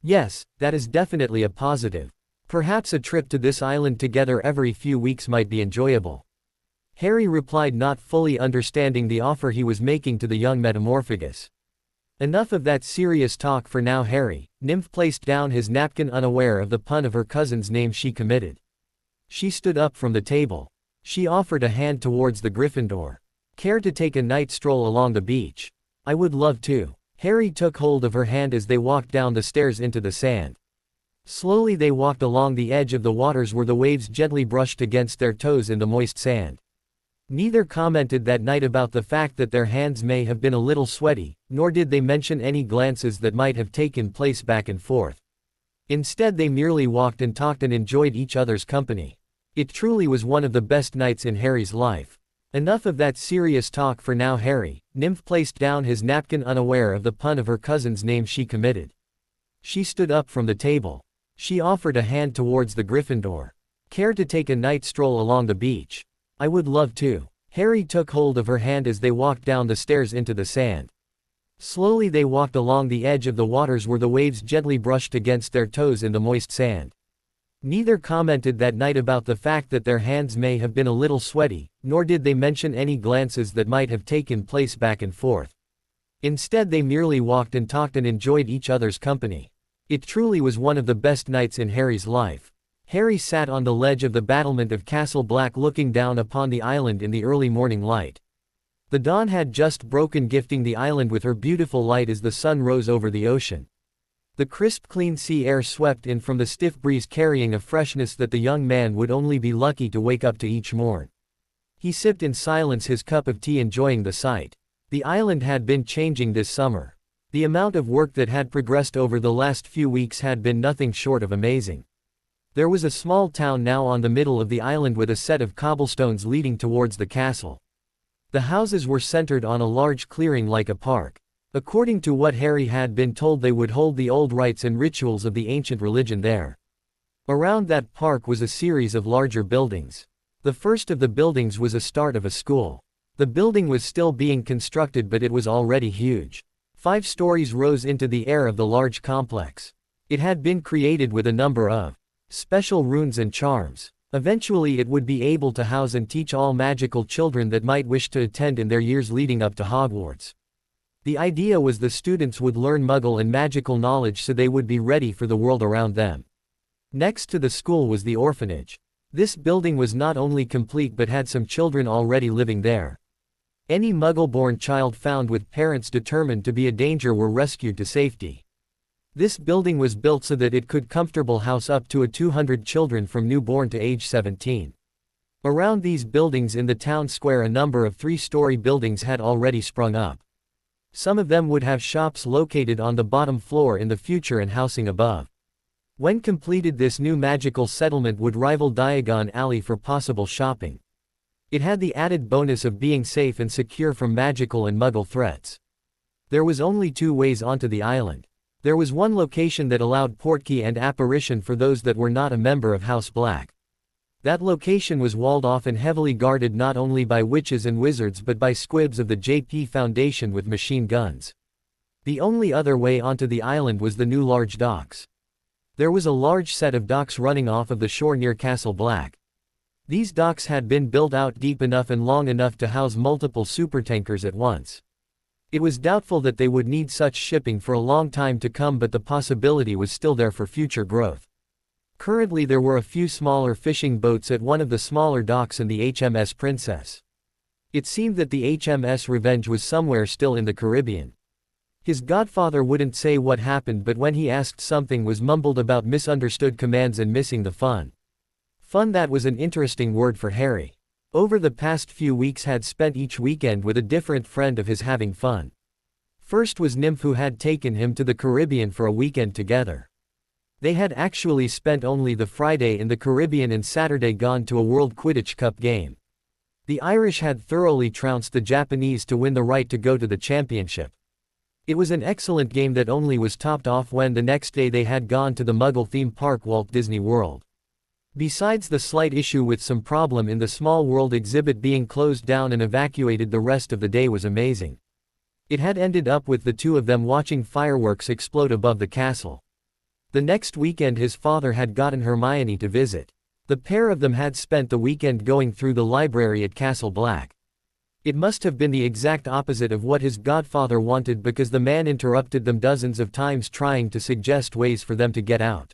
Yes, that is definitely a positive. Perhaps a trip to this island together every few weeks might be enjoyable. Harry replied, not fully understanding the offer he was making to the young metamorphagus. Enough of that serious talk for now, Harry. Nymph placed down his napkin, unaware of the pun of her cousin's name she committed. She stood up from the table. She offered a hand towards the Gryffindor. Care to take a night stroll along the beach? I would love to. Harry took hold of her hand as they walked down the stairs into the sand. Slowly they walked along the edge of the waters where the waves gently brushed against their toes in the moist sand. Neither commented that night about the fact that their hands may have been a little sweaty, nor did they mention any glances that might have taken place back and forth. Instead they merely walked and talked and enjoyed each other's company. It truly was one of the best nights in Harry's life. Enough of that serious talk for now, Harry. Nymph placed down his napkin, unaware of the pun of her cousin's name she committed. She stood up from the table. She offered a hand towards the Gryffindor. Care to take a night stroll along the beach? I would love to. Harry took hold of her hand as they walked down the stairs into the sand. Slowly they walked along the edge of the waters where the waves gently brushed against their toes in the moist sand. Neither commented that night about the fact that their hands may have been a little sweaty, nor did they mention any glances that might have taken place back and forth. Instead they merely walked and talked and enjoyed each other's company. It truly was one of the best nights in Harry's life. Harry sat on the ledge of the battlement of Castle Black looking down upon the island in the early morning light. The dawn had just broken, gifting the island with her beautiful light as the sun rose over the ocean. The crisp, clean sea air swept in from the stiff breeze, carrying a freshness that the young man would only be lucky to wake up to each morn. He sipped in silence his cup of tea, enjoying the sight. The island had been changing this summer. The amount of work that had progressed over the last few weeks had been nothing short of amazing. There was a small town now on the middle of the island with a set of cobblestones leading towards the castle. The houses were centered on a large clearing like a park. According to what Harry had been told, they would hold the old rites and rituals of the ancient religion there. Around that park was a series of larger buildings. The first of the buildings was a start of a school. The building was still being constructed, but it was already huge. 5 stories rose into the air of the large complex. It had been created with a number of special runes and charms. Eventually it would be able to house and teach all magical children that might wish to attend in their years leading up to Hogwarts. The idea was the students would learn Muggle and magical knowledge so they would be ready for the world around them. Next to the school was the orphanage. This building was not only complete but had some children already living there. Any Muggle-born child found with parents determined to be a danger were rescued to safety. This building was built so that it could comfortably house up to 200 children from newborn to age 17. Around these buildings in the town square a number of 3-story buildings had already sprung up. Some of them would have shops located on the bottom floor in the future and housing above. When completed, this new magical settlement would rival Diagon Alley for possible shopping. It had the added bonus of being safe and secure from magical and Muggle threats. There was only 2 ways onto the island. There was one location that allowed portkey and apparition for those that were not a member of House Black. That location was walled off and heavily guarded not only by witches and wizards but by squibs of the JP Foundation with machine guns. The only other way onto the island was the new large docks. There was a large set of docks running off of the shore near Castle Black. These docks had been built out deep enough and long enough to house multiple supertankers at once. It was doubtful that they would need such shipping for a long time to come, but the possibility was still there for future growth. Currently there were a few smaller fishing boats at one of the smaller docks and the HMS Princess. It seemed that the HMS Revenge was somewhere still in the Caribbean. His godfather wouldn't say what happened, but when he asked, something was mumbled about misunderstood commands and missing the fun. Fun, that was an interesting word for Harry. Over the past few weeks had spent each weekend with a different friend of his having fun. First was Nymph, who had taken him to the Caribbean for a weekend together. They had actually spent only the Friday in the Caribbean and Saturday gone to a World Quidditch Cup game. The Irish had thoroughly trounced the Japanese to win the right to go to the championship. It was an excellent game that only was topped off when the next day they had gone to the Muggle theme park, Walt Disney World. Besides the slight issue with some problem in the Small World exhibit being closed down and evacuated, the rest of the day was amazing. It had ended up with the 2 of them watching fireworks explode above the castle. The next weekend his father had gotten Hermione to visit. The pair of them had spent the weekend going through the library at Castle Black. It must have been the exact opposite of what his godfather wanted, because the man interrupted them dozens of times trying to suggest ways for them to get out.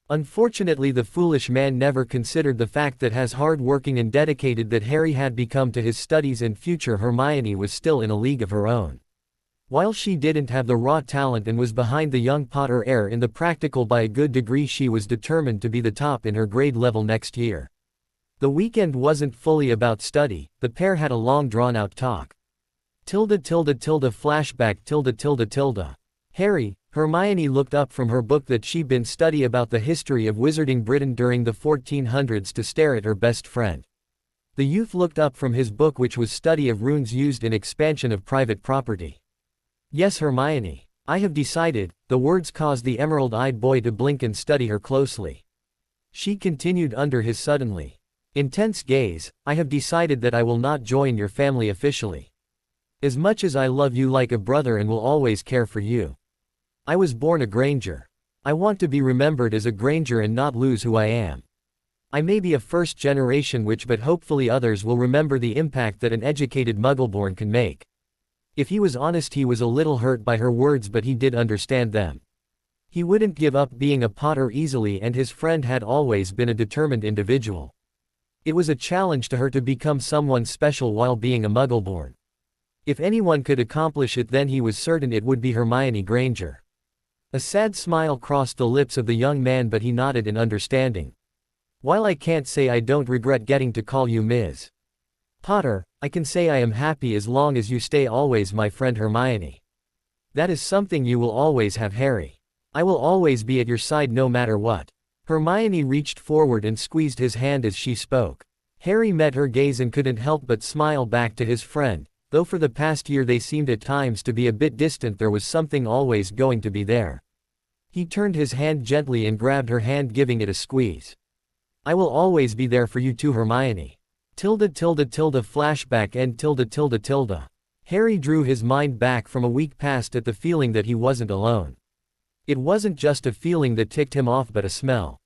Unfortunately, the foolish man never considered the fact that, as hard-working and dedicated that Harry had become to his studies and future, Hermione was still in a league of her own. While she didn't have the raw talent and was behind the young Potter heir in the practical by a good degree, she was determined to be the top in her grade level next year. The weekend wasn't fully about study. The pair had a long drawn-out talk. Flashback. Harry, Hermione looked up from her book that she'd been studying about the history of wizarding Britain during the 1400s to stare at her best friend. The youth looked up from his book, which was study of runes used in expansion of private property. Yes, Hermione. I have decided. The words caused the emerald-eyed boy to blink and study her closely. She continued under his suddenly intense gaze, I have decided that I will not join your family officially. As much as I love you like a brother and will always care for you. I was born a Granger. I want to be remembered as a Granger and not lose who I am. I may be a first-generation witch, but hopefully others will remember the impact that an educated Muggleborn can make. If he was honest, he was a little hurt by her words, but he did understand them. He wouldn't give up being a Potter easily, and his friend had always been a determined individual. It was a challenge to her to become someone special while being a Muggleborn. If anyone could accomplish it, then he was certain it would be Hermione Granger. A sad smile crossed the lips of the young man, but he nodded in understanding. While I can't say I don't regret getting to call you Ms. Potter, I can say I am happy as long as you stay always my friend Hermione. That is something you will always have, Harry. I will always be at your side no matter what. Hermione reached forward and squeezed his hand as she spoke. Harry met her gaze and couldn't help but smile back to his friend. Though for the past year they seemed at times to be a bit distant, there was something always going to be there. He turned his hand gently and grabbed her hand, giving it a squeeze. I will always be there for you too, Hermione. Flashback end. Harry drew his mind back from a week past at the feeling that he wasn't alone. It wasn't just a feeling that ticked him off, but a smell.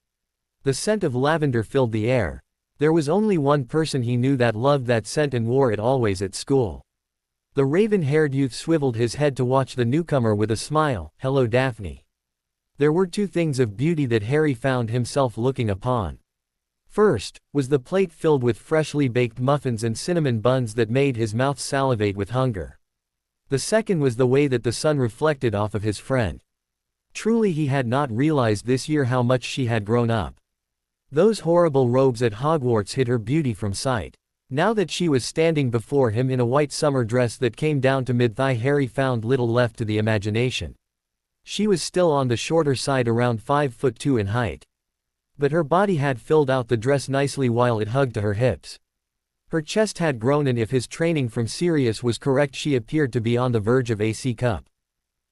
The scent of lavender filled the air. There was only one person he knew that loved that scent and wore it always at school. The raven-haired youth swiveled his head to watch the newcomer with a smile. Hello, Daphne. There were two things of beauty that Harry found himself looking upon. First, was the plate filled with freshly baked muffins and cinnamon buns that made his mouth salivate with hunger. The second was the way that the sun reflected off of his friend. Truly, he had not realized this year how much she had grown up. Those horrible robes at Hogwarts hid her beauty from sight. Now that she was standing before him in a white summer dress that came down to mid-thigh, Harry found little left to the imagination. She was still on the shorter side, around 5'2" in height. But her body had filled out the dress nicely while it hugged to her hips. Her chest had grown, and if his training from Sirius was correct, she appeared to be on the verge of a C-cup.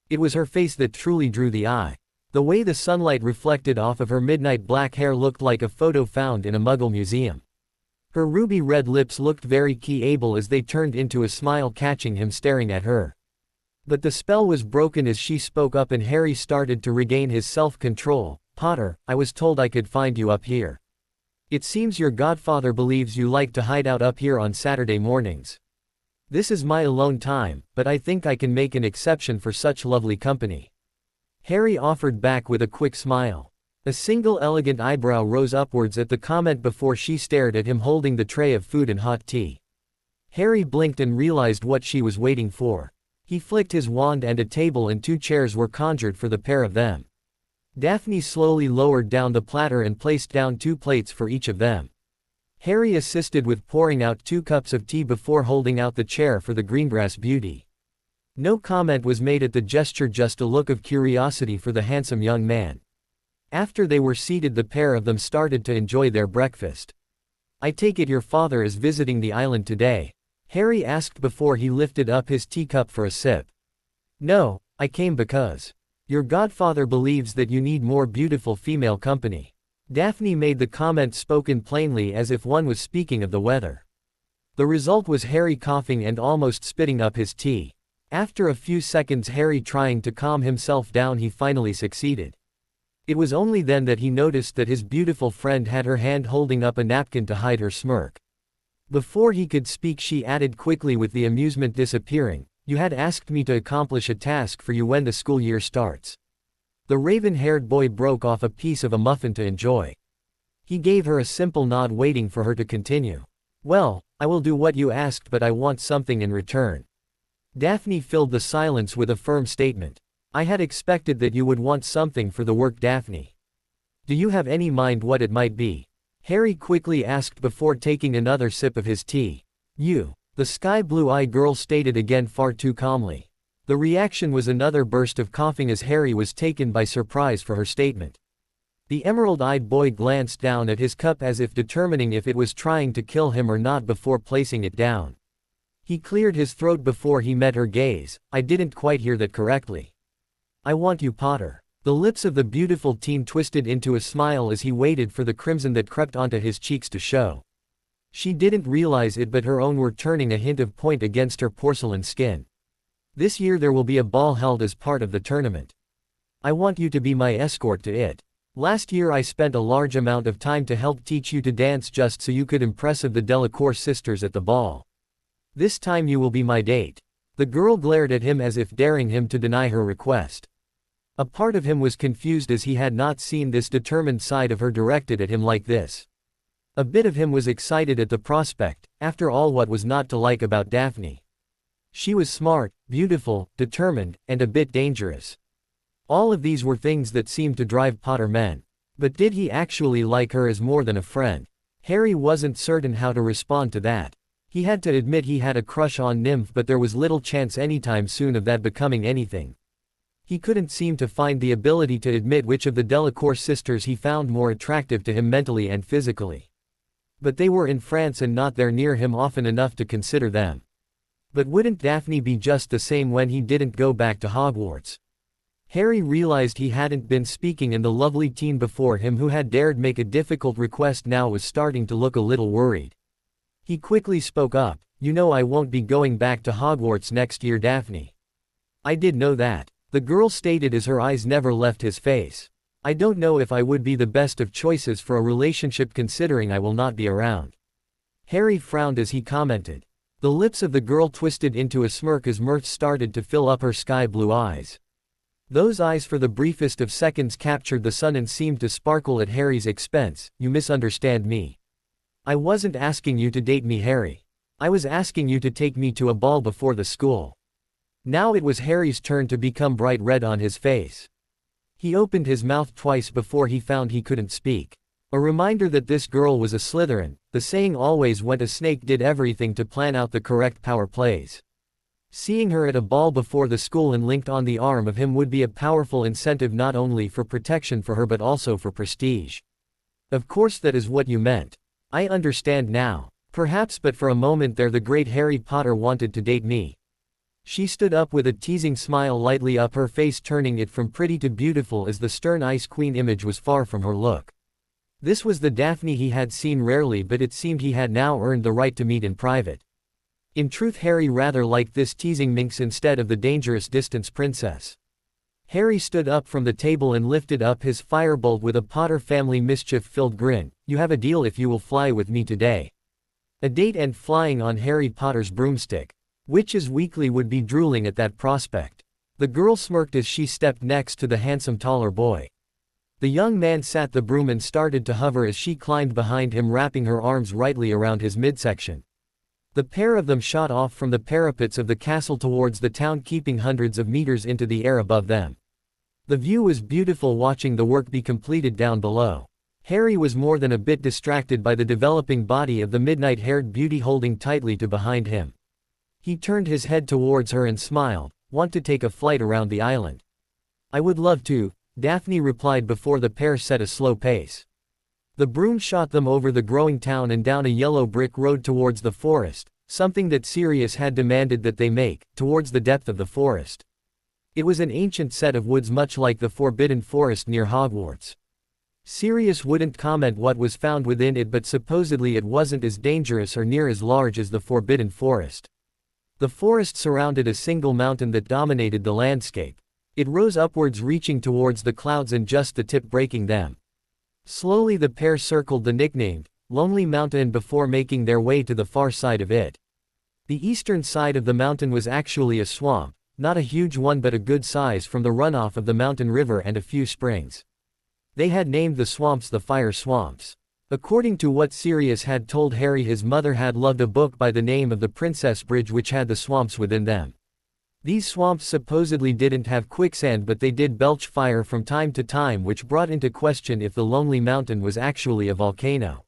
It was her face that truly drew the eye. The way the sunlight reflected off of her midnight black hair looked like a photo found in a Muggle museum. Her ruby red lips looked very key-able as they turned into a smile, catching him staring at her. But the spell was broken as she spoke up, and Harry started to regain his self-control. Potter, I was told I could find you up here. It seems your godfather believes you like to hide out up here on Saturday mornings. This is my alone time, but I think I can make an exception for such lovely company. Harry offered back with a quick smile. A single elegant eyebrow rose upwards at the comment before she stared at him holding the tray of food and hot tea. Harry blinked and realized what she was waiting for. He flicked his wand and a table and 2 chairs were conjured for the pair of them. Daphne slowly lowered down the platter and placed down 2 plates for each of them. Harry assisted with pouring out 2 cups of tea before holding out the chair for the Greengrass beauty. No comment was made at the gesture, just a look of curiosity for the handsome young man. After they were seated, the pair of them started to enjoy their breakfast. I take it your father is visiting the island today? Harry asked before he lifted up his teacup for a sip. No, I came because your godfather believes that you need more beautiful female company. Daphne made the comment, spoken plainly as if one was speaking of the weather. The result was Harry coughing and almost spitting up his tea. After a few seconds, Harry trying to calm himself down, he finally succeeded. It was only then that he noticed that his beautiful friend had her hand holding up a napkin to hide her smirk. Before he could speak, she added quickly, with the amusement disappearing, you had asked me to accomplish a task for you when the school year starts. The raven-haired boy broke off a piece of a muffin to enjoy. He gave her a simple nod, waiting for her to continue. Well, I will do what you asked, but I want something in return. Daphne filled the silence with a firm statement. I had expected that you would want something for the work, Daphne. Do you have any mind what it might be? Harry quickly asked before taking another sip of his tea. You. The sky blue-eyed girl stated again, far too calmly. The reaction was another burst of coughing as Harry was taken by surprise for her statement. The emerald-eyed boy glanced down at his cup as if determining if it was trying to kill him or not before placing it down. He cleared his throat before he met her gaze. I didn't quite hear that correctly. I want you, Potter. The lips of the beautiful teen twisted into a smile as he waited for the crimson that crept onto his cheeks to show. She didn't realize it, but her own were turning a hint of point against her porcelain skin. This year there will be a ball held as part of the tournament. I want you to be my escort to it. Last year I spent a large amount of time to help teach you to dance just so you could impress the Delacour sisters at the ball. This time you will be my date. The girl glared at him as if daring him to deny her request. A part of him was confused as he had not seen this determined side of her directed at him like this. A bit of him was excited at the prospect. After all, what was not to like about Daphne? She was smart, beautiful, determined, and a bit dangerous. All of these were things that seemed to drive Potter men. But did he actually like her as more than a friend? Harry wasn't certain how to respond to that. He had to admit he had a crush on Nymph, but there was little chance anytime soon of that becoming anything. He couldn't seem to find the ability to admit which of the Delacour sisters he found more attractive to him mentally and physically. But they were in France and not there near him often enough to consider them. But wouldn't Daphne be just the same when he didn't go back to Hogwarts? Harry realized he hadn't been speaking, and the lovely teen before him who had dared make a difficult request now was starting to look a little worried. He quickly spoke up. "You know I won't be going back to Hogwarts next year, Daphne." "I did know that," the girl stated as her eyes never left his face. "I don't know if I would be the best of choices for a relationship considering I will not be around." Harry frowned as he commented. The lips of the girl twisted into a smirk as mirth started to fill up her sky-blue eyes. Those eyes for the briefest of seconds captured the sun and seemed to sparkle at Harry's expense. "You misunderstand me. I wasn't asking you to date me, Harry. I was asking you to take me to a ball before the school." Now it was Harry's turn to become bright red on his face. He opened his mouth twice before he found he couldn't speak. A reminder that this girl was a Slytherin. The saying always went, a snake did everything to plan out the correct power plays. Seeing her at a ball before the school and linked on the arm of him would be a powerful incentive, not only for protection for her but also for prestige. "Of course that is what you meant. I understand now. Perhaps, but for a moment there the great Harry Potter wanted to date me." She stood up with a teasing smile lightly up her face, turning it from pretty to beautiful as the stern Ice Queen image was far from her look. This was the Daphne he had seen rarely, but it seemed he had now earned the right to meet in private. In truth, Harry rather liked this teasing minx instead of the dangerous distance princess. Harry stood up from the table and lifted up his firebolt with a Potter family mischief-filled grin. "You have a deal if you will fly with me today." A date and flying on Harry Potter's broomstick. Witches Weekly would be drooling at that prospect. The girl smirked as she stepped next to the handsome taller boy. The young man sat the broom and started to hover as she climbed behind him, wrapping her arms rightly around his midsection. The pair of them shot off from the parapets of the castle towards the town, keeping hundreds of meters into the air above them. The view was beautiful, watching the work be completed down below. Harry was more than a bit distracted by the developing body of the midnight-haired beauty holding tightly to behind him. He turned his head towards her and smiled. "Want to take a flight around the island?" "I would love to," Daphne replied before the pair set a slow pace. The broom shot them over the growing town and down a yellow brick road towards the forest, something that Sirius had demanded that they make, towards the depth of the forest. It was an ancient set of woods much like the Forbidden Forest near Hogwarts. Sirius wouldn't comment what was found within it, but supposedly it wasn't as dangerous or near as large as the Forbidden Forest. The forest surrounded a single mountain that dominated the landscape. It rose upwards, reaching towards the clouds and just the tip breaking them. Slowly the pair circled the nicknamed Lonely Mountain before making their way to the far side of it. The eastern side of the mountain was actually a swamp, not a huge one but a good size from the runoff of the mountain river and a few springs. They had named the swamps the Fire Swamps. According to what Sirius had told Harry, his mother had loved a book by the name of The Princess Bridge which had the swamps within them. These swamps supposedly didn't have quicksand, but they did belch fire from time to time, which brought into question if the Lonely Mountain was actually a volcano.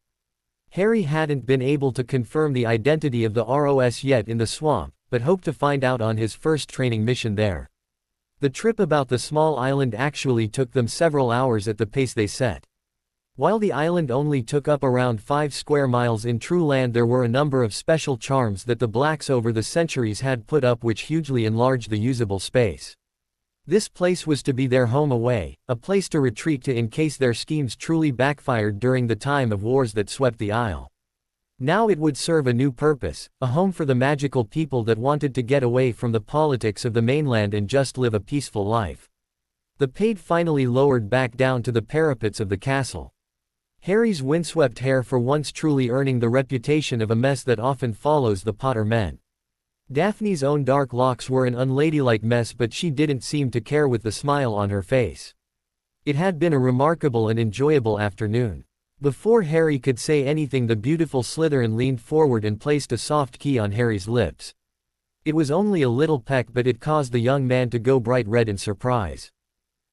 Harry hadn't been able to confirm the identity of the ROS yet in the swamp, but hoped to find out on his first training mission there. The trip about the small island actually took them several hours at the pace they set. While the island only took up around 5 square miles in true land, there were a number of special charms that the Blacks over the centuries had put up which hugely enlarged the usable space. This place was to be their home away, a place to retreat to in case their schemes truly backfired during the time of wars that swept the Isle. Now it would serve a new purpose, a home for the magical people that wanted to get away from the politics of the mainland and just live a peaceful life. The page finally lowered back down to the parapets of the castle. Harry's windswept hair for once truly earning the reputation of a mess that often follows the Potter men. Daphne's own dark locks were an unladylike mess, but she didn't seem to care with the smile on her face. It had been a remarkable and enjoyable afternoon. Before Harry could say anything, the beautiful Slytherin leaned forward and placed a soft key on Harry's lips. It was only a little peck, but it caused the young man to go bright red in surprise.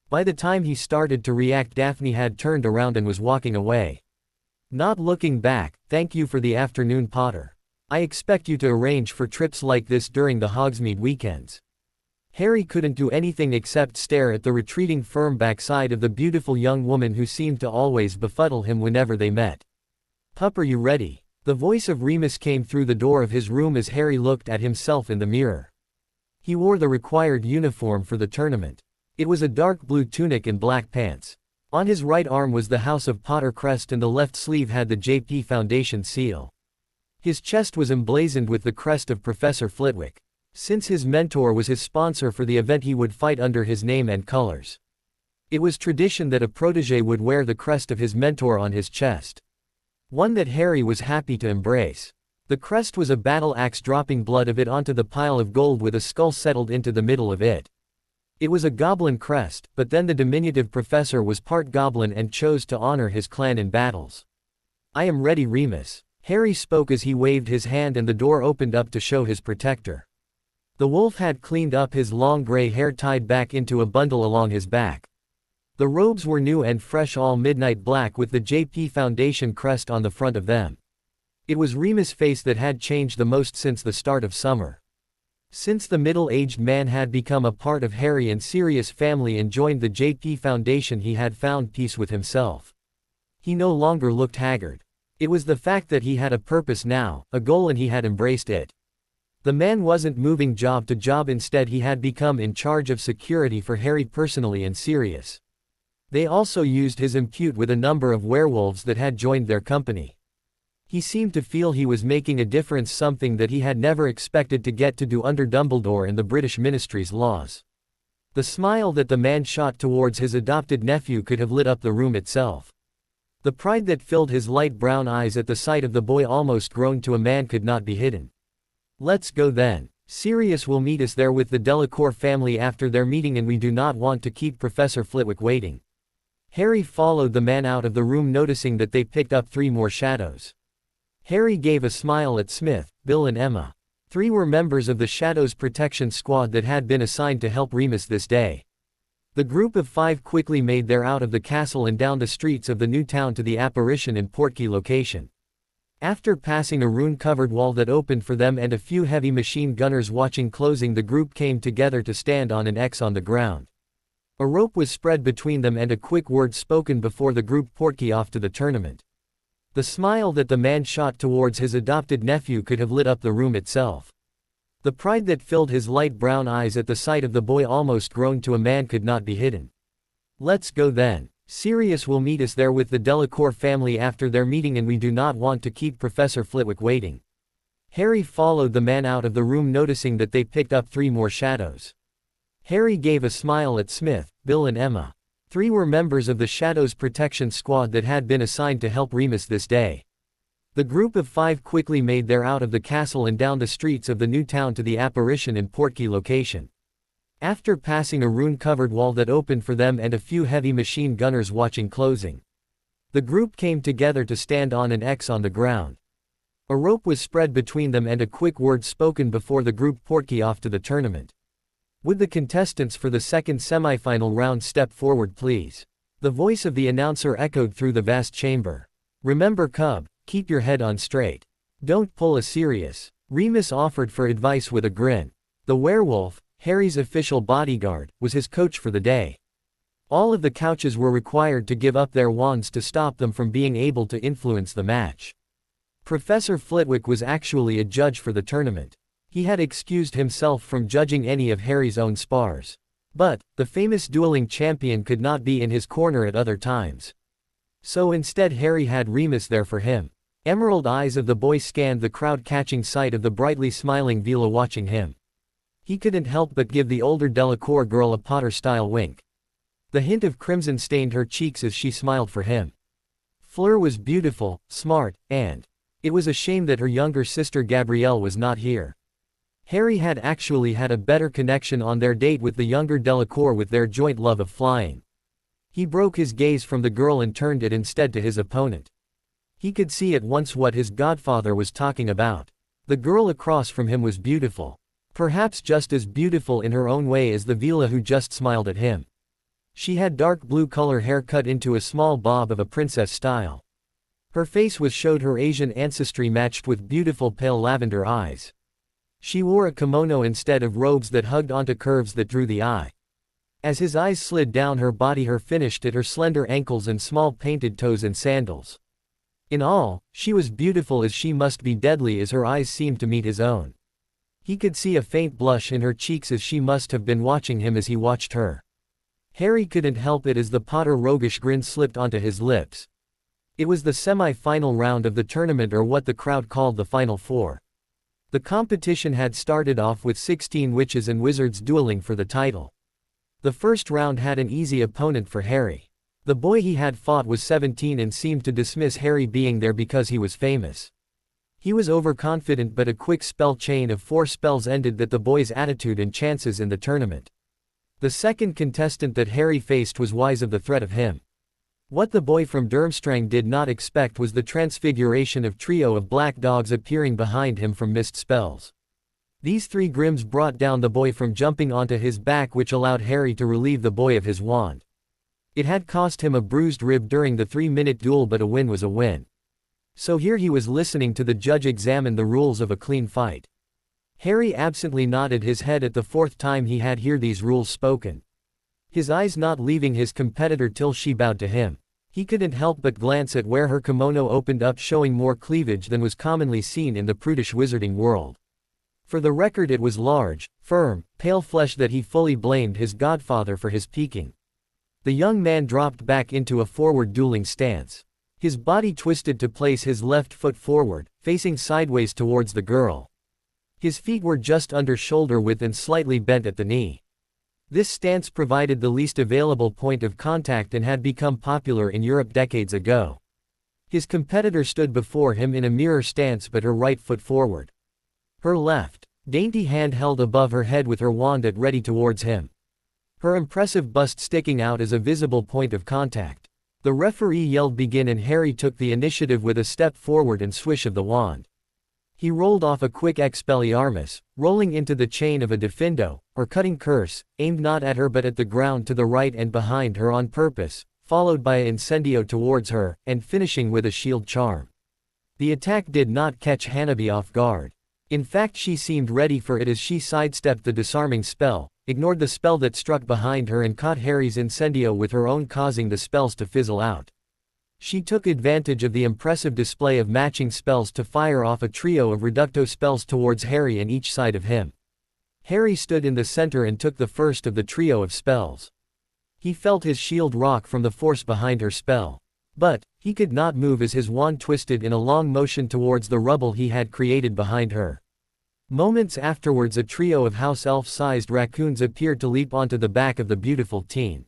By the time he started to react, Daphne had turned around and was walking away. Not looking back. "Thank you for the afternoon, Potter. I expect you to arrange for trips like this during the Hogsmeade weekends." Harry couldn't do anything except stare at the retreating firm backside of the beautiful young woman who seemed to always befuddle him whenever they met. Pup, are you ready? The voice of Remus came through the door of his room as Harry looked at himself in the mirror. He wore the required uniform for the tournament. It was a dark blue tunic and black pants. On his right arm was the House of Potter crest and the left sleeve had the JP Foundation seal. His chest was emblazoned with the crest of Professor Flitwick. Since his mentor was his sponsor for the event, he would fight under his name and colors. It was tradition that a protege would wear the crest of his mentor on his chest. One that Harry was happy to embrace. The crest was a battle axe, dropping blood of it onto the pile of gold with a skull settled into the middle of it. It was a goblin crest, but then the diminutive professor was part goblin and chose to honor his clan in battles. I am ready, Remus. Harry spoke as he waved his hand and the door opened up to show his protector. The wolf had cleaned up his long gray hair tied back into a bundle along his back. The robes were new and fresh, all midnight black with the JP Foundation crest on the front of them. It was Remus' face that had changed the most since the start of summer. Since the middle-aged man had become a part of Harry and Sirius' family and joined the JP Foundation, he had found peace with himself. He no longer looked haggard. It was the fact that he had a purpose now, a goal, and he had embraced it. The man wasn't moving job to job, instead he had become in charge of security for Harry personally and Sirius. They also used his impute with a number of werewolves that had joined their company. He seemed to feel he was making a difference, something that he had never expected to get to do under Dumbledore and the British Ministry's laws. The smile that the man shot towards his adopted nephew could have lit up the room itself. The pride that filled his light brown eyes at the sight of the boy almost grown to a man could not be hidden. Let's go then. Sirius will meet us there with the Delacour family after their meeting, and we do not want to keep Professor Flitwick waiting. Harry followed the man out of the room, noticing that they picked up 3 more shadows. Harry gave a smile at Smith, Bill and Emma. 3 were members of the Shadows Protection Squad that had been assigned to help Remus this day. The group of 5 quickly made their out of the castle and down the streets of the new town to the apparition and portkey location. After passing a rune-covered wall that opened for them and a few heavy machine gunners watching closing, the group came together to stand on an X on the ground. A rope was spread between them and a quick word spoken before the group portkey off to the tournament. The smile that the man shot towards his adopted nephew could have lit up the room itself. The pride that filled his light brown eyes at the sight of the boy almost grown to a man could not be hidden. Let's go then. Sirius will meet us there with the Delacour family after their meeting, and we do not want to keep Professor Flitwick waiting. Harry followed the man out of the room, noticing that they picked up 3 more shadows. Harry gave a smile at Smith, Bill and Emma. 3 were members of the Shadows Protection Squad that had been assigned to help Remus this day. The group of 5 quickly made their out of the castle and down the streets of the new town to the apparition and portkey location. After passing a rune-covered wall that opened for them and a few heavy machine gunners watching closing, the group came together to stand on an X on the ground. A rope was spread between them and a quick word spoken before the group portkey off to the tournament. Would the contestants for the second semifinal round step forward, please? The voice of the announcer echoed through the vast chamber. Remember, Cub, keep your head on straight. Don't pull a Sirius. Remus offered for advice with a grin. The werewolf, Harry's official bodyguard, was his coach for the day. All of the couches were required to give up their wands to stop them from being able to influence the match. Professor Flitwick was actually a judge for the tournament. He had excused himself from judging any of Harry's own spars. But, the famous dueling champion could not be in his corner at other times. So instead Harry had Remus there for him. Emerald eyes of the boy scanned the crowd, catching sight of the brightly smiling Vila watching him. He couldn't help but give the older Delacour girl a Potter-style wink. The hint of crimson stained her cheeks as she smiled for him. Fleur was beautiful, smart, and it was a shame that her younger sister Gabrielle was not here. Harry had actually had a better connection on their date with the younger Delacour with their joint love of flying. He broke his gaze from the girl and turned it instead to his opponent. He could see at once what his godfather was talking about. The girl across from him was beautiful. Perhaps just as beautiful in her own way as the Vila who just smiled at him. She had dark blue color hair cut into a small bob of a princess style. Her face showed her Asian ancestry matched with beautiful pale lavender eyes. She wore a kimono instead of robes that hugged onto curves that drew the eye. As his eyes slid down her body, her finished at her slender ankles and small painted toes and sandals. In all, she was beautiful as she must be deadly as her eyes seemed to meet his own. He could see a faint blush in her cheeks as she must have been watching him as he watched her. Harry couldn't help it as the Potter roguish grin slipped onto his lips. It was the semi-final round of the tournament, or what the crowd called the Final Four. The competition had started off with 16 witches and wizards dueling for the title. The first round had an easy opponent for Harry. The boy he had fought was 17 and seemed to dismiss Harry being there because he was famous. He was overconfident, but a quick spell chain of 4 spells ended the boy's attitude and chances in the tournament. The second contestant that Harry faced was wise of the threat of him. What the boy from Durmstrang did not expect was the transfiguration of trio of black dogs appearing behind him from mist spells. These 3 Grimms brought down the boy from jumping onto his back, which allowed Harry to relieve the boy of his wand. It had cost him a bruised rib during the 3-minute duel, but a win was a win. So here he was listening to the judge examine the rules of a clean fight. Harry absently nodded his head at the 4th time he had heard these rules spoken. His eyes not leaving his competitor till she bowed to him. He couldn't help but glance at where her kimono opened up, showing more cleavage than was commonly seen in the prudish wizarding world. For the record, it was large, firm, pale flesh that he fully blamed his godfather for his peaking. The young man dropped back into a forward dueling stance. His body twisted to place his left foot forward, facing sideways towards the girl. His feet were just under shoulder width and slightly bent at the knee. This stance provided the least available point of contact and had become popular in Europe decades ago. His competitor stood before him in a mirror stance, but her right foot forward. Her left, dainty hand held above her head with her wand at ready towards him. Her impressive bust sticking out as a visible point of contact. The referee yelled begin, and Harry took the initiative with a step forward and swish of the wand. He rolled off a quick Expelliarmus, rolling into the chain of a Diffindo, or cutting curse, aimed not at her but at the ground to the right and behind her on purpose, followed by an Incendio towards her, and finishing with a shield charm. The attack did not catch Hanabi off guard. In fact, she seemed ready for it as she sidestepped the disarming spell, ignored the spell that struck behind her, and caught Harry's Incendio with her own, causing the spells to fizzle out. She took advantage of the impressive display of matching spells to fire off a trio of Reducto spells towards Harry and each side of him. Harry stood in the center and took the first of the trio of spells. He felt his shield rock from the force behind her spell. But he could not move as his wand twisted in a long motion towards the rubble he had created behind her. Moments afterwards, a trio of house elf-sized raccoons appeared to leap onto the back of the beautiful teen.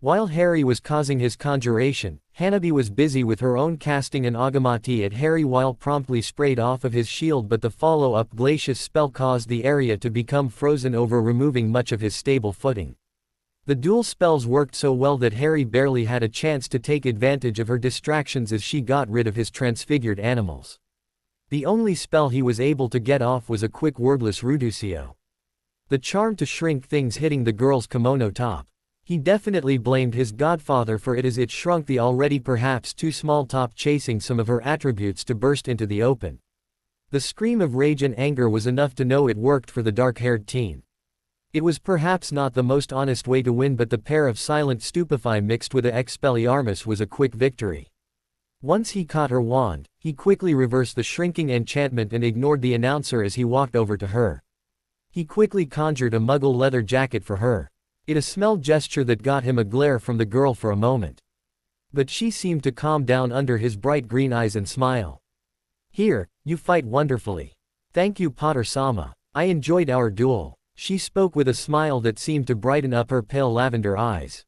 While Harry was causing his conjuration, Hanabi was busy with her own, casting an Agamati at Harry while promptly sprayed off of his shield, but the follow-up Glacius spell caused the area to become frozen over, removing much of his stable footing. The dual spells worked so well that Harry barely had a chance to take advantage of her distractions as she got rid of his transfigured animals. The only spell he was able to get off was a quick wordless Reducio. The charm to shrink things hitting the girl's kimono top. He definitely blamed his godfather for it as it shrunk the already perhaps too small top, chasing some of her attributes to burst into the open. The scream of rage and anger was enough to know it worked for the dark-haired teen. It was perhaps not the most honest way to win, but the pair of silent stupefy mixed with a Expelliarmus was a quick victory. Once he caught her wand, he quickly reversed the shrinking enchantment and ignored the announcer as he walked over to her. He quickly conjured a muggle leather jacket for her. It a smell gesture that got him a glare from the girl for a moment. But she seemed to calm down under his bright green eyes and smile. "Here, you fight wonderfully. Thank you, Potter-sama. I enjoyed our duel," she spoke with a smile that seemed to brighten up her pale lavender eyes.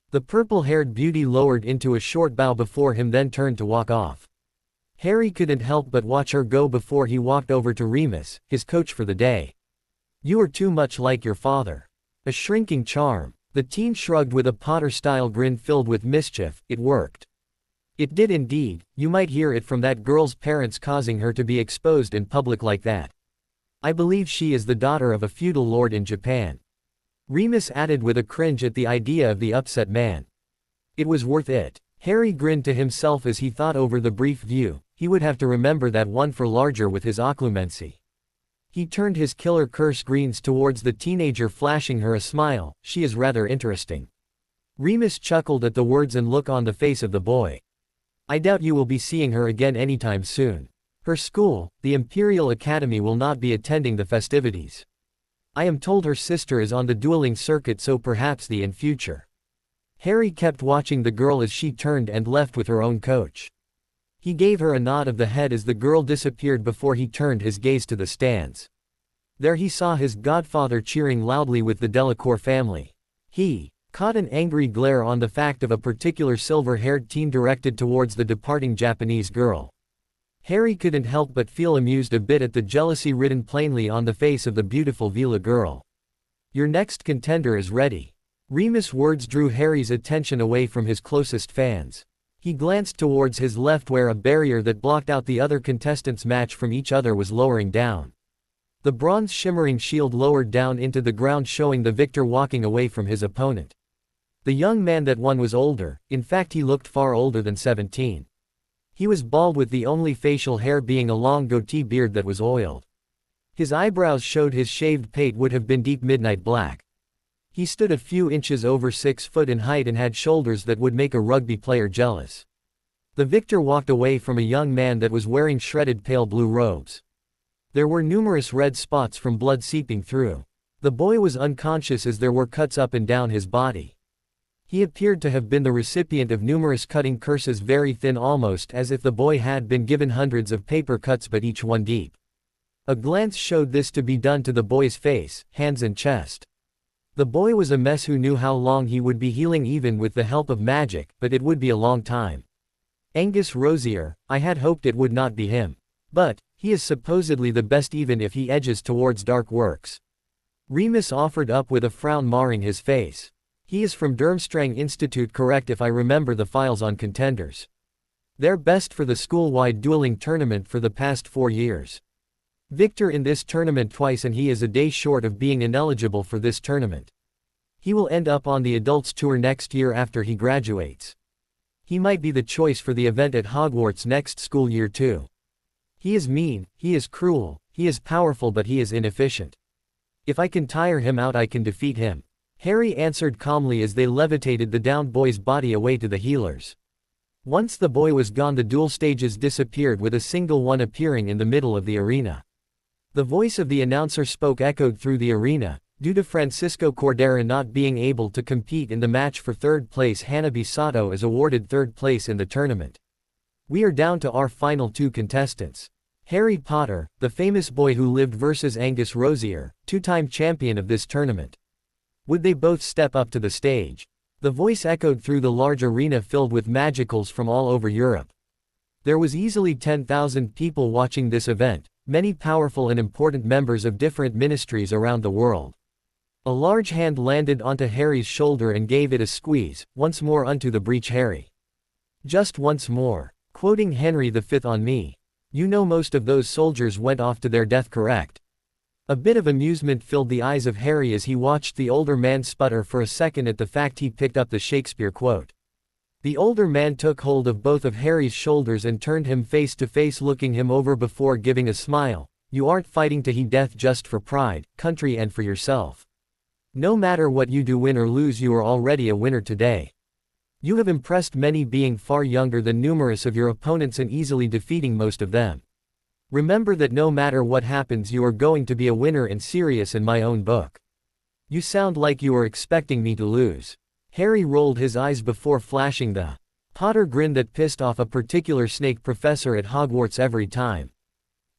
The purple-haired beauty lowered into a short bow before him, then turned to walk off. Harry couldn't help but watch her go before he walked over to Remus, his coach for the day. "You are too much like your father." A shrinking charm. The teen shrugged with a Potter-style grin filled with mischief. "It worked." "It did indeed. You might hear it from that girl's parents causing her to be exposed in public like that. I believe she is the daughter of a feudal lord in Japan." Remus added with a cringe at the idea of the upset man. "It was worth it." Harry grinned to himself as he thought over the brief view. He would have to remember that one for larger with his occlumency. He turned his killer curse greens towards the teenager, flashing her a smile. "She is rather interesting." Remus chuckled at the words and look on the face of the boy. I doubt you will be seeing her again anytime soon. Her school, the Imperial Academy, will not be attending the festivities. I am told her sister is on the dueling circuit, so perhaps in future. Harry kept watching the girl as she turned and left with her own coach. He gave her a nod of the head as the girl disappeared before he turned his gaze to the stands. There he saw his godfather cheering loudly with the Delacour family. He caught an angry glare on the fact of a particular silver-haired teen directed towards the departing Japanese girl. Harry couldn't help but feel amused a bit at the jealousy written plainly on the face of the beautiful Vila girl. Your next contender is ready. Remus' words drew Harry's attention away from his closest fans. He glanced towards his left where a barrier that blocked out the other contestants' match from each other was lowering down. The bronze shimmering shield lowered down into the ground, showing the victor walking away from his opponent. The young man that won was older, in fact he looked far older than 17. He was bald with the only facial hair being a long goatee beard that was oiled. His eyebrows showed his shaved pate would have been deep midnight black. He stood a few inches over 6 foot in height and had shoulders that would make a rugby player jealous. The victor walked away from a young man that was wearing shredded pale blue robes. There were numerous red spots from blood seeping through. The boy was unconscious as there were cuts up and down his body. He appeared to have been the recipient of numerous cutting curses, very thin, almost as if the boy had been given hundreds of paper cuts but each one deep. A glance showed this to be done to the boy's face, hands and chest. The boy was a mess who knew how long he would be healing even with the help of magic, but it would be a long time. Angus Rosier, I had hoped it would not be him. But he is supposedly the best even if he edges towards dark works. Remus offered up with a frown marring his face. He is from Durmstrang Institute, correct, if I remember the files on contenders. They're best for the school-wide dueling tournament for the past 4 years. Victor in this tournament twice, and he is a day short of being ineligible for this tournament. He will end up on the adults tour next year after he graduates. He might be the choice for the event at Hogwarts next school year too. He is mean, he is cruel, he is powerful, but he is inefficient. If I can tire him out, I can defeat him. Harry answered calmly as they levitated the downed boy's body away to the healers. Once the boy was gone, the duel stages disappeared with a single one appearing in the middle of the arena. The voice of the announcer spoke echoed through the arena. Due to Francisco Cordera not being able to compete in the match for third place, Hanabi Sato is awarded third place in the tournament. We are down to our final 2 contestants. Harry Potter, the famous boy who lived, versus Angus Rosier, 2-time champion of this tournament. Would they both step up to the stage? The voice echoed through the large arena filled with magicals from all over Europe. There was easily 10,000 people watching this event, many powerful and important members of different ministries around the world. A large hand landed onto Harry's shoulder and gave it a squeeze. Once more unto the breach, Harry. Just once more. Quoting Henry V on me. You know most of those soldiers went off to their death, correct? A bit of amusement filled the eyes of Harry as he watched the older man sputter for a second at the fact he picked up the Shakespeare quote. The older man took hold of both of Harry's shoulders and turned him face to face, looking him over before giving a smile. You aren't fighting to death just for pride, country and for yourself. No matter what you do, win or lose, you are already a winner today. You have impressed many, being far younger than numerous of your opponents and easily defeating most of them. Remember that no matter what happens, you are going to be a winner and serious in my own book. You sound like you are expecting me to lose. Harry rolled his eyes before flashing the Potter grin that pissed off a particular snake professor at Hogwarts every time.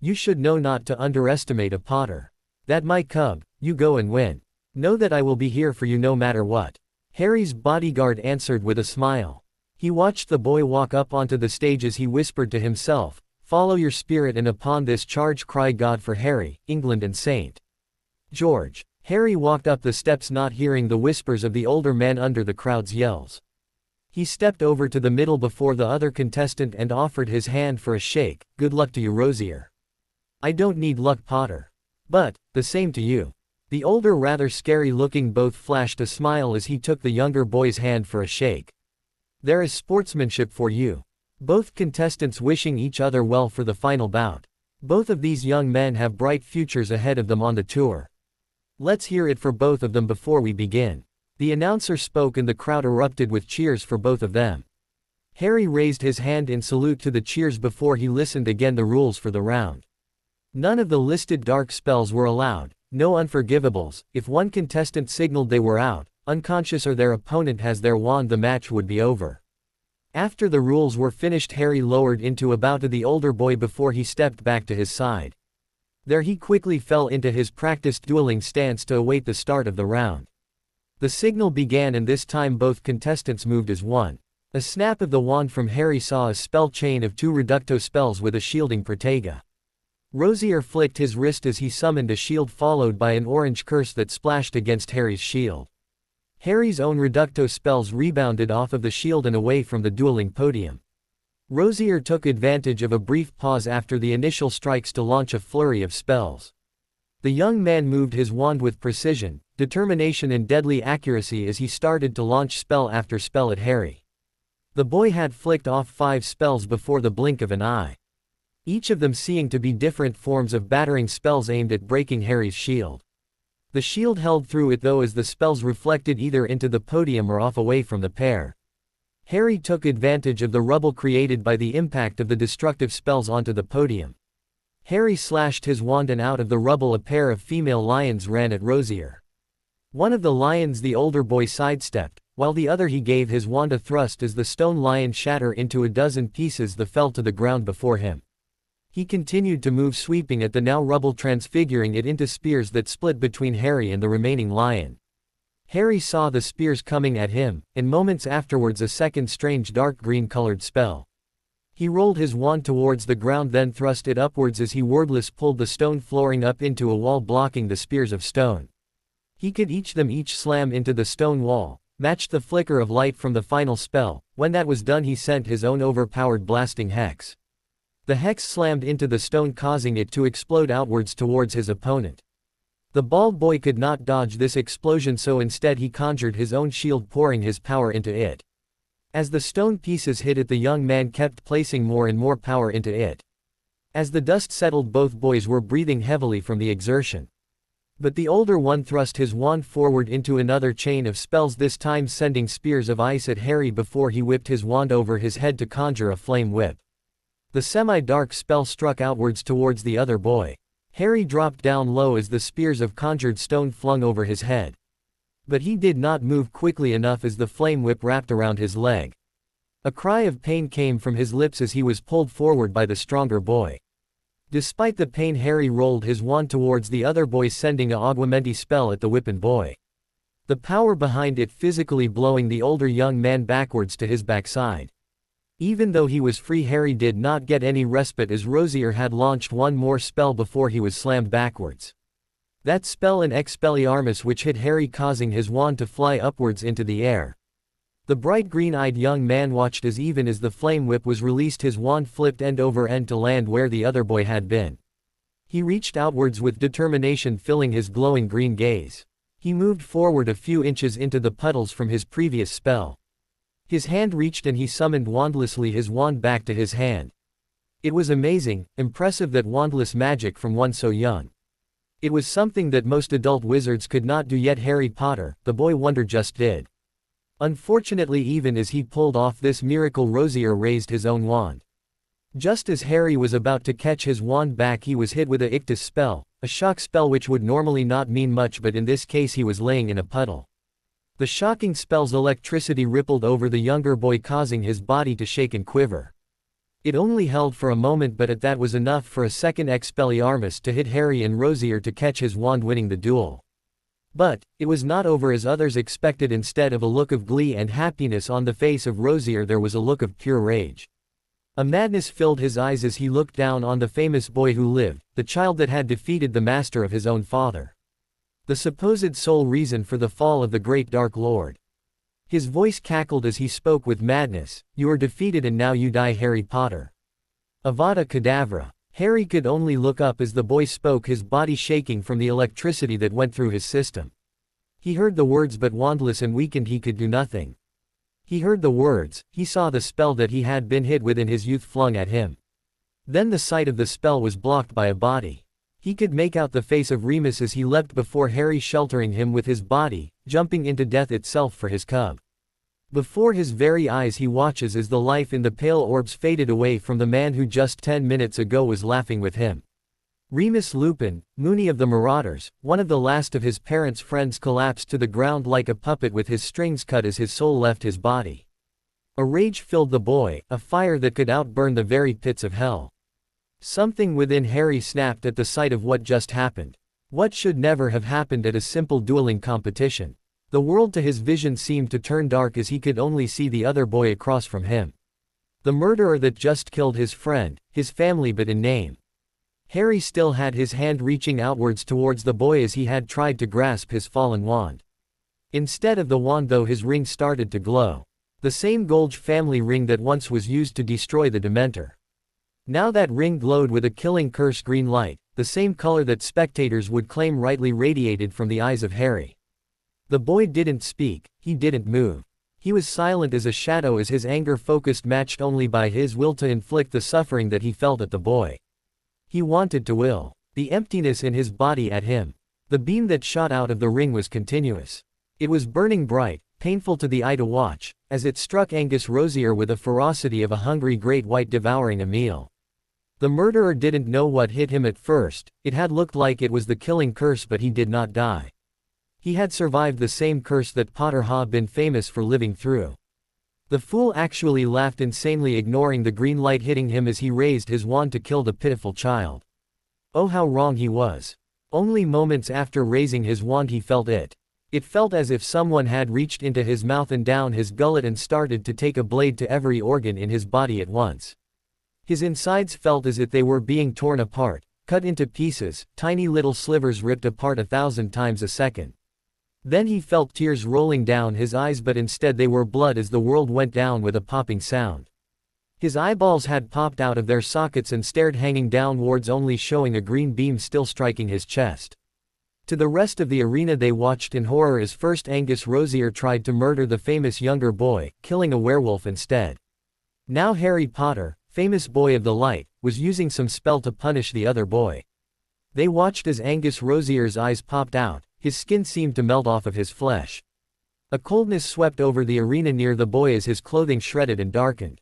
You should know not to underestimate a Potter. That my cub, you go and win. Know that I will be here for you no matter what. Harry's bodyguard answered with a smile. He watched the boy walk up onto the stage as he whispered to himself, follow your spirit, and upon this charge cry God for Harry, England and St. George. Harry walked up the steps, not hearing the whispers of the older man under the crowd's yells. He stepped over to the middle before the other contestant and offered his hand for a shake. Good luck to you, Rosier. I don't need luck, Potter. But, the same to you. The older, rather scary-looking both flashed a smile as he took the younger boy's hand for a shake. There is sportsmanship for you. Both contestants wishing each other well for the final bout. Both of these young men have bright futures ahead of them on the tour. Let's hear it for both of them before we begin. The announcer spoke and the crowd erupted with cheers for both of them. Harry raised his hand in salute to the cheers before he listened again the rules for the round. None of the listed dark spells were allowed, no unforgivables. If one contestant signaled they were out, unconscious, or their opponent has their wand, the match would be over. After the rules were finished, Harry lowered into a bow to the older boy before he stepped back to his side. There he quickly fell into his practiced dueling stance to await the start of the round. The signal began, and this time both contestants moved as one. A snap of the wand from Harry saw a spell chain of 2 reducto spells with a shielding protega. Rosier flicked his wrist as he summoned a shield, followed by an orange curse that splashed against Harry's shield. Harry's own reducto spells rebounded off of the shield and away from the dueling podium. Rosier took advantage of a brief pause after the initial strikes to launch a flurry of spells. The young man moved his wand with precision, determination, and deadly accuracy as he started to launch spell after spell at Harry. The boy had flicked off 5 spells before the blink of an eye, each of them seeming to be different forms of battering spells aimed at breaking Harry's shield. The shield held through it though, as the spells reflected either into the podium or off away from the pair. Harry took advantage of the rubble created by the impact of the destructive spells onto the podium. Harry slashed his wand, and out of the rubble a pair of female lions ran at Rosier. One of the lions the older boy sidestepped, while the other he gave his wand a thrust as the stone lion shattered into a dozen pieces that fell to the ground before him. He continued to move, sweeping at the now rubble, transfiguring it into spears that split between Harry and the remaining lion. Harry saw the spears coming at him, and moments afterwards a second strange dark green-colored spell. He rolled his wand towards the ground, then thrust it upwards as he wordless pulled the stone flooring up into a wall, blocking the spears of stone. He could each slam into the stone wall, matched the flicker of light from the final spell. When that was done, he sent his own overpowered blasting hex. The hex slammed into the stone, causing it to explode outwards towards his opponent. The bald boy could not dodge this explosion, so instead he conjured his own shield, pouring his power into it. As the stone pieces hit it, the young man kept placing more and more power into it. As the dust settled, both boys were breathing heavily from the exertion. But the older one thrust his wand forward into another chain of spells, this time sending spears of ice at Harry before he whipped his wand over his head to conjure a flame whip. The semi-dark spell struck outwards towards the other boy. Harry dropped down low as the spears of conjured stone flung over his head. But he did not move quickly enough as the flame whip wrapped around his leg. A cry of pain came from his lips as he was pulled forward by the stronger boy. Despite the pain, Harry rolled his wand towards the other boy, sending a augmenti spell at the whipping boy. The power behind it physically blowing the older young man backwards to his backside. Even though he was free, Harry did not get any respite as Rosier had launched one more spell before he was slammed backwards. That spell, an Expelliarmus, which hit Harry, causing his wand to fly upwards into the air. The bright green-eyed young man watched as even as the flame whip was released, his wand flipped end over end to land where the other boy had been. He reached outwards with determination, filling his glowing green gaze. He moved forward a few inches into the puddles from his previous spell. His hand reached and he summoned wandlessly his wand back to his hand. It was amazing, impressive, that wandless magic from one so young. It was something that most adult wizards could not do, yet Harry Potter, the boy wonder, just did. Unfortunately, even as he pulled off this miracle, Rosier raised his own wand. Just as Harry was about to catch his wand back, he was hit with a Ictus spell, a shock spell which would normally not mean much, but in this case he was laying in a puddle. The shocking spell's electricity rippled over the younger boy, causing his body to shake and quiver. It only held for a moment, but that was enough for a second Expelliarmus to hit Harry and Rosier to catch his wand, winning the duel. But it was not over as others expected. Instead of a look of glee and happiness on the face of Rosier, there was a look of pure rage. A madness filled his eyes as he looked down on the famous boy who lived, the child that had defeated the master of his own father. The supposed sole reason for the fall of the great Dark Lord. His voice cackled as he spoke with madness. "You are defeated and now you die, Harry Potter. Avada Kedavra." Harry could only look up as the boy spoke, his body shaking from the electricity that went through his system. He heard the words, but wandless and weakened he could do nothing. He heard the words, he saw the spell that he had been hit with in his youth flung at him. Then the sight of the spell was blocked by a body. He could make out the face of Remus as he leapt before Harry, sheltering him with his body, jumping into death itself for his cub. Before his very eyes he watches as the life in the pale orbs faded away from the man who just 10 minutes ago was laughing with him. Remus Lupin, Moony of the Marauders, one of the last of his parents' friends, collapsed to the ground like a puppet with his strings cut as his soul left his body. A rage filled the boy, a fire that could outburn the very pits of hell. Something within Harry snapped at the sight of what just happened. What should never have happened at a simple dueling competition. The world to his vision seemed to turn dark as he could only see the other boy across from him. The murderer that just killed his friend, his family, but in name. Harry still had his hand reaching outwards towards the boy as he had tried to grasp his fallen wand. Instead of the wand though, his ring started to glow. The same gold family ring that once was used to destroy the Dementor. Now that ring glowed with a killing curse green light, the same color that spectators would claim rightly radiated from the eyes of Harry. The boy didn't speak, he didn't move. He was silent as a shadow as his anger focused, matched only by his will to inflict the suffering that he felt at the boy. He wanted to will the emptiness in his body at him. The beam that shot out of the ring was continuous. It was burning bright, painful to the eye to watch, as it struck Angus Rosier with the ferocity of a hungry great white devouring a meal. The murderer didn't know what hit him at first. It had looked like it was the killing curse, but he did not die. He had survived the same curse that Potter had been famous for living through. The fool actually laughed insanely, ignoring the green light hitting him as he raised his wand to kill the pitiful child. Oh, how wrong he was. Only moments after raising his wand he felt it. It felt as if someone had reached into his mouth and down his gullet and started to take a blade to every organ in his body at once. His insides felt as if they were being torn apart, cut into pieces, tiny little slivers ripped apart 1,000 times a second. Then he felt tears rolling down his eyes, but instead they were blood as the world went down with a popping sound. His eyeballs had popped out of their sockets and stared hanging downwards, only showing a green beam still striking his chest. To the rest of the arena they watched in horror as first Angus Rosier tried to murder the famous younger boy, killing a werewolf instead. Now Harry Potter, famous boy of the light, was using some spell to punish the other boy. They watched as Angus Rosier's eyes popped out, his skin seemed to melt off of his flesh. A coldness swept over the arena near the boy as his clothing shredded and darkened.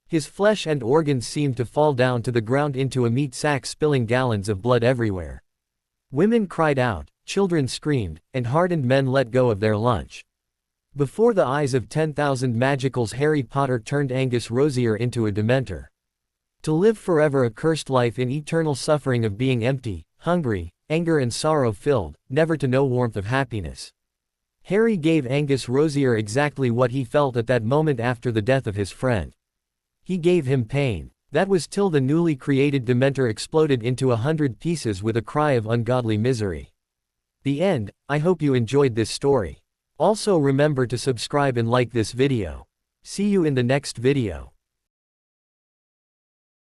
His flesh and organs seemed to fall down to the ground into a meat sack, spilling gallons of blood everywhere. Women cried out, children screamed, and hardened men let go of their lunch. Before the eyes of 10,000 magicals, Harry Potter turned Angus Rosier into a Dementor. To live forever a cursed life in eternal suffering of being empty, hungry, anger and sorrow filled, never to know warmth of happiness. Harry gave Angus Rosier exactly what he felt at that moment after the death of his friend. He gave him pain. That was till the newly created Dementor exploded into 100 pieces with a cry of ungodly misery. The end. I hope you enjoyed this story. Also remember to subscribe and like this video. See you in the next video.